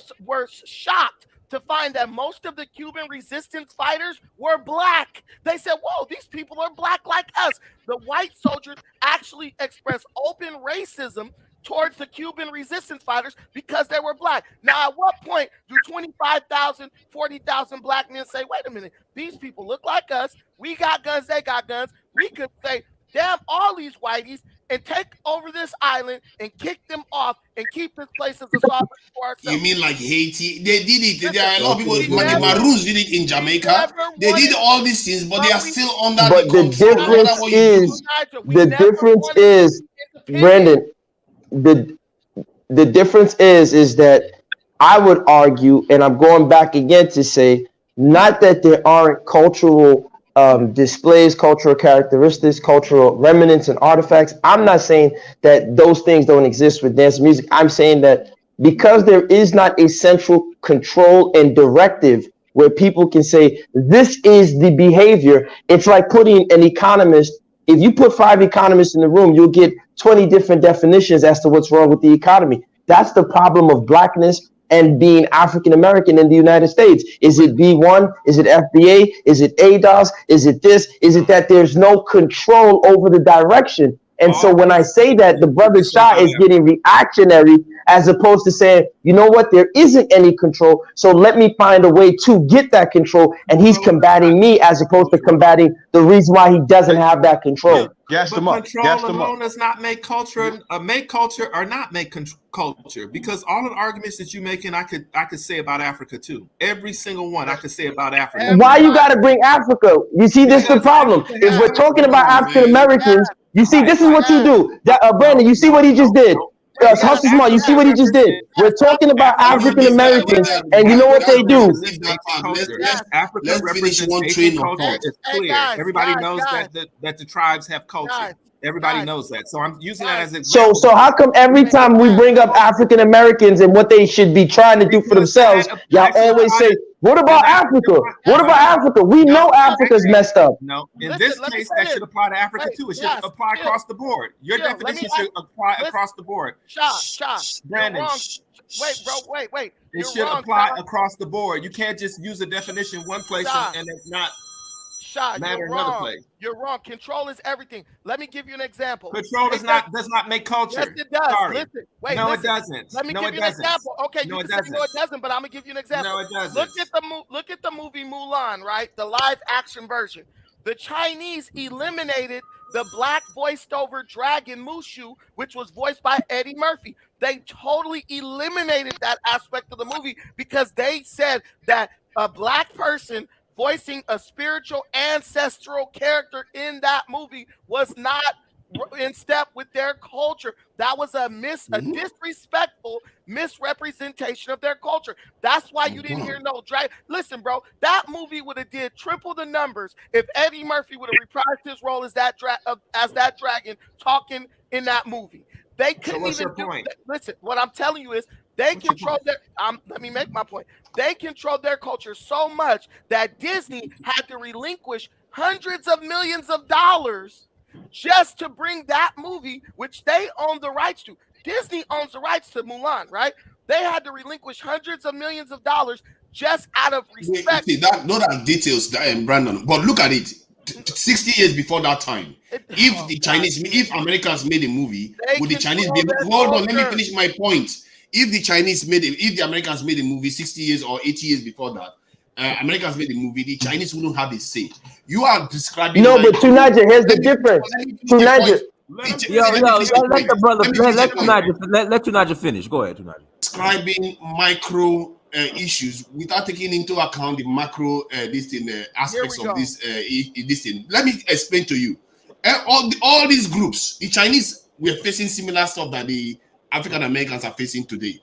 shocked to find that most of the Cuban resistance fighters were black. They said, whoa, these people are black like us. The white soldiers actually expressed open racism towards the Cuban resistance fighters because they were black. Now, at what point do 25,000, 40,000 black men say, wait a minute, these people look like us. We got guns, they got guns. We could say, damn all these whiteys and take over this island and kick them off and keep this place as a sovereign for ourselves. You mean like Haiti? They did it. There are a lot of people. The Maroons did it in Jamaica. They did all these things, but they are still under But the difference is, Brandon, the difference is that I would argue, and I'm going back again to say, not that there aren't cultural displays, cultural characteristics, cultural remnants and artifacts. I'm not saying that those things don't exist with dance music. I'm saying that because there is not a central control and directive where people can say, this is the behavior. It's like putting an economist. If you put 5 economists in the room, you'll get 20 different definitions as to what's wrong with the economy. That's the problem of blackness and being African American in the United States. Is it B1? Is it FBA? Is it ADOS? Is it this? Is it that? There's no control over the direction. And so when I say that, the brother Shah is getting reactionary as opposed to saying, you know what, there isn't any control, so let me find a way to get that control. And he's combating me as opposed to combating the reason why he doesn't have that control. But control alone does not make culture, make culture or not make culture. Because all of the arguments that you're making, I could say about Africa too. Every single one I could say about Africa. Why you got to bring Africa? You see, this is the problem. If we're talking about African Americans, you see, this is what you do. Brandon, you see what he just did. Hustle Smart, you see what he just did. We're talking about African Americans, and you know what they do. Africa represents one train of culture. It's clear. Everybody knows that the tribes have culture. Everybody knows that. So I'm using that as an example. So how come every time we bring up African Americans and what they should be trying to do for themselves, y'all always say, what about Africa? What about Africa? We know Africa's messed up. No, in this case, that should apply to Africa too. It should apply across the board. Your definition should apply across the board. Brandon, Wait, bro. Wait. It You're should wrong, apply Shah. across the board. You can't just use a definition one place Shah. and it's not Shah, matter you're another wrong. place. You're wrong. Control is everything. Let me give you an example. Control does not make culture. Yes, it does. Sorry. Listen. Wait, no, listen. it doesn't. Let me No, give it you an doesn't. example. Okay, No, you it can say no, it doesn't, but I'm gonna give you an example. No, it doesn't. Look at the movie Mulan, right? The live action version. The Chinese eliminated the black voiced over dragon Mushu, which was voiced by Eddie Murphy. They totally eliminated that aspect of the movie because they said that a black person voicing a spiritual ancestral character in that movie was not in step with their culture. That was a disrespectful misrepresentation of their culture. That's why you didn't hear no drag. Listen, bro, that movie would have did triple the numbers if Eddie Murphy would have reprised his role as that dragon talking in that movie. They couldn't even do. Listen, what I'm telling you is they control their. Let me make my point. They controlled their culture so much that Disney had to relinquish hundreds of millions of dollars just to bring that movie, which they own the rights to. Disney owns the rights to Mulan, right? They had to relinquish hundreds of millions of dollars just out of respect. See, those are details, Brandon. But look at it. 60 years before that time, if Americans made a movie, would the Chinese be able? Hold on, let me finish my point. If the Americans made a movie 60 years or 80 years before that, Americans made a movie, the Chinese wouldn't have a say. You are describing. No, but Tunaja, here's the difference. Tunaja. Let Tunaja finish. Go ahead, Tunaja. Describing micro issues without taking into account the macro aspects of this thing. Let me explain to you. All these groups, the Chinese were facing similar stuff that the African Americans are facing today.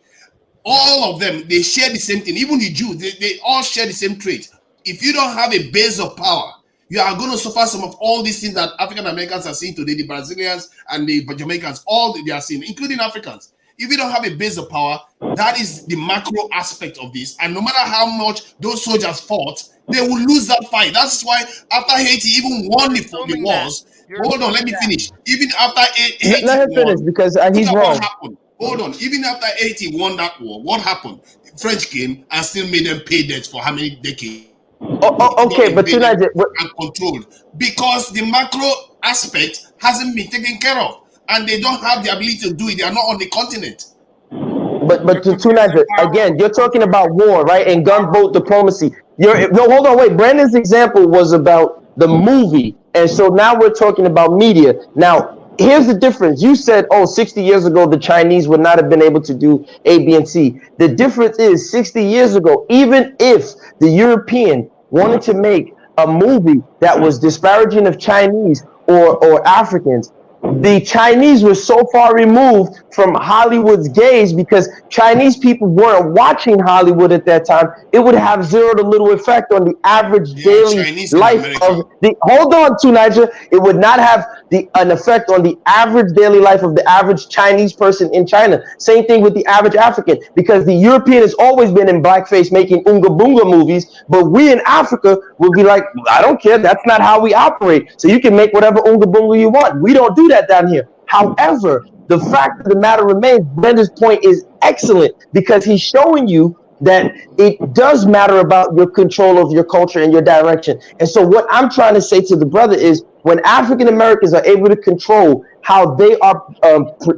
All of them, they share the same thing. Even the Jews, they all share the same trait. If you don't have a base of power, you are going to suffer some of all these things that African Americans are seeing today, the Brazilians and the Jamaicans, all they are seeing, including Africans. If you don't have a base of power, that is the macro aspect of this. And no matter how much those soldiers fought, they will lose that fight. That's why after Haiti even won the wars, hold on, let me finish. Even after Haiti let him finish because he's wrong. What happened? Hold on. Even after Haiti won that war, what happened? The French came and still made them pay debts for how many decades? Okay, but tonight and controlled because the macro aspect hasn't been taken care of, and they don't have the ability to do it. They are not on the continent. But tonight, again, you're talking about war, right? And gunboat diplomacy. Hold on, wait. Brandon's example was about the movie, and so now we're talking about media. Now, here's the difference. You said, 60 years ago, the Chinese would not have been able to do A, B, and C. The difference is 60 years ago, even if the European wanted to make a movie that was disparaging of Chinese or Africans, the Chinese were so far removed from Hollywood's gaze because Chinese people weren't watching Hollywood at that time. It would have zero to little effect on the average daily life of the. Hold on, Tunaja. It would not have an effect on the average daily life of the average Chinese person in China. Same thing with the average African, because the European has always been in blackface making Oonga Boonga movies, but we in Africa will be like, I don't care. That's not how we operate. So you can make whatever Oonga Boonga you want. We don't do that down here. However, the fact of the matter remains, Brenda's point is excellent because he's showing you that it does matter about your control of your culture and your direction. And so what I'm trying to say to the brother is when African Americans are able to control how they are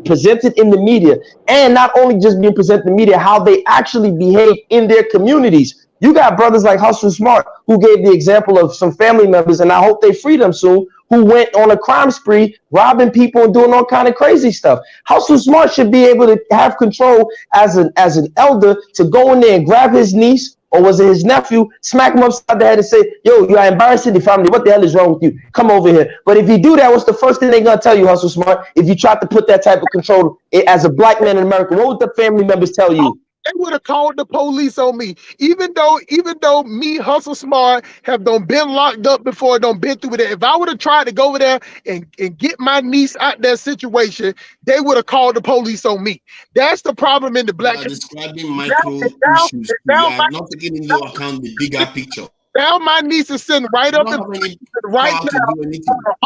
presented in the media, and not only just being presented in the media, how they actually behave in their communities. You got brothers like Hustle Smart who gave the example of some family members, and I hope they free them soon, who went on a crime spree, robbing people and doing all kind of crazy stuff. Hustle Smart should be able to have control as an elder to go in there and grab his niece, or was it his nephew, smack him upside the head and say, yo, you are embarrassing the family. What the hell is wrong with you? Come over here. But if you do that, what's the first thing they're going to tell you, Hustle Smart? If you try to put that type of control as a black man in America, what would the family members tell you? They would have called the police on me, even though me, Hustle Smart, have been locked up before, been through it. If I would have tried to go over there and get my niece out that situation, they would have called the police on me. That's the problem in the black. You are describing micro issues. You are not taking into account the bigger picture. Now my niece is sitting right up the right now,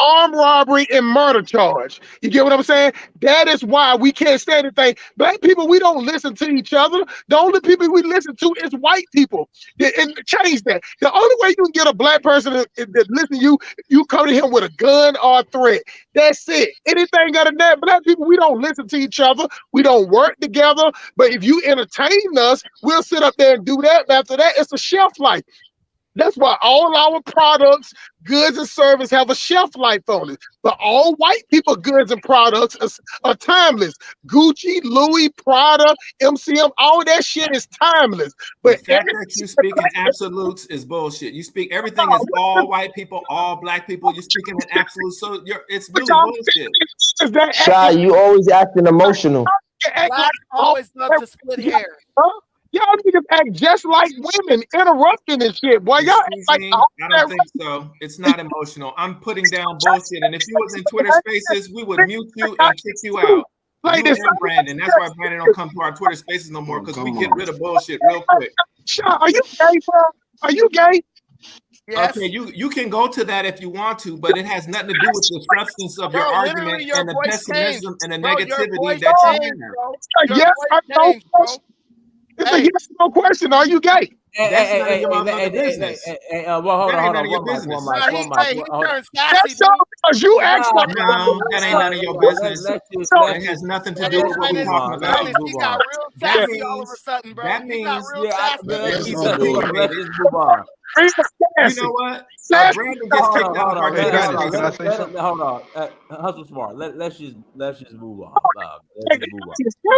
armed robbery and murder charge. You get what I'm saying? That is why we can't say anything. Black people, we don't listen to each other. The only people we listen to is white people. And change that. The only way you can get a black person that listen to you, you come to him with a gun or a threat. That's it. Anything other than that, black people, we don't listen to each other. We don't work together. But if you entertain us, we'll sit up there and do that. And after that, it's a shelf life. That's why all our products, goods and services have a shelf life on it. But all white people goods and products are timeless. Gucci, Louis, Prada, MCM, all that shit is timeless. But the fact that you speak in absolutes is bullshit. You speak everything is all white people, all black people. You're speaking in absolutes, so it's really bullshit. Shy, you always acting emotional. Blacks always love to split hairs. Y'all niggas act just like women, interrupting and shit. Boy, y'all act like I don't think so. It's not emotional. I'm putting down bullshit, and if you was in Twitter Spaces, we would mute you and kick you out. Like you this, and Brandon. That's why Brandon don't come to our Twitter Spaces no more, because we get rid of bullshit real quick. Are you gay, bro? Are you gay? Yes. Okay, you can go to that if you want to, but it has nothing to do with the substance of your argument and the pessimism and the negativity that you have. Yes, I know. It's a yes or no question. Are you gay? That's none of your motherfucking business. Well, hold on. That's all because you asked like no, that ain't none of your business. That has nothing to do with what we're talking about. He got real sassy all of a sudden, bro. That means let's just move on. You know what? Brandon gets kicked out of our Hold on. Hustle smart. Let's just move on. I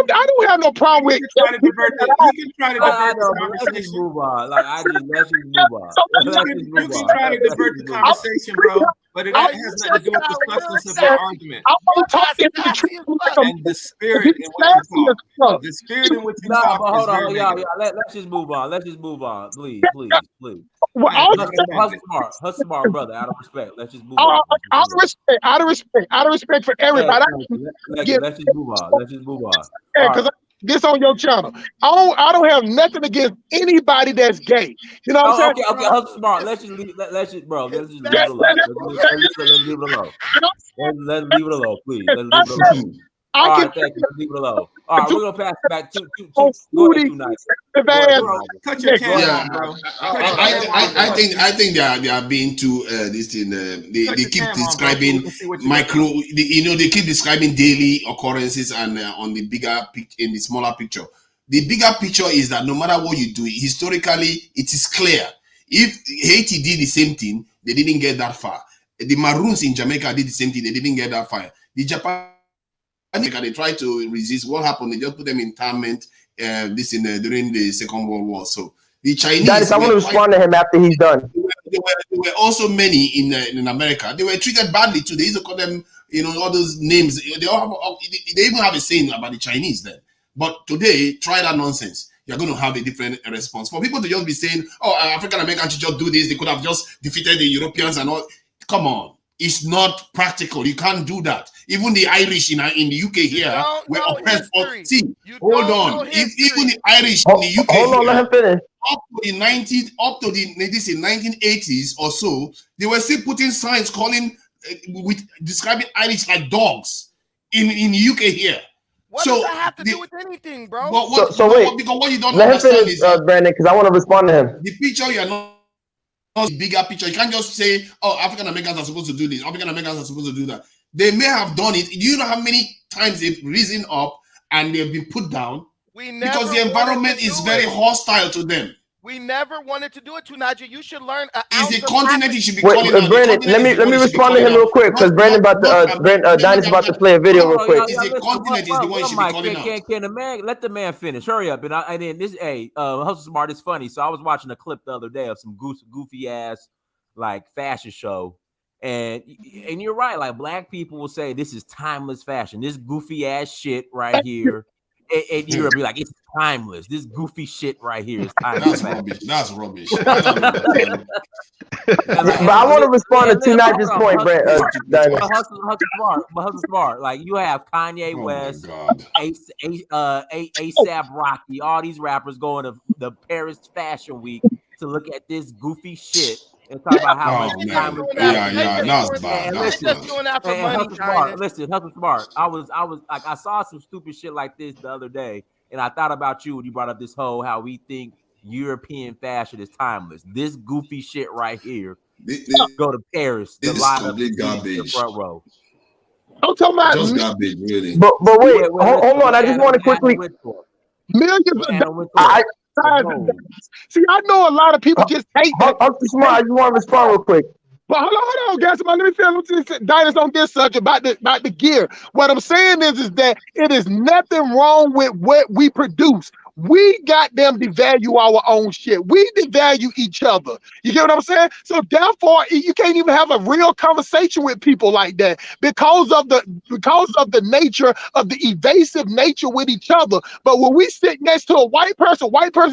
don't have no problem with. You can try to divert the conversation. Let's just move on. Let's just move on. You can try to divert the conversation, bro. But it has nothing to do with the substance of your argument. I want to talk into the truth and the spirit in which you talk. The spirit in which you talk. But hold on, y'all. Let's just move on. Please. Hustle smart, brother. Out of respect, let's just move on. Out of respect for everybody. Let's just move on. Because this on your channel. I don't have nothing against anybody that's gay. You know what I'm saying? Okay, Hustle smart. Let's just leave it alone. Let's leave it alone, please. Let's leave it alone. All right, thank you. Let's leave it alone. All right, we're gonna pass it back to nice. Cut your camera, bro. I think they are being too this thing. They keep describing they keep describing daily occurrences and on the bigger in the smaller picture. The bigger picture is that no matter what you do, historically it is clear. If Haiti did the same thing, they didn't get that far. The Maroons in Jamaica did the same thing, they didn't get that far. The Japan they tried to resist. What happened? They just put them in internment during the Second World War. So the Chinese. I want to respond to him after he's done. There were also many in America. They were treated badly too. They used to call them, all those names. They even have a saying about the Chinese then. But today, try that nonsense. You're going to have a different response. For people to just be saying, African Americans should just do this. They could have just defeated the Europeans and all. Come on. It's not practical. You can't do that. Even the Irish in the UK here were oppressed. Hold on. Even the Irish in the UK hold on, let him finish. Up to the 1980s or so, they were still putting signs describing Irish like dogs in the UK here. What does that have to do with anything, bro? Because what you don't understand is Brandon, because I want to respond to him. The picture you're not. The bigger picture. You can't just say, African Americans are supposed to do this. African Americans are supposed to do that. They may have done it. Do you know how many times they've risen up and they've been put down? Because the environment is very hostile to them. We never wanted to do it, Tunaja. You should learn. Is the continent you should be calling on? Brandon, let me respond to him real quick because Brandon Dinah's about to play a video real quick. Is the continent is the one you should be calling out? Can the man let the man finish? Hurry up! And then this, Hustle Smart is funny. So I was watching a clip the other day of some goofy ass like fashion show, and you're right. Like black people will say this is timeless fashion. This goofy ass shit right here. And you're gonna be like, it's timeless. This goofy shit right here is timeless. That's rubbish. But I want to respond to Tunaja's point, Brent. Hustle smart. Like you have Kanye West, ASAP Rocky, all these rappers going to the Paris Fashion Week to look at this goofy shit and talk about how much time was that's bad. And That's listen, bad. and Hustle Smart, listen, Hustle Smart. I was like, I saw some stupid shit like this the other day, and I thought about you when you brought up this whole how we think European fashion is timeless. This goofy shit right here. Go to Paris. The This is lineup complete is the garbage. front row. I'm talking about Just garbage, really. But wait, hold on. I just want to quickly. millions of dollars. See, I know a lot of people just hate that. Smart. I just want to respond real quick. But hold on, guys. Let me finish Diners on this subject about the gear. What I'm saying is that it is nothing wrong with what we produce. We got them devalue our own shit. We devalue each other. You get what I'm saying? So therefore, you can't even have a real conversation with people like that because of the nature of the evasive nature with each other. But when we sit next to a white person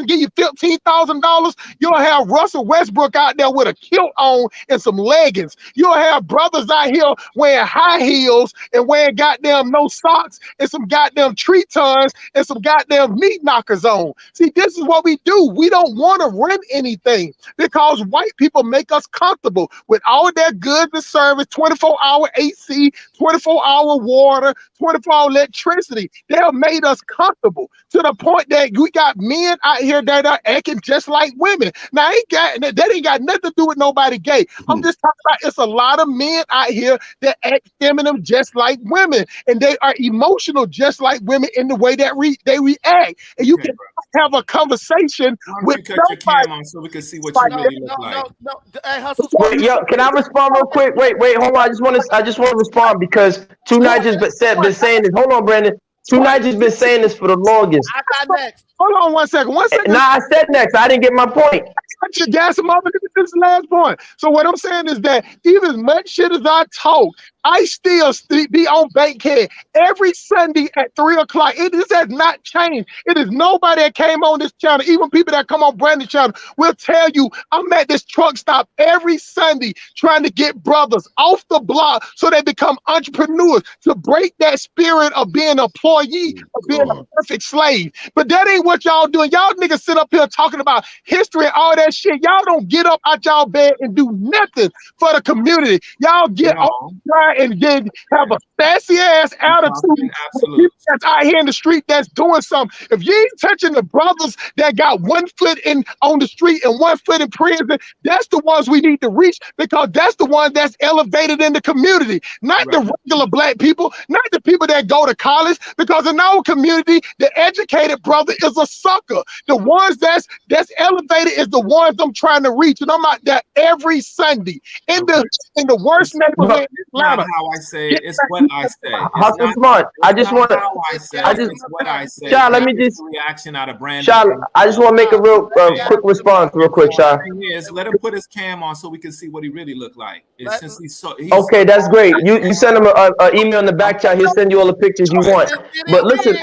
give you $15,000, you'll have Russell Westbrook out there with a kilt on and some leggings. You'll have brothers out here wearing high heels and wearing goddamn no socks and some goddamn tree tons and some goddamn meat knockers on. See, this is what we do. We don't want to rent anything because white people make us comfortable with all their goods and service, 24-hour AC, 24-hour water, 24-hour electricity. They have made us comfortable to the point that we got men out here that are acting just like women. Now, that ain't got nothing to do with nobody gay. I'm just talking about it's a lot of men out here that act feminine just like women, and they are emotional just like women in the way that they react. And you can have a conversation with cut your cam on so we can see what you really look like. Wait, yo, can I respond real quick? Wait, hold on. I just want to respond because Two Nigers been saying this. Hold on, Brandon. Two Nigers been saying this for the longest. I got next. Hold on 1 second. 1 second. Nah, I said next. I didn't get my point. You gas them up. This is the last point. So what I'm saying is that even as much shit as I talk, I still be on Bankhead every Sunday at 3 o'clock. This has not changed. It is nobody that came on this channel, even people that come on Brandon's channel, will tell you I'm at this truck stop every Sunday trying to get brothers off the block so they become entrepreneurs, to break that spirit of being an employee, of being a perfect slave. But that ain't what y'all doing. Y'all niggas sit up here talking about history and all that shit. Y'all don't get up out y'all bed and do nothing for the community. Y'all get on and then have a sassy ass attitude. People that's out here in the street that's doing something. If you ain't touching the brothers that got 1 foot on the street and 1 foot in prison, that's the ones we need to reach, because that's the ones that's elevated in the community, not the regular black people, not the people that go to college. Because in our community, the educated brother is a sucker. The ones that's elevated is the ones I'm trying to reach, and I'm out there every Sunday in the worst neighborhood in Atlanta. How I say it, it's what I say. Hustle Smart. I just want to. It's what I say. Sha, let me just. Reaction out of Brandon. Sha, I just want to make a real quick response, real quick, Sha. Let him put his cam on so we can see what he really looked like. Since he's okay, that's great. You send him an email in the back chat. He'll send you all the pictures you want. But listen,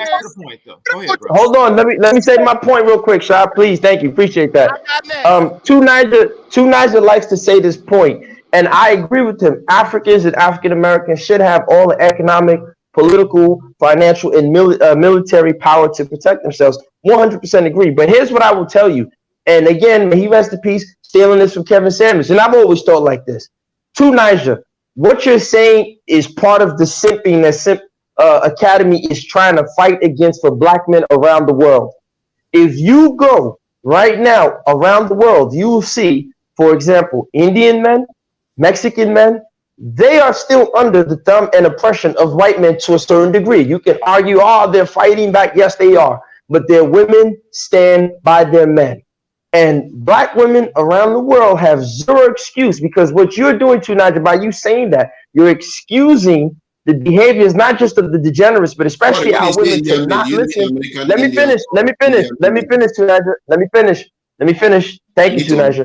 hold on. Let me say my point real quick, Sha. Please, thank you, appreciate that. Two Niger likes to say this point, and I agree with him. Africans and African Americans should have all the economic, political, financial, and military power to protect themselves. 100% agree. But here's what I will tell you. And again, may he rest in peace, stealing this from Kevin Samuels. And I've always thought like this. Two Niger, what you're saying is part of the simping that Academy is trying to fight against for black men around the world. If you go right now around the world, you will see, for example, Indian men, Mexican men, they are still under the thumb and oppression of white men to a certain degree. You can argue, they're fighting back. Yes, they are. But their women stand by their men. And black women around the world have zero excuse, because what you're doing tonight, by you saying that, you're excusing the behaviors, not just of the degenerates, but especially our women to not listen. Let me finish, Tunisia. Thank you, Tunisia.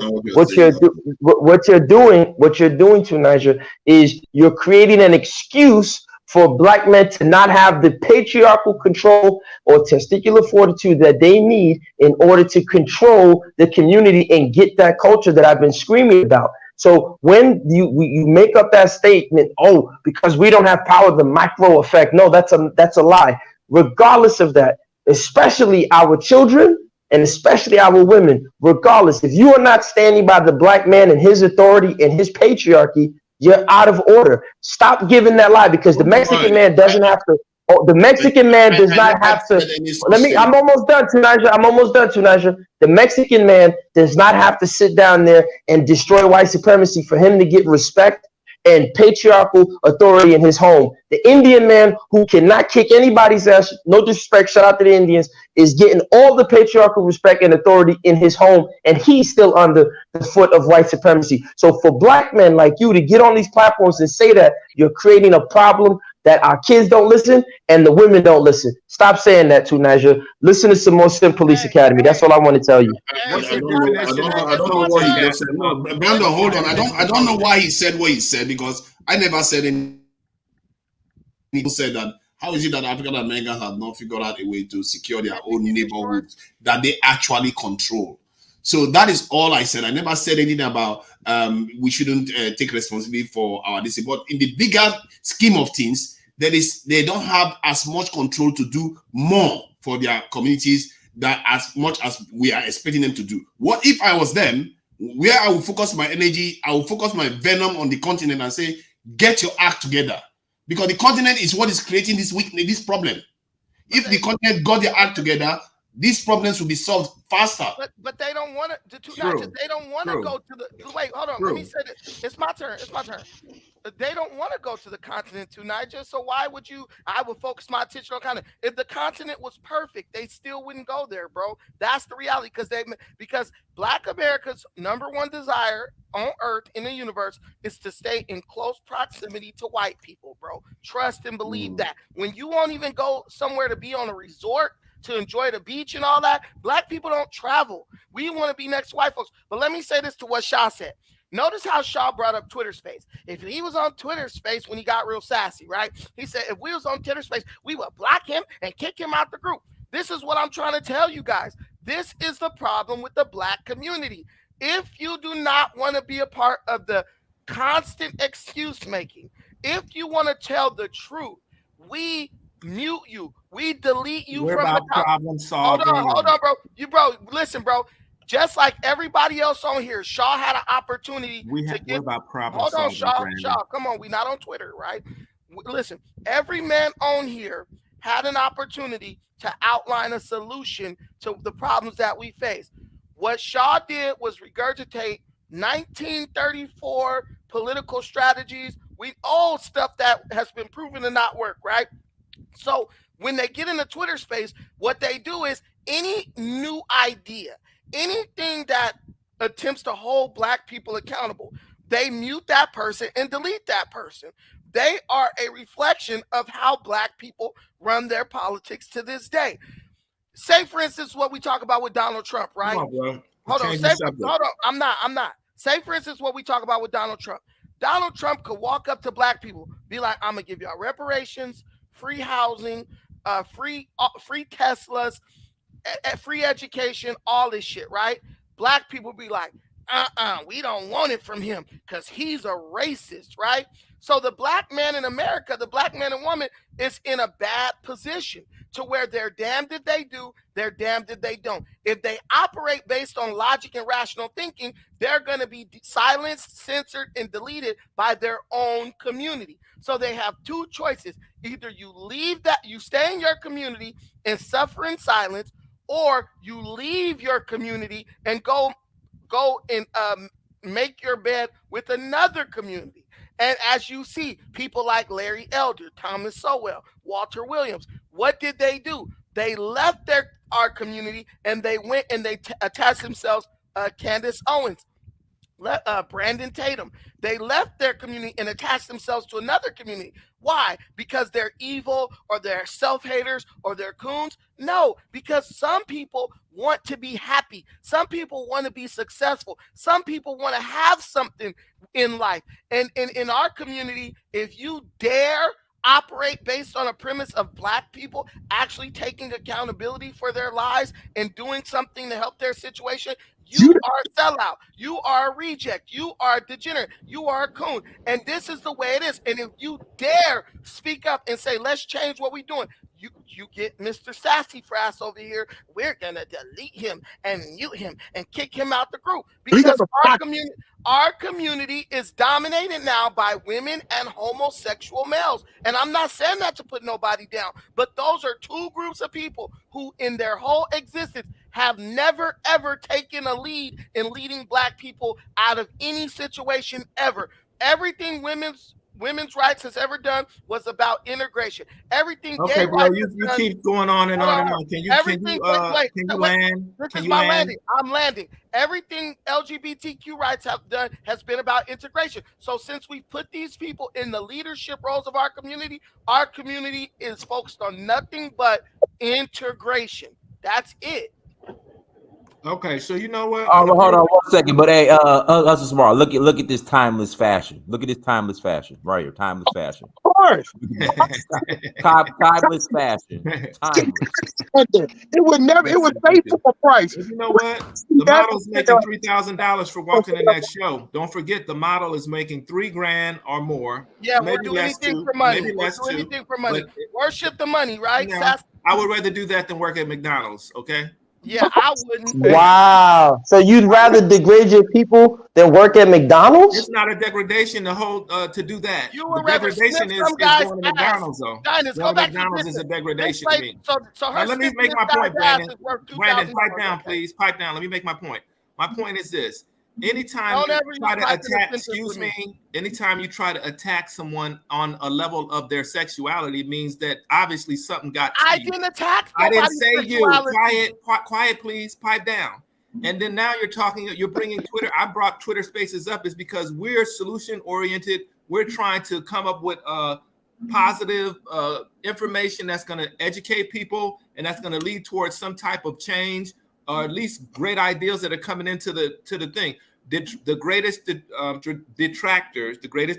What you're doing, Tunisia, is you're creating an excuse for black men to not have the patriarchal control or testicular fortitude that they need in order to control the community and get that culture that I've been screaming about. So when you make up that statement, because we don't have power, the micro effect, no, that's a lie. Regardless of that, especially our children and especially our women, regardless, if you are not standing by the black man and his authority and his patriarchy, you're out of order. Stop giving that lie, because the Mexican man doesn't have to. The Mexican man does not have to. I'm almost done, Tunaja. The Mexican man does not have to sit down there and destroy white supremacy for him to get respect and patriarchal authority in his home. The Indian man, who cannot kick anybody's ass, no disrespect, shout out to the Indians, is getting all the patriarchal respect and authority in his home, and he's still under the foot of white supremacy. So for black men like you to get on these platforms and say that, you're creating a problem that our kids don't listen and the women don't listen. Stop saying that, Tunaja. Listen to some more Sim Police Academy. That's all I want to tell you. I don't know what he just said. No, Brandon, hold on. I don't know why he said what he said, because I never said anything. He said that. How is it that African Americans have not figured out a way to secure their own neighborhoods that they actually control? So that is all I said. I never said anything about we shouldn't take responsibility for our disease. But in the bigger scheme of things, they don't have as much control to do more for their communities that as much as we are expecting them to do. What if I was them, where I would focus my energy, I would focus my venom on the continent and say, get your act together. Because the continent is what is creating this problem. If the continent got their act together, these problems will be solved faster. But they don't want to. They don't want to go to the. Wait, hold on. Let me say this. It's my turn. They don't want to go to the continent tonight. Just so why would you? I would focus my attention on continent. If the continent was perfect, they still wouldn't go there, bro. That's the reality. Because Black America's number one desire on Earth in the universe is to stay in close proximity to white people, bro. Trust and believe that. When you won't even go somewhere to be on a resort, to enjoy the beach and all that, Black people don't travel. We want to be next to white folks. But let me say this to what Shaw said. Notice how Shaw brought up Twitter Space. If he was on Twitter Space when he got real sassy, right? He said, if we was on Twitter Space, we would block him and kick him out the group. This is what I'm trying to tell you guys. This is the problem with the Black community. If you do not want to be a part of the constant excuse making, if you want to tell the truth, we mute you. We delete you from the problem solving. Hold on, bro. Listen, bro. Just like everybody else on here, Shaw had an opportunity to get about problem solving. Hold on, Shaw. Come on, we're not on Twitter, right? Listen, every man on here had an opportunity to outline a solution to the problems that we face. What Shaw did was regurgitate 1934 political strategies. Old stuff that has been proven to not work, right? So when they get in the Twitter space, what they do is any new idea, anything that attempts to hold Black people accountable, they mute that person and delete that person. They are a reflection of how Black people run their politics to this day. Say, for instance, what we talk about with Donald Trump, right? Come on, bro. Hold on. I'm not. Say, for instance, what we talk about with Donald Trump. Donald Trump could walk up to Black people, be like, I'm going to give y'all reparations, free housing, free Teslas, free education, all this shit, right? Black people be like, we don't want it from him because he's a racist, right? So the Black man in America, the Black man and woman is in a bad position to where they're damned if they do, they're damned if they don't. If they operate based on logic and rational thinking, they're going to be silenced, censored, and deleted by their own community. So they have two choices. Either you leave that, you stay in your community and suffer in silence, or you leave your community and go and make your bed with another community. And as you see, people like Larry Elder, Thomas Sowell, Walter Williams, what did they do? They left our community and they went and they attached themselves, Candace Owens, Brandon Tatum. They left their community and attached themselves to another community. Why? Because they're evil or they're self-haters or they're coons? No, because some people want to be happy. Some people want to be successful. Some people want to have something in life. And in our community, if you dare operate based on a premise of Black people actually taking accountability for their lives and doing something to help their situation, you are a sellout. You are a reject. You are a degenerate. You are a coon. And this is the way it is. And if you dare speak up and say, let's change what we're doing, you get Mr. Sassy Frass over here. We're gonna delete him and mute him and kick him out the group because our community is dominated now by women and homosexual males. And I'm not saying that to put nobody down, but those are two groups of people who in their whole existence have never ever taken a lead in leading Black people out of any situation ever. Everything women's rights has ever done was about integration. Everything okay, gay bro, rights you done, keep going on and on and on. Can you land? This Can is you my land? landing. I'm landing. Everything LGBTQ rights have done has been about integration. So since we put these people in the leadership roles of our community is focused on nothing but integration. That's it. Okay, so you know what? Hold on 1 second. But hey, Hustle Smart, look at this timeless fashion. Look at this timeless fashion right here. Timeless fashion. Of course. Timeless fashion. Timeless. It would never. It would stay full price. You know what? The model's making $3,000 for walking in that show. Don't forget, the model is making $3,000 or more. Yeah, maybe we'll do anything for money. We'll do anything for money. Worship the money, right? You know, I would rather do that than work at McDonald's. Okay. Yeah, I wouldn't. Wow. So you'd rather degrade your people than work at McDonald's? It's not a degradation to do that. You The would rather degradation sniff is some guy's going to McDonald's though. Diners, Going go back to McDonald's to is a business. degradation to me. So her Now, let me make my sniffing point, guy's ass Brandon. is worth Brandon, $2,000. pipe down, please. Pipe down. Let me make my point. My point is this. Anytime Don't you ever try use to life in a attack, sentence excuse with me. me, anytime you try to attack someone on a level of their sexuality means that obviously something got to I you. didn't attack I didn't nobody's say you. sexuality. Quiet, please. Pipe down. And then now you're bringing Twitter. I brought Twitter Spaces up is because we're solution oriented. We're trying to come up with positive information that's going to educate people and that's going to lead towards some type of change, or at least great ideas that are coming into the thing. The greatest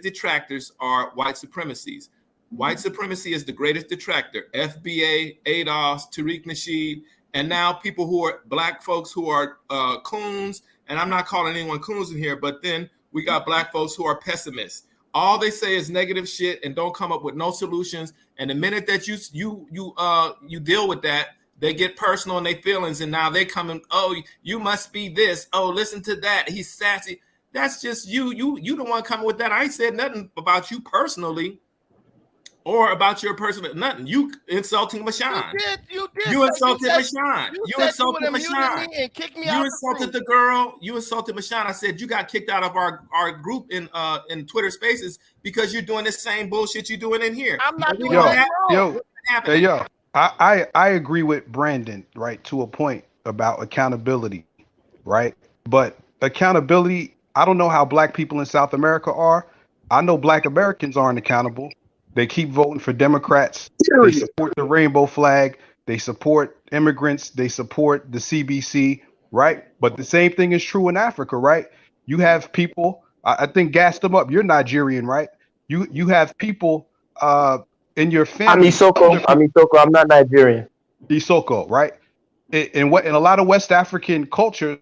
detractors are white supremacies. White supremacy is the greatest detractor. FBA, ADOS, Tariq Nasheed, and now people who are Black folks who are coons, and I'm not calling anyone coons in here, but then we got Black folks who are pessimists. All they say is negative shit and don't come up with no solutions. And the minute that you deal with that, they get personal in their feelings, and now they come and, oh, you must be this. Oh, listen to that. He's sassy. That's just you. You the one coming with that. I ain't said nothing about you personally or about your personal nothing. You insulting Mashawn. You did. You insulted Mashawn. You insulted Mashawn. And kicked me out. You insulted the girl. You insulted Mashawn. I said you got kicked out of our group in Twitter Spaces because you're doing the same bullshit you're doing in here. I'm not doing that. Yo. I agree with Brandon, right, to a point about accountability, right? But accountability, I don't know how Black people in South America are. I know Black Americans aren't accountable. They keep voting for Democrats. They support the rainbow flag. They support immigrants. They support the CBC, right? But the same thing is true in Africa, right? You have people, I think gassed them up. You're Nigerian, right? You have people in your family. I'm Isoko. I'm not Nigerian. Isoko, right? In a lot of West African cultures,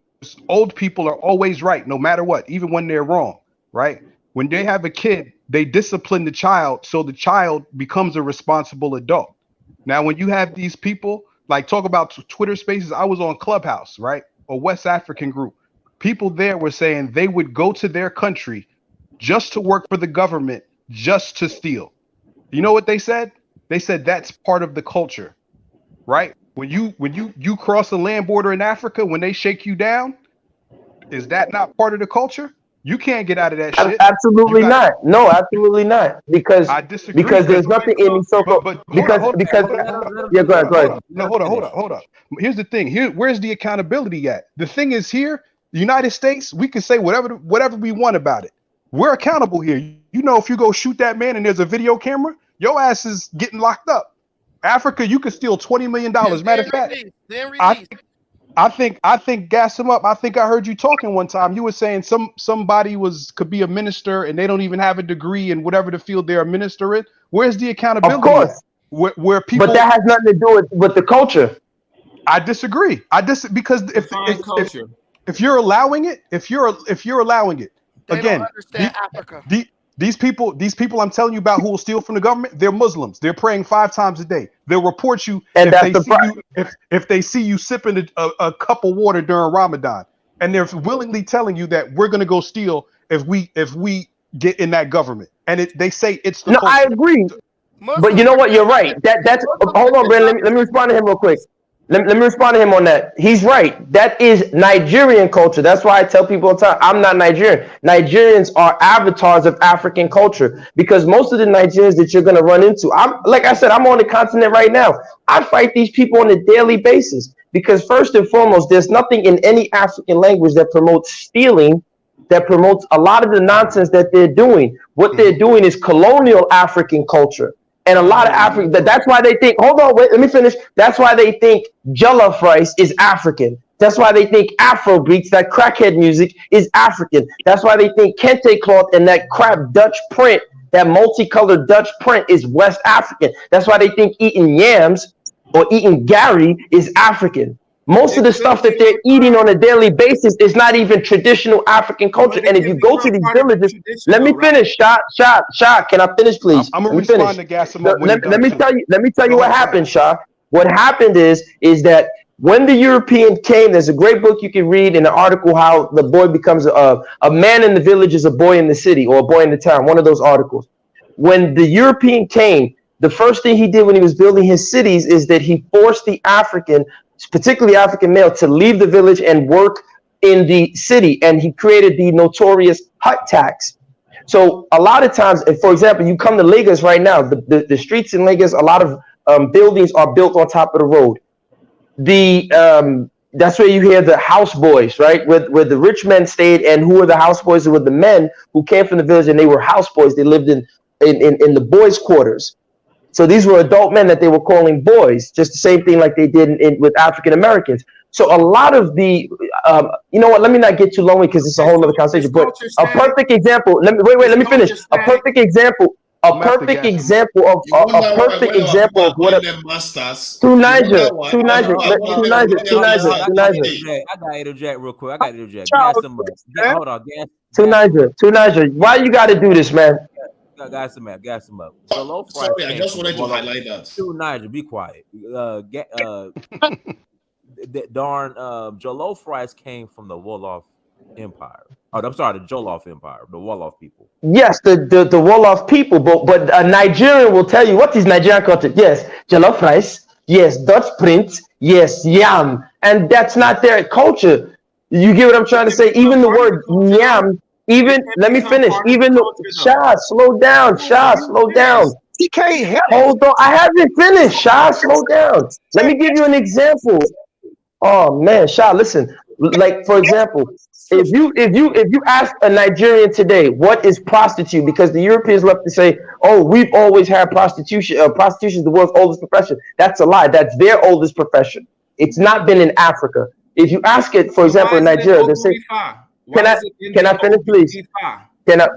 old people are always right, no matter what, even when they're wrong, right? When they have a kid, they discipline the child so the child becomes a responsible adult. Now, when you have these people, like talk about Twitter Spaces, I was on Clubhouse, right? A West African group. People there were saying they would go to their country just to work for the government, just to steal. You know what they said? They said that's part of the culture, right? When you cross the land border in Africa, when they shake you down, is that not part of the culture? You can't get out of that shit. Absolutely not. No, absolutely not. Because I disagree. Because there's nothing in Isoko. Yeah, go ahead. No, hold on. Here's the thing. Where's the accountability at? The thing is here, the United States, we can say whatever we want about it. We're accountable here. You know, if you go shoot that man and there's a video camera, your ass is getting locked up. Africa, you could steal $20 million. Matter of fact, I think gas him up. I think I heard you talking one time. You were saying somebody could be a minister and they don't even have a degree in whatever the field they're a minister in. Where's the accountability? Of course. Where people, but that has nothing to do with the culture. I disagree. Because if you're allowing it, if you're allowing it, they again, don't understand Africa. These people I'm telling you about who will steal from the government, they're Muslims. They're praying 5 times a day. They'll report you And if that's they the see you if they see you sipping a cup of water during Ramadan. And they're willingly telling you that we're gonna go steal if we get in that government. And they say it's the culture. I agree. But you know what? You're right. That's hold on, Brandon. Let me respond to him real quick. Let me respond to him on that. He's right. That is Nigerian culture. That's why I tell people all the time, I'm not Nigerian. Nigerians are avatars of African culture because most of the Nigerians that you're going to run into, like I said, I'm on the continent right now. I fight these people on a daily basis because first and foremost, there's nothing in any African language that promotes stealing, that promotes a lot of the nonsense that they're doing. What they're doing is colonial African culture. And a lot of African, that's why they think, hold on, wait, let me finish. That's why they think jollof rice is African. That's why they think Afro beats, that crackhead music, is African. That's why they think kente cloth and that crap Dutch print, that multicolored Dutch print, is West African. That's why they think eating yams or eating gari is African. Most of the stuff that they're eating on a daily basis is not even traditional African culture. And if you go to these villages, let me finish. Shah, can I finish, please? I'm gonna respond to gas him up. Let me tell you what happened, Shah. What happened is that when the European came, there's a great book you can read in an article how the boy becomes a man in the village is a boy in the city, or a boy in the town. One of those articles. When the European came, the first thing he did when he was building his cities is that he forced the African, particularly African male, to leave the village and work in the city, and he created the notorious hut tax. So a lot of times, for example, you come to Lagos right now, the streets in Lagos, a lot of buildings are built on top of the road. That's where you hear the houseboys, right? Where the rich men stayed, and who were the houseboys? It were the men who came from the village, and they were houseboys. They lived in the boys' quarters. So these were adult men that they were calling boys, just the same thing like they did with African Americans. So a lot of the, you know what? Let me not get too long because it's a whole other conversation. But a perfect example. Let me finish. A perfect example. A perfect example of what through Niger. I got interject real quick. I got interject. Gas them up. Hold on. To Niger. Why you got to do this, man? Gas them up. Sorry, I just wanted to highlight that. To Niger, be quiet. Jollof rice came from the Wolof Empire. Oh, I'm sorry, the Jollof Empire, the Wolof people. Yes, the Wolof people, but a Nigerian will tell you what is Nigerian culture. Yes, jollof rice. Yes, Dutch print. Yes, yam, and that's not their culture. You get what I'm trying to say? Even the word yam. Even let me finish. Even Shah, slow down. Slow down. He can't help. Hold on, I haven't finished. Shah, slow down. Let me give you an example. Oh man, Shah, listen. Like for example, if you ask a Nigerian today what is prostitute, because the Europeans love to say, "Oh, we've always had prostitution. Prostitution is the world's oldest profession." That's a lie. That's their oldest profession. It's not been in Africa. If you ask it, for example, in Nigeria, they say. Can I finish, please? Can I?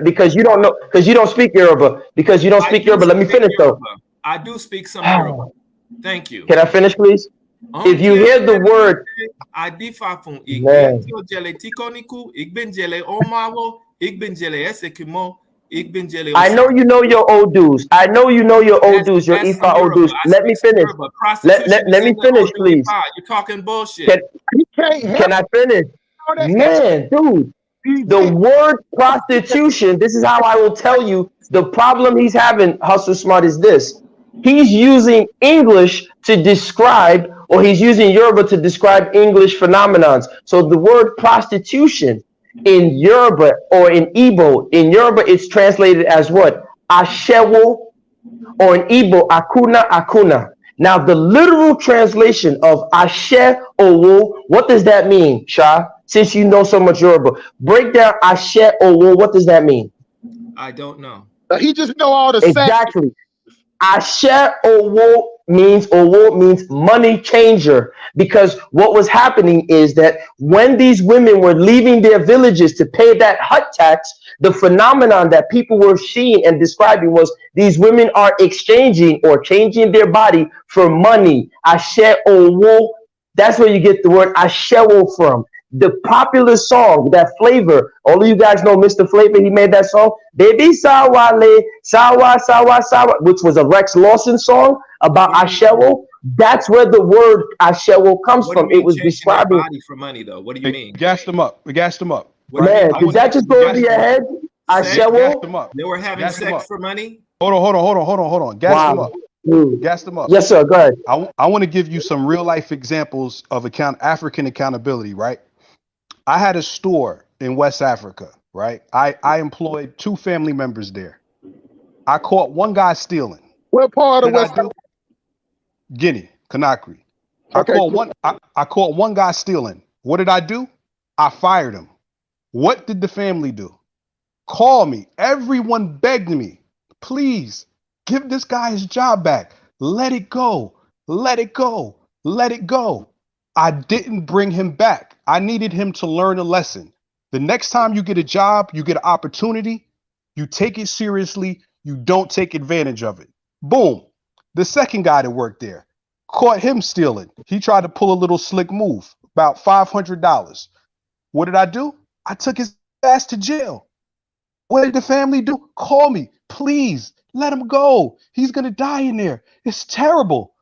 Because you don't know, because you don't speak Yoruba. Because you don't speak Yoruba. Let me finish though. I do speak some Yoruba. Thank you. Can I finish, please? If you hear the word, I know you know your old dudes. I know you know your old dudes, your Ifa old dudes. Let me finish. Let me finish, please. You're talking bullshit. Can I finish? Man, dude, the word prostitution, this is how I will tell you the problem he's having, Hustle Smart, is this. He's using English to describe, or he's using Yoruba to describe English phenomenons. So the word prostitution in Yoruba or in Igbo, in Yoruba it's translated as what? Ashewo, or in Igbo, akuna. Now the literal translation of Ashe Owo, what does that mean, Shah? Since you know so much Yoruba, break down Ashe Owo. What does that mean? I don't know. He just know all the exactly. Ashe Owo means money changer, because what was happening is that when these women were leaving their villages to pay that hut tax, the phenomenon that people were seeing and describing was these women are exchanging or changing their body for money. Ashe Owo. That's where you get the word Ashewo from. The popular song, that Flavor, all of you guys know Mr. Flavor, he made that song, Baby Sawale, Sawa, Sawa, Sawa, which was a Rex Lawson song about Ashewo. That's where the word Ashewo comes What do you from. mean It was chasing their describing. body for money, though? What do you mean? Gassed them up. We gassed them up. What do you Right? mean? Man, did that just go over your head? Sex? Gassed Ashewo? them up. They were having Gassed them sex up. for money? Hold on. Gassed them Wow. up. Mm. Gassed them up. Yes, sir. Go ahead. I want to give you some real life examples of African accountability, right? I had a store in West Africa, right? I employed 2 family members there. I caught one guy stealing. What part of What did West I do? Guinea, Conakry. Okay, I caught one guy stealing. What did I do? I fired him. What did the family do? Call me. Everyone begged me, please give this guy his job back. Let it go. Let it go. Let it go. I didn't bring him back. I needed him to learn a lesson. The next time you get a job, you get an opportunity, you take it seriously, you don't take advantage of it. Boom. The second guy that worked there, caught him stealing. He tried to pull a little slick move, about $500. What did I do? I took his ass to jail. What did the family do? Call me, please. Let him go. He's gonna die in there. It's terrible.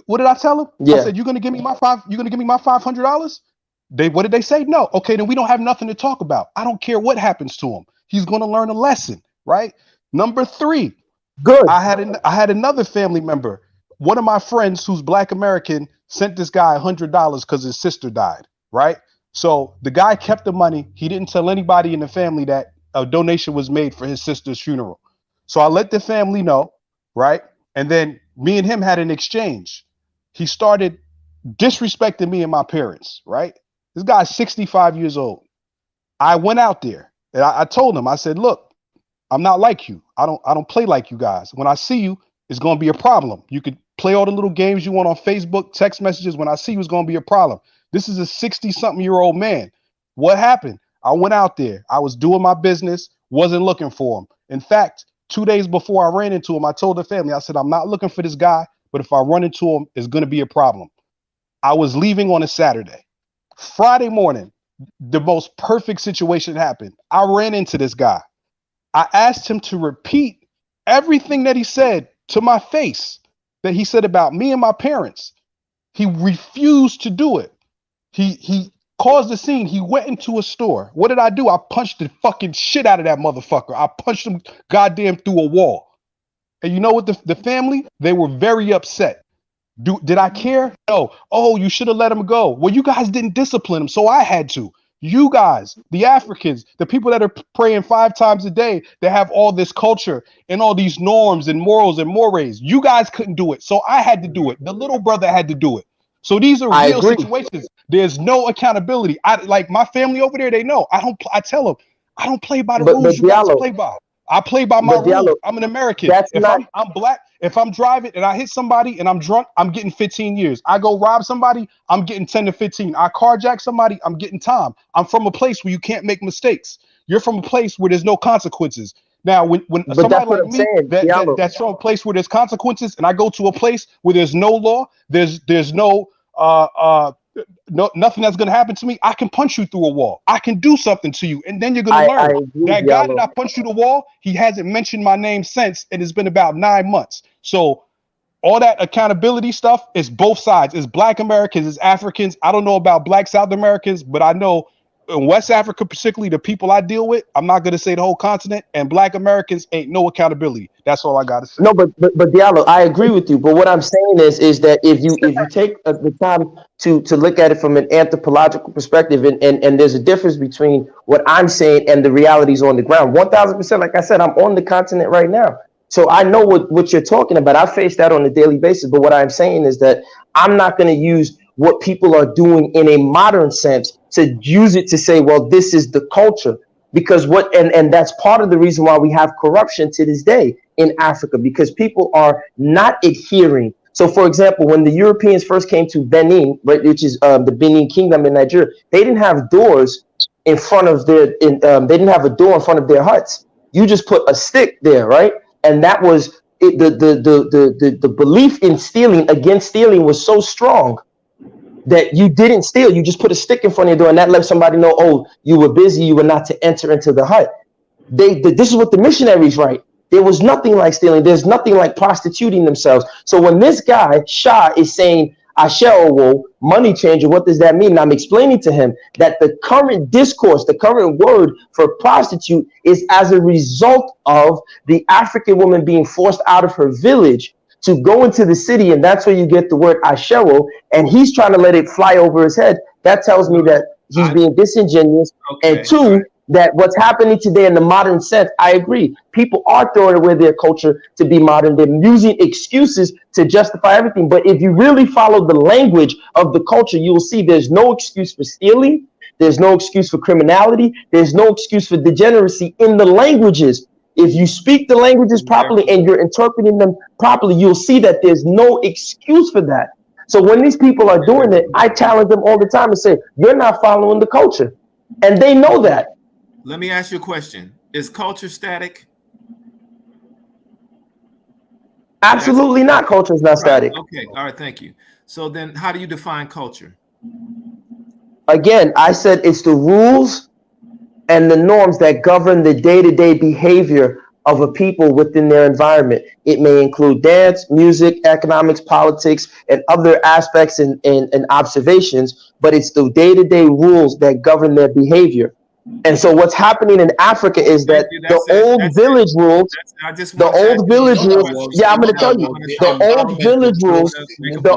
What did I tell him? Yeah. I said, "You're gonna give me my $500?" What did they say? No. Okay, then we don't have nothing to talk about. I don't care what happens to him. He's gonna learn a lesson, right? Number 3. Good. I had another family member. One of my friends who's Black American sent this guy $100 because his sister died, right? So the guy kept the money. He didn't tell anybody in the family that a donation was made for his sister's funeral. So I let the family know, right? And then me and him had an exchange. He started disrespecting me and my parents, right? This guy's 65 years old. I went out there and I told him, I said, look, I'm not like you. I don't play like you guys. When I see you, it's going to be a problem. You could play all the little games you want on Facebook, text messages. When I see you, it's going to be a problem. This is a 60-something-year-old man. What happened? I went out there. I was doing my business, wasn't looking for him. In fact, 2 days before I ran into him, I told the family, I said, I'm not looking for this guy, but if I run into him, it's going to be a problem. I was leaving on a Saturday. Friday morning, the most perfect situation happened. I ran into this guy. I asked him to repeat everything that he said to my face, that he said about me and my parents. He refused to do it. He caused a scene. He went into a store. What did I do? I punched the fucking shit out of that motherfucker. I punched him goddamn through a wall. And you know what? The family, they were very upset. Did I care? No. Oh, you should have let him go. Well, you guys didn't discipline him, so I had to. You guys, the Africans, the people that are praying 5 times a day, they have all this culture and all these norms and morals and mores. You guys couldn't do it, so I had to do it. The little brother had to do it. So these are real situations. There's no accountability. I like my family over there. They know. I tell them I don't play by the rules you guys play by. I play by my rules. I'm an American. I'm black, if I'm driving and I hit somebody and I'm drunk, I'm getting 15 years. I go rob somebody, I'm getting 10 to 15. I carjack somebody, I'm getting time. I'm from a place where you can't make mistakes. You're from a place where there's no consequences. Now, when somebody like me that's from a place where there's consequences, and I go to a place where there's no law, there's no nothing that's gonna happen to me, I can punch you through a wall. I can do something to you, and then you're gonna learn. That guy that I punched through the wall, he hasn't mentioned my name since, and it's been about 9 months. So all that accountability stuff is both sides. It's Black Americans, it's Africans. I don't know about Black South Americans, but I know in West Africa, particularly the people I deal with, I'm not going to say the whole continent, and Black Americans ain't no accountability. That's all I got to say. No, but Diallo, I agree with you. But what I'm saying is that if you take the time to look at it from an anthropological perspective, and there's a difference between what I'm saying and the realities on the ground. 1,000%, like I said, I'm on the continent right now. So I know what you're talking about. I face that on a daily basis. But what I'm saying is that I'm not going to use what people are doing in a modern sense to use it to say, well, this is the culture. Because and that's part of the reason why we have corruption to this day in Africa, because people are not adhering. So, for example, when the Europeans first came to Benin, right, which is the Benin Kingdom in Nigeria, they didn't have doors in front of they didn't have a door in front of their huts. You just put a stick there, right? And that was it, the belief in stealing against stealing was so strong that you didn't steal. You just put a stick in front of your door, and that let somebody know, oh, you were busy, you were not to enter into the hut. This is what the missionaries write. There was nothing like stealing. There's nothing like prostituting themselves. So when this guy, Shah, is saying, Asheo, money changer, what does that mean? And I'm explaining to him that the current discourse, the current word for prostitute is as a result of the African woman being forced out of her village to go into the city, and that's where you get the word Asheo, and he's trying to let it fly over his head. That tells me that he's being disingenuous. Okay. And two, that what's happening today in the modern sense, I agree. People are throwing away their culture to be modern. They're using excuses to justify everything. But if you really follow the language of the culture, you will see there's no excuse for stealing. There's no excuse for criminality. There's no excuse for degeneracy in the languages. If you speak the languages properly and you're interpreting them properly, you'll see that there's no excuse for that. So when these people are doing it, I challenge them all the time and say, you're not following the culture. And they know that. Let me ask you a question. Is culture static? Absolutely not. Culture is not static. Okay. All right. Thank you. So then how do you define culture? Again, I said it's the rules and the norms that govern the day-to-day behavior of a people within their environment. It may include dance, music, economics, politics, and other aspects and observations, but it's the day-to-day rules that govern their behavior. And so what's happening in Africa is that the old village rules, the old village rules, yeah, I'm going to tell you, the old village rules, the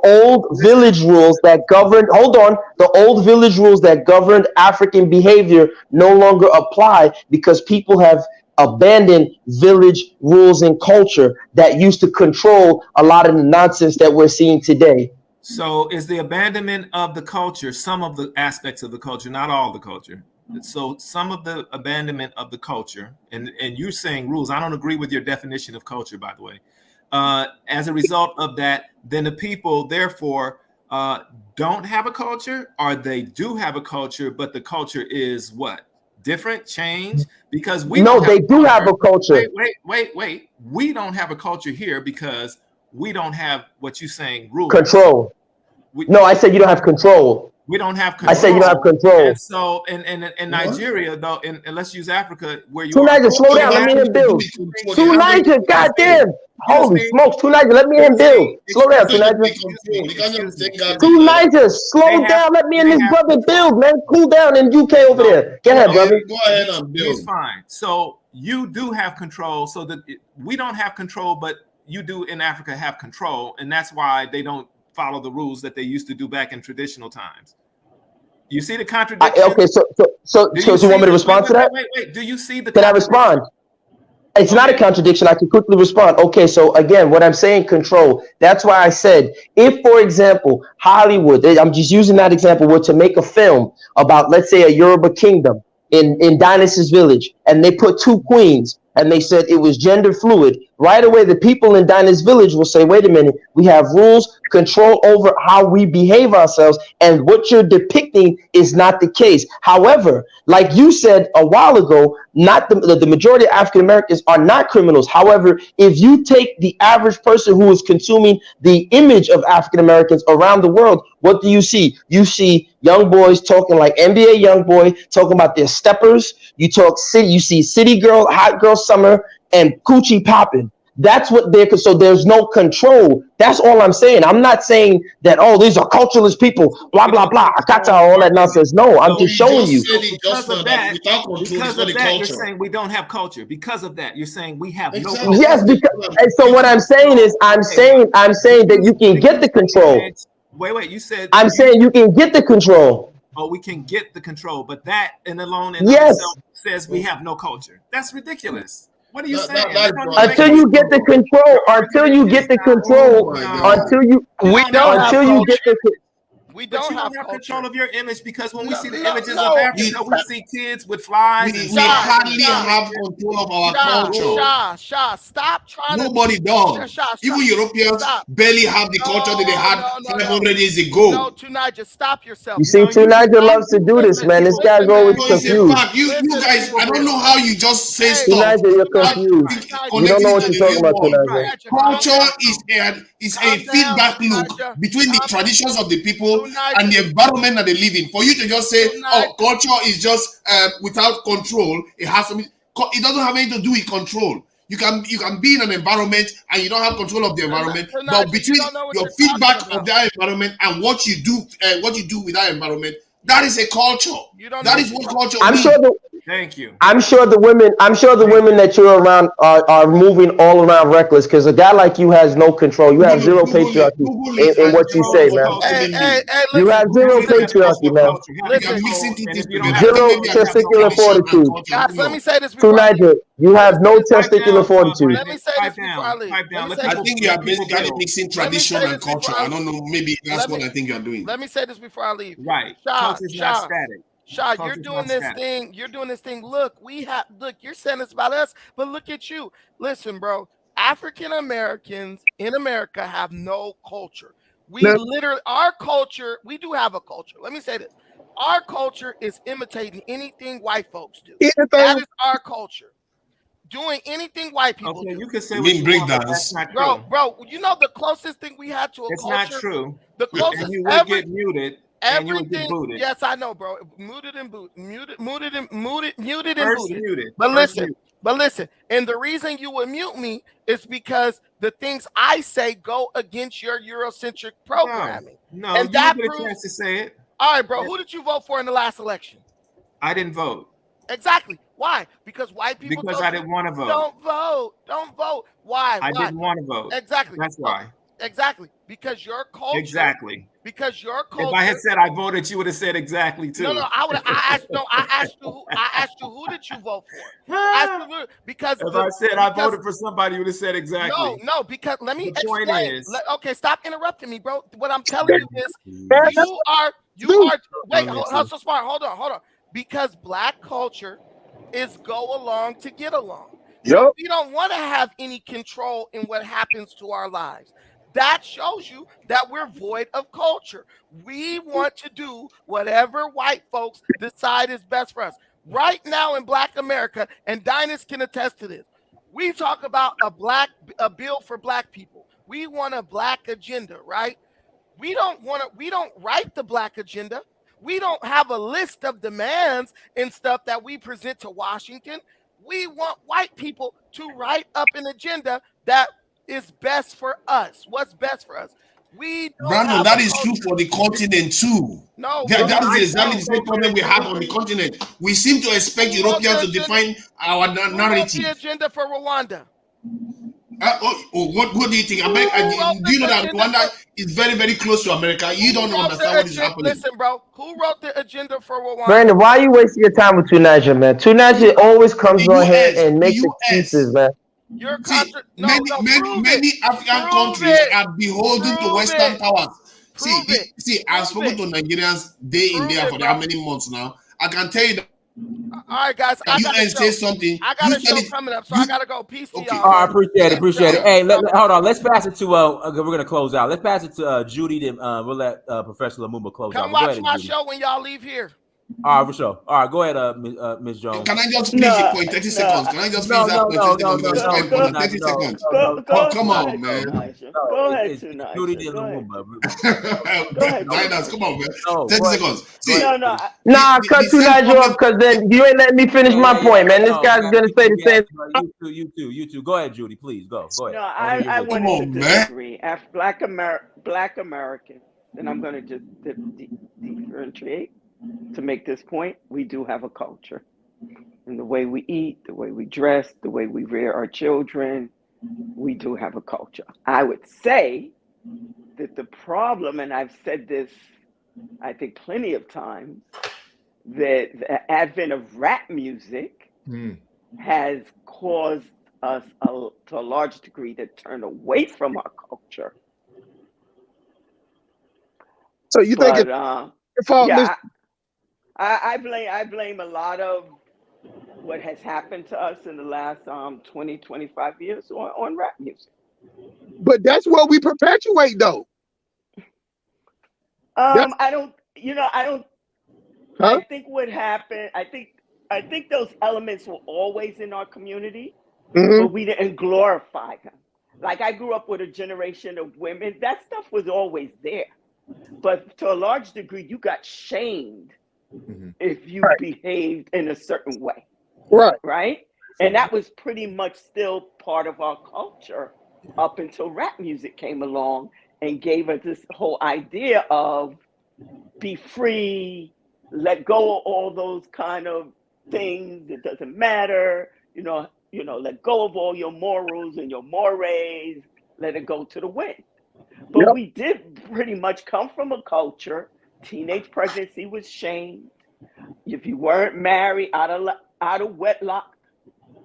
old village rules that govern, hold on, the old village rules that governed African behavior no longer apply because people have abandoned village rules and culture that used to control a lot of the nonsense that we're seeing today. So is the abandonment of the culture, some of the aspects of the culture, not all the culture. So some of the abandonment of the culture, and you're saying rules. I don't agree with your definition of culture, by the way. As a result of that, then the people, therefore, don't have a culture, or they do have a culture, but the culture is what? Different, change? Because we no, they do have a culture. Wait. We don't have a culture here because we don't have what you're saying rules. Control. No, I said you don't have control. We don't have control. I said you don't have control. And so in Nigeria, though, and let's use Africa, where you Niger, slow down. Let me hear him build. Niger, goddamn. Holy smokes. Niger, let me hear him build. Slow down, Niger. Niger, slow down. Let me and this brother build, man. Cool down in UK over there. Go ahead, brother. Go ahead and build. It's fine. So you do have control. So that we don't have control, but you do in Africa have control, and that's why they don't follow the rules that they used to do back in traditional times. You see the contradiction? Okay, so you want me to respond to that? Wait. Do you see the? Can I respond? It's not a contradiction. I can quickly respond. Okay, so again, what I'm saying, control. That's why I said, if, for example, Hollywood, I'm just using that example, were to make a film about, let's say, a Yoruba kingdom in Dynasty's village, and they put two queens, and they said it was gender fluid, right away the people in Dinah's village will say, wait a minute, we have rules, control over how we behave ourselves, and what you're depicting is not the case. However, like you said a while ago, not the majority of African Americans are not criminals. However, if you take the average person who is consuming the image of African Americans around the world, what do you see? You see young boys talking like NBA young boy, talking about their steppers. You see city girl, hot girl summer, and coochie popping. That's what so there's no control. That's all I'm saying. I'm not saying that, oh, these are culturalist people, blah, blah, blah. Akata, all that nonsense. No, I'm just showing you. Because of that, you're saying we don't have culture. Because of that, you're saying we have no culture. Yes, because, and so what I'm saying is I'm saying that you can get the control. Wait, you said I'm saying you can get the control. Oh, we can get the control, but that alone in itself says we have no culture. That's ridiculous. What are you saying? Until you get the control, We But don't you don't have culture. control of your image because when we see the No, images no. of Africa, we see kids with flies. We and hardly have control of our culture. Shah, stop trying Nobody does. Even Europeans barely have the culture that they had 500 years ago. No, tonight, just stop yourself. You see, Tonight loves to do this, man. This guy's always So it's a confused. fact. You guys, I don't know how you just say stuff. Tonight you're confused. You don't know what you're talking about tonight. Culture is a feedback loop between the traditions of the people and the environment that they live in. For you to just say, "Oh, culture is just without control," it has to be. It doesn't have anything to do with control. You can be in an environment and you don't have control of the environment, but between your feedback of that environment and what you do with that environment, that is a culture. That is what culture means. Thank you. I'm sure the women that you're around are moving all around reckless because a guy like you has no control. You have zero patriarchy in what you say, man. You have zero patriarchy, man. Zero testicular fortitude. Guys, let me say this before Tonight, you have no testicular fortitude. Let me say this before I leave. I think you are basically mixing tradition and culture. I don't know. Maybe that's what I think you are doing. Let me say this before I leave. Right. Culture's not static. Shah, you're doing this thing. You're doing this thing. Look, you're saying this about us, but look at you. Listen, bro. African Americans in America have no culture. Our culture, we do have a culture. Let me say this. Our culture is imitating anything white folks do. That is our culture. Doing anything white people do. You can say what you want, but that's not true. Bro, you know the closest thing we had to a culture? It's not true. The closest, and you would get muted. Everything, yes, I know, bro. Muted and booted. But listen, and the reason you would mute me is because the things I say go against your Eurocentric programming. No, and you that get proves, a chance to say it. All right, bro. Who did you vote for in the last election? I didn't vote. Exactly. Why? Because white people. Because I didn't want to vote. Don't vote. Why? I didn't want to vote. Exactly. That's why. Exactly. Because your culture. Exactly. Because your culture. If I had said I voted, you would have said exactly too. No, I asked you who did you vote for? Because if I said I voted for somebody, you would have said exactly. No, because let me explain. Point is, okay, stop interrupting me, bro. What I'm telling you is you are wait, so smart. Hold on. Because black culture is go along to get along. So we don't want to have any control in what happens to our lives. That shows you that we're void of culture. We want to do whatever white folks decide is best for us. Right now in Black America, and Dynas can attest to this, we talk about a bill for black people. We want a black agenda, right? We don't write the black agenda. We don't have a list of demands and stuff that we present to Washington. We want white people to write up an agenda that is best for us. What's best for us? Brandon, that is true for the continent too. No, that is exactly the same problem we have on the continent. We seem to expect Europeans to define our narrative. The agenda for Rwanda. What do you think? Do you know that Rwanda is very, very close to America? You don't understand what is happening. Listen, bro. Who wrote the agenda for Rwanda? Brandon, why are you wasting your time with Tunaja, man? Tunaja always comes on here and makes excuses, man. Many African countries are beholden to Western powers. See, I've spoken to Nigerians day in day out for how many months now. I can tell you that. All right, guys. I got a show coming up, so I gotta go. Peace to y'all. I appreciate it. Hey, hold on. Let's pass it to. We're gonna close out. Let's pass it to Judy. Then we'll let Professor Lumumba close out. Come watch my show when y'all leave here. All right, for sure. All right, go ahead, Ms. Jones. Can I just finish the point? 30 seconds. Can I just finish that point? 30 seconds. Come on, man. Go ahead, tonight. Judy and Lumumba. Come on, man. 30 seconds. Nah, cut Tunaja off because then you ain't letting me finish my point, man. This guy's gonna say the same. You too. Go ahead, Judy. Please go. Go ahead. No, I want to disagree. As Black American, then I'm going to just differentiate. To make this point, we do have a culture. And the way we eat, the way we dress, the way we rear our children, we do have a culture. I would say that the problem, and I've said this, I think, plenty of times, that the advent of rap music has caused us to a large degree to turn away from our culture. So you think it's your fault, Miss? I blame a lot of what has happened to us in the last 20, 25 years on rap music. But that's what we perpetuate, though. I don't. Huh? I think what happened. I think those elements were always in our community, but we didn't glorify them. Like I grew up with a generation of women. That stuff was always there, but to a large degree, you got shamed if you behaved in a certain way. Right. And that was pretty much still part of our culture up until rap music came along and gave us this whole idea of be free, let go of all those kind of things. It doesn't matter, let go of all your morals and your mores, let it go to the wind. But we did pretty much come from a culture. Teenage pregnancy was shamed. If you weren't married out of wedlock,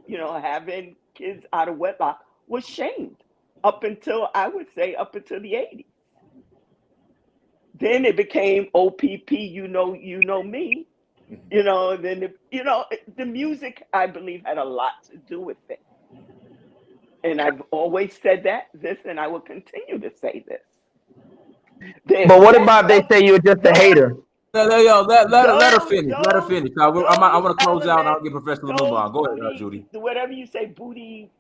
having kids out of wedlock was shamed up until, I would say, up until the 80s. Then it became OPP, you know me, then, the music, I believe, had a lot to do with it. And I've always said this, and I will continue to say this. But what about they say you're just a hater? Let her finish. Let her finish. I want to close out, and I'll get Professor Lumumba on. Go ahead, Judy. Whatever you say, booty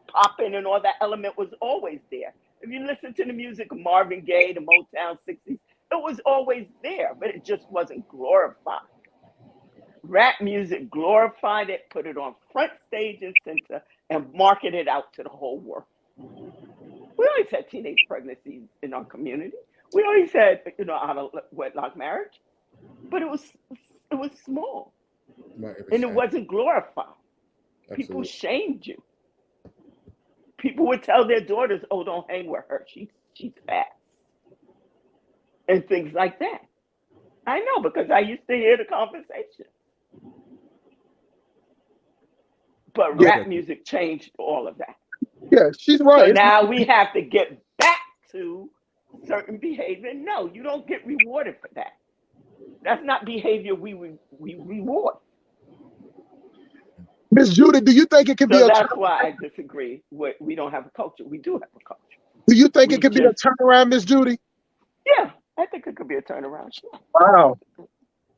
popping and all that element was always there. If you listen to the music of Marvin Gaye, the Motown 60s, it was always there, but it just wasn't glorified. Rap music glorified it, put it on front stage and center, and marketed it out to the whole world. We always had teenage pregnancies in our community. We always had, out of wedlock marriage, but it was small, and it wasn't glorified. People shamed you. People would tell their daughters, "Oh, don't hang with her. She's fast," and things like that. I know because I used to hear the conversation. But rap music changed all of that. Yeah, she's right. So now we have to get back to certain behavior. No, you don't get rewarded for that. That's not behavior we reward. Miss Judy, do you think it could be a? That's why I disagree. We don't have a culture. We do have a culture. Do you think it could be a turnaround, Miss Judy? Yeah, I think it could be a turnaround. Sure. Wow.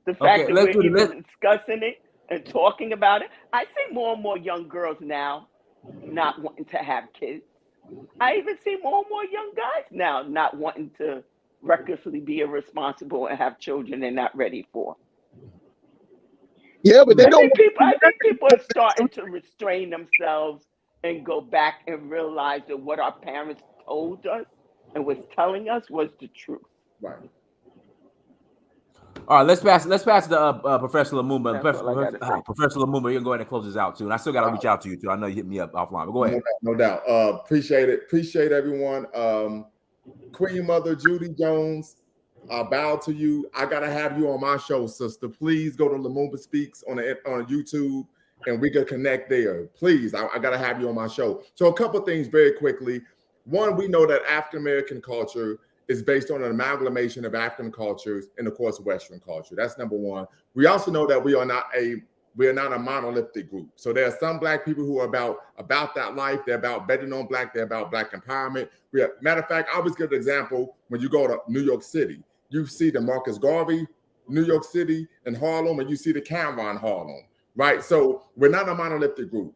The fact that we're even discussing it and talking about it, I see more and more young girls now not wanting to have kids. I even see more and more young guys now not wanting to recklessly be irresponsible and have children they're not ready for. Yeah, but I think people are starting to restrain themselves and go back and realize that what our parents told us and was telling us was the truth. Right. All right, let's pass to Professor Lumumba. Professor Lumumba, you can go ahead and close this out too. And I still got to reach out to you too. I know you hit me up offline, but go ahead. No doubt. Appreciate it. Appreciate everyone. Queen Mother Judy Jones, I bow to you. I gotta have you on my show, sister. Please go to Lumumba Speaks on YouTube, and we can connect there. Please, I gotta have you on my show. So a couple things very quickly. One, we know that African American culture is based on an amalgamation of African cultures and, of course, Western culture. That's number one. We also know that we are not a monolithic group. So there are some Black people who are about that life. They're about better known Black. They're about Black empowerment. Matter of fact, I always give an example. When you go to New York City, you see the Marcus Garvey, New York City, and Harlem, and you see the Cameron Harlem, right? So we're not a monolithic group.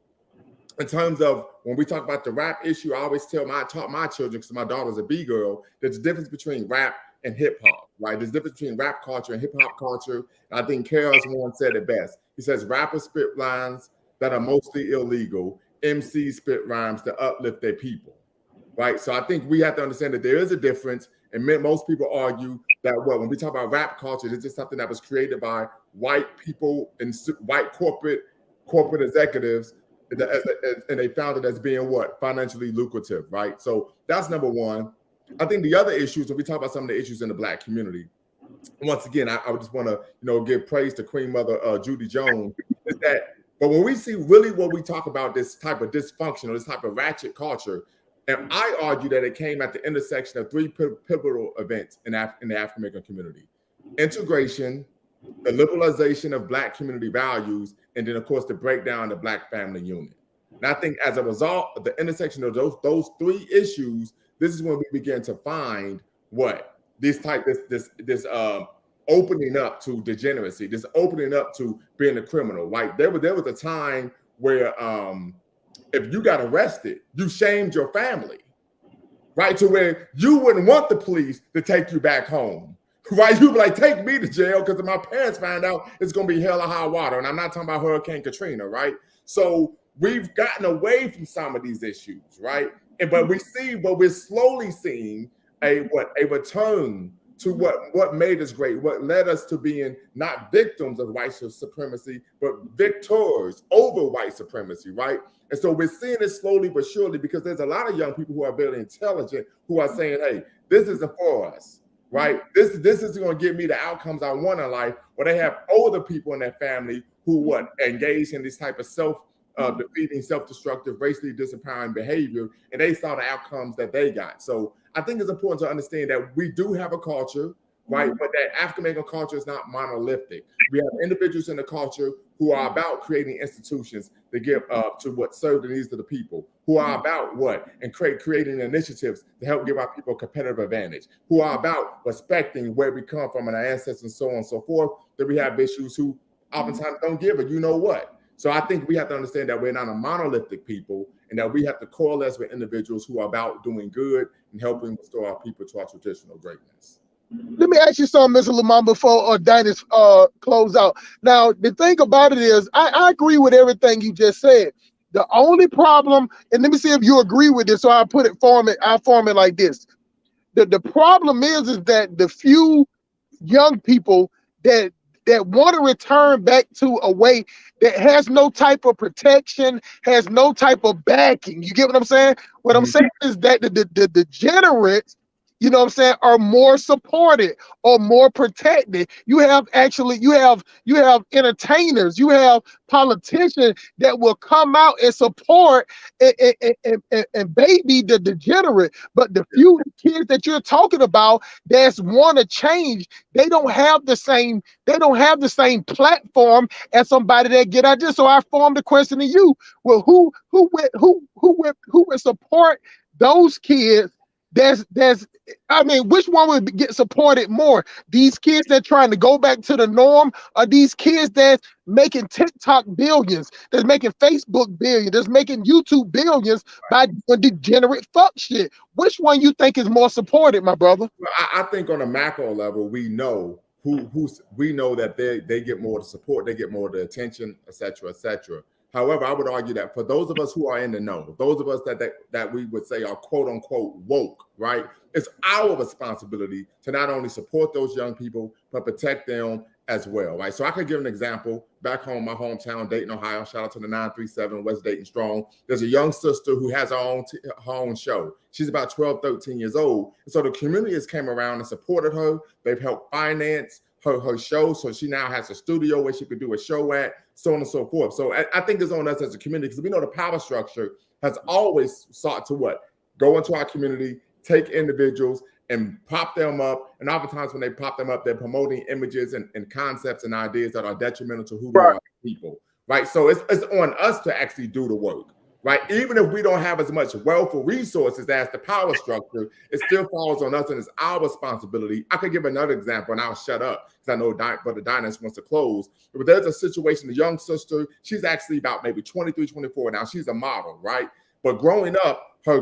In terms of when we talk about the rap issue, I always taught my children, because my daughter's a B-girl, there's a difference between rap and hip-hop, right? There's a difference between rap culture and hip-hop culture. I think KRS-One said it best. He says rappers spit lines that are mostly illegal. MCs spit rhymes to uplift their people, right? So I think we have to understand that there is a difference, and most people argue that when we talk about rap culture, it's just something that was created by white people and white corporate executives, and they found it as being financially lucrative, right? So that's number one. I think the other issues, when we talk about some of the issues in the Black community, once again, I would just want to give praise to Queen Mother Judy Jones. Is that, but when we see really what we talk about, this type of dysfunction or this type of ratchet culture, And I argue that it came at the intersection of three pivotal events in the African American community: integration, the liberalization of Black community values, and then, of course, the breakdown of the Black family unit. And I think as a result of the intersection of those three issues, this is when we begin to find what this opening up to degeneracy, this opening up to being a criminal. Like there was a time where if you got arrested, you shamed your family, right? To where you wouldn't want the police to take you back home, right? You'd be like, take me to jail, because if my parents find out, it's going to be hell or high water. And I'm not talking about Hurricane Katrina, right? So we've gotten away from some of these issues, right? But we're slowly seeing a return to what made us great, what led us to being not victims of white supremacy, but victors over white supremacy, right? And so we're seeing it slowly but surely, because there's a lot of young people who are very intelligent who are saying, hey, this isn't for us, right? This is going to give me the outcomes I want in life. Or they have older people in their family who engage in this type of defeating, self-destructive, racially disempowering behavior, and they saw the outcomes that they got. So I think it's important to understand that we do have a culture, right? But that African American culture is not monolithic. We have individuals in the culture who are about creating institutions that give to what serve the needs of the people, who are about and creating initiatives to help give our people a competitive advantage, who are about respecting where we come from and our ancestors and so on and so forth. That we have issues who oftentimes don't give a you know what. So I think we have to understand that we're not a monolithic people, and that we have to coalesce with individuals who are about doing good and helping restore our people to our traditional greatness. Let me ask you something, Mr. Lamont, before Dennis close out. Now, the thing about it is, I agree with everything you just said. The only problem, and let me see if you agree with this, so I'll form it like this. The problem is that the few young people that want to return back to a way that has no type of protection, has no type of backing. You get what I'm saying? What I'm saying is that the degenerates, you know what I'm saying, are more supported or more protected. You have entertainers, you have politicians that will come out and support and baby the degenerate. But the few kids that you're talking about that want to change, they don't have the same platform as somebody that get out there. So I formed the question to you: well, who would support those kids? Which one would get supported more? These kids that trying to go back to the norm, or these kids that's making TikTok billions, that's making Facebook billions, that's making YouTube billions by doing degenerate fuck shit? Which one you think is more supported, my brother? Well, I think on a macro level, we know we know that they get more of the support, they get more of the attention, et cetera, et cetera. However, I would argue that for those of us who are in the know, those of us that we would say are quote unquote woke, right? It's our responsibility to not only support those young people, but protect them as well, right? So I could give an example. Back home, my hometown, Dayton, Ohio, shout out to the 937 West Dayton Strong. There's a young sister who has her own show. She's about 12, 13 years old. And so the community has came around and supported her. They've helped finance her show. So she now has a studio where she could do a show at, so on and so forth. So I think it's on us as a community, because we know the power structure has always sought to go into our community, take individuals and pop them up. And oftentimes when they pop them up, they're promoting images and concepts and ideas that are detrimental to who we are as people, right? So it's on us to actually do the work, right? Even if we don't have as much wealth or resources as the power structure, it still falls on us, and it's our responsibility. I could give another example, and I'll shut up because I know Brother Dynast wants to close. But there's a situation, the young sister, she's actually about maybe 23, 24 now. She's a model, right? But growing up, her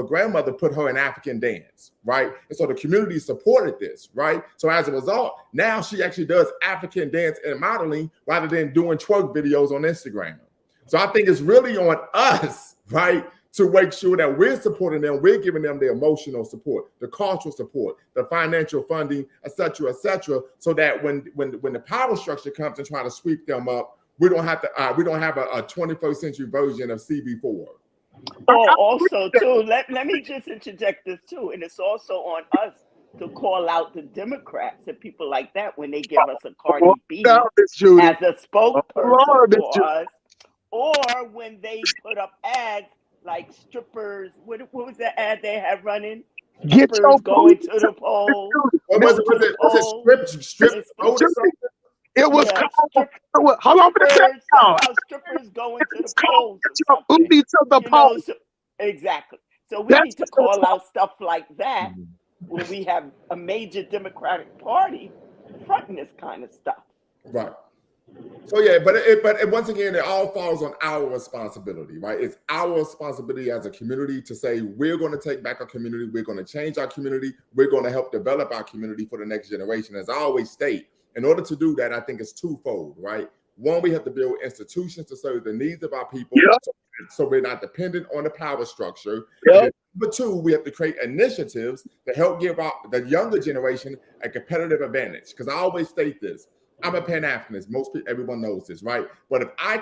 grandmother put her in African dance, right? And so the community supported this, right? So as a result, now she actually does African dance and modeling rather than doing twerk videos on Instagram. So I think it's really on us, right, to make sure that we're supporting them, we're giving them the emotional support, the cultural support, the financial funding, et cetera, so that when the power structure comes and try to sweep them up, we don't have a 21st century version of CB4. Also, too, let me just interject this too, and it's also on us to call out the Democrats and people like that when they give us a Cardi B as a spokesperson for us, or when they put up ads like strippers. What was the ad they had running? Get Strippers your going food. to the polls. What was it? Was it strip It's road or something? It was yeah, called. Hold on for a second. somehow strippers going to the polls or Your something. booty to the You know, polls. so, exactly. So we That's need to what it's call out stuff like that when we have a major Democratic Party fronting this kind of stuff. Right. So yeah, but once again, it all falls on our responsibility, right? It's our responsibility as a community to say we're going to take back our community, we're going to change our community, we're going to help develop our community for the next generation. As I always state, in order to do that, I think it's twofold, right? One, we have to build institutions to serve the needs of our people, so we're not dependent on the power structure. And number two, we have to create initiatives to help give the younger generation a competitive advantage. Because I always state this. I'm a Pan-Africanist. Everyone knows this, right? But if I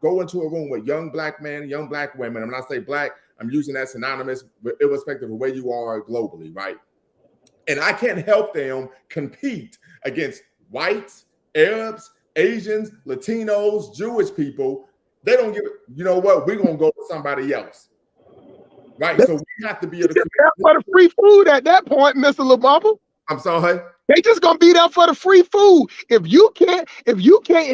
go into a room with young black men, young black women, and when I say black, I'm using that synonymous, irrespective of where you are globally, right? And I can't help them compete against whites, Arabs, Asians, Latinos, Jewish people. They don't give it. You know what? We're gonna go with somebody else, right? So we have to be able to for the free food at that point, Mr. Lamamba. I'm sorry. They just gonna be there for the free food. If you can't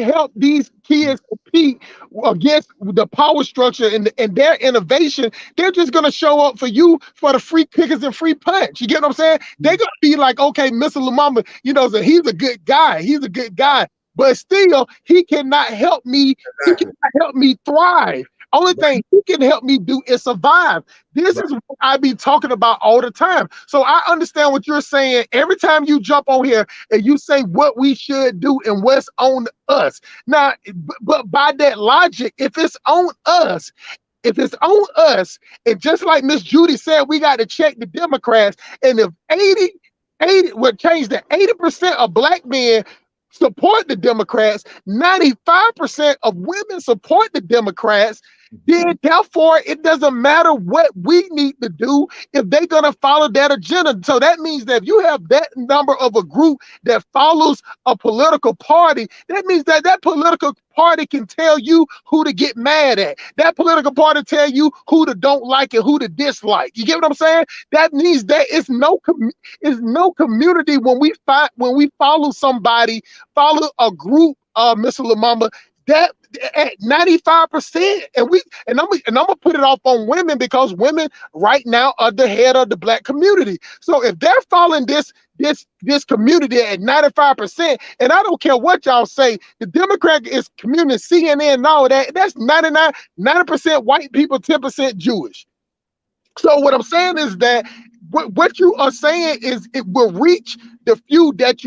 help these kids compete against the power structure and their innovation, they're just gonna show up for you for the free kickers and free punch. You get what I'm saying? They're gonna be like, okay, Mr. Lamamba, so he's a good guy. He's a good guy, but still, he cannot help me. He cannot help me thrive. Only thing he can help me do is survive. This is what I be talking about all the time. So I understand what you're saying. Every time you jump on here and you say what we should do and what's on us. Now, but by that logic, if it's on us, and just like Miss Judy said, we got to check the Democrats. And if 80 would change that 80% of black men support the Democrats, 95% of women support the Democrats, then therefore it doesn't matter what we need to do if they're going to follow that agenda. So that means that if you have that number of a group that follows a political party, that means that that political party can tell you who to get mad at. That political party tell you who to don't like and who to dislike. You get what I'm saying? That means that it's no community when we follow somebody, follow a group, Mr. Lamamba, that at 95%, and I'm gonna put it off on women because women right now are the head of the black community. So if they're following this community at 95%, and I don't care what y'all say, the Democrat is community, CNN and all that, that's 90% white people, 10% Jewish. So what I'm saying is that what you are saying is it will reach the few that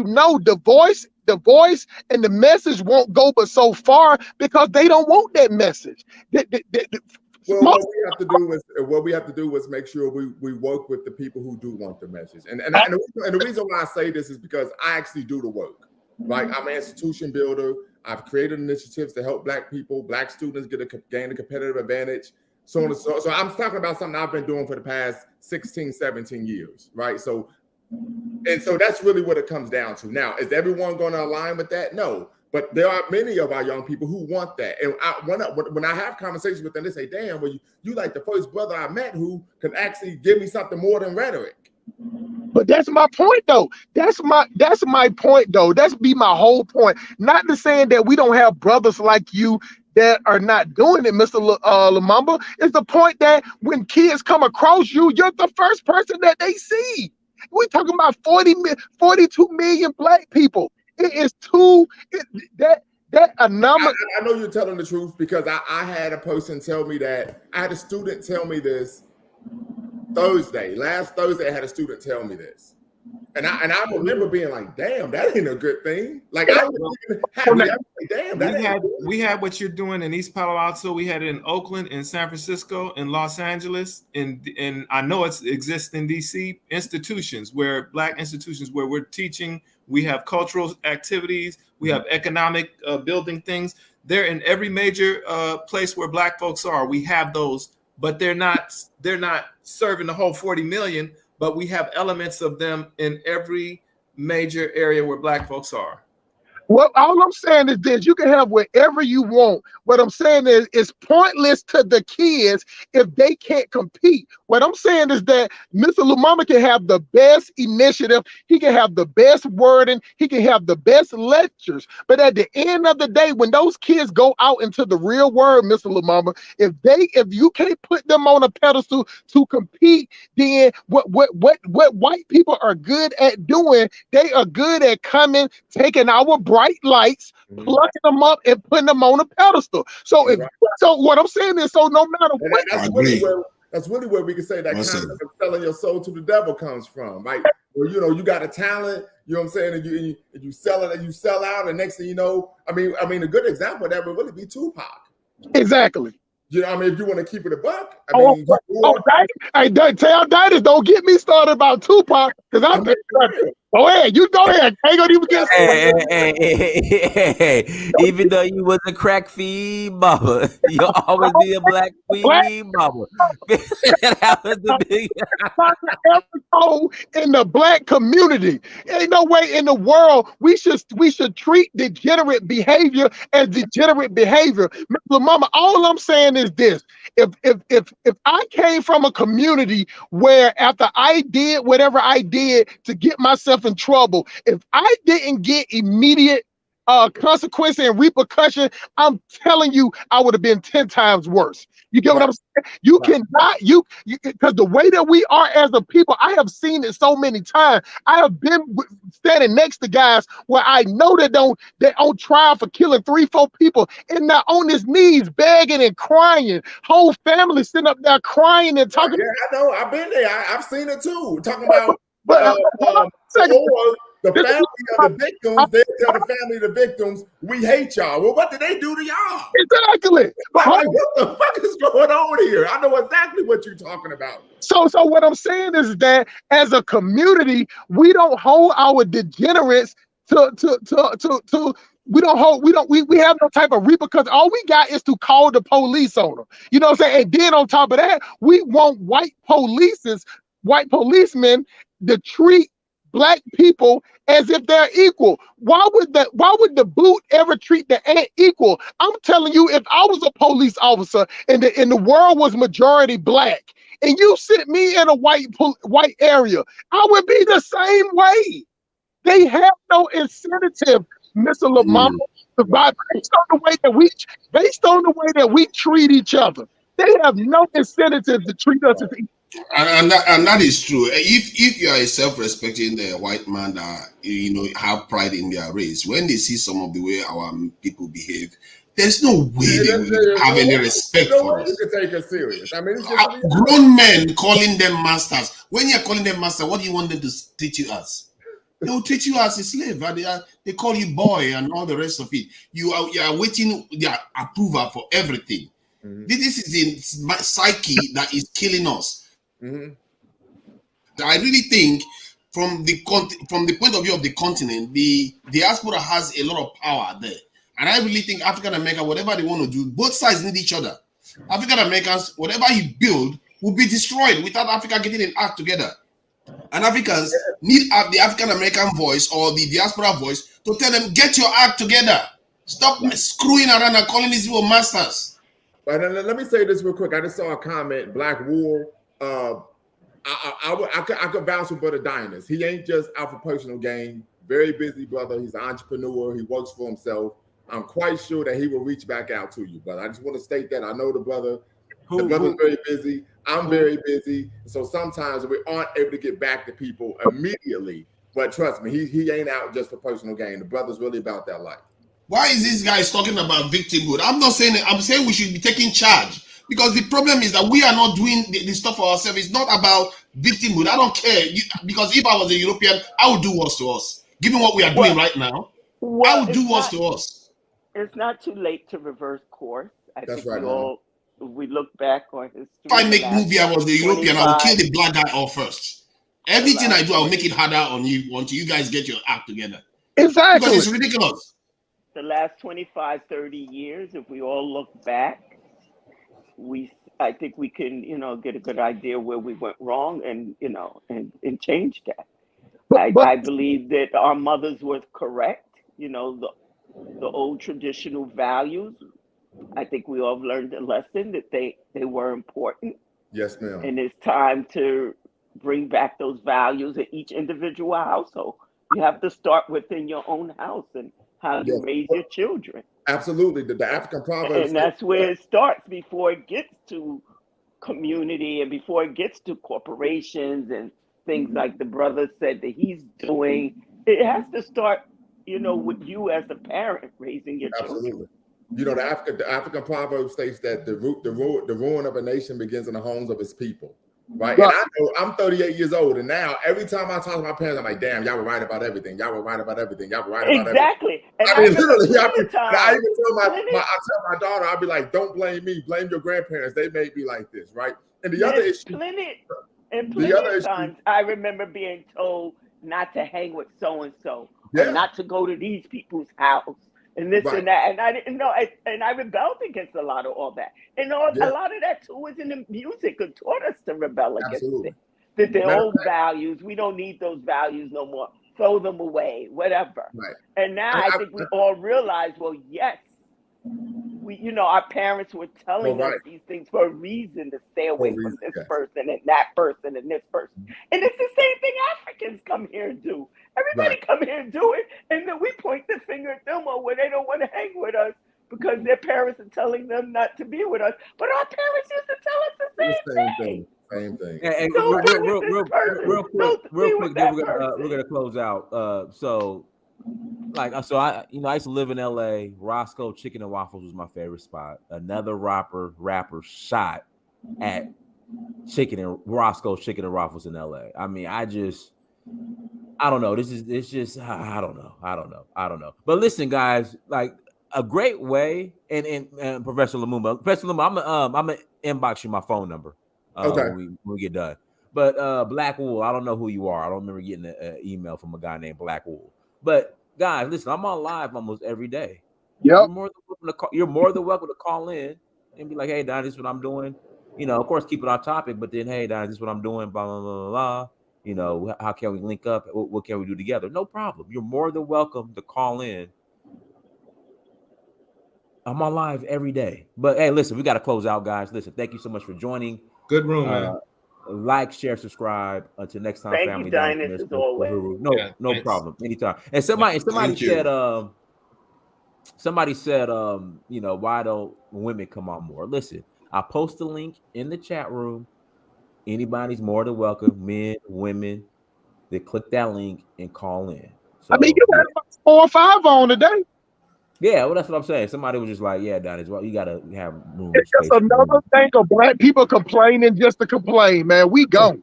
the voice and the message won't go but so far because they don't want that message. Well, what we have to do is make sure we work with the people who do want the message. And the reason why I say this is because I actually do the work, right? I'm an institution builder. I've created initiatives to help black people, black students gain a competitive advantage. So I'm talking about something I've been doing for the past 16, 17 years, right? So that's really what it comes down to. Now, is everyone going to align with that? No, but there are many of our young people who want that. And when I have conversations with them, they say, damn, well, you like the first brother I met who can actually give me something more than rhetoric. But that's my point, though. That's my point, though. That's be my whole point. Not to saying that we don't have brothers like you that are not doing it, Mr. Lamamba. It's the point that when kids come across you, you're the first person that they see. We're talking about 42 million black people. It is a number. I know you're telling the truth because I had a person tell me that. I had a student tell me this last Thursday. I had a student tell me this. And I remember being like, damn, that ain't a good thing. Like, I was happy. Like, damn, we had what you're doing in East Palo Alto. We had it in Oakland, in San Francisco, in Los Angeles, and I know it exists in DC. Black institutions where we're teaching. We have cultural activities. We have economic building things. They're in every major place where black folks are. We have those, but they're not serving the whole 40 million. But we have elements of them in every major area where black folks are. Well, all I'm saying is this: you can have whatever you want. What I'm saying is, it's pointless to the kids if they can't compete. What I'm saying is that Mr. Lumumba can have the best initiative, he can have the best wording, he can have the best lectures. But at the end of the day, when those kids go out into the real world, Mr. Lumumba, if you can't put them on a pedestal to compete, then what white people are good at doing, they are good at coming, taking our bright lights, plucking them up and putting them on a pedestal. So what I'm saying is, so no matter what, that's really where we can say that concept of selling your soul to the devil comes from, right? Where you got a talent, you know what I'm saying, and you sell it and you sell out, and next thing you know, I mean a good example of that would really be Tupac. Exactly. You know, I mean, if you want to keep it a buck, tell Didas, don't get me started about Tupac, because I'm go ahead, you go ahead. I ain't gonna even get Hey, even though you was a crack fiend mama, you'll always be a black queen mama. That was the big in the black community. Ain't no way in the world we should treat degenerate behavior as degenerate behavior. Mr. Mama, all I'm saying is this: if I came from a community where after I did whatever I did to get myself in trouble, if I didn't get immediate consequence and repercussion, I'm telling you, I would have been 10 times worse. You get what I'm saying? You cannot, because the way that we are as a people, I have seen it so many times. I have been standing next to guys where I know they're on trial for killing 3-4 people, and they're on his knees begging and crying. Whole family sitting up there crying and talking. Yeah, I know. I've been there. I've seen it too. Talking about the family of the victims, they tell the family of the victims, we hate y'all. Well, what did they do to y'all? Exactly. Like, what the fuck is going on here? I know exactly what you're talking about. So what I'm saying is that as a community, we don't hold our degenerates to we have no type of repercussion. All we got is to call the police on them. You know what I'm saying? And then on top of that, we want white policemen to treat black people as if they're equal. Why would the boot ever treat the ant equal? I'm telling you, if I was a police officer and the world was majority black, and you sit me in a white area, I would be the same way. They have no incentive, Mr. Lamont, based on the way that we treat each other. They have no incentive to treat us as equal. And that is true. If you are a self-respecting white man that have pride in their race, when they see some of the way our people behave, there's no way they will have any respect for us. You can take it serious. I mean, it's just grown men calling them masters. When you're calling them master, what do you want them to teach you as? They will treat you as a slave. They call you boy and all the rest of it. You are waiting their approval for everything. This is the psyche that is killing us. I really think from the point of view of the continent, the diaspora has a lot of power there. And I really think African Americans, whatever they want to do, both sides need each other. African Americans, whatever you build will be destroyed without Africa getting an act together. And Africans need the African American voice or the diaspora voice to tell them, get your act together. Stop screwing around and calling these people masters. But let me say this real quick. I just saw a comment, Black Wool. I could vouch for Brother Dynast. He ain't just out for personal gain. Very busy brother. He's an entrepreneur. He works for himself. I'm quite sure that he will reach back out to you. But I just want to state that I know the brother. The brother's very busy. I'm very busy. So sometimes we aren't able to get back to people immediately. But trust me, he ain't out just for personal gain. The brother's really about that life. Why is this guy talking about victimhood? I'm not saying it. I'm saying we should be taking charge. Because the problem is that we are not doing the stuff for ourselves. It's not about victimhood. I don't care. Because if I was a European, I would do worse to us. Given what we are doing right now, I would do worse to us. It's not too late to reverse course. I That's think right, we look back on history. If I make movie, I was the European, I will kill the black guy off first. Everything I do, I'll make it harder on you until you guys get your act together. Exactly. Because it's ridiculous. The last 25, 30 years, if we all look back, I think we can, get a good idea where we went wrong and change that. I believe that our mothers were correct. the old traditional values. I think we all learned a lesson that they were important. Yes, ma'am. And it's time to bring back those values in each individual household. You have to start within your own house and how you raise your children. Absolutely. The African proverbs. And that's where it starts before it gets to community and before it gets to corporations and things like the brother said that he's doing. It has to start, with you as a parent raising your children. You know, the African proverb states that the ruin of a nation begins in the homes of its people. Right. And I know I'm 38 years old, and now every time I talk to my parents, I'm like, damn, y'all were right about everything. Y'all were right about everything. Y'all were right about everything. And I mean, literally, I even tell my daughter, I'll be like, don't blame me, blame your grandparents. They made me like this, right? And the other issue, plenty of times I remember being told not to hang with so and so, or not to go to these people's house. And this and that, and I didn't know, and I rebelled against a lot of all that. And a lot of that too was in the music and taught us to rebel against it. That the old values, we don't need those values no more. Throw them away, whatever. Right. And now I think we all realize, well, yes, our parents were telling us these things for a reason to stay away from this person and that person and this person. And it's the same thing Africans come here and do. Everybody come here and do it, and then we point the finger at them when they don't want to hang with us because their parents are telling them not to be with us. But our parents used to tell us the same thing. Same thing. And real quick, then we're gonna close out. I used to live in LA. Roscoe Chicken and Waffles was my favorite spot. Another rapper shot at Roscoe's Chicken and Waffles in LA. I mean, I don't know. It's just I don't know. But listen, guys, like a great way, and Professor Lumumba, I'm gonna inbox you my phone number. When we get done. But Black Wool, I don't know who you are. I don't remember getting an email from a guy named Black Wool. But guys, listen, I'm on live almost every day. Yep. You're more than welcome to call in and be like, hey, Don, this is what I'm doing. Of course, keep it on topic, but then, hey, Don, this is what I'm doing, blah, blah, blah, blah. How can we link up? What can we do together? No problem. You're more than welcome to call in. I'm on live every day. But hey, listen, we got to close out, guys. Listen, thank you so much for joining. Good room, man. Like, share, subscribe. Until next time, thank family. You, Dynast, as always. No problem. Anytime. And somebody said, why don't women come on more? Listen, I post a link in the chat room. Anybody's more than welcome. Men, women, they click that link and call in. So, you had about 4 or 5 on today. Yeah, well, that's what I'm saying. Somebody was just like, yeah, Don, well, you got to have room. It's just another thing of black people complaining just to complain, man. We go.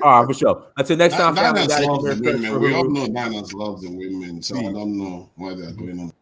All right, for sure. Until next time, Dynast loves the women. We all know Dynast loves the women, so I don't know why they're going on.